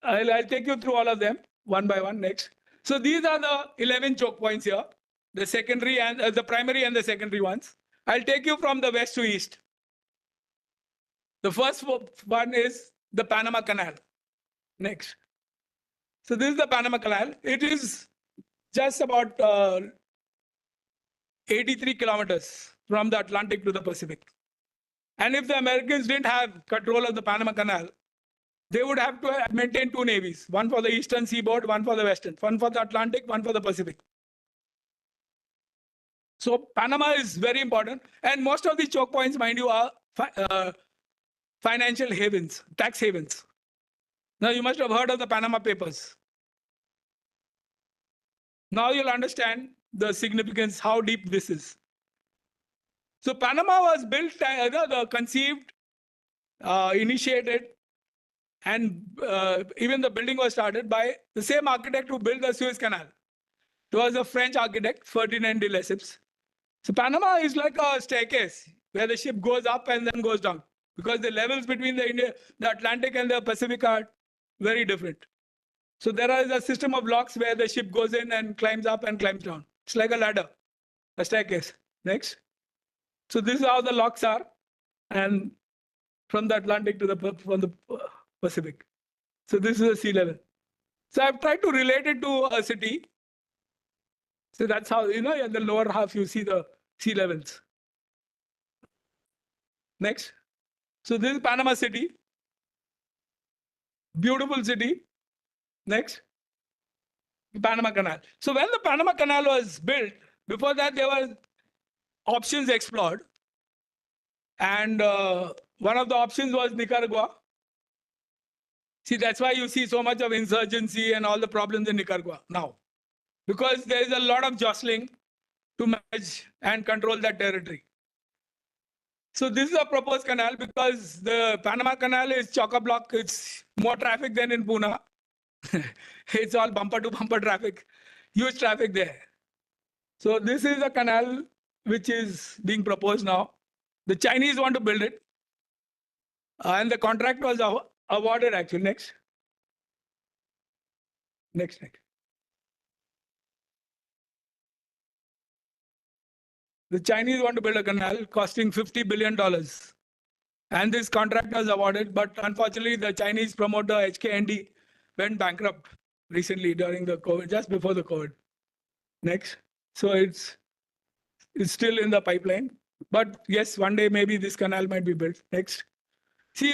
I'll take you through all of them one by one. Next. So these are the 11 choke points here. The secondary and the primary and the secondary ones. I'll take you from the west to east. The first one is the Panama Canal. Next. So this is the Panama Canal. It is just about 83 kilometers from the Atlantic to the Pacific. And if the Americans didn't have control of the Panama Canal, they would have to maintain two navies, one for the eastern seaboard, one for the western, one for the Atlantic, one for the Pacific. So Panama is very important. And most of the choke points, mind you, are financial havens, tax havens. Now you must have heard of the Panama Papers. Now you'll understand the significance, how deep this is. So Panama was built, conceived, initiated, and even the building was started by the same architect who built the Suez Canal. It was a French architect, Ferdinand de Lesseps. So Panama is like a staircase where the ship goes up and then goes down, because the levels between the Atlantic and the Pacific are very different. So there is a system of locks where the ship goes in and climbs up and climbs down. It's like a ladder, a staircase. Next. So this is how the locks are, and from the Atlantic to the Pacific. So this is the sea level. So I've tried to relate it to a city. So that's how, in the lower half you see the sea levels. Next. So this is Panama City. Beautiful city. Next. Panama Canal. So when the Panama Canal was built, before that there were options explored. And one of the options was Nicaragua. See, that's why you see so much of insurgency and all the problems in Nicaragua now. Because there is a lot of jostling to manage and control that territory. So this is a proposed canal, because the Panama Canal is chock-a-block. It's more traffic than in Pune. It's all bumper-to-bumper traffic, huge traffic there. So this is a canal which is being proposed now. The Chinese want to build it. And the contract was awarded actually. Next. Next. The Chinese want to build a canal costing $50 billion. And this contract was awarded, but unfortunately the Chinese promoter HKND went bankrupt recently during the COVID, just before the COVID. Next. So it's still in the pipeline. But yes, one day maybe this canal might be built. Next. See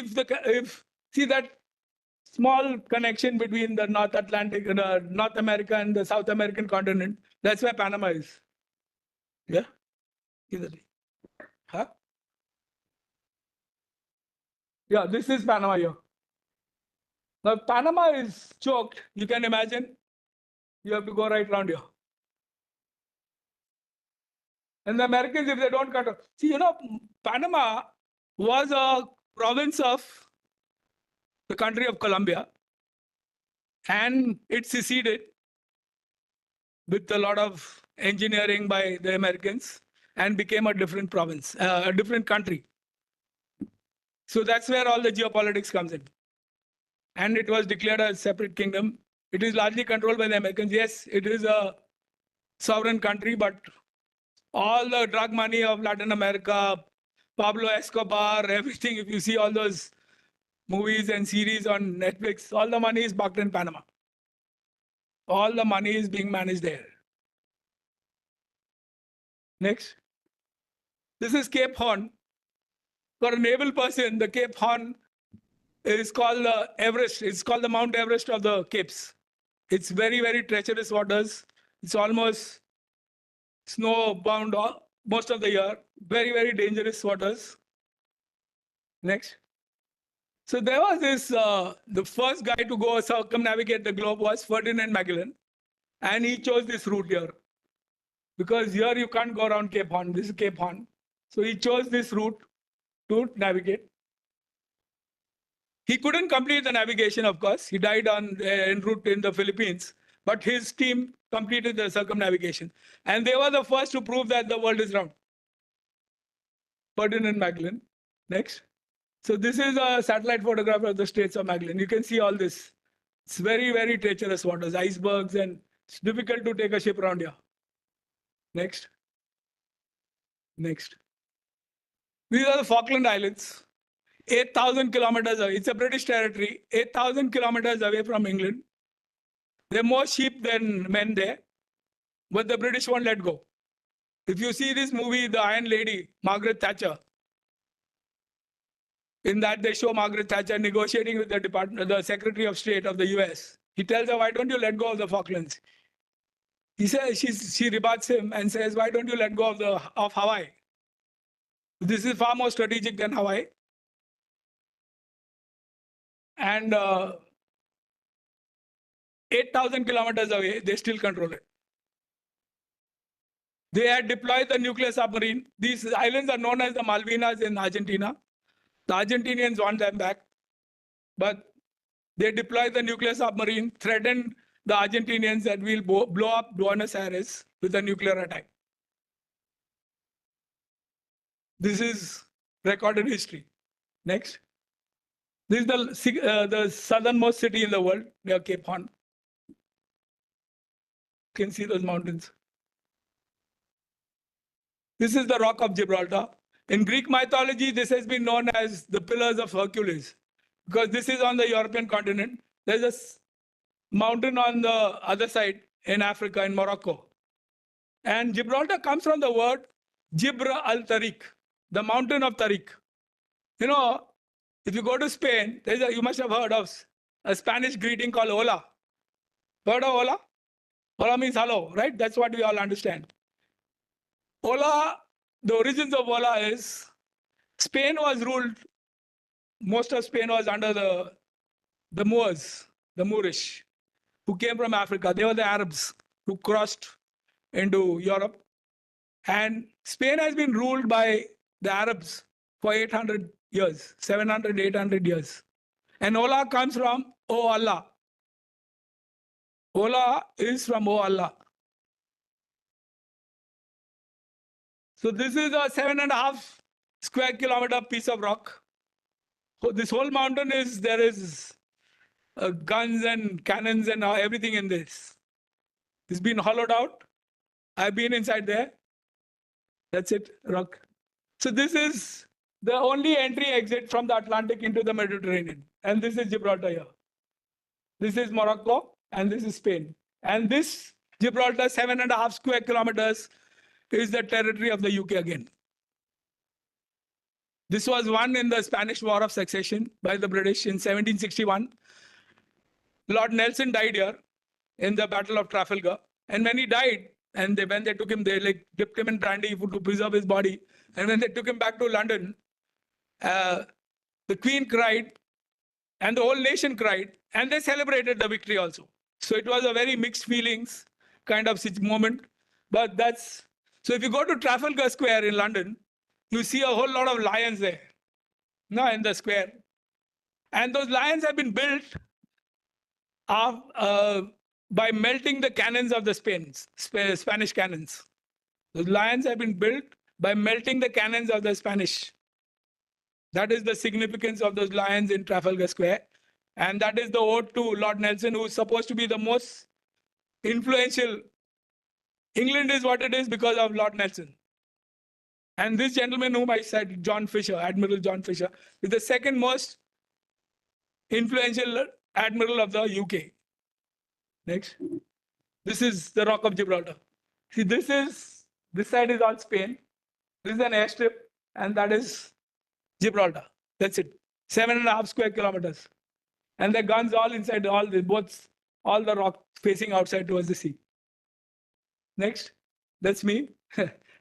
see that small connection between the North Atlantic, North America and the South American continent. That's where Panama is. Yeah. Huh? Yeah, this is Panama here. Now Panama is choked. You can imagine. You have to go right around here. And the Americans, if they don't cut off. See, Panama was a province of the country of Colombia. And it seceded with a lot of engineering by the Americans and became a different province, a different country. So that's where all the geopolitics comes in. And it was declared a separate kingdom. It is largely controlled by the Americans. Yes, it is a sovereign country, but all the drug money of Latin America, Pablo Escobar, everything, if you see all those movies and series on Netflix, all the money is parked in Panama. All the money is being managed there. Next. This is Cape Horn. For a naval person, the Cape Horn is called the Everest. It's called the Mount Everest of the Capes. It's very, very treacherous waters. It's almost snowbound most of the year. Very, very dangerous waters. Next. So there was this, the first guy to go circumnavigate the globe was Ferdinand Magellan. And he chose this route here. Because here you can't go around Cape Horn. This is Cape Horn. So he chose this route to navigate. He couldn't complete the navigation, of course. He died en route in the Philippines. But his team completed the circumnavigation. And they were the first to prove that the world is round. Ferdinand Magellan. Next. So this is a satellite photograph of the Straits of Magellan. You can see all this. It's very, very treacherous waters, icebergs, and it's difficult to take a ship around here. Next. Next. These are the Falkland Islands. 8,000 kilometers away. It's a British territory. 8,000 kilometers away from England. There are more sheep than men there. But the British won't let go. If you see this movie, The Iron Lady, Margaret Thatcher, in that they show Margaret Thatcher negotiating with the Secretary of State of the US. He tells her, why don't you let go of the Falklands? He says, she rebuts him and says, why don't you let go of Hawaii? This is far more strategic than Hawaii. And 8,000 kilometers away, they still control it. They had deployed the nuclear submarine. These islands are known as the Malvinas in Argentina. The Argentinians want them back. But they deployed the nuclear submarine, threatened the Argentinians that we'll blow up Buenos Aires with a nuclear attack. This is recorded history. Next. This is the southernmost city in the world, near Cape Horn. You can see those mountains. This is the Rock of Gibraltar. In Greek mythology, this has been known as the Pillars of Hercules, because this is on the European continent. There's a mountain on the other side in Africa, in Morocco. And Gibraltar comes from the word Gibra al-Tariq, the mountain of Tariq. You know, if you go to Spain, you must have heard of a Spanish greeting called hola. Heard of hola? Hola means hello, right? That's what we all understand. Hola, the origins of hola is Spain was ruled, most of Spain was under the Moors, the Moorish, who came from Africa. They were the Arabs who crossed into Europe. And Spain has been ruled by the Arabs for 800 years, 700, 800 years. And hola comes from O Allah. Hola is from O Allah. So this is a 7.5 square kilometer piece of rock. So this whole mountain there is guns and cannons and everything in this. It's been hollowed out. I've been inside there. That's it, rock. So this is the only entry exit from the Atlantic into the Mediterranean. And this is Gibraltar here. This is Morocco and this is Spain. And this Gibraltar, 7.5 square kilometers, is the territory of the UK again. This was won in the Spanish War of Succession by the British in 1761. Lord Nelson died here in the Battle of Trafalgar. And when he died, and when they took him, they dipped him in brandy to preserve his body. And when they took him back to London, the Queen cried, and the whole nation cried, and they celebrated the victory also. So it was a very mixed feelings kind of moment. But so if you go to Trafalgar Square in London, you see a whole lot of lions there, in the square. And those lions have been built by melting the cannons of the Spanish cannons. Those lions have been built by melting the cannons of the Spanish. That is the significance of those lions in Trafalgar Square. And that is the ode to Lord Nelson, who is supposed to be the most influential. England is what it is because of Lord Nelson. And this gentleman whom I said, John Fisher, Admiral John Fisher, is the second most influential admiral of the UK. Next. This is the Rock of Gibraltar. See, this side is all Spain. This is an airstrip, and that is Gibraltar. That's it. 7.5 square kilometers. And the guns all inside, all the rock facing outside towards the sea. Next. That's me.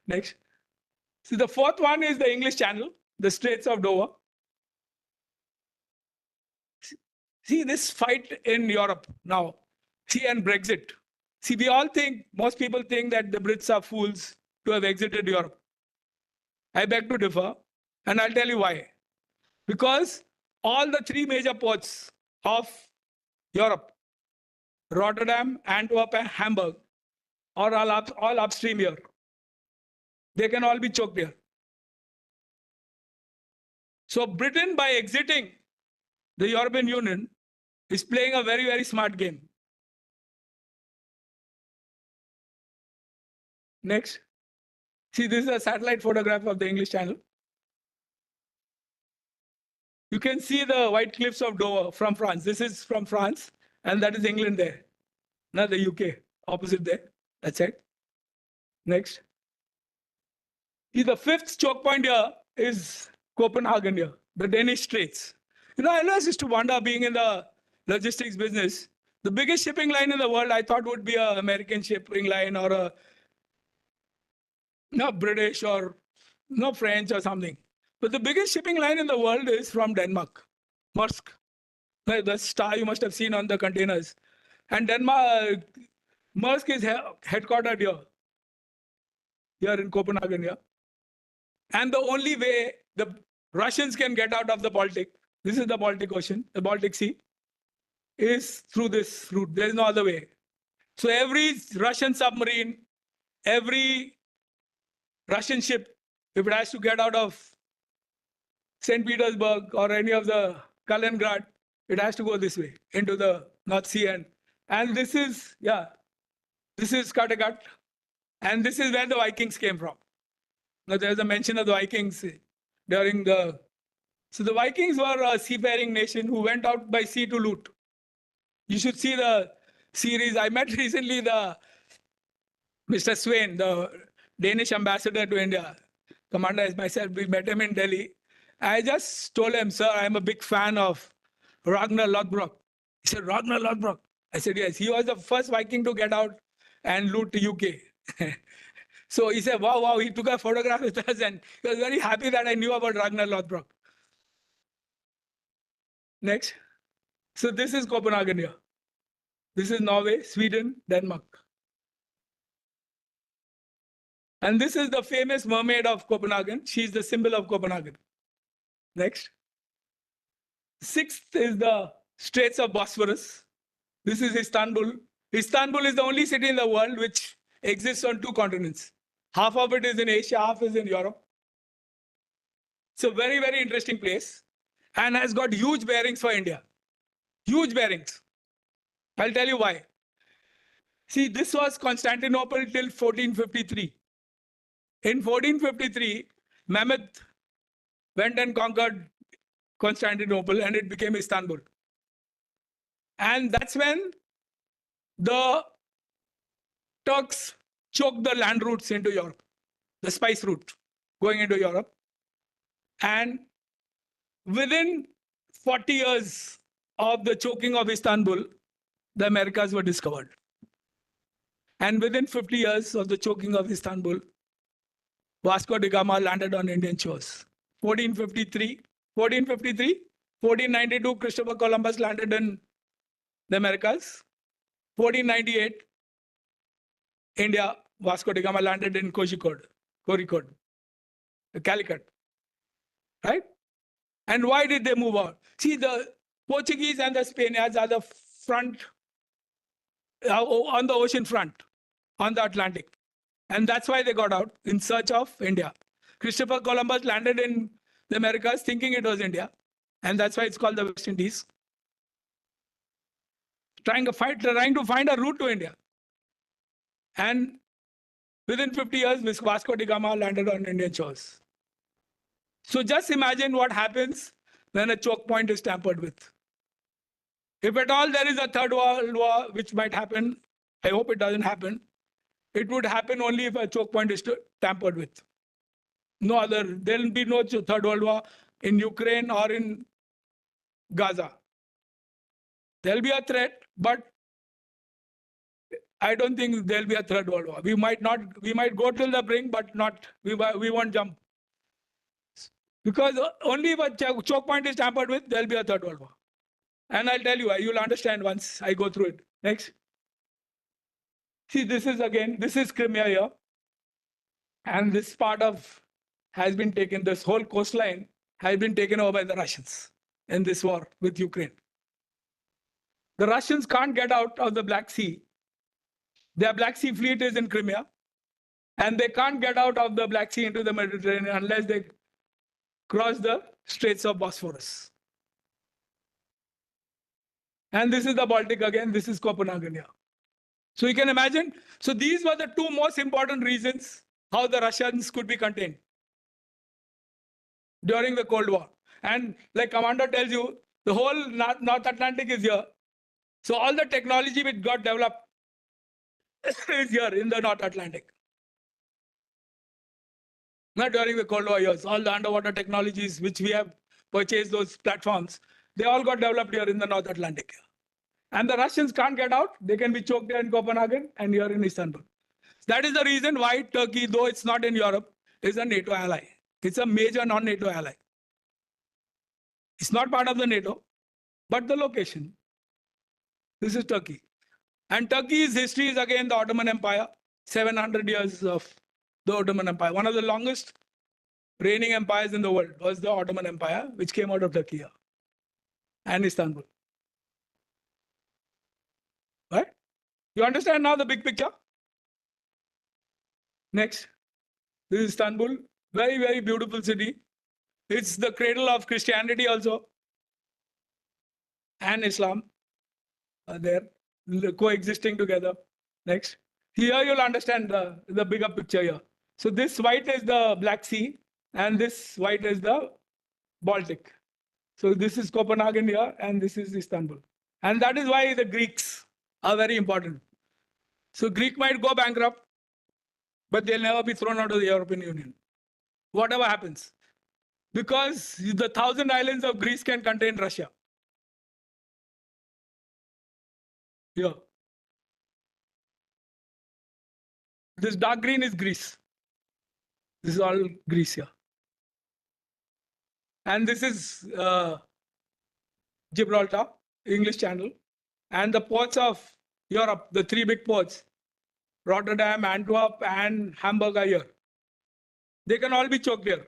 Next. See, the fourth one is the English Channel, the Straits of Dover. See this fight in Europe now. See, and Brexit. See, most people think that the Brits are fools to have exited Europe. I beg to differ, and I'll tell you why. Because all the three major ports of Europe, Rotterdam, Antwerp, and Hamburg, are all upstream here. They can all be choked here. So Britain, by exiting the European Union, is playing a very, very smart game. Next. See, this is a satellite photograph of the English Channel. You can see the white cliffs of Dover from France. This is from France, and that is England there. Now the UK, opposite there. That's it. Next. See, the fifth choke point here is Copenhagen here, the Danish Straits. I always used to wonder, being in the logistics business, the biggest shipping line in the world I thought would be an American shipping line or a British or French or something. But the biggest shipping line in the world is from Denmark, Maersk. The star you must have seen on the containers. And Denmark, Maersk is headquartered here in Copenhagen. Yeah. And the only way the Russians can get out of the Baltic, this is the Baltic Ocean, the Baltic Sea, is through this route. There is no other way. So every Russian submarine, every Russian ship, if it has to get out of St. Petersburg or any of the Kaliningrad, it has to go this way into the North Sea. And this is, this is Kattegat. And this is where the Vikings came from. Now there's a mention of the Vikings during the... So the Vikings were a seafaring nation who went out by sea to loot. You should see the series. I met recently the Mr. Swain, the Danish ambassador to India. Commander as myself, we met him in Delhi. I just told him, sir, I'm a big fan of Ragnar Lothbrok. He said, Ragnar Lothbrok? I said, yes. He was the first Viking to get out and loot the UK. So he said, wow, he took a photograph with us and he was very happy that I knew about Ragnar Lothbrok. Next. So this is Copenhagen here. This is Norway, Sweden, Denmark. And this is the famous mermaid of Copenhagen. She's the symbol of Copenhagen. Next. Sixth is the Straits of Bosphorus. This is Istanbul. Istanbul is the only city in the world which exists on 2 continents. Half of it is in Asia, half is in Europe. It's a very, very interesting place and has got huge bearings for India. Huge bearings. I'll tell you why. See, this was Constantinople till 1453. In 1453, Mehmed went and conquered Constantinople and it became Istanbul. And that's when the Turks choked the land routes into Europe, the spice route going into Europe. And within 40 years of the choking of Istanbul, the Americas were discovered. And within 50 years of the choking of Istanbul, Vasco da Gama landed on Indian shores. 1492, Christopher Columbus landed in the Americas. 1498, India, Vasco da Gama landed in Kozhikode, Calicut. Right? And why did they move out? See, the Portuguese and the Spaniards are the front, on the ocean front, on the Atlantic. And that's why they got out in search of India. Christopher Columbus landed in the Americas thinking it was India. And that's why it's called the West Indies. Trying to find a route to India. And within 50 years, Vasco da Gama landed on Indian shores. So just imagine what happens when a choke point is tampered with. If at all there is a third world war, which might happen, I hope it doesn't happen. It would happen only if a choke point is tampered with. No other, there will be no third world war in Ukraine or in Gaza. There will be a threat, but I don't think there will be a third world war. We might go till the brink, but we won't jump. Because only if a choke point is tampered with, there will be a third world war. And I'll tell you why. You'll understand once I go through it. Next. See, this is Crimea here. And this part has been taken, this whole coastline has been taken over by the Russians in this war with Ukraine. The Russians can't get out of the Black Sea. Their Black Sea fleet is in Crimea. And they can't get out of the Black Sea into the Mediterranean unless they cross the Straits of Bosphorus. And this is the Baltic again. This is Copenhagen here. So you can imagine. So these were the 2 most important reasons how the Russians could be contained during the Cold War. And like Commander tells you, the whole North Atlantic is here. So all the technology which got developed is here in the North Atlantic. Not during the Cold War years. All the underwater technologies which we have purchased, those platforms, they all got developed here in the North Atlantic. And the Russians can't get out. They can be choked here in Copenhagen and here in Istanbul. That is the reason why Turkey, though it's not in Europe, is a NATO ally. It's a major non-NATO ally. It's not part of the NATO, but the location. This is Turkey. And Turkey's history is again the Ottoman Empire, 700 years of the Ottoman Empire. One of the longest reigning empires in the world was the Ottoman Empire, which came out of Turkey and Istanbul. Right? You understand now the big picture? Next. This is Istanbul. Very, very beautiful city. It's the cradle of Christianity also. And Islam are there, coexisting together. Next. Here you'll understand the bigger picture here. So this white is the Black Sea and this white is the Baltic. So this is Copenhagen here and this is Istanbul. And that is why the Greeks are very important. So Greek might go bankrupt, but they'll never be thrown out of the European Union. Whatever happens. Because the 1,000 islands of Greece can contain Russia. Here. This dark green is Greece. This is all Greece here. And this is Gibraltar, English Channel. And the ports of Europe, the three big ports, Rotterdam, Antwerp, and Hamburg are here. They can all be choked here.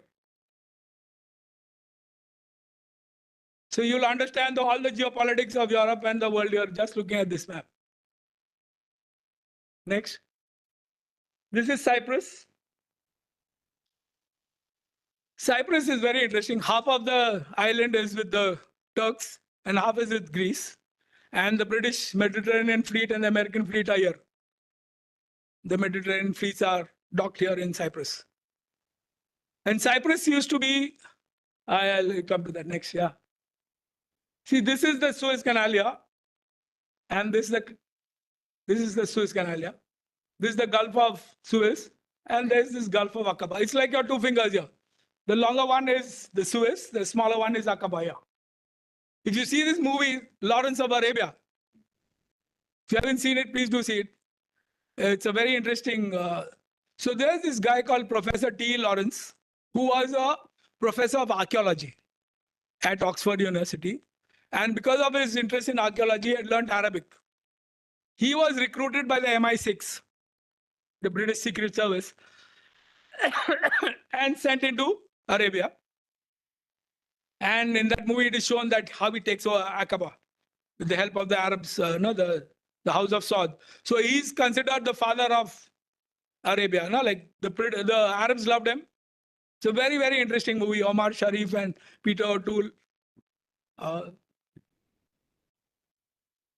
So you'll understand all the geopolitics of Europe and the world here just looking at this map. Next. This is Cyprus. Cyprus is very interesting. Half of the island is with the Turks and half is with Greece. And the British Mediterranean fleet and the American fleet are here. The Mediterranean fleets are docked here in Cyprus. And Cyprus used to be, I'll come to that next, yeah. See, this is the Suez Canal here. And this is the Suez Canal here. This is the Gulf of Suez. And there's this Gulf of Aqaba. It's like your two fingers here. The longer one is the Suez, the smaller one is Aqaba here. If you see this movie, Lawrence of Arabia, if you haven't seen it, please do see it. It's a very interesting. So there's this guy called Professor T. Lawrence, who was a professor of archaeology at Oxford University. And because of his interest in archaeology, he had learned Arabic. He was recruited by the MI6, the British Secret Service, and sent into Arabia. And in that movie, it is shown that how he takes over Aqaba with the help of the Arabs, the House of Saud. So he's considered the father of Arabia. Like the Arabs loved him. It's a very, very interesting movie. Omar Sharif and Peter O'Toole.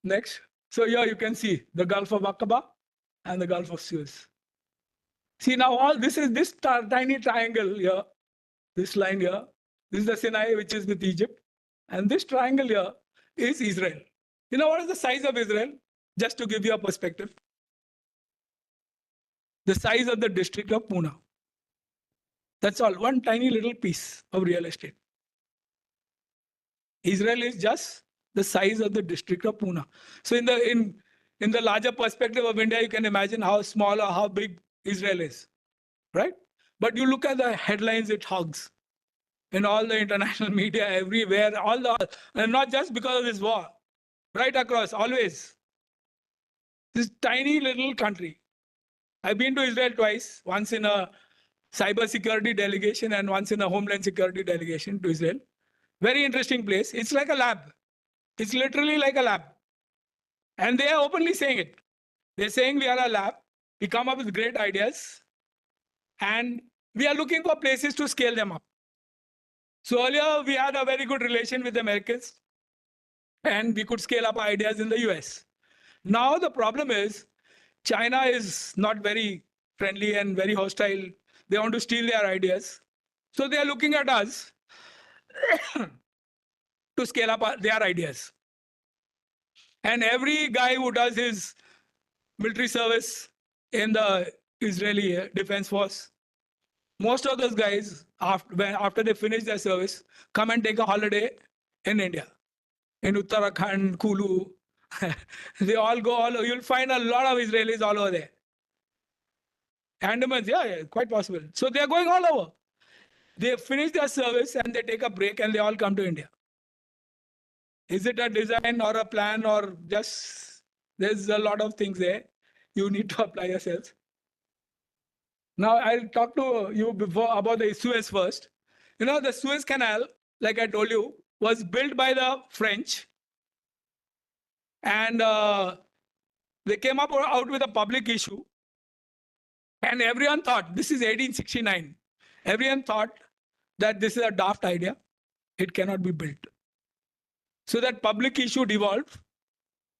Next. So here you can see the Gulf of Aqaba and the Gulf of Suez. See now all this is this tiny triangle here, this line here. This is the Sinai, which is with Egypt. And this triangle here is Israel. You know what is the size of Israel? Just to give you a perspective. The size of the district of Pune. That's all, one tiny little piece of real estate. Israel is just the size of the district of Pune. So in the larger perspective of India, you can imagine how small or how big Israel is, right? But you look at the headlines it hogs in all the international media, everywhere, and not just because of this war, right across, always. This tiny little country. I've been to Israel twice, once in a cyber security delegation and once in a homeland security delegation to Israel. Very interesting place. It's like a lab. It's literally like a lab. And they are openly saying it. They're saying we are a lab. We come up with great ideas. And we are looking for places to scale them up. So earlier we had a very good relation with the Americans. And we could scale up ideas in the US. Now the problem is China is not very friendly and very hostile. They want to steal their ideas. So they are looking at us to scale up their ideas. And every guy who does his military service in the Israeli Defense Force, most of those guys, after they finish their service, come and take a holiday in India, in Uttarakhand, Kulu. They all go all over. You'll find a lot of Israelis all over there. Andamans, yeah, quite possible. So they are going all over. They finish their service and they take a break and they all come to India. Is it a design or a plan or just there's a lot of things there. You need to apply yourselves. Now I'll talk to you before about the Suez first. You know, the Suez Canal, like I told you, was built by the French, and they came out with a public issue, and everyone thought, this is 1869. Everyone thought that this is a daft idea. It cannot be built. So that public issue devolved.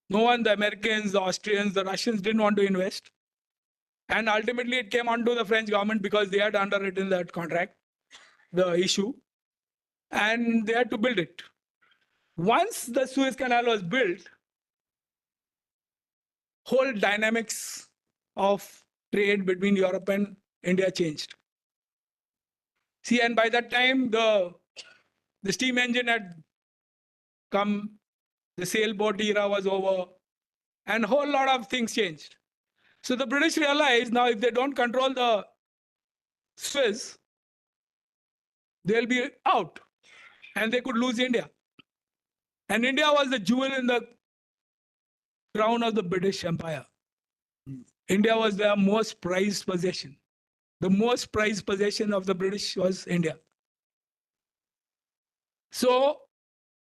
No one, the Americans, the Austrians, the Russians didn't want to invest. And ultimately it came onto the French government because they had underwritten that contract, the issue, and they had to build it. Once the Suez Canal was built, whole dynamics of trade between Europe and India changed. See, and by that time, the steam engine had come, the sailboat era was over, and a whole lot of things changed. So the British realized now if they don't control the Suez, they'll be out, and they could lose India. And India was the jewel in the crown of the British Empire. India was their most prized possession. The most prized possession of the British was India. So,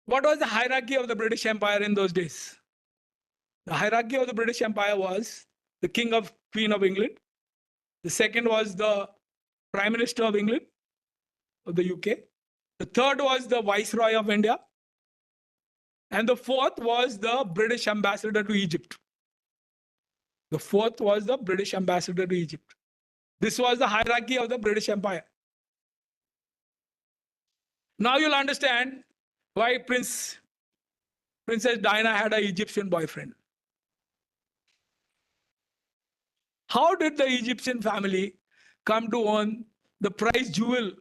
what was the hierarchy of the British Empire in those days? The hierarchy of the British Empire was the King of Queen of England. The second was the Prime Minister of England, of the UK. The third was the Viceroy of India. And the fourth was the British Ambassador to Egypt. The fourth was the British Ambassador to Egypt. This was the hierarchy of the British Empire. Now you'll understand why Princess Diana had an Egyptian boyfriend. How did the Egyptian family come to own the prize jewel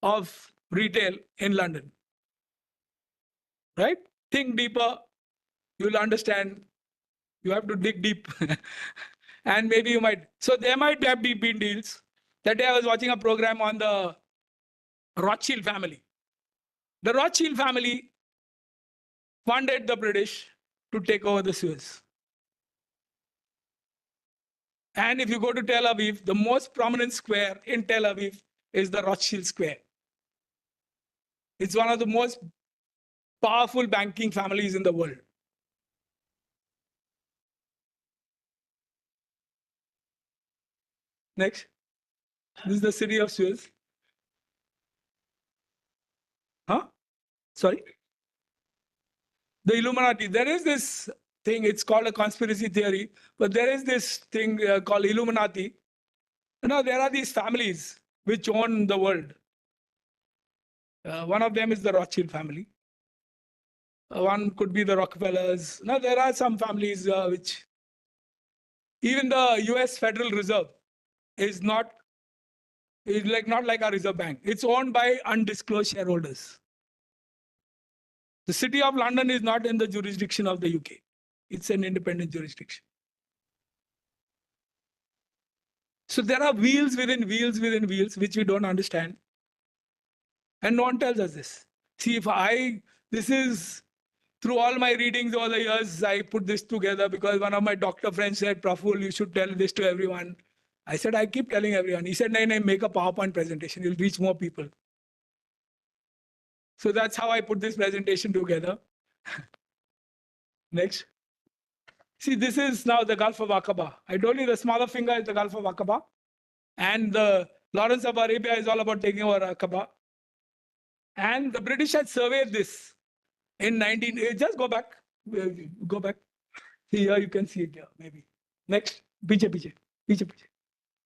of retail in London? Right? Think deeper, you'll understand. You have to dig deep. And maybe you might. So there might have been deals. That day I was watching a program on the Rothschild family. The Rothschild family funded the British to take over the Suez. And if you go to Tel Aviv, the most prominent square in Tel Aviv is the Rothschild Square. It's one of the most powerful banking families in the world. Next. This is the city of Suez. Huh? Sorry? The Illuminati. There is this thing, it's called a conspiracy theory, but there is this thing called Illuminati. You know, there are these families which own the world. One of them is the Rothschild family. One could be the Rockefellers. Now, there are some families which, even the US Federal Reserve is not like our Reserve Bank. It's owned by undisclosed shareholders. The City of London is not in the jurisdiction of the UK. It's an independent jurisdiction. So there are wheels within wheels within wheels, which we don't understand. And no one tells us this. See, this is, through all my readings over the years, I put this together because one of my doctor friends said, Praful, you should tell this to everyone. I said, I keep telling everyone. He said, no, make a PowerPoint presentation. You'll reach more people. So that's how I put this presentation together. Next. See, this is now the Gulf of Aqaba. I told you the smaller finger is the Gulf of Aqaba. And the Lawrence of Arabia is all about taking over Aqaba. And the British had surveyed this in just go back. Go back. See, here you can see it here, maybe. Next. Piche.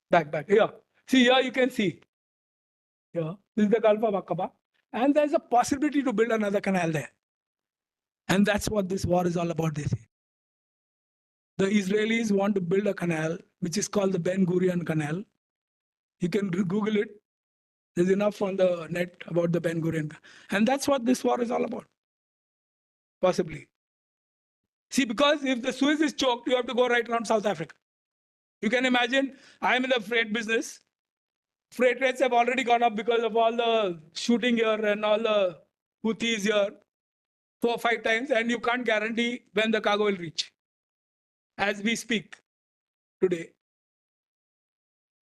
Back. Here. See, here you can see. Here. This is the Gulf of Aqaba. And there's a possibility to build another canal there. And that's what this war is all about, they say. The Israelis want to build a canal, which is called the Ben Gurion Canal. You can Google it. There's enough on the net about the Ben Gurion. And that's what this war is all about. Possibly. See, because if the Suez is choked, you have to go right around South Africa. You can imagine, I'm in the freight business. Freight rates have already gone up because of all the shooting here and all the Houthis here. 4 or 5 times, and you can't guarantee when the cargo will reach. As we speak today,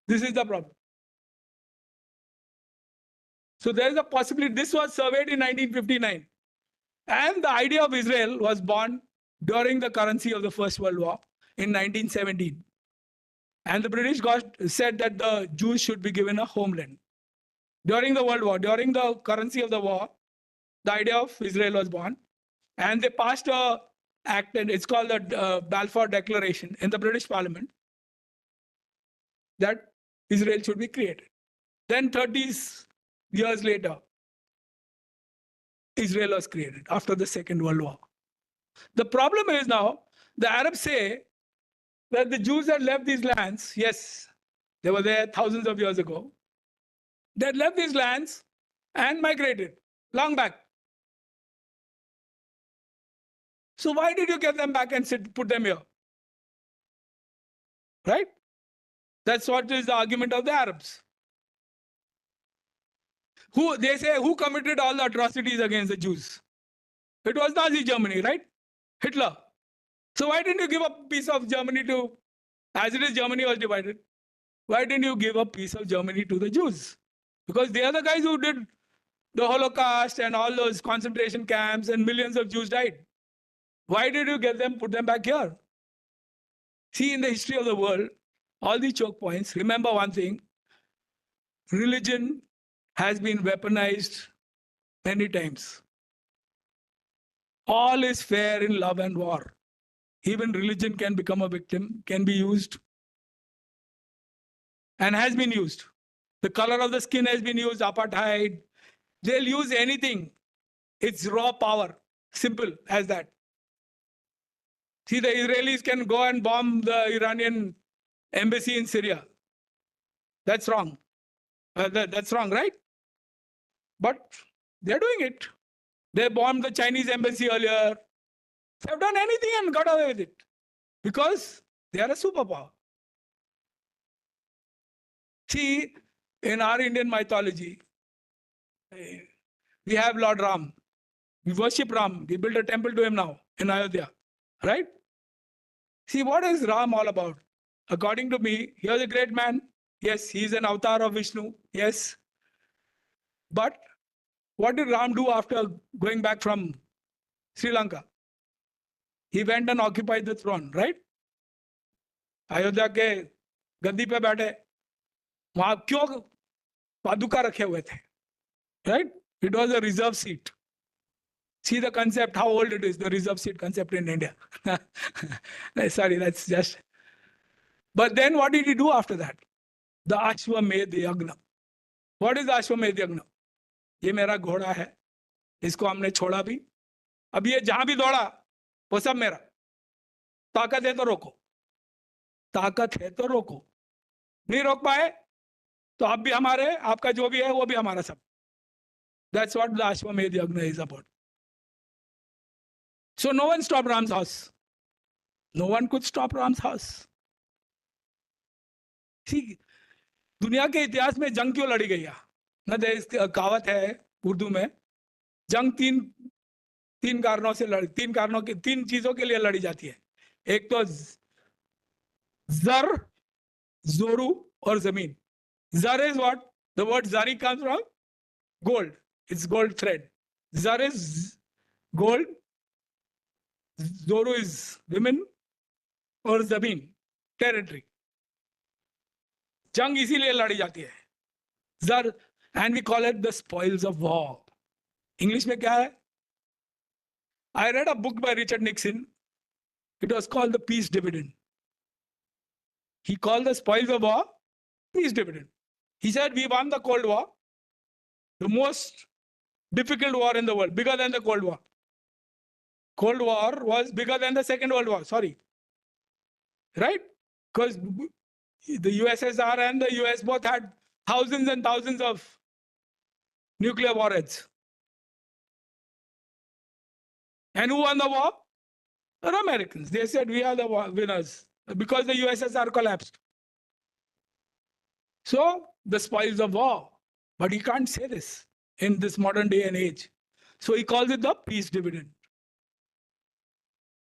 this is the problem. So there is a possibility. This was surveyed in 1959. And the idea of Israel was born during the currency of the First World War in 1917. And the British said that the Jews should be given a homeland. During the World War, during the currency of the war, the idea of Israel was born. And they passed an act, and it's called the Balfour Declaration in the British Parliament, that Israel should be created. Then 30 years later, Israel was created after the Second World War. The problem is now, the Arabs say that the Jews had left these lands. Yes, they were there thousands of years ago. They had left these lands and migrated long back. So why did you get them back and put them here? Right? That's what is the argument of the Arabs. They say, who committed all the atrocities against the Jews? It was Nazi Germany, right? Hitler. So why didn't you give a piece of Germany to, as it is, Germany was divided. Why didn't you give a piece of Germany to the Jews? Because they are the guys who did the Holocaust and all those concentration camps, and millions of Jews died. Why did you put them back here? See, in the history of the world, all these choke points, remember one thing: religion has been weaponized many times. All is fair in love and war. Even religion can become a victim, can be used, and has been used. The color of the skin has been used, apartheid. They'll use anything. It's raw power. Simple as that. See, the Israelis can go and bomb the Iranian embassy in Syria. That's wrong. That's wrong, right? But they're doing it. They bombed the Chinese embassy earlier. They've done anything and got away with it because they are a superpower. See, in our Indian mythology, we have Lord Ram. We worship Ram. We built a temple to him now in Ayodhya. Right? See, what is Ram all about? According to me, he was a great man. Yes, he is an avatar of Vishnu. Yes. But what did Ram do after going back from Sri Lanka? He went and occupied the throne, right? Ayodhya के गद्दी पे बैठे, वहां क्यों पादुका रखे हुए थे? Right? It was a reserve seat. See the concept, how old it is, the reserve seat concept in India. Sorry, that's just. But then what did he do after that? The Ashwamedh Yagna. What is the Ashwamedh Yagna? ये मेरा घोड़ा है, इसको हमने छोड़ा भी, अब ये जहां भी दौड़ा वो सब मेरा. ताकत है तो रोको, ताकत है तो रोको, नहीं रोक पाए तो आप भी हमारे, आपका जो भी है वो भी हमारा सब. That's what the Ashwamedh Yagna is about. So no one stopped Ram's house. No one could stop Ram's house. See, दुनिया के इतिहास में जंग क्यों लड़ी गई है? ना कहावत है उर्दू में, जंग तीन कारणों से लड़ी, तीन चीजों के लिए लड़ी जाती है. एक तो जर, जोरू और जमीन. Zar is what? The word zari comes from gold. It's gold thread. Zar is gold. Zoru is women और जमीन, territory. जंग इसीलिए लड़ी जाती है. Zar, and we call it the spoils of war. English में क्या है? I read a book by Richard Nixon. It was called The Peace Dividend. He called the spoils of war peace dividend. He said, we won the Cold War, the most difficult war in the world, bigger than the Cold War. Cold War was bigger than the Second World War, sorry. Right? Because the USSR and the US both had thousands and thousands of nuclear warheads. And who won the war? The Americans. They said we are the winners because the USSR collapsed. So, the spoils of war. But he can't say this in this modern day and age. So he calls it the peace dividend.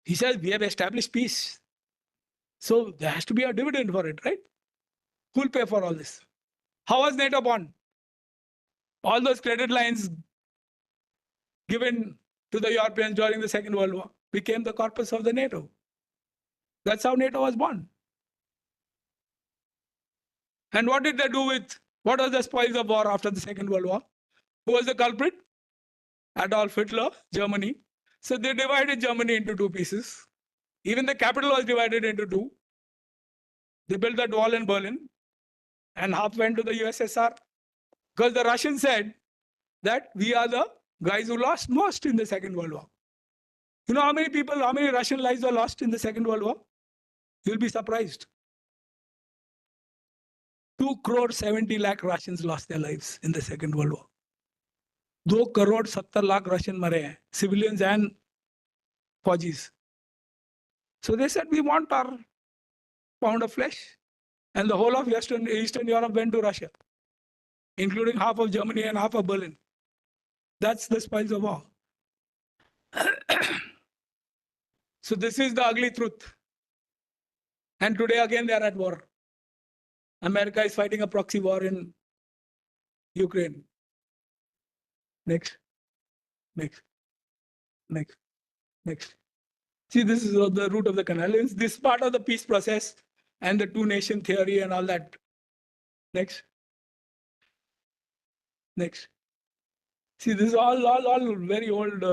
He says, we have established peace. So there has to be a dividend for it, right? Who will pay for all this? How was NATO born? All those credit lines given to the Europeans during the Second World War became the corpus of the NATO. That's how NATO was born. And what did they do with, what was the spoils of war after the Second World War? Who was the culprit? Adolf Hitler, Germany. So they divided Germany into two pieces. Even the capital was divided into two. They built that wall in Berlin and half went to the USSR. Because the Russians said that we are the guys who lost most in the Second World War. You know how many people, how many Russian lives were lost in the Second World War? You'll be surprised. 2,70,00,000 Russians lost their lives in the Second World War. 2,70,00,000 Russian mare hain, civilians and Fauji's. So they said, we want our pound of flesh. And the whole of Eastern Europe went to Russia, including half of Germany and half of Berlin. That's the spoils of war. So this is the ugly truth. And today again they are at war. America is fighting a proxy war in Ukraine. Next. Next. Next. Next. See, this is the root of the canal. It's this part of the peace process and the two-nation theory and all that. Next. Next. See, this is all very old.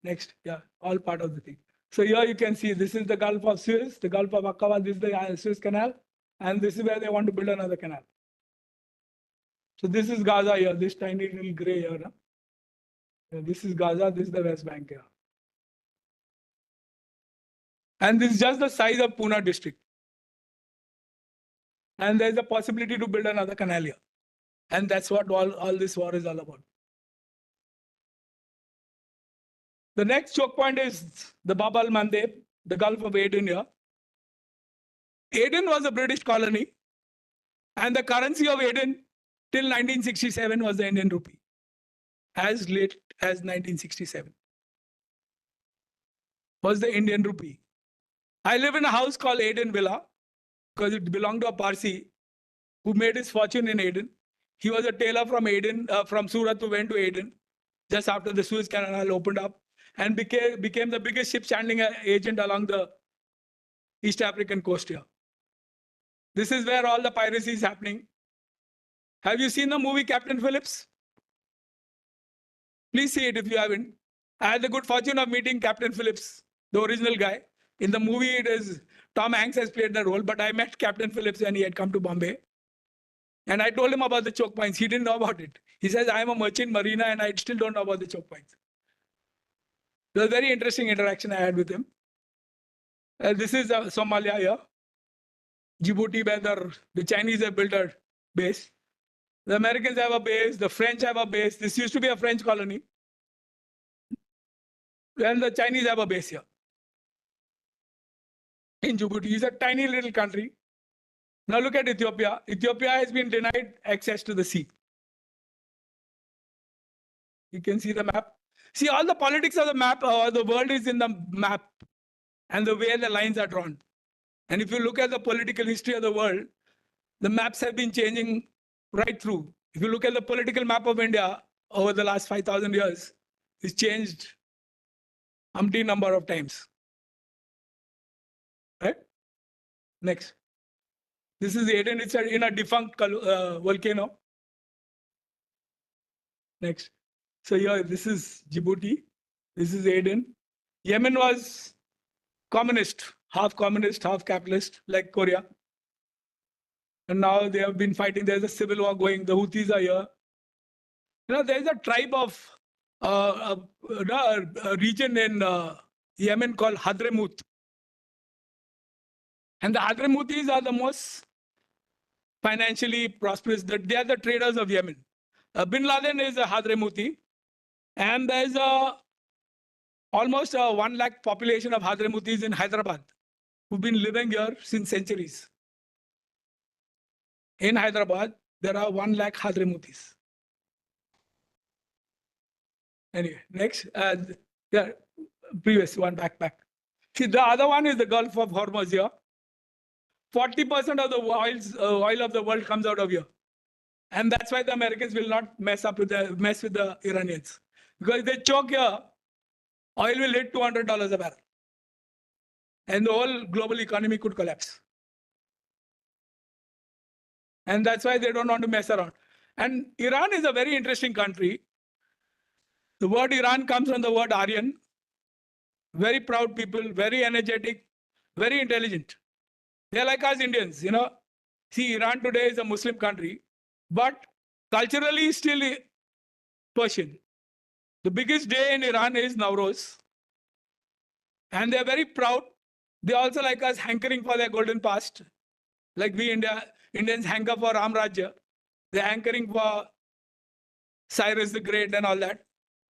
Next. Yeah, all part of the thing. So here you can see this is the Gulf of Suez, the Gulf of Aqaba, this is the Suez Canal, and this is where they want to build another canal. So this is Gaza here, this tiny little gray here. Huh? This is Gaza, this is the West Bank here. And this is just the size of Pune district. And there is a possibility to build another canal here. And that's what all this war is all about. The next choke point is the Bab al-Mandeb, the Gulf of Aden here. Aden was a British colony, and the currency of Aden till 1967 was the Indian rupee, as late as 1967 was the Indian rupee. I live in a house called Aden Villa because it belonged to a Parsi who made his fortune in Aden. He was a tailor from Aden, from Surat, who went to Aden just after the Suez Canal opened up, and became the biggest ship standing agent along the East African coast here. This is where all the piracy is happening. Have you seen the movie Captain Phillips? Please see it if you haven't. I had the good fortune of meeting Captain Phillips, the original guy. In the movie, it is Tom Hanks has played that role, but I met Captain Phillips when he had come to Bombay. And I told him about the choke points. He didn't know about it. He says, I am a merchant mariner and I still don't know about the choke points. It was a very interesting interaction I had with him. This is Somalia here. Djibouti, where the Chinese have built a base. The Americans have a base. The French have a base. This used to be a French colony. And the Chinese have a base here. In Djibouti, it's a tiny little country. Now look at Ethiopia. Ethiopia has been denied access to the sea. You can see the map. See, all the politics of the map, the world is in the map and the way the lines are drawn. And if you look at the political history of the world, the maps have been changing right through. If you look at the political map of India over the last 5,000 years, it's changed umpteen number of times. Right? Next. This is Aden. It's in a defunct volcano. Next. So here, this is Djibouti. This is Aden. Yemen was communist, half capitalist, like Korea. And now they have been fighting. There's a civil war going. The Houthis are here. You know, there's a tribe of a region in Yemen called Hadramaut. And the Hadramautis are the most financially prosperous. They are the traders of Yemen. Bin Laden is a Hadramauti. And there's almost a 1 lakh population of Hadramautis in Hyderabad who've been living here since centuries. In Hyderabad, there are 1 lakh Hadramautis. Anyway, next. Yeah, previous one, back. See, the other one is the Gulf of Hormuz here. 40% of the oil of the world comes out of here. And that's why the Americans will not mess with the Iranians. Because if they choke here, oil will hit $200 a barrel. And the whole global economy could collapse. And that's why they don't want to mess around. And Iran is a very interesting country. The word Iran comes from the word Aryan. Very proud people, very energetic, very intelligent. They're like us Indians, you know. See, Iran today is a Muslim country, but culturally still Persian. The biggest day in Iran is Nowruz. And they're very proud. They also like us hankering for their golden past. Like we Indians hanker for Ram Rajya. They're hankering for Cyrus the Great and all that.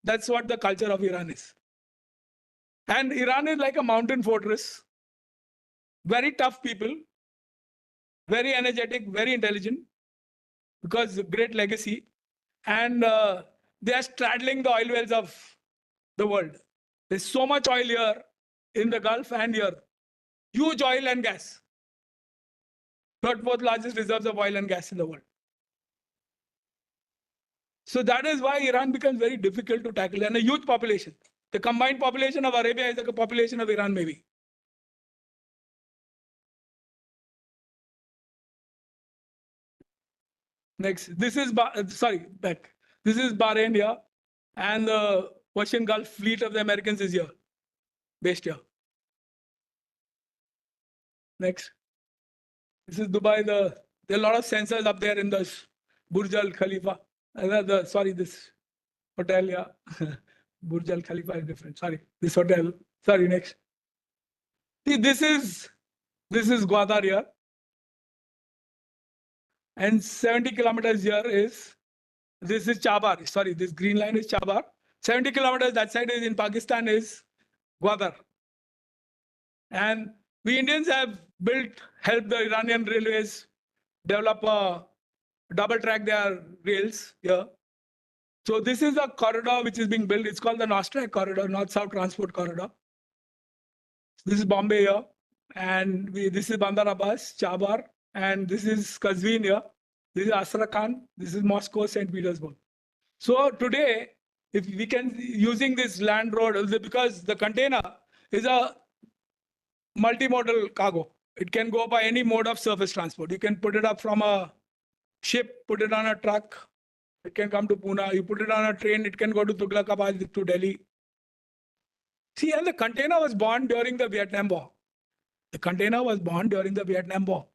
That's what the culture of Iran is. And Iran is like a mountain fortress. Very tough people. Very energetic, very intelligent. Because great legacy. And they are straddling the oil wells of the world. There's so much oil here in the Gulf and here. Huge oil and gas. Third, fourth largest reserves of oil and gas in the world. So that is why Iran becomes very difficult to tackle. And a huge population. The combined population of Arabia is like a population of Iran maybe. Next, this is, back. This is Bahrain here. And the Persian Gulf fleet of the Americans is here. Based here. Next. This is Dubai. There are a lot of sensors up there in the Burj Al Khalifa. This hotel, yeah. Burj Al Khalifa is different. Sorry, this hotel. Sorry, next. See, this is Gwadar here. And 70 kilometers here this is Chabar. Sorry, this green line is Chabar. 70 kilometers that side is in Pakistan is Gwadar. And we Indians have helped the Iranian railways develop double track their rails here. So this is a corridor which is being built. It's called the Nostrack Corridor, North-South Transport Corridor. This is Bombay here. And this is Bandar Abbas, Chabar. And this is Qazvin here. This is Astrakhan. This is Moscow, St. Petersburg. So today, if we can, using this land road, because the container is a multimodal cargo. It can go by any mode of surface transport. You can put it up from a ship, put it on a truck. It can come to Pune. You put it on a train, it can go to Tughlakabad to Delhi. See, and the container was born during the Vietnam War. The container was born during the Vietnam War.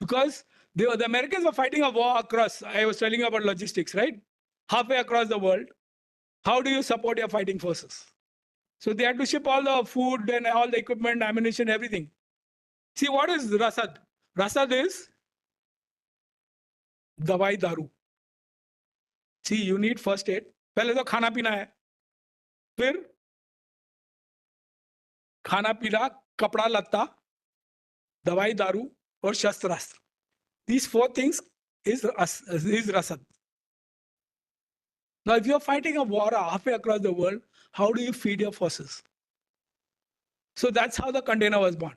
Because the Americans were fighting a war across. I was telling you about logistics, right? Halfway across the world. How do you support your fighting forces? So they had to ship all the food and all the equipment, ammunition, everything. See, what is Rasad? Rasad is Dawai Daru. See, you need first aid. पहले तो खाना पीना है. फिर खाना पीना, कपड़ा लत्ता, दवाई दारू और शस्त्रास्त्र. These four things is Rasad. Now, if you're fighting a war halfway across the world, how do you feed your forces? So that's how the container was born.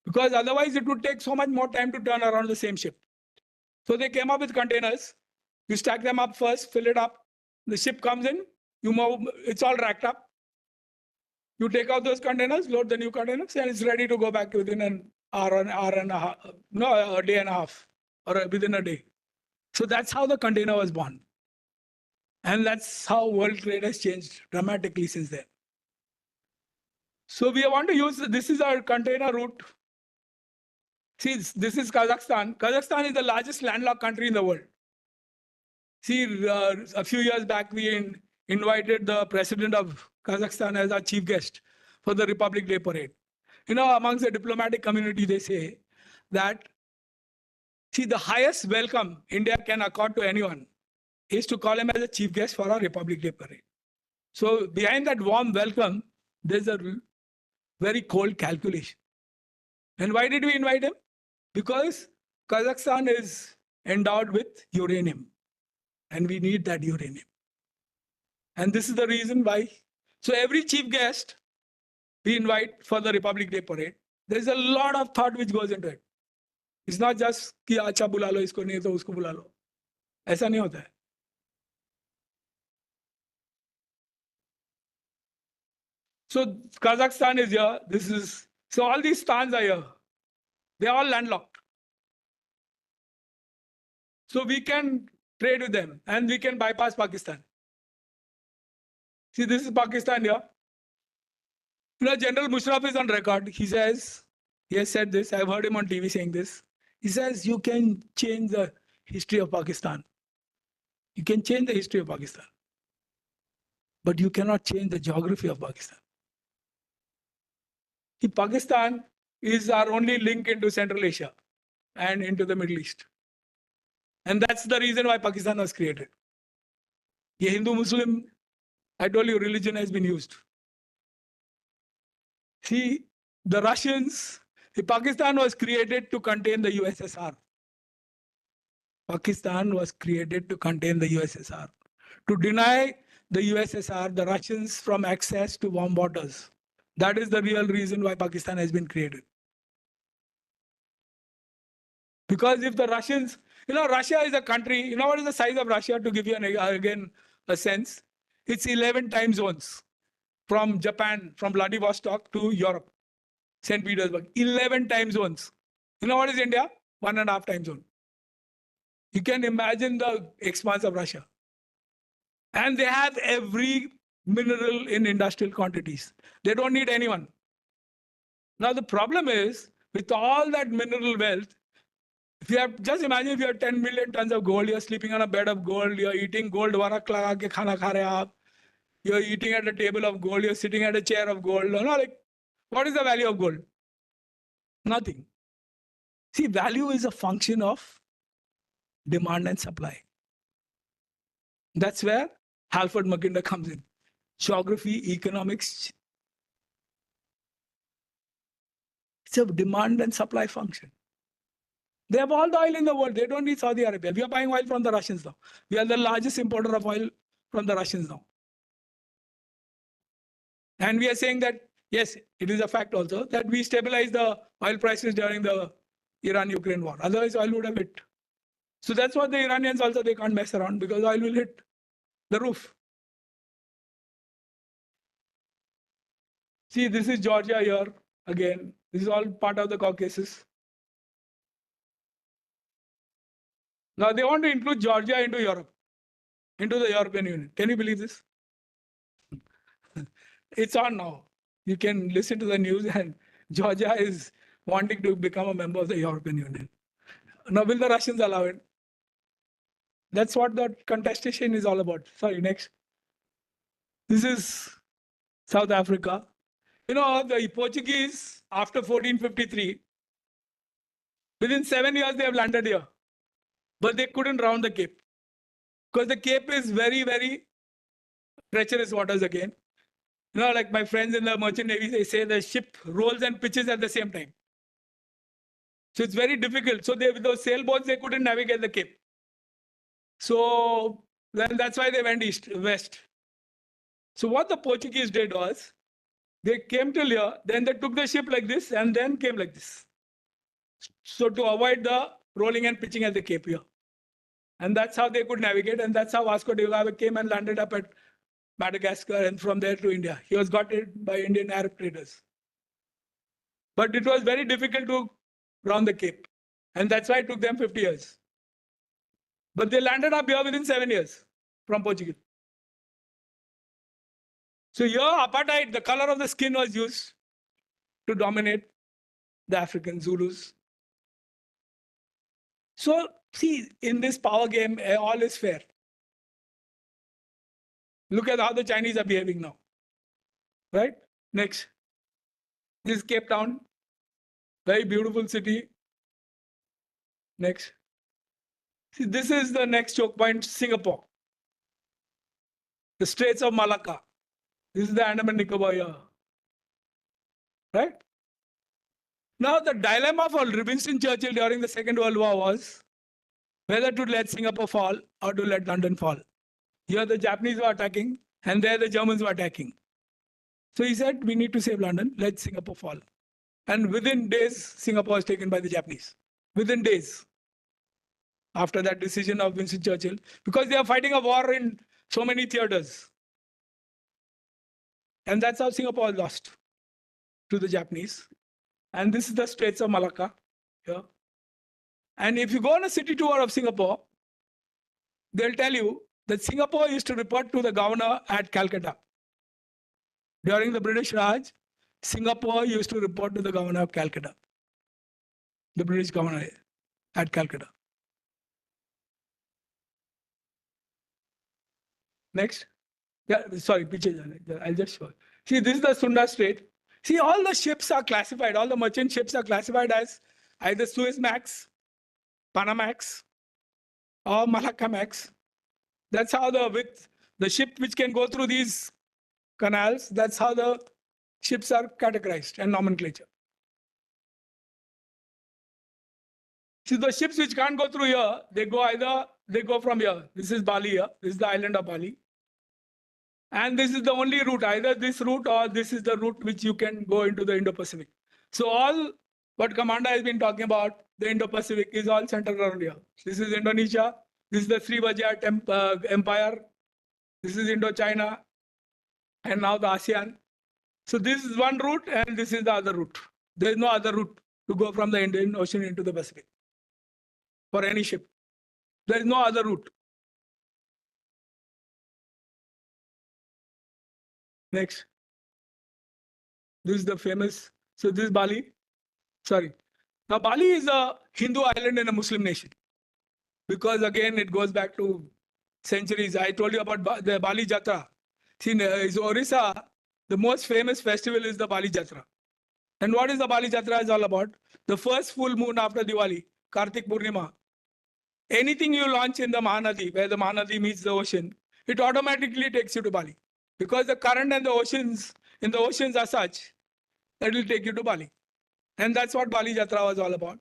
Because otherwise it would take so much more time to turn around the same ship. So they came up with containers. You stack them up first, fill it up. The ship comes in, you move, it's all racked up. You take out those containers, load the new containers, and it's ready to go back within an hour and a half, no, a day and a half, or within a day. So that's how the container was born. And that's how world trade has changed dramatically since then. So we want to use, this is our container route. See, this is Kazakhstan. Kazakhstan is the largest landlocked country in the world. See, a few years back, we invited the president of Kazakhstan as our chief guest for the Republic Day parade. You know, amongst the diplomatic community, they say that, see, the highest welcome India can accord to anyone is to call him as a chief guest for our Republic Day parade. So behind that warm welcome, there's a very cold calculation. And why did we invite him? Because Kazakhstan is endowed with uranium. And we need that uranium. And this is the reason why. So every chief guest, we invite for the Republic Day parade. There's a lot of thought which goes into it. It's not just कि अच्छा बुला लो इसको नहीं तो उसको बुला लो. ऐसा नहीं होता है. So Kazakhstan is here. So all these stans are here. They are all landlocked. So we can trade with them and we can bypass Pakistan. See, this is Pakistan here. General Musharraf is on record. He has said this. I've heard him on TV saying this. He says you can change the history of Pakistan. You can change the history of Pakistan. But you cannot change the geography of Pakistan. See, Pakistan is our only link into Central Asia and into the Middle East. And that's the reason why Pakistan was created. The Hindu-Muslim, I told you, religion has been used. See, the Russians, Pakistan was created to contain the USSR. Pakistan was created to contain the USSR. To deny the USSR, the Russians, from access to warm waters. That is the real reason why Pakistan has been created. Because if the Russians, Russia is a country, what is the size of Russia, to give you again a sense? It's 11 time zones from Japan, from Vladivostok to Europe, St. Petersburg, 11 time zones. You know what is India? 1.5 time zone. You can imagine the expanse of Russia. And they have every mineral in industrial quantities. They don't need anyone. Now the problem is, with all that mineral wealth, if you have, just imagine if you have 10 million tons of gold, you're sleeping on a bed of gold, you're eating gold, varak laga ke khana kha rahe aap, you're eating at a table of gold, you're sitting at a chair of gold. What is the value of gold? Nothing. See, value is a function of demand and supply. That's where Halford Mackinder comes in. Geography, economics. It's a demand and supply function. They have all the oil in the world. They don't need Saudi Arabia. We are buying oil from the Russians now. We are the largest importer of oil from the Russians now. And we are saying that, yes, it is a fact also that we stabilized the oil prices during the Iran-Ukraine war. Otherwise, oil would have hit. So that's what the Iranians also, they can't mess around because oil will hit the roof. See, this is Georgia here again. This is all part of the Caucasus. Now they want to include Georgia into Europe, into the European Union. Can you believe this? It's on now. You can listen to the news and Georgia is wanting to become a member of the European Union. Now will the Russians allow it? That's what the contestation is all about. Sorry, next. This is South Africa. The Portuguese, after 1453, within 7 years they have landed here. But they couldn't round the Cape. Because the Cape is very, very treacherous waters again. Like my friends in the merchant navy, they say the ship rolls and pitches at the same time. So it's very difficult. So with those sailboats, they couldn't navigate the Cape. So then that's why they went west. So what the Portuguese did was, they came till here, then they took the ship like this and then came like this. So to avoid the rolling and pitching at the Cape here. And that's how they could navigate. And that's how Vasco da Gama came and landed up at Madagascar and from there to India. He was got it by Indian Arab traders. But it was very difficult to round the Cape. And that's why it took them 50 years. But they landed up here within 7 years from Portugal. So here, apartheid, the color of the skin was used to dominate the African Zulus. So, see, in this power game, all is fair. Look at how the Chinese are behaving now. Right? Next. This is Cape Town. Very beautiful city. Next. See, this is the next choke point, Singapore. The Straits of Malacca. This is the Andaman Nicobar here. Right? Now, the dilemma for Winston Churchill during the Second World War was whether to let Singapore fall or to let London fall. Here the Japanese were attacking and there the Germans were attacking. So he said, we need to save London, let Singapore fall. And within days, Singapore was taken by the Japanese. Within days. After that decision of Winston Churchill, because they are fighting a war in so many theaters. And that's how Singapore was lost to the Japanese. And this is the Straits of Malacca here. And if you go on a city tour of Singapore, they'll tell you that Singapore used to report to the governor at Calcutta. During the British Raj, Singapore used to report to the governor of Calcutta. The British governor at Calcutta. Next. Yeah, sorry, picture. I'll just show. See, this is the Sunda Strait. See, all the ships are classified. All the merchant ships are classified as either Suezmax, Panamax, or Malacca-max. That's how the ship which can go through these canals, that's how the ships are categorized and nomenclature. See, the ships which can't go through here, they go from here. This is Bali here. This is the island of Bali. And this is the only route, either this route or this is the route which you can go into the Indo-Pacific. So all what Commander has been talking about, the Indo-Pacific, is all centered around here. This is Indonesia. This is the Srivijaya Empire. This is Indochina. And now the ASEAN. So this is one route and this is the other route. There is no other route to go from the Indian Ocean into the Pacific for any ship. There is no other route. Next. This is the famous, so this is Bali. Sorry. Now Bali is a Hindu island in a Muslim nation. Because again, it goes back to centuries. I told you about the Bali Jatra. See, in Orissa, the most famous festival is the Bali Jatra. And what is the Bali Jatra is all about? The first full moon after Diwali, Kartik Purnima. Anything you launch in the Mahanadi, where the Mahanadi meets the ocean, it automatically takes you to Bali. Because the current and the oceans in the oceans are such that it will take you to Bali. And that's what Bali Jatra was all about.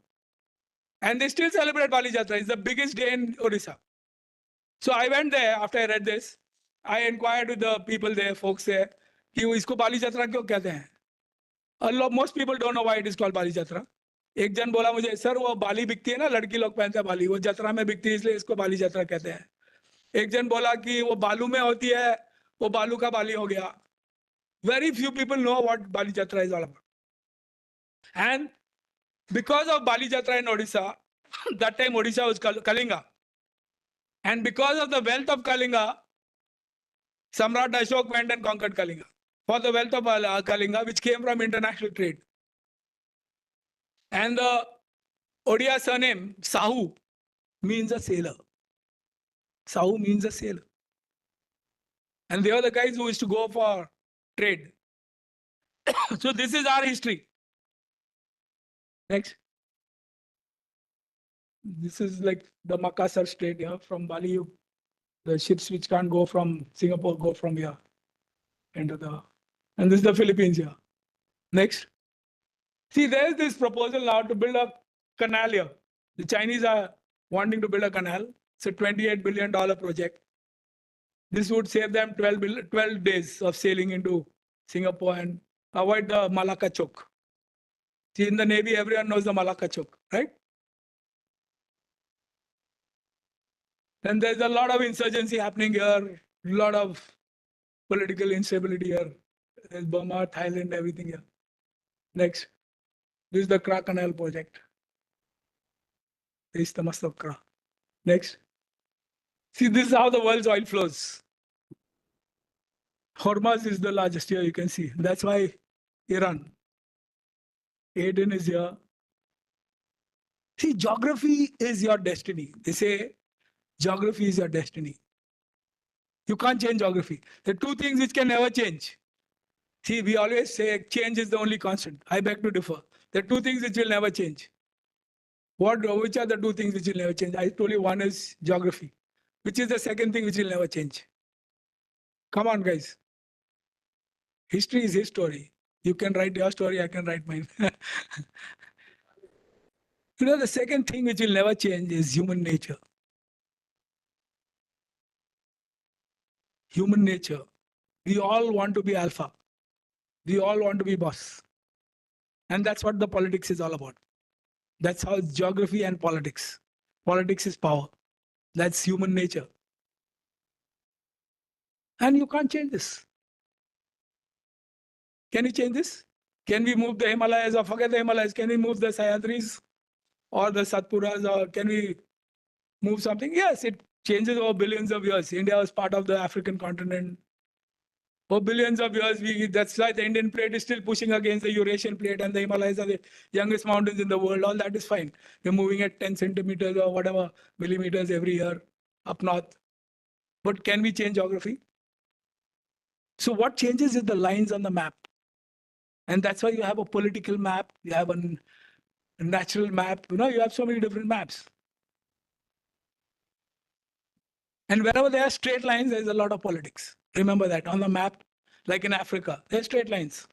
And they still celebrate Bali Jatra. It's the biggest day in Orissa. So I went there after I read this. I inquired with the people there, folks there, कि वो इसको बाली जत्रा क्यों कहते हैं? Most people don't know why it is called बाली जत्रा. एक जन बोला मुझे, सर वो बाली बिकती है ना, लड़की लोग पहनते हैं बाली, वो जत्रा में बिकती है इसलिए इसको बाली जत्रा कहते हैं. एक जन बोला कि वो बालू में होती है, वो बालू का बाली हो गया. Very few people know what Bali Jatra is all about. And because of Bali Jatra in Odisha, that time Odisha was Kalinga. And because of the wealth of Kalinga, Samrat Ashok went and conquered Kalinga. For the wealth of Kalinga, which came from international trade. And the Odia surname, Sahu, means a sailor. Sahu means a sailor. And they were the guys who used to go for trade. So this is our history. Next. This is like the Makassar Strait here from Bali. The ships which can't go from Singapore go from here into the, and this is the Philippines here. Next. See, there is this proposal now to build a canal here. The Chinese are wanting to build a canal. It's a $28 billion project. This would save them 12 days of sailing into Singapore and avoid the Malacca choke. See, in the Navy, everyone knows the Malacca choke, right? And there's a lot of insurgency happening here, a lot of political instability here. There's Burma, Thailand, everything here. Next. This is the Kra Canal project. This is the Mastaf Kra. Next. See, this is how the world's oil flows. Hormuz is the largest here, you can see. That's why Iran. Aden is here. See, geography is your destiny. They say geography is your destiny. You can't change geography. There are two things which can never change. See, we always say change is the only constant. I beg to differ. There are two things which will never change. Which are the two things which will never change? I told you one is geography. Which is the second thing which will never change? Come on, guys. History is his story. You can write your story, I can write mine. You know, the second thing which will never change is human nature. Human nature. We all want to be alpha. We all want to be boss. And that's what the politics is all about. That's how it's geography and politics. Politics is power. That's human nature. And you can't change this. Can you change this? Can we move the Himalayas or forget the Himalayas? Can we move the Sahyadris or the Satpuras, or can we move something? Yes, it changes over billions of years. India was part of the African continent. For billions of years, that's why the Indian plate is still pushing against the Eurasian plate, and the Himalayas are the youngest mountains in the world. All that is fine. We're moving at 10 centimeters or whatever millimeters every year up north. But can we change geography? So what changes is the lines on the map. And that's why you have a political map, you have a natural map, you have so many different maps. And wherever there are straight lines, there's a lot of politics. Remember that on the map, like in Africa, there's straight lines.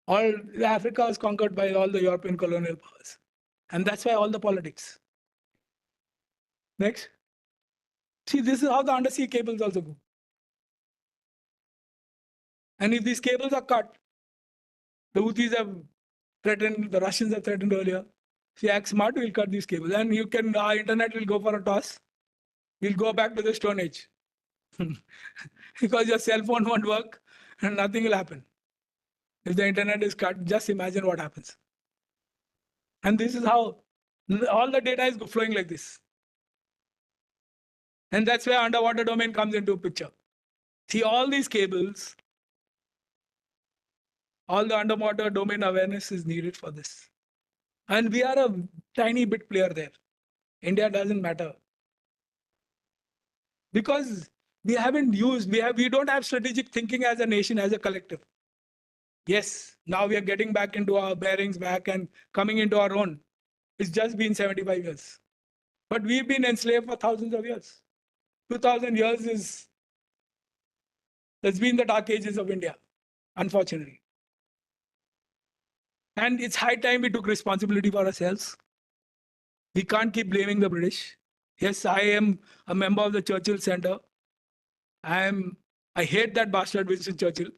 All Africa was conquered by all the European colonial powers. And that's why all the politics. Next. See, this is how the undersea cables also go. And if these cables are cut, the Houthis have threatened, the Russians have threatened earlier. If you act smart, we'll cut these cables. And our internet will go for a toss. We'll go back to the Stone Age. Because your cell phone won't work and nothing will happen. If the internet is cut, just imagine what happens. And this is how all the data is flowing like this. And that's where underwater domain comes into picture. See, all these cables, all the underwater domain awareness is needed for this. And we are a tiny bit player there. India doesn't matter. Because we haven't used, we don't have strategic thinking as a nation, as a collective. Yes, now we are getting back into our bearings back and coming into our own. It's just been 75 years. But we've been enslaved for thousands of years. 2000 years that's been the dark ages of India, unfortunately. And it's high time we took responsibility for ourselves. We can't keep blaming the British. Yes, I am a member of the Churchill Center. I hate that bastard Winston Churchill.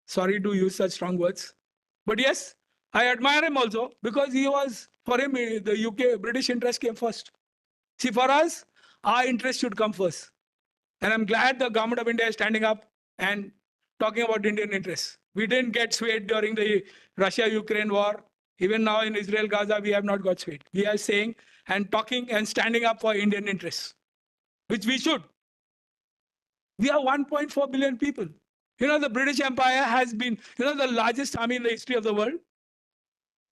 Sorry to use such strong words. But yes, I admire him also because for him, the UK, British interest came first. See, for us, our interest should come first. And I'm glad the government of India is standing up and talking about Indian interests. We didn't get swayed during the Russia-Ukraine war. Even now in Israel-Gaza, we have not got swayed. We are saying and talking and standing up for Indian interests, which we should. We are 1.4 billion people. The British Empire has been, the largest army in the history of the world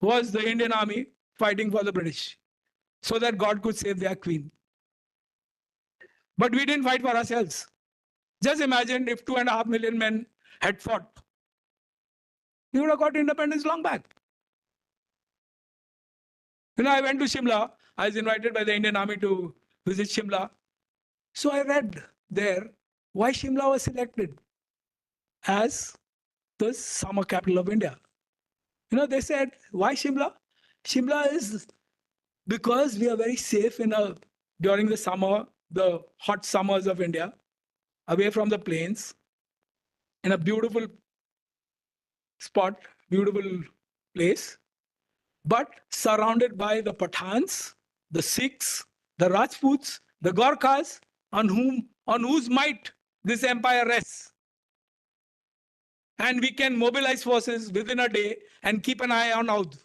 was the Indian army fighting for the British so that God could save their queen. But we didn't fight for ourselves. Just imagine if 2.5 million men had fought. We would have got independence long back. I went to Shimla. I was invited by the Indian Army to visit Shimla. So I read there why Shimla was selected as the summer capital of India. They said, why Shimla? Shimla is because we are very safe during the summer, the hot summers of India, away from the plains, in a beautiful spot, beautiful place, but surrounded by the Pathans, the Sikhs, the Rajputs, the Gorkhas, on whose might this empire rests. And we can mobilize forces within a day and keep an eye on Oudh.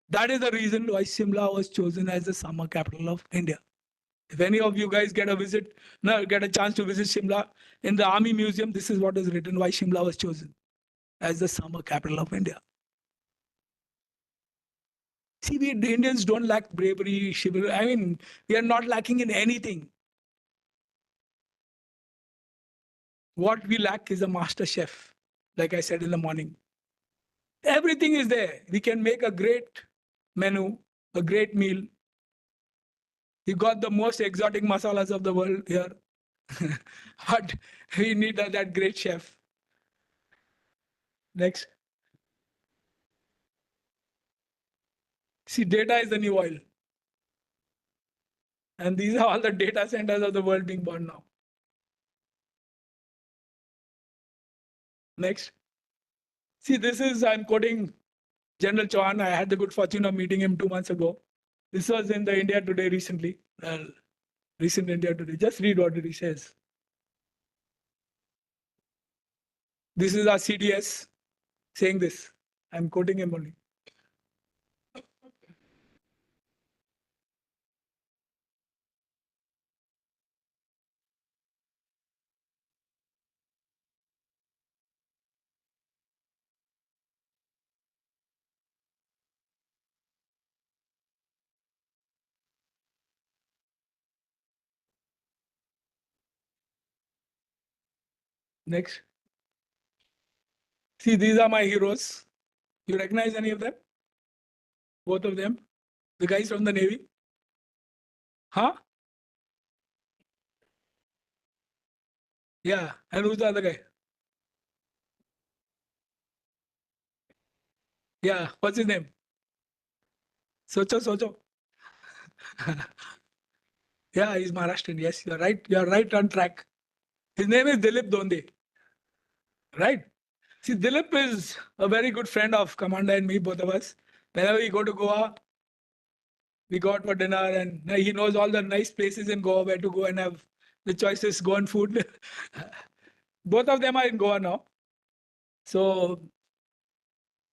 That is the reason why Shimla was chosen as the summer capital of India. If any of you guys get a chance to visit Shimla, in the Army Museum, this is what is written, why Shimla was chosen as the summer capital of India. See, the Indians don't lack bravery, chivalry. We are not lacking in anything. What we lack is a master chef, like I said in the morning. Everything is there. We can make a great menu, a great meal. We got the most exotic masalas of the world here. But we need that great chef. Next. See, data is the new oil. And these are all the data centers of the world being born now. Next. See, I'm quoting General Chauhan. I had the good fortune of meeting him 2 months ago. This was in the India Today recently. Recent India Today. Just read what he says. This is our CDS saying this. I'm quoting him only. Next. See, these are my heroes. You recognize any of them? Both of them? The guys from the Navy? Huh? Yeah. And who's the other guy? Yeah. What's his name? Socho. Yeah, he's Maharashtrian. Yes, you're right. You're right on track. His name is Dilip Donde. Right? See, Dilip is a very good friend of Commander and me, both of us. Whenever we go to Goa, we go out for dinner, and he knows all the nice places in Goa where to go and have the choices, Goan food. Both of them are in Goa now. So,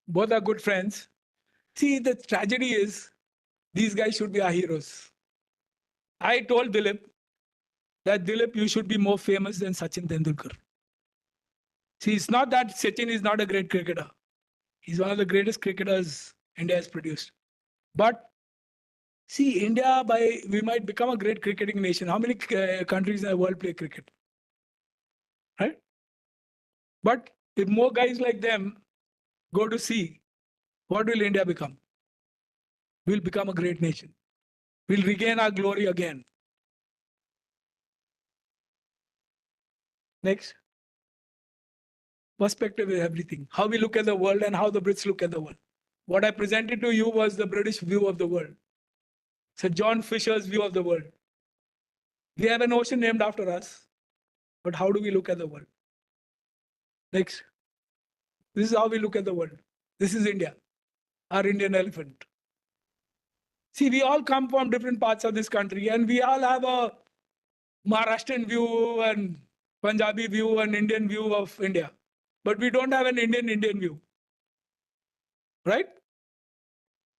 both are good friends. See, the tragedy is these guys should be our heroes. I told Dilip that, Dilip, you should be more famous than Sachin Tendulkar. See, it's not that Sachin is not a great cricketer. He's one of the greatest cricketers India has produced. But see, India, we might become a great cricketing nation. How many countries in the world play cricket? Right? But if more guys like them go to sea, what will India become? We'll become a great nation. We'll regain our glory again. Next. Perspective is everything. How we look at the world and how the Brits look at the world. What I presented to you was the British view of the world. Sir John Fisher's view of the world. We have an ocean named after us, but how do we look at the world? Next. This is how we look at the world. This is India, our Indian elephant. See, we all come from different parts of this country, and we all have a Maharashtrian view and Punjabi view and Indian view of India. But we don't have an Indian view. Right?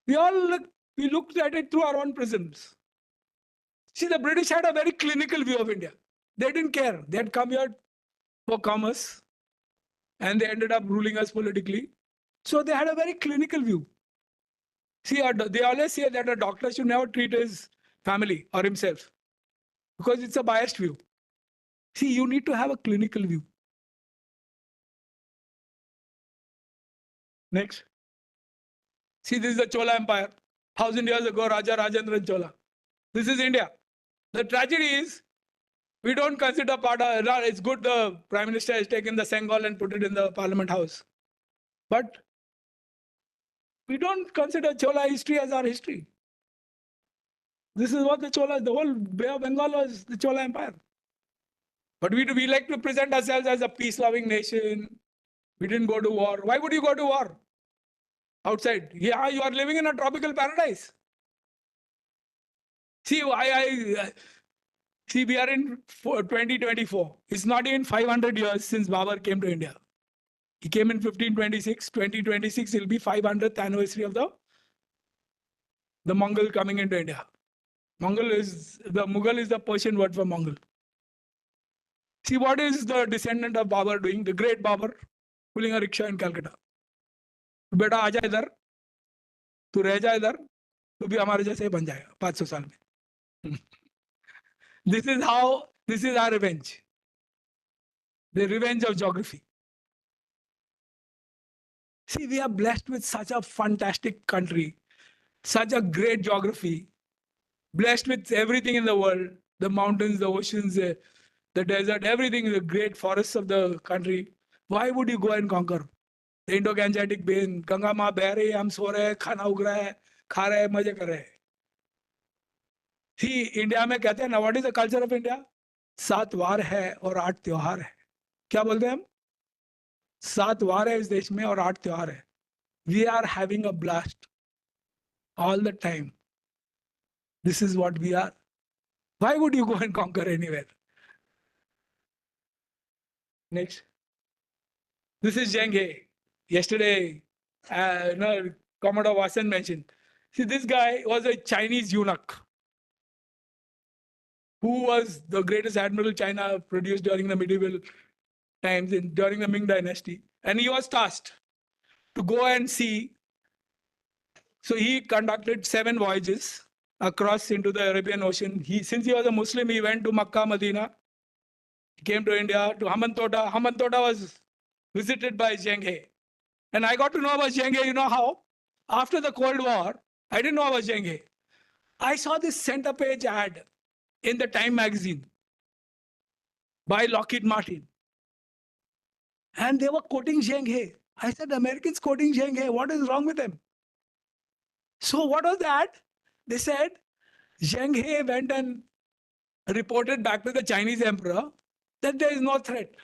We looked at it through our own prisms. See, the British had a very clinical view of India. They didn't care. They had come here for commerce, and they ended up ruling us politically. So they had a very clinical view. See, they always say that a doctor should never treat his family or himself because it's a biased view. See, you need to have a clinical view. Next. See, this is the Chola Empire. 1,000 years ago, Raja Rajendra Chola. This is India. The tragedy is, we don't consider it's good the Prime Minister has taken the Sengal and put it in the Parliament House. But we don't consider Chola history as our history. This is what the whole Bay of Bengal was, the Chola Empire. But we like to present ourselves as a peace-loving nation. We didn't go to war. Why would you go to war? Outside. Yeah, you are living in a tropical paradise. See, we are in 2024. It's not even 500 years since Babur came to India. He came in 1526. 2026 will be 500th anniversary of the Mongol coming into India. Mughal is the Persian word for Mongol. See, what is the descendant of Babur doing? The great Babur pulling a rickshaw in Calcutta. बेटा आजा इधर, तू रह जा इधर, तू भी हमारे जैसे बन जाएगा 500 साल में. This is our revenge. The revenge of geography. See, we are blessed with such a fantastic country, such a great geography, blessed with everything in the world, the mountains, the oceans, the desert, everything, the great forests of the country. Why would you go and conquer? The Indo-Gangetic Basin, Ganga maa beh rahi hai, hum so rahe, khana ug raha hai, kha rahe, maze kar rahe. See, India में कहते हैं ना, what is the culture of India? 7 वार है और 8 त्योहार है. क्या बोलते हैं हम? 7 वार है इस देश में और 8 त्योहार है. We are having a blast all the time. This is what we are. Why would you go and conquer anywhere? Next. This is Zheng He. Yesterday, Commodore Watson mentioned. See, this guy was a Chinese eunuch who was the greatest admiral China produced during the medieval times, during the Ming Dynasty. And he was tasked to go and see. So he conducted 7 voyages across into the Arabian Ocean. Since he was a Muslim, he went to Makkah, Medina. He came to India, to Hamantoda. Hamantoda was visited by Zheng He. And I got to know about Zheng He, you know how? After the Cold War, I didn't know about Zheng He. I saw this center page ad in the Time magazine by Lockheed Martin. And they were quoting Zheng He. I said, Americans quoting Zheng He, what is wrong with them? So what was that? They said, Zheng He went and reported back to the Chinese emperor that there is no threat.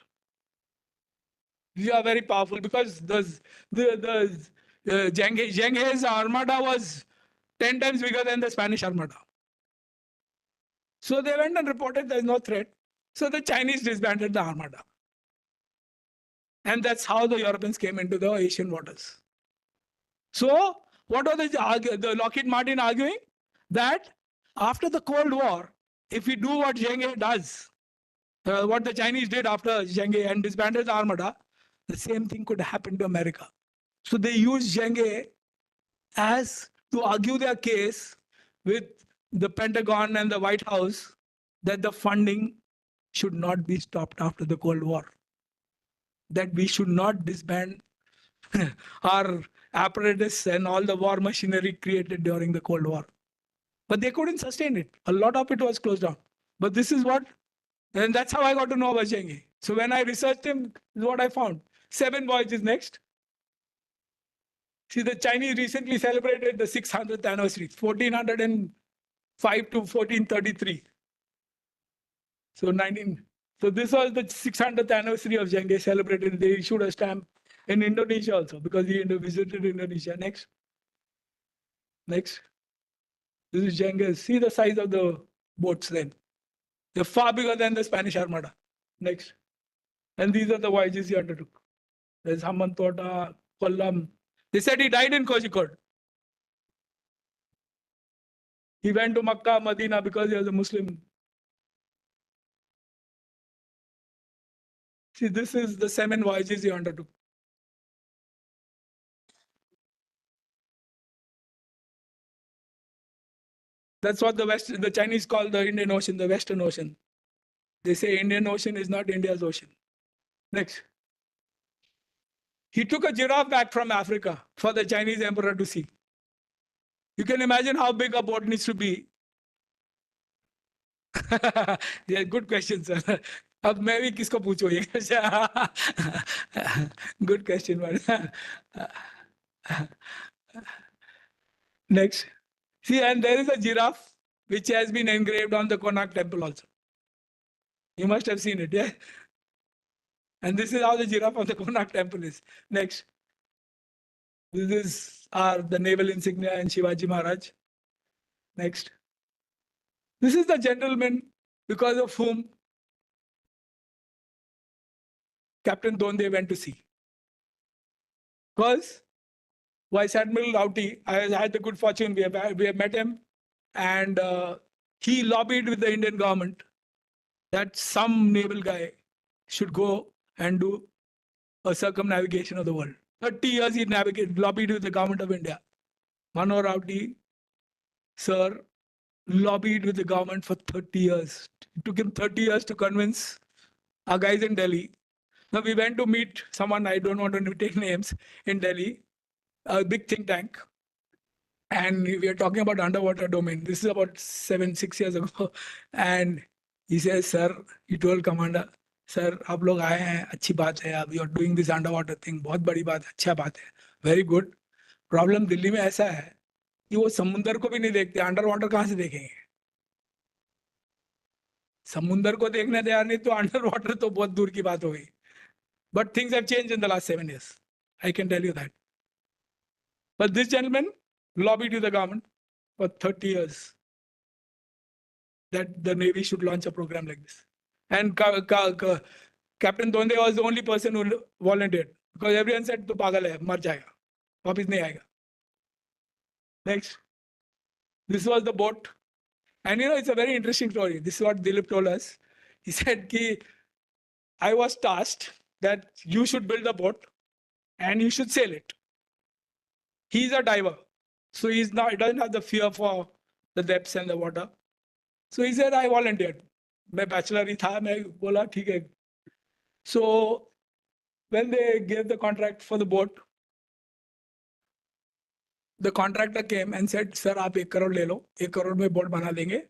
We are very powerful because Zheng He's armada was 10 times bigger than the Spanish armada. So they went and reported there is no threat. So the Chinese disbanded the armada. And that's how the Europeans came into the Asian waters. So what was the Lockheed Martin arguing? That after the Cold War, if we do what Zheng He does, what the Chinese did after Zheng He and disbanded the armada, the same thing could happen to America. So they used Zheng He as to argue their case with the Pentagon and the White House that the funding should not be stopped after the Cold War. That we should not disband our apparatus and all the war machinery created during the Cold War. But they couldn't sustain it. A lot of it was closed down. But this is what, and that's how I got to know about Zheng He. So when I researched him, this is what I found. 7 voyages next. See, the Chinese recently celebrated the 600th anniversary, 1405 to 1433. So this was the 600th anniversary of Zheng He celebrated. They issued a stamp in Indonesia also because he visited Indonesia. Next. Next. This is Zheng He. See the size of the boats then. They're far bigger than the Spanish armada. Next. And these are the voyages he undertook. There's Hamantoda, Kollam. They said he died in Kozhikode. He went to Makkah, Medina because he was a Muslim. See, this is the 7 voyages he undertook. That's what the Chinese call the Indian Ocean, the Western Ocean. They say Indian Ocean is not India's ocean. Next. He took a giraffe back from Africa for the Chinese emperor to see. You can imagine how big a boat needs to be. Yeah, good question, sir. अब मैं भी किसको पूछूं ये good question, man. Next. See, and there is a giraffe which has been engraved on the Konark temple also. You must have seen it, yeah? And this is how the giraffe on the Konark temple is. Next. These are the naval insignia and Shivaji Maharaj. Next. This is the gentleman because of whom Captain Donde went to sea. Because Vice Admiral Rowty, I had the good fortune, we have met him, and he lobbied with the Indian government that some naval guy should go and do a circumnavigation of the world. 30 years he lobbied with the government of India. Manohar Rowty, sir, lobbied with the government for 30 years. It took him 30 years to convince our guys in Delhi. Now we went to meet someone, I don't want to take names, in Delhi, a big think tank. And we are talking about underwater domain. This is about 6 years ago. And he says, sir, he told commander, sir, आप लोग आए हैं, अच्छी बात है, you are doing this underwater thing, बहुत बड़ी बात है, अच्छा बात है, very good. Problem दिल्ली में ऐसा है कि वो समुंदर को भी नहीं देखते, अंडरवाटर कहाँ से देखेंगे? समुंदर को देखने तैयार नहीं तो अंडरवाटर तो बहुत दूर की बात हो गई. But things have changed in the last 7 years. I can tell you that. But this gentleman lobbied to the government for 30 years that the Navy should launch a program like this. And Captain Donde was the only person who volunteered because everyone said, "Tu pagal hai, mar jayega, वापिस नहीं आएगा." Next. This was the boat. And it's a very interesting story. This is what Dilip told us. He said, I was tasked that you should build a boat and you should sail it. He's a diver. So he doesn't have the fear for the depths and the water. So he said, I volunteered. मैं bachelor ही था, मैं बोला ठीक है. So when they gave the contract for the boat, the contractor came and said, sir, आप 1 crore ले लो, 1 crore में boat बना देंगे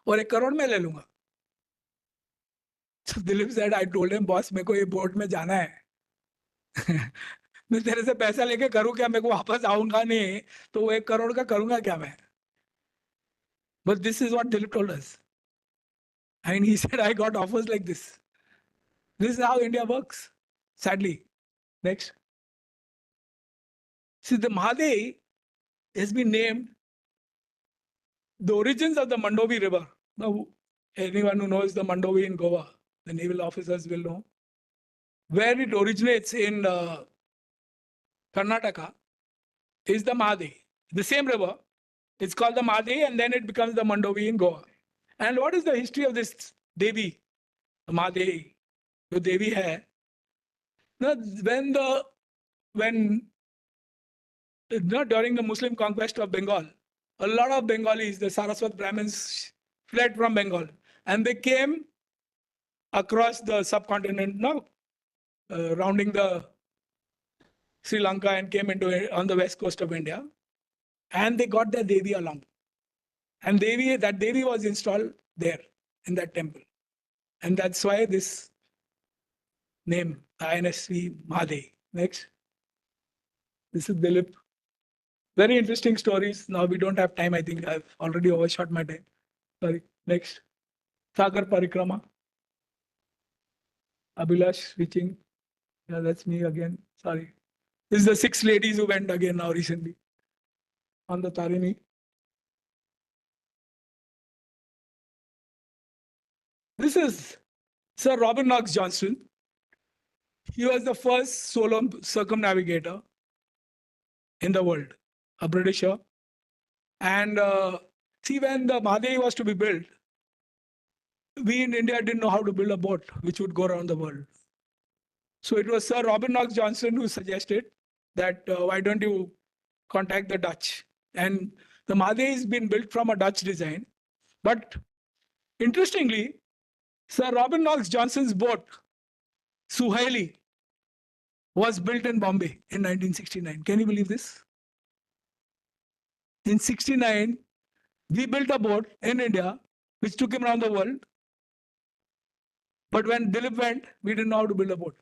और 1 crore में ले लूंगा. So Dilip said, I told him, boss, मेरे को ये boat में जाना है. मैं तेरे से पैसा लेके करूँ क्या, मेरे को वापस आऊंगा नहीं, तो वो 1 crore का करूंगा क्या मैं? But this is what Dilip told us. And he said, I got offers like this. This is how India works, sadly. Next. See, the Mahadevi has been named the origins of the Mandovi River. Now, anyone who knows the Mandovi in Goa, the naval officers will know. Where it originates in Karnataka is the Mahadevi. The same river. It's called the Mahadevi and then it becomes the Mandovi in Goa. And what is the history of this Devi, Mahadevi, the Devi hai? Now, during the Muslim conquest of Bengal, a lot of Bengalis, the Saraswat Brahmins, fled from Bengal and they came across the subcontinent, rounding the Sri Lanka and came on the west coast of India, and they got their Devi along. And that Devi was installed there in that temple. And that's why this name, INSV Mahadevi. Next. This is Dilip. Very interesting stories. Now we don't have time. I think I've already overshot my time. Sorry. Next. Sagar Parikrama. Abhilash reaching. Yeah, that's me again. Sorry. This is the 6 ladies who went again now recently on the Tarini. This is Sir Robert Knox Johnston. He was the first solo circumnavigator in the world, a Britisher. And see, when the Mahadevi was to be built, we in India didn't know how to build a boat which would go around the world. So it was Sir Robert Knox Johnston who suggested that why don't you contact the Dutch? And the Mahadevi has been built from a Dutch design. But interestingly, Sir Robert Knox Johnston's boat, Suhaili, was built in Bombay in 1969. Can you believe this? In 69, we built a boat in India, which took him around the world. But when Dilip went, we didn't know how to build a boat.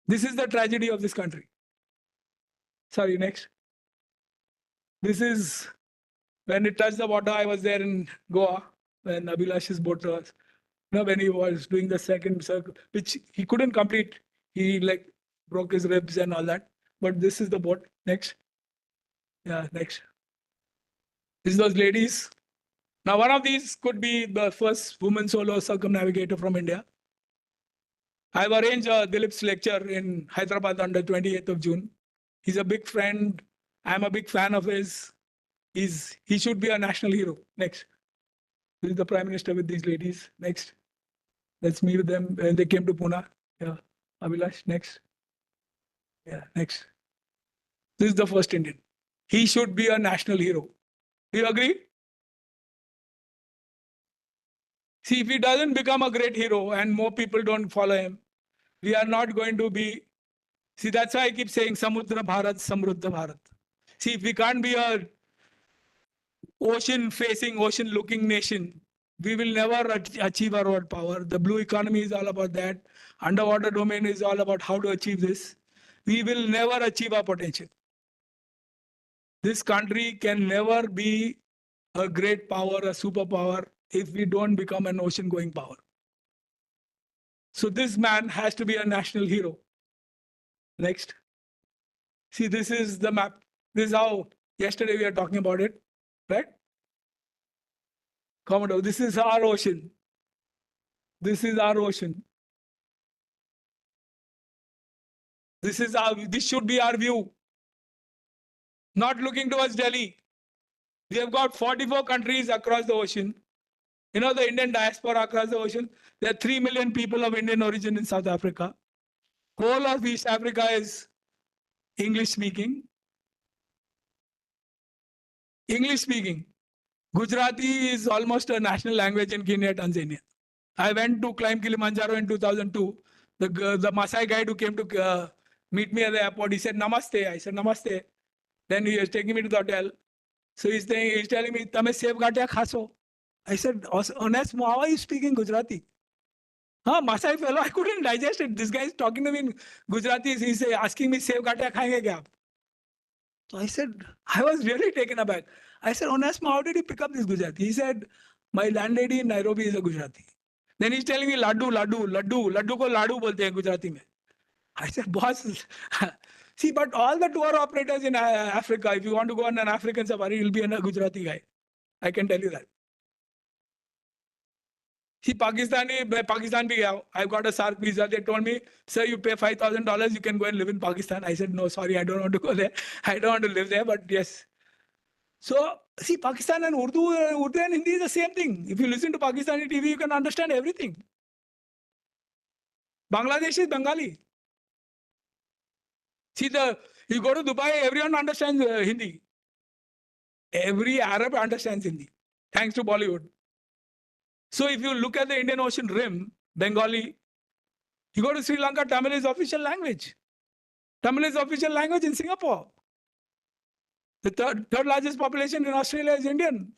This is the tragedy of this country. Sorry, next. This is when it touched the water. I was there in Goa when Abhilash's boat was, when he was doing the second circle, which he couldn't complete. He broke his ribs and all that. But this is the boat. Next. Yeah, next. This is those ladies. Now, one of these could be the first woman solo circumnavigator from India. I've arranged Dilip's lecture in Hyderabad on the 28th of June. He's a big friend. I'm a big fan of his. He should be a national hero. Next. This is the Prime Minister with these ladies. Next. That's me with them when they came to Pune. Yeah. Abhilash, next. Yeah, next. This is the first Indian. He should be a national hero. Do you agree? See, if he doesn't become a great hero and more people don't follow him, we are not going to be... See, that's why I keep saying Samudra Bharat, Samruddha Bharat. See, if we can't be a ocean-facing, ocean-looking nation, we will never achieve our world power. The blue economy is all about that. Underwater domain is all about how to achieve this. We will never achieve our potential. This country can never be a great power, a superpower, if we don't become an ocean-going power. So this man has to be a national hero. Next. See, this is the map. This is how yesterday we are talking about it, right? Commodore, this is our ocean. This is our ocean. This should be our view. Not looking towards Delhi. We have got 44 countries across the ocean. You know, the Indian diaspora across the ocean. There are 3 million people of Indian origin in South Africa. Whole of East Africa is English speaking. English speaking. Gujarati is almost a national language in Kenya, Tanzania. I went to climb Kilimanjaro in 2002. The Maasai guide who came to meet me at the airport, he said, Namaste. I said, Namaste. Then he was taking me to the hotel. So he's telling me, Tame safeguard khaso. I said, honest, how are you speaking Gujarati? Huh, Maasai fellow, I couldn't digest it. This guy is talking to me in Gujarati. He's asking me, safeguard khayenge kya? So I said, I was really taken aback. I said, honest, how did you pick up this Gujarati? He said, my landlady in Nairobi is a Gujarati. Then he's telling me, laddu ko ladu bolte hain Gujarati mein. I said, boss, see, but all the tour operators in Africa, if you want to go on an African safari, you'll be a Gujarati guy. I can tell you that. See, Pakistan bhi gaya. I've got a SARC visa. They told me, sir, you pay $5,000, you can go and live in Pakistan. I said, no, sorry, I don't want to go there. I don't want to live there, but yes. So, see, Pakistan and Urdu and Hindi is the same thing. If you listen to Pakistani TV, you can understand everything. Bangladesh is Bengali. See, you go to Dubai, everyone understands Hindi. Every Arab understands Hindi, thanks to Bollywood. So if you look at the Indian Ocean rim, Bengali, you go to Sri Lanka, Tamil is official language. Tamil is official language in Singapore. The third largest population in Australia is Indian.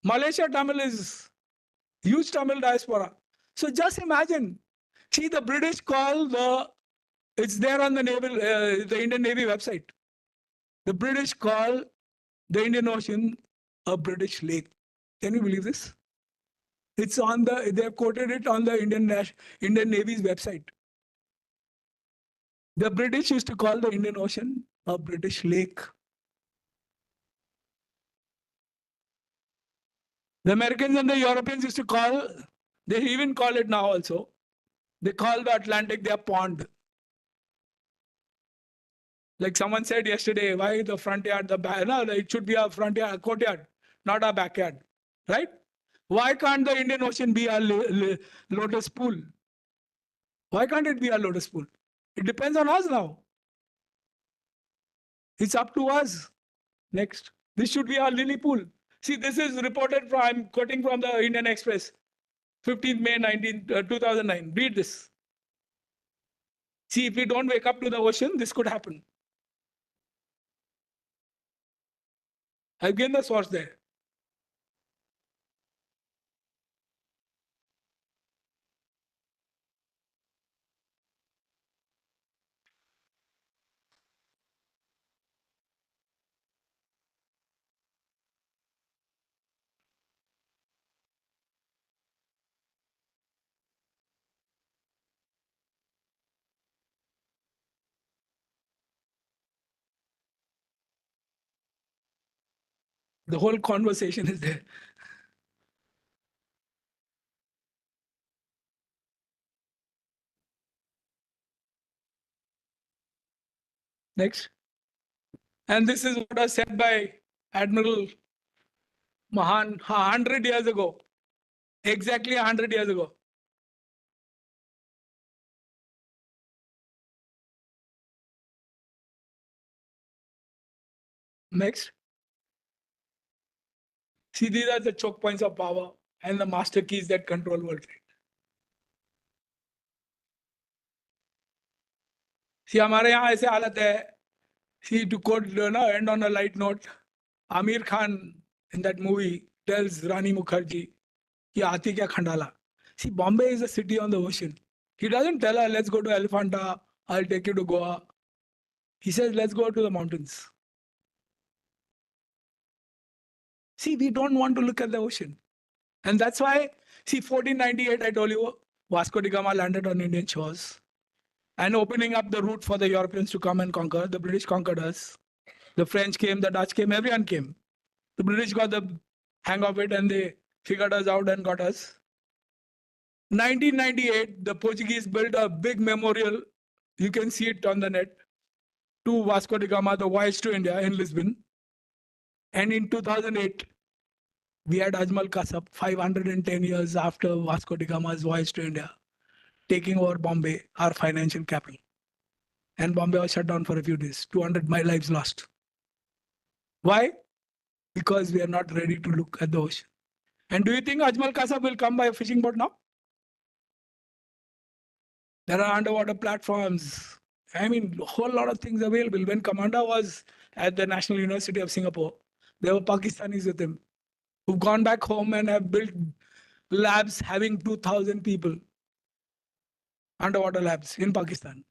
Malaysia, Tamil is huge Tamil diaspora. So just imagine, see the British call it's there on the Indian Navy website. The British call the Indian Ocean a British lake. Can you believe this? It's on they have quoted it on the Indian Navy's website. The British used to call the Indian Ocean a British lake. The Americans and the Europeans used to call, they even call it now also, they call the Atlantic their pond. Like someone said yesterday, why the front yard, it should be a front yard, a courtyard, not a backyard, right? Why can't the Indian Ocean be a lotus pool? Why can't it be a lotus pool? It depends on us now. It's up to us. Next. This should be a lily pool. See, this is reported from, I'm quoting from the Indian Express, 15th May 2009. Read this. See, if we don't wake up to the ocean, this could happen. I've given the source there. The whole conversation is there. Next. And this is what was said by Admiral Mahan 100 years ago. Exactly 100 years ago. Next. See, these are the choke points of power and the master keys that control world trade. See, हमारे यहाँ ऐसे हालत है. See, to quote, end on a light note, Amir Khan in that movie tells Rani Mukherjee, "Ki aati kya Khandala." See, Bombay is a city on the ocean. He doesn't tell her, "Let's go to Elephanta. I'll take you to Goa." He says, "Let's go to the mountains." See, we don't want to look at the ocean. And that's why, see, 1498, I told you, Vasco da Gama landed on Indian shores. And opening up the route for the Europeans to come and conquer. The British conquered us. The French came, the Dutch came, everyone came. The British got the hang of it and they figured us out and got us. 1998, the Portuguese built a big memorial. You can see it on the net. To Vasco da Gama, the voyage to India in Lisbon. And in 2008, we had Ajmal Kasab, 510 years after Vasco da Gama's voyage to India, taking over Bombay, our financial capital. And Bombay was shut down for a few days. 200 lives lost. Why? Because we are not ready to look at the ocean. And do you think Ajmal Kasab will come by a fishing boat now? There are underwater platforms. I mean, a whole lot of things available. When Commander was at the National University of Singapore, there were Pakistanis with him who've gone back home and have built labs having 2,000 people, underwater labs in Pakistan.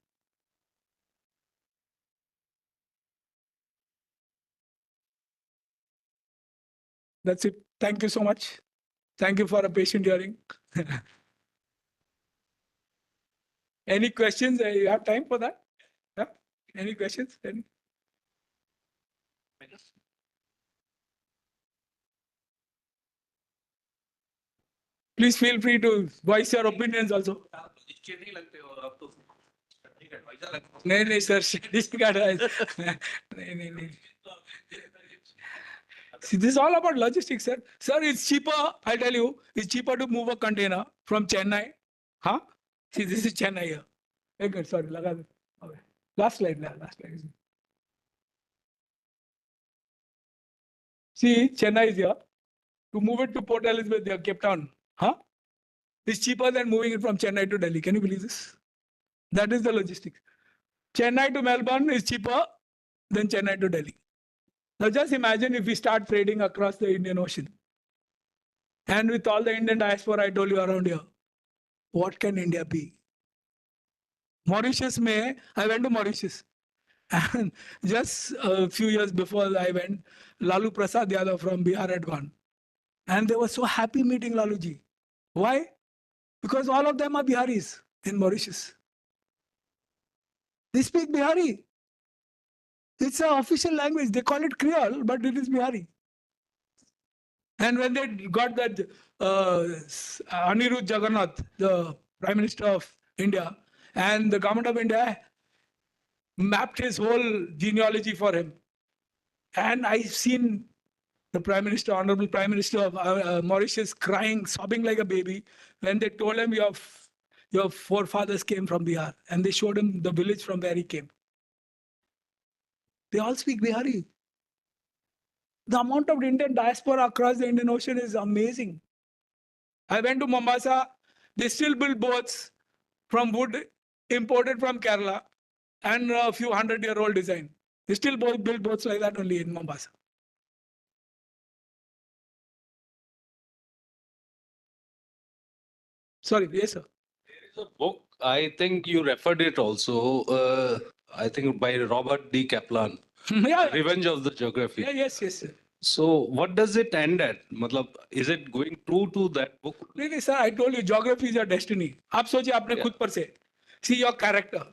That's it. Thank you so much. Thank you for a patient hearing. Any questions? You have time for that? Yeah? Any questions? Any? Please feel free to voice your opinions also. नहीं sir, See, this is all about logistics, sir. Sir, it's cheaper, I tell you, it's cheaper to move a container from Chennai. Huh? See, this is Chennai here. Okay, sorry, okay. Last slide, last slide. See, Chennai is here. To move it to Port Elizabeth, they have Cape Town. Huh? It's cheaper than moving it from Chennai to Delhi. Can you believe this? That is the logistics. Chennai to Melbourne is cheaper than Chennai to Delhi. Now just imagine if we start trading across the Indian Ocean. And with all the Indian diaspora I told you around here, what can India be? Mauritius I went to Mauritius. And just a few years before I went, Lalu Prasad Yadav from Bihar had gone. And they were so happy meeting Laluji. Why? Because all of them are Biharis in Mauritius. They speak Bihari. It's an official language. They call it Creole, but it is Bihari. And when they got that Anirudh Jagannath, the Prime Minister of India, and the government of India mapped his whole genealogy for him. And I've seen the Prime Minister, Honourable Prime Minister of Mauritius crying, sobbing like a baby when they told him your forefathers came from Bihar. And they showed him the village from where he came. They all speak Bihari. The amount of Indian diaspora across the Indian Ocean is amazing. I went to Mombasa. They still build boats from wood imported from Kerala and a few 100-year-old design. They still build boats like that only in Mombasa. Sorry, yes, sir. There is a book, I think you referred it also, I think by Robert D. Kaplan, Yeah. Revenge of the Geography. Yeah, yes, yes, sir. So what does it end at? Matlab, is it going true to that book? नहीं sir, I told you, geography is your destiny. आप सोचिए अपने खुद पर से. See your character,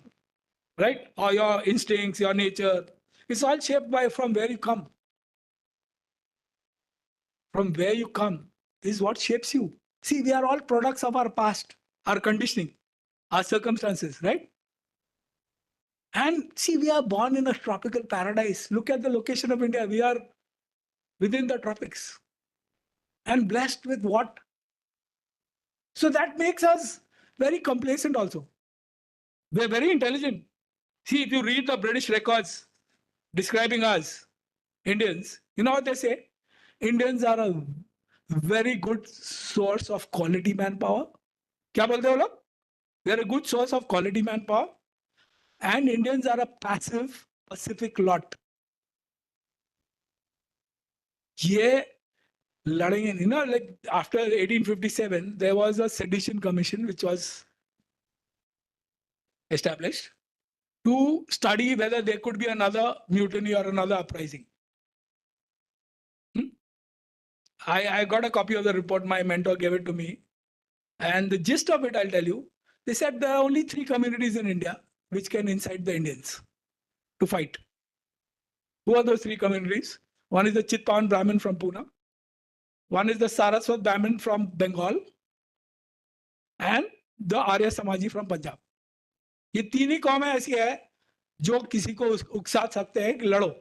right? Or your instincts, your nature. It's all shaped by from where you come. From where you come is what shapes you. See, we are all products of our past, our conditioning, our circumstances, right? And see, we are born in a tropical paradise. Look at the location of India. We are within the tropics. And blessed with what? So that makes us very complacent also. We're very intelligent. See, if you read the British records describing us, Indians, you know what they say? Indians are a very good source of quality manpower. क्या बोलते हो लोग? We are a good source of quality manpower. And Indians are a passive Pacific lot. ये लड़ेंगे, you know, like after 1857, there was a sedition commission which was established to study whether there could be another mutiny or another uprising. I got a copy of the report. My mentor gave it to me. And the gist of it, I'll tell you. They said there are only 3 communities in India which can incite the Indians to fight. Who are those 3 communities? One is the Chitpan Brahmin from Pune. One is the Saraswat Brahmin from Bengal. And the Arya Samaji from Punjab. ये 3 ही कौमें ऐसी है जो किसी को उकसा सकते हैं कि लड़ो.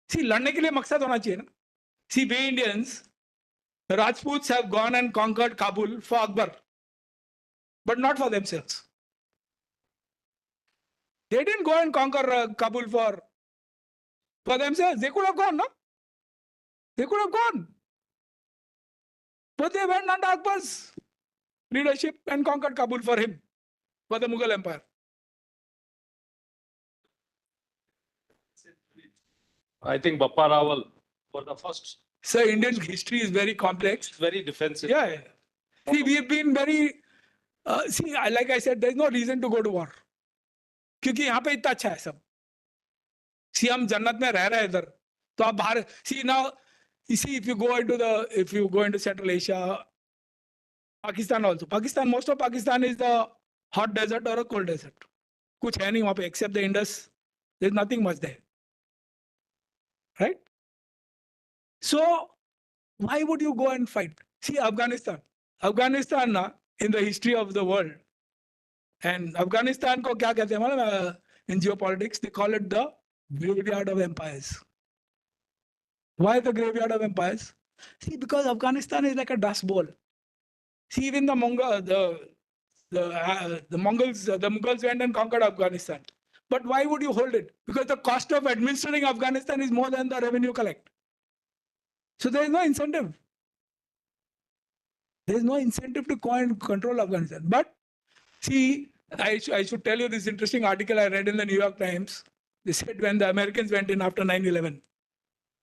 See, लड़ने के लिए मकसद होना चाहिए ना. See, we Indians, the Rajputs have gone and conquered Kabul for Akbar, but not for themselves. They didn't go and conquer Kabul for themselves. They could have gone, no? They could have gone. But they went under Akbar's leadership and conquered Kabul for him, for the Mughal Empire. I think Bappa Rawal for the first. So Indian history is very complex. It's very defensive. Yeah. See, we've been very, like I said, there's no reason to go to war. क्योंकि यहाँ पे इतना अच्छा है सब. See, हम जन्नत में रह रहे हैं इधर. तो आप बाहर, see now, you see if you go into Central Asia, Pakistan also. Pakistan, most of Pakistan is the hot desert or a cold desert. कुछ है नहीं वहाँ पे except the Indus. There's nothing much there. Right? So, why would you go and fight? See, Afghanistan. Afghanistan, in the history of the world, and Afghanistan ko kya kehte hain, in geopolitics, they call it the graveyard of empires. Why the graveyard of empires? See, because Afghanistan is like a dust bowl. See, even the Mongols went and conquered Afghanistan. But why would you hold it? Because the cost of administering Afghanistan is more than the revenue collect. So there is no incentive. There is no incentive to go and control Afghanistan. But see, I should tell you this interesting article I read in the New York Times. They said when the Americans went in after 9/11,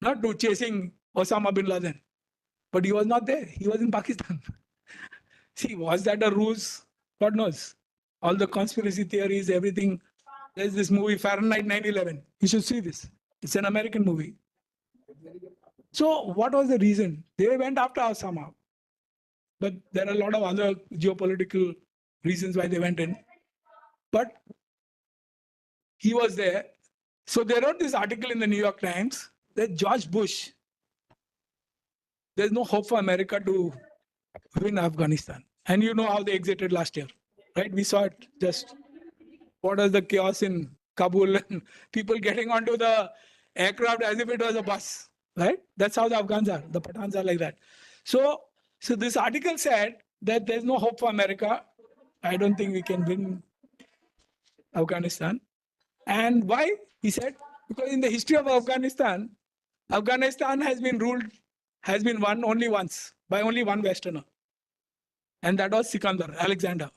not to chasing Osama bin Laden, but he was not there. He was in Pakistan. See, was that a ruse? God knows. All the conspiracy theories, everything. There's this movie, Fahrenheit 9/11. You should see this. It's an American movie. So what was the reason? They went after Osama. But there are a lot of other geopolitical reasons why they went in. But he was there. So they wrote this article in the New York Times that George Bush, there's no hope for America to win Afghanistan. And you know how they exited last year, right? We saw it just, what was the chaos in Kabul and people getting onto the aircraft as if it was a bus, right? That's how the Afghans are. The Pathans are like that. So this article said that there's no hope for America. I don't think we can win Afghanistan. And why? He said, because in the history of Afghanistan, Afghanistan has been won only once by only one Westerner. And that was Sikandar, Alexander.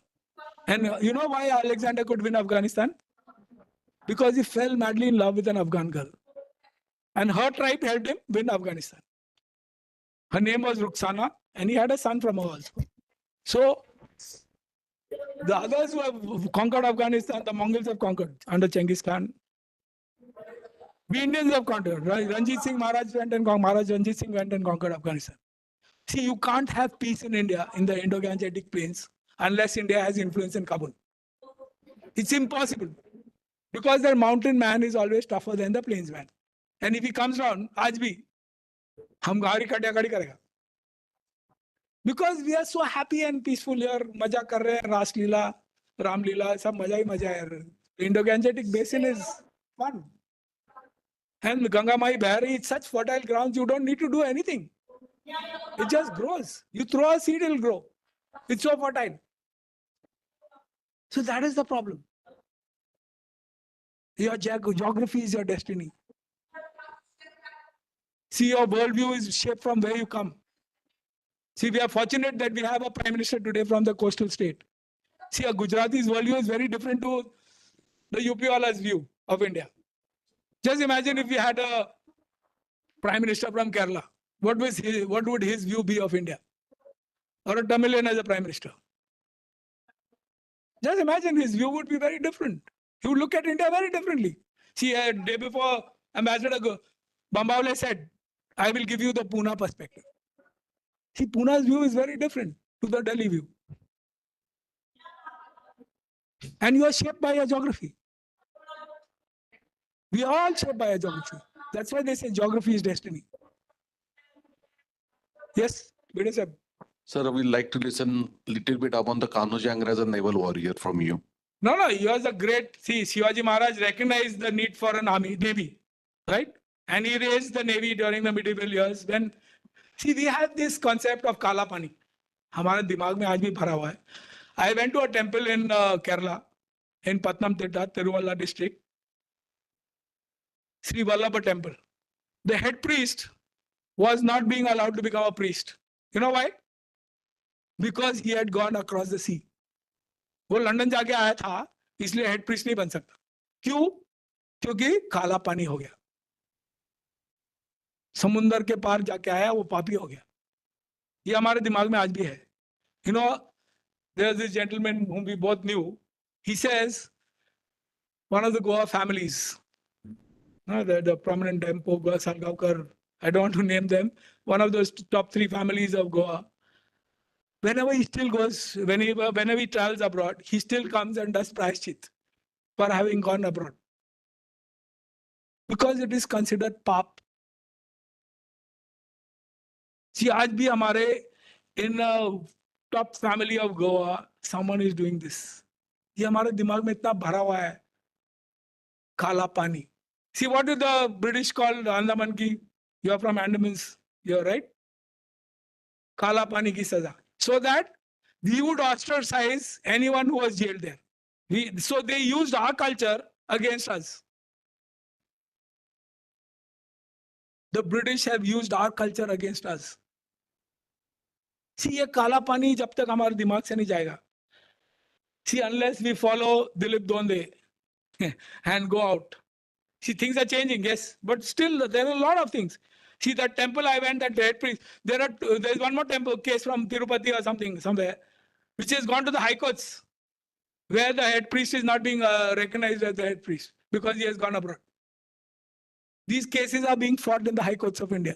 And you know why Alexander could win Afghanistan? Because he fell madly in love with an Afghan girl. And her tribe helped him win Afghanistan. Her name was Rukhsana, and he had a son from her also. So the others who have conquered Afghanistan, the Mongols have conquered under Genghis Khan. We Indians have conquered. Ranjit Singh Maharaj went and conquered Afghanistan. See, you can't have peace in India, in the Indo-Gangetic plains, unless India has influence in Kabul. It's impossible. Because their mountain man is always tougher than the plains man. And if he comes down, aaj bhi, hum gaari katya kadi karega. Because we are so happy and peaceful here, maja kar rahe hain, Ras Leela, Ram Leela, sab maja hi maja hai. The Indo-Gangetic basin is fun. And Ganga Mai beh rahi, it's such fertile grounds, you don't need to do anything. It just grows. You throw a seed, it'll grow. It's so fertile. So that is the problem. Your geography is your destiny. See, your worldview is shaped from where you come. See, we are fortunate that we have a Prime Minister today from the coastal state. See, a Gujarati's worldview is very different to the UP wala's view of India. Just imagine if we had a Prime Minister from Kerala. What would his view be of India? Or a Tamilian as a Prime Minister? Just imagine his view would be very different. He would look at India very differently. See, a day before, Ambassador Bambawale said, I will give you the Pune perspective. See, Pune's view is very different to the Delhi view. And you are shaped by your geography. We are all shaped by our geography. That's why they say geography is destiny. Yes, Bede sir. Sir, we'd like to listen a little bit upon the Kanoji Angre as a naval warrior from you. No, he was a great, see, Shivaji Maharaj recognized the need for an army, navy, right? And he raised the navy during the medieval years when, see, we have this concept of Kala Pani. हमारे दिमाग में आज भी भरा हुआ है. I went to a temple in Kerala, in Patnamthitta, Tiruvalla district, Sri Vallabha temple. The head priest was not being allowed to become a priest. You know why? Because he had gone across the sea. वो London जाके आया था, इसलिए head priest नहीं बन सकता. क्यों? क्योंकि काला पानी हो गया. समुंदर के पार जाके आया, वो पापी हो गया. ये हमारे दिमाग में आज भी है. You know, there's this gentleman whom we both knew. He says, one of the Goa families, the prominent Tempo, Salgaonkar, I don't want to name them, one of those top 3 families of Goa. Whenever he still goes, whenever he travels abroad, he still comes and does prayashchit for having gone abroad. Because it is considered pap. See, आज भी हमारे in a top family of Goa, someone is doing this. ये हमारे दिमाग में इतना भरा हुआ है. काला पानी. See, what did the British call Andaman ki? You are from Andamans, you are right? Kala pani ki saza. So that we would ostracize anyone who was jailed there. So they used our culture against us. The British have used our culture against us. See, ये काला पानी जब तक हमारे दिमाग से नहीं जाएगा. See, unless we follow Dilip Donde and go out. See, things are changing, yes, but still there are a lot of things. See, that temple I went, that head priest, there's one more temple case from Tirupati or something, somewhere, which has gone to the high courts, where the head priest is not being recognized as the head priest because he has gone abroad. These cases are being fought in the high courts of India.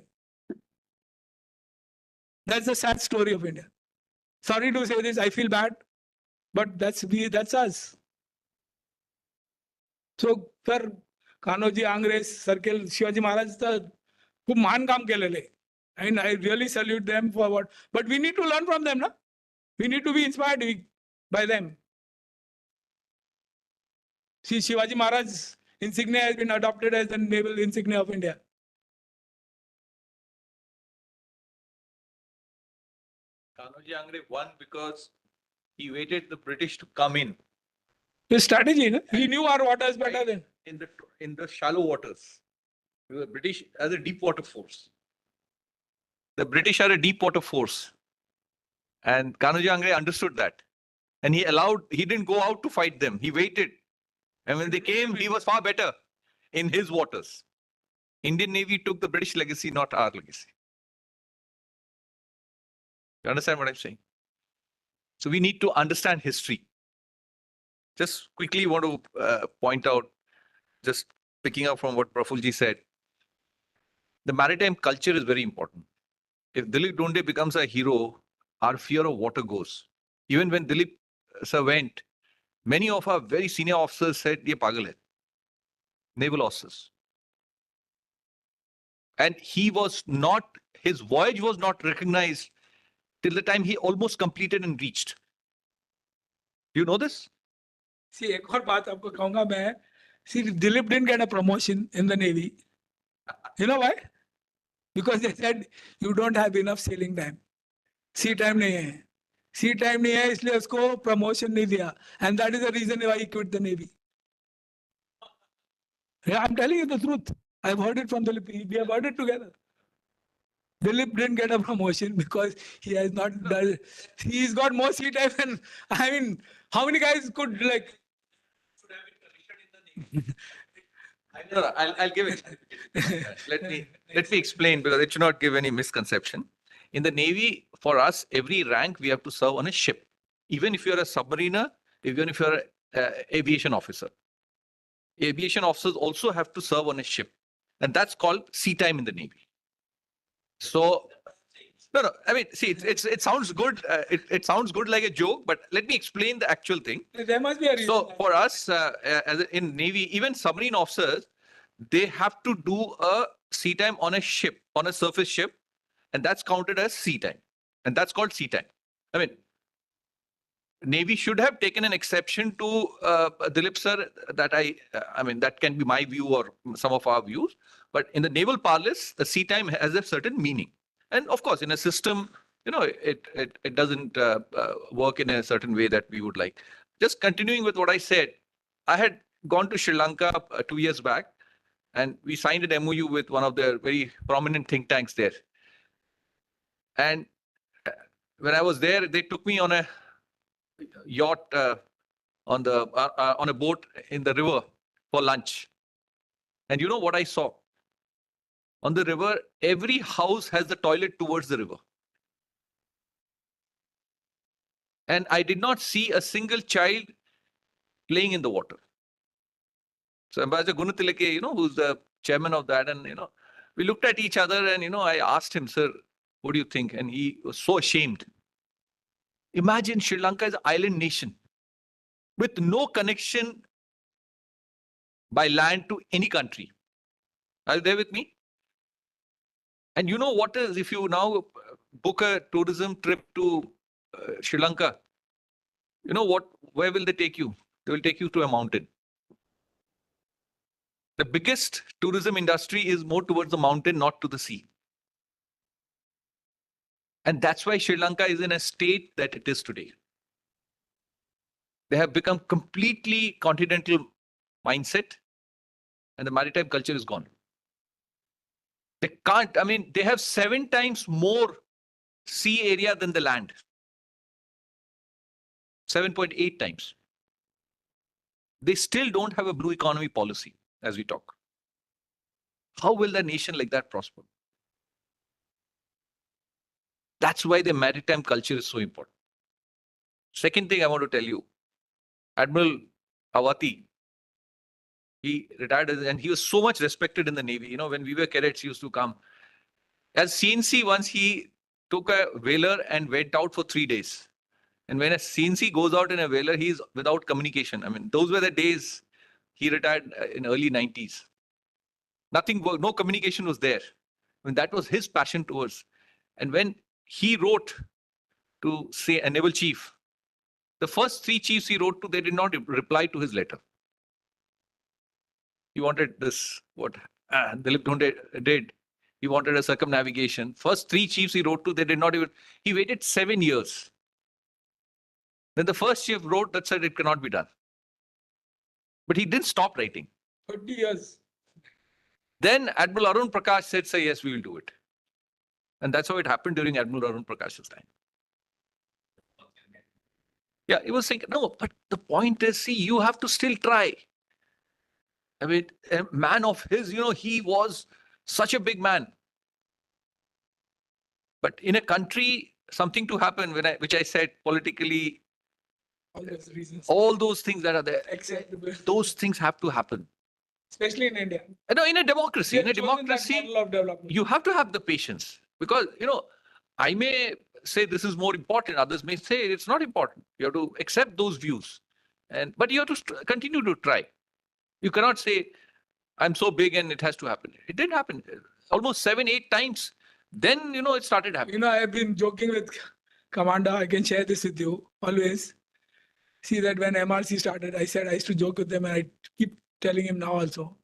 That's the sad story of India. Sorry to say this, I feel bad, but that's us. So, for Kanoji Angre Circle, Shivaji Maharaj, खूप महान काम केलेले. And I really salute them for what. But we need to learn from them, na? We need to be inspired by them. See, Shivaji Maharaj's insignia has been adopted as the naval insignia of India. Kanoji Angre won because he waited the British to come in. His strategy, no? He knew our waters better than in the shallow waters. The British as a deep water force. The British are a deep water force. And Kanoji Angre understood that. And he didn't go out to fight them. He waited. And when they came, he was far better in his waters. Indian Navy took the British legacy, not our legacy. You understand what I'm saying? So we need to understand history. Just quickly want to point out, just picking up from what Prafulji said, the maritime culture is very important. If Dilip Donde becomes a hero, our fear of water goes. Even when Dilip sir went, many of our very senior officers said, "Ye pagal hai." Naval officers. And his voyage was not recognized till the time he almost completed and reached. Do you know this? See, एक और बात आपको कहूँगा मैं. See, Dilip didn't get a promotion in the Navy. You know why? Because they said, you don't have enough sailing time. Sea time नहीं है. Sea time नहीं है, इसलिए उसको promotion नहीं दिया. And that is the reason why he quit the Navy. Yeah, I'm telling you the truth. I've heard it from Dilip. We have heard it together. Dilip didn't get a promotion because he has not done. He's got more sea time than, I mean, how many guys could like... No, I'll give it. Let me explain because it should not give any misconception. In the Navy, for us, every rank we have to serve on a ship. Even if you're a submariner, even if you're an aviation officer. Aviation officers also have to serve on a ship. And that's called sea time in the Navy. So, No, no. I mean, see, it sounds good. It sounds good like a joke, but let me explain the actual thing. There must be a reason. So for us, in Navy, even submarine officers, they have to do a sea time on a ship, on a surface ship, and that's counted as sea time, and that's called sea time. I mean, Navy should have taken an exception to Dilip sir. That I mean, that can be my view or some of our views. But in the naval parlance, the sea time has a certain meaning, and of course, in a system, it doesn't work in a certain way that we would like. Just continuing with what I said, I had gone to Sri Lanka 2 years back, and we signed an MOU with one of the very prominent think tanks there. And when I was there, they took me on a yacht on a boat in the river for lunch. And you know what I saw? On the river, every house has the toilet towards the river. And I did not see a single child playing in the water. So Ambassador Gunatilake, who's the chairman of that, and, we looked at each other and, I asked him, sir, what do you think? And he was so ashamed. Imagine Sri Lanka is an island nation with no connection by land to any country. Are you there with me? And you know what is, if you now book a tourism trip to Sri Lanka, you know what, where will they take you? They will take you to a mountain. The biggest tourism industry is more towards the mountain, not to the sea. And that's why Sri Lanka is in a state that it is today. They have become completely continental mindset, and the maritime culture is gone. They can't, I mean, they have 7 times more sea area than the land. 7.8 times. They still don't have a blue economy policy as we talk. How will a nation like that prosper? That's why the maritime culture is so important. Second thing I want to tell you, Admiral Awati, he retired and he was so much respected in the Navy. When we were cadets, he used to come. As CNC, once he took a whaler and went out for 3 days. And when a CNC goes out in a whaler, he's without communication. I mean, those were the days he retired in early 90s. Nothing, no communication was there. I mean, that was his passion towards. And when he wrote to, say, a naval chief, the first 3 chiefs he wrote to, they did not reply to his letter. He wanted this, what Dilip Dhunde did. He wanted a circumnavigation. First 3 chiefs he wrote to, they did not even, he waited 7 years. Then the first chief wrote that said it cannot be done. But he didn't stop writing. 30 years. Then Admiral Arun Prakash said, say, yes, we will do it. And that's how it happened during Admiral Arun Prakash's time. Yeah, he was saying, no, but the point is, see, you have to still try. I mean, a man of his, he was such a big man. But in a country, something to happen, which I said politically, all those reasons, all those things that are there, acceptable. Those things have to happen. Especially in India. No, in a democracy, you have to have the patience. Because, I may say this is more important. Others may say it's not important. You have to accept those views. But you have to continue to try. You cannot say, I'm so big and it has to happen. It didn't happen. Almost 7, 8 times. Then, it started happening. I have been joking with Commander. I can share this with you always. See that when MRC started, I said I used to joke with them and I keep telling him now also.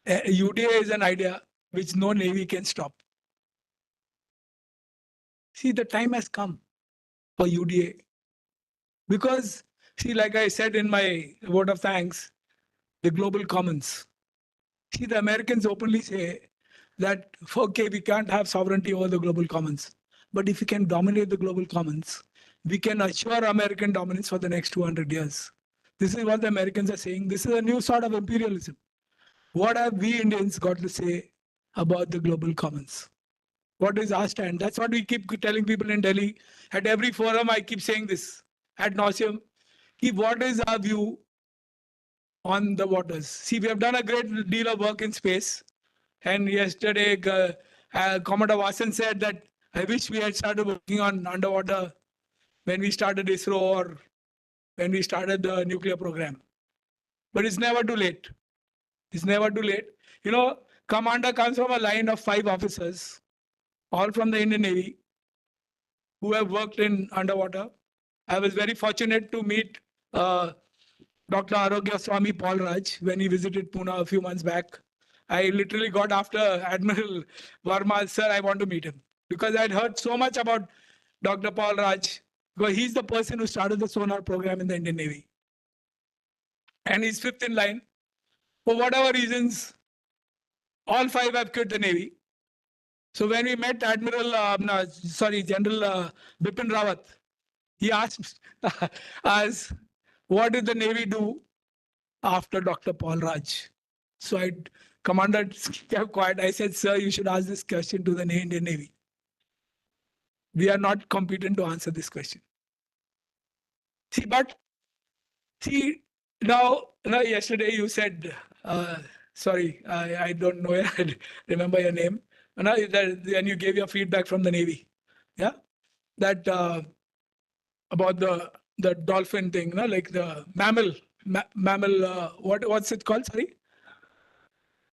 UDA is an idea which no Navy can stop. See, the time has come for UDA. Because, see, like I said in my vote of thanks, the global commons. See, the Americans openly say that, okay, we can't have sovereignty over the global commons. But if we can dominate the global commons, we can assure American dominance for the next 200 years. This is what the Americans are saying. This is a new sort of imperialism. What have we Indians got to say about the global commons? What is our stand? That's what we keep telling people in Delhi. At every forum, I keep saying this ad nauseum. What is our view on the waters? See, we have done a great deal of work in space. And yesterday, Commodore Watson said that I wish we had started working on underwater when we started ISRO or when we started the nuclear program. But it's never too late. It's never too late. You know, commander comes from a line of 5 officers, all from the Indian Navy, who have worked in underwater. I was very fortunate to meet Dr. Arogya Swami Paul Raj when he visited Pune a few months back. I literally got after Admiral Verma, sir, I want to meet him. Because I'd heard so much about Dr. Paul Raj, because he's the person who started the sonar program in the Indian Navy. And he's 5th in line. For whatever reasons, all 5 have quit the Navy. So when we met General Bipin Rawat, he asked us, what did the Navy do after Dr. Paul Raj? So Commander kept quiet. I said, sir, you should ask this question to the Indian Navy. We are not competent to answer this question. Now yesterday you said, sorry, I don't know, I remember your name. And you gave your feedback from the Navy. Yeah? That about the dolphin thing, like the mammal, what's it called? Sorry?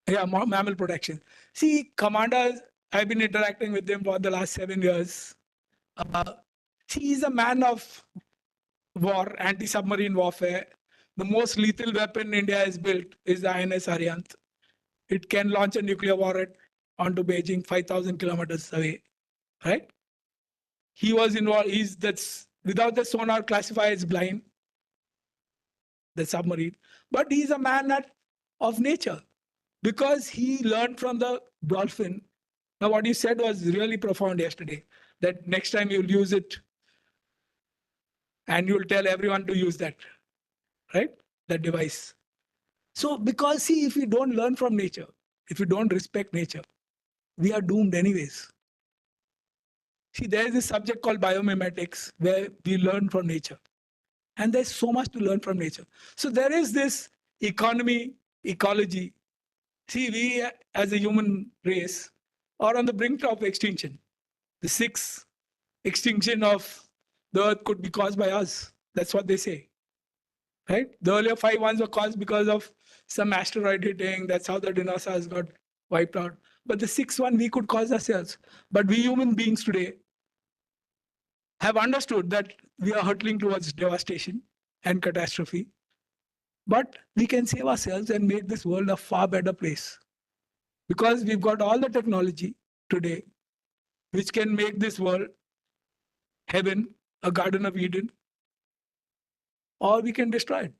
Yeah, mammal protection. See, commanders, I've been interacting with him for the last 7 years. He's a man of war, anti-submarine warfare. The most lethal weapon India has built is the INS Ariant. It can launch a nuclear warhead onto Beijing 5,000 kilometers away, right? He was involved, without the sonar classifier, it's blind, the submarine. But he's a man of nature because he learned from the dolphin. Now, what you said was really profound yesterday, that next time you'll use it and you'll tell everyone to use that, right? That device. So, because see, if we don't learn from nature, if we don't respect nature, we are doomed anyways. See, there is this subject called biomimetics where we learn from nature. And there's so much to learn from nature. So there is this economy, ecology. See, we as a human race are on the brink of extinction. The 6th extinction of the earth could be caused by us. That's what they say. Right? The earlier 5 ones were caused because of some asteroid hitting. That's how the dinosaurs got wiped out. But the 6th one we could cause ourselves. But we human beings today have understood that we are hurtling towards devastation and catastrophe. But we can save ourselves and make this world a far better place. Because we've got all the technology today which can make this world heaven, a Garden of Eden, or we can destroy it.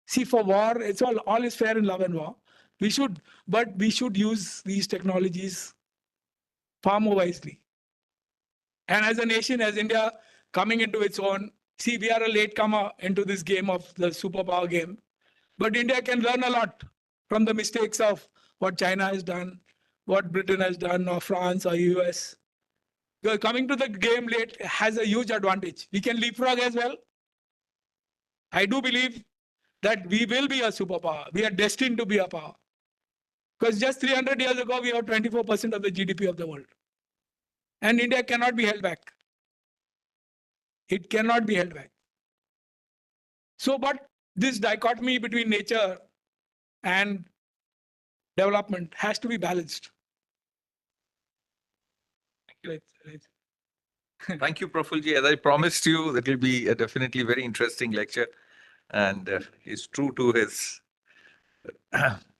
See, for war, it's all is fair in love and war. We should use these technologies far more wisely. And as a nation, as India coming into its own, see, we are a latecomer into this game of the superpower game. But India can learn a lot from the mistakes of what China has done, what Britain has done, or France or US. Because coming to the game late has a huge advantage. We can leapfrog as well. I do believe that we will be a superpower. We are destined to be a power. Because just 300 years ago, we were 24% of the GDP of the world. And India cannot be held back. It cannot be held back. So, but this dichotomy between nature and development has to be balanced. Thank you, Prafulji. As I promised you, that will be a definitely very interesting lecture. And he's true to his...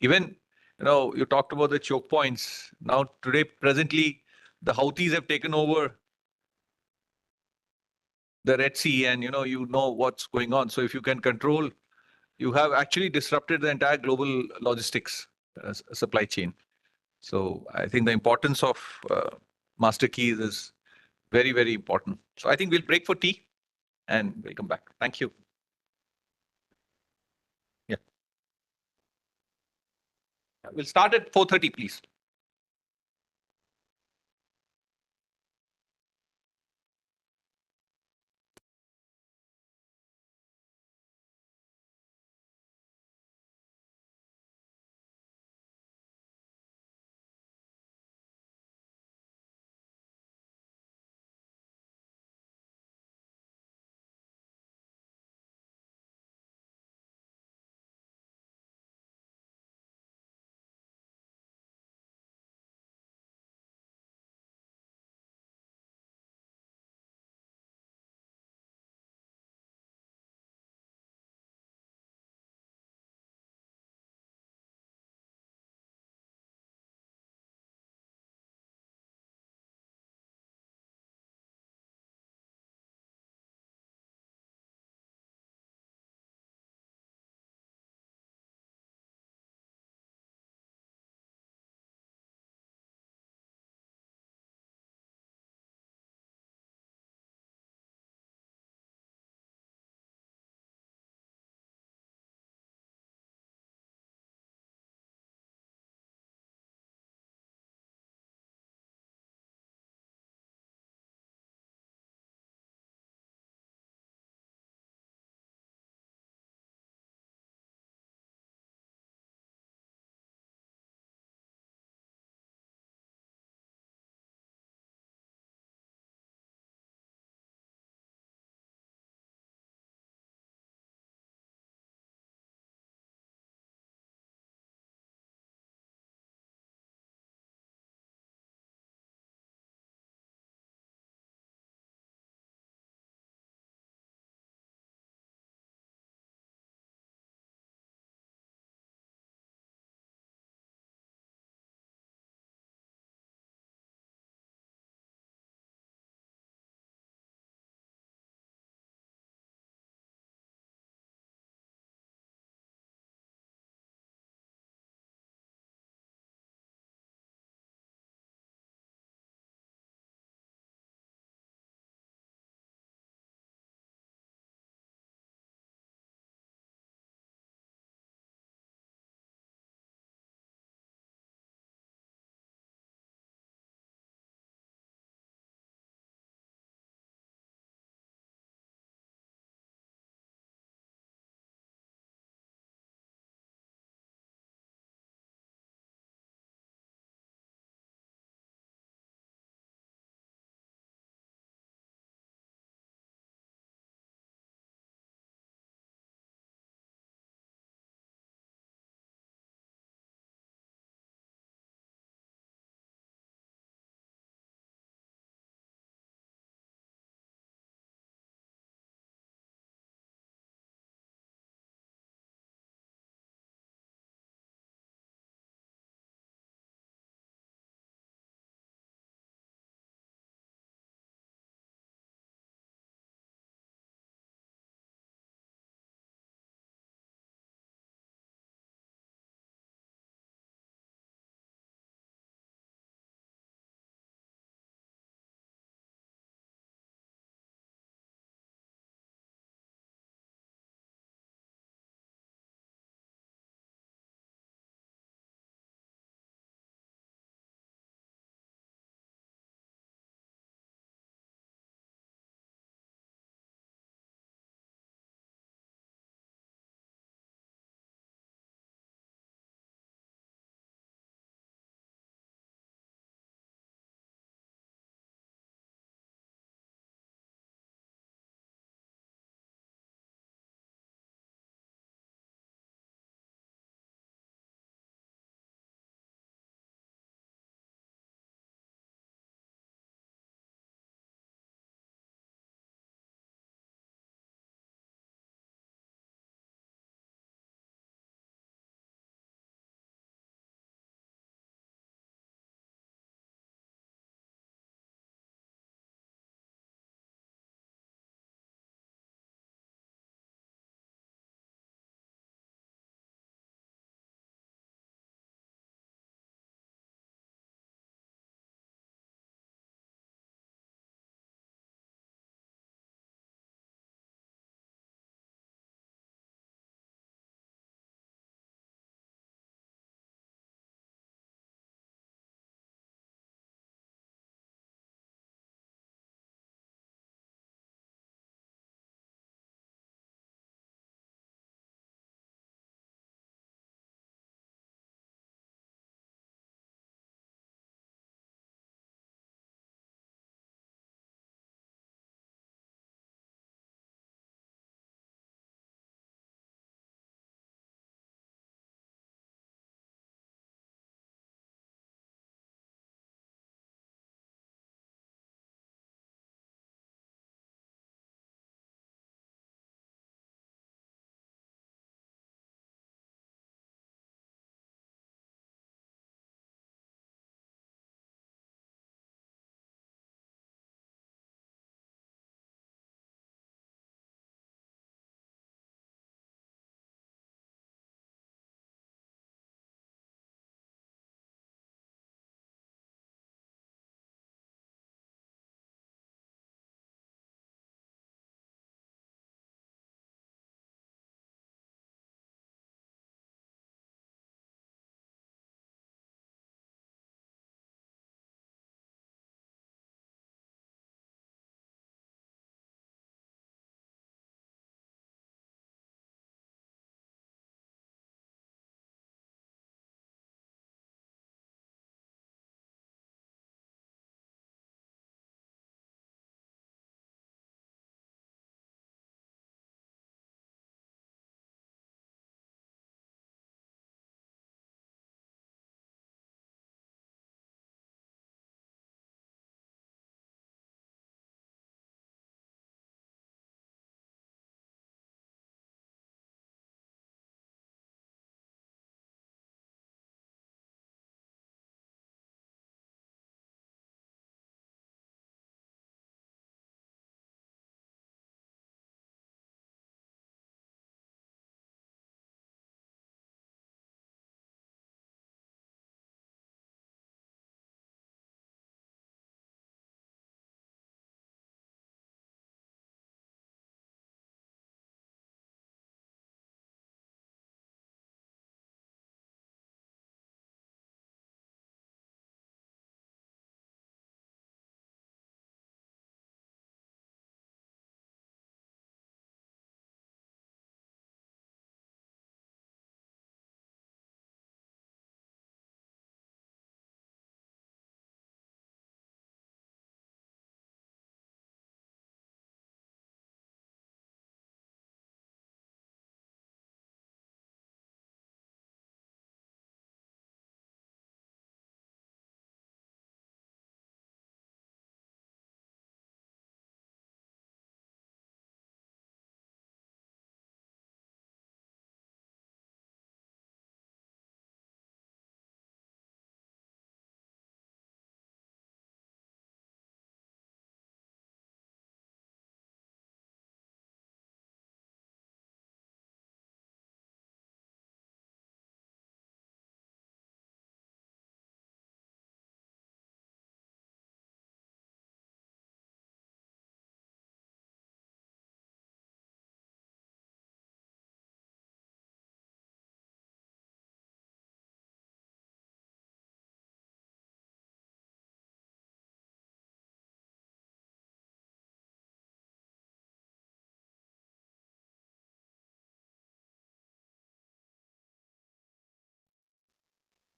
Even, you talked about the choke points. Now, today, presently, the Houthis have taken over the Red Sea and, you know what's going on. So if you can control, you have actually disrupted the entire global logistics supply chain. So I think the importance of master keys is very, very important. So I think we'll break for tea and we'll come back. Thank you. Yeah. We'll start at 4:30, please.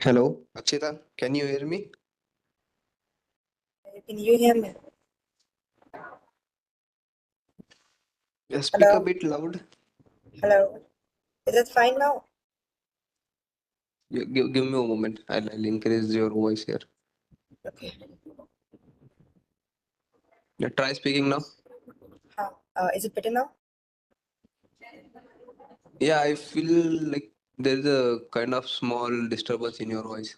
Hello, Akshita, can you hear me? Can you hear me? Just speak a Hello? bit loud. Hello? Is it fine now? Give me a moment. I'll increase your voice here. Okay. Yeah, try speaking now. Is it better now? Yeah, I feel like there's a kind of small disturbance in your voice.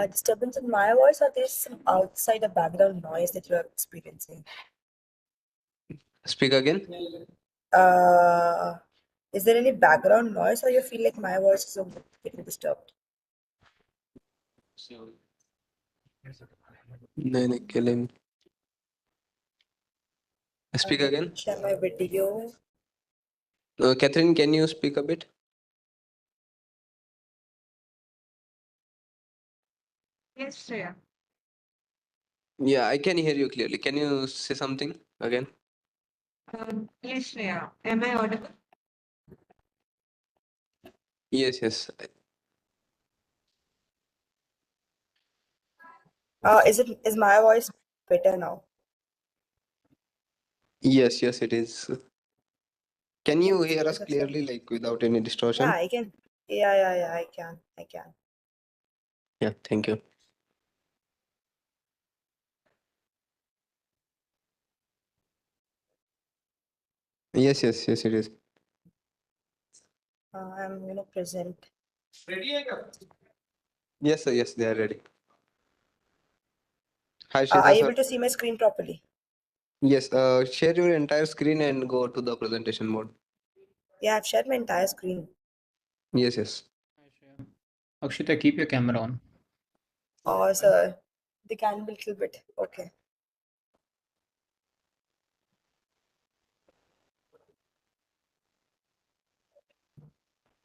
Disturbance in my voice, or there's some outside a background noise that you are experiencing? Speak again. Is there any background noise, or you feel like my voice is getting disturbed? No, killing. Speak again. Share my video. Catherine, can you speak a bit? Yes, Shreya. Yeah, I can hear you clearly. Can you say something again? Yes, Shreya. Am I audible? Yes, yes. Is my voice better now? Yes, yes, it is. Can you Yes, hear yes, us that's fine. clearly, like without any Yeah, distortion? I can. Yeah, I can. Yeah, thank you. Yes, yes, yes, it is. I'm present. Yes, sir, yes, they are ready. Hi, Are Shweta, you sir. able to see my screen properly? Yes, share your entire screen and go to the presentation mode. Yeah, I've shared my entire screen. Yes, yes. Akshita, keep your camera on. Oh, sir, they can be a little bit. Okay.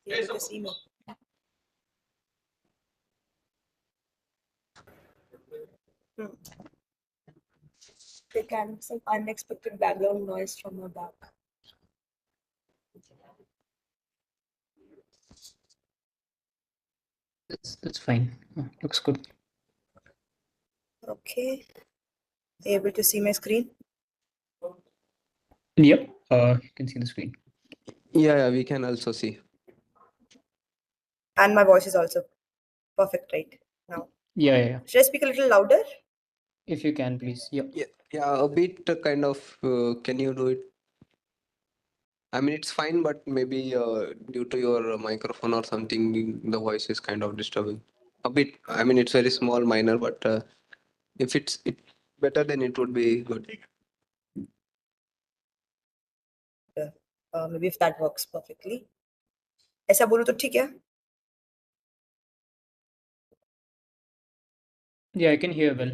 You able to see me? There can be some unexpected background noise from my back. That's fine. Looks good. Okay. Are you able to see my screen? Yep. You can see the screen. Yeah, we can also see. And my voice is also perfect right now. Yeah. Should I speak a little louder? If you can, please. Yep. Yeah, a bit kind of. Can you do it? I mean, it's fine, but maybe due to your microphone or something, the voice is kind of disturbing. A bit. I mean, it's very small, minor, but if it's better, then it would be good. Maybe if that works perfectly. ऐसा बोलूं तो ठीक है? Yeah, I can hear well.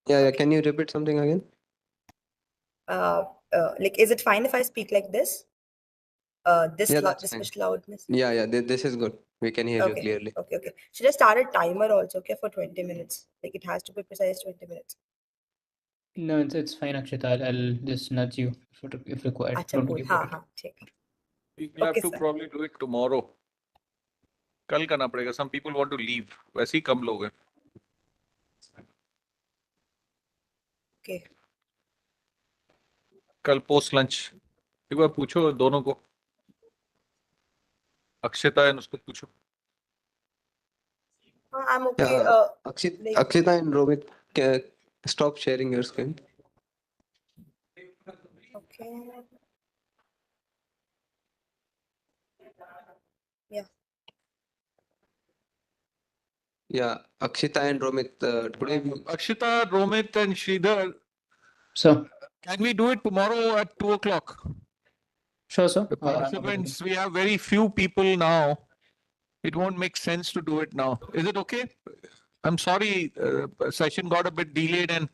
Yeah, can you repeat something again? Like, is it fine if I speak like this? This Yeah, that's this fine. much loudness. Yeah, this is good. We can hear you Okay. clearly. Okay. Should I start a timer also? Okay, for 20 minutes. Like it has to be precise 20 minutes. No, it's fine, Akshita. I'll just nudge you if required. अच्छा, Don't cool. worry about it. हाँ, ठीक है. We'll have Okay, to sir. probably do it tomorrow. कल करना पड़ेगा. Some people want to leave. वैसे ही कम लोग हैं. Okay. कल post lunch. एक बार पूछो दोनों को. अक्षता है उसको पूछो. I'm okay. Yeah, Akshita and Rohit, stop sharing your screen. Okay. Yeah. Yeah, Akshita and Romit, today. Akshita, Romit, and Sridhar. So, can we do it tomorrow at 2 o'clock? Sure, sir. The participants, we have very few people now. It won't make sense to do it now. Is it okay? I'm sorry, session got a bit delayed and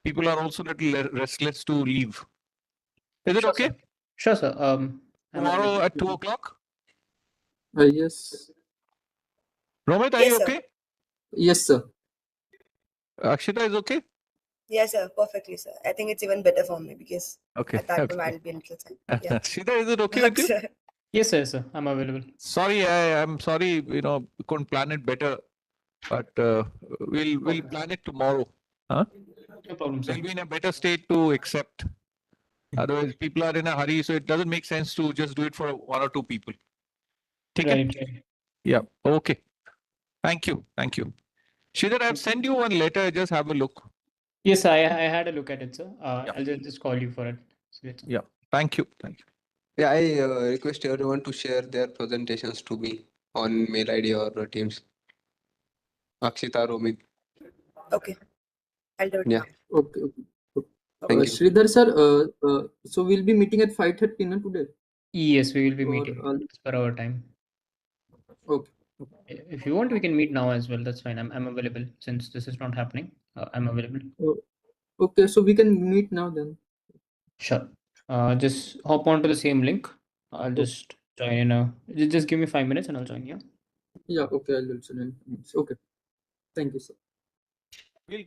people are also a little restless to leave. Is it Sure, okay? sir. Sure, sir. Tomorrow at 2 o'clock? Yes. Romit, are Yes, you sir. okay? Yes, sir. Akshita is okay? Yes, sir. Perfectly, sir. I think it's even better for me because Okay. at that time Okay. I'll be a little sad. Yeah. Sridhar, is it okay with you? Sir. Yes, sir. I'm available. Sorry, I'm sorry, we couldn't plan it better, but we'll plan it tomorrow. Huh? No problem, sir. They'll be in a better state to accept. Otherwise, people are in a hurry, so it doesn't make sense to just do it for one or two people. Take it? Right. Yeah. Okay. Thank you. Thank you. Sridhar, I've sent you one letter. Just have a look. Yes, I had a look at it, sir. I'll just call you for it. Yeah. Thank you. Thank you. Yeah, I request everyone to share their presentations to me on mail ID or Teams. Akshita, Romit. Okay, I'll do it Yeah. now. Okay. Thank you. Sridhar sir, so we'll be meeting at 5:30 today. Yes, we will be Or, meeting as per our time. Okay. If you want, we can meet now as well. That's fine. I'm available since this is not happening. I'm available. Okay, so we can meet now then. Sure. Just hop onto the same link. I'll just join in. Just give me 5 minutes and I'll join you. Yeah. Okay. I'll also. Okay. Thank you, sir. We'll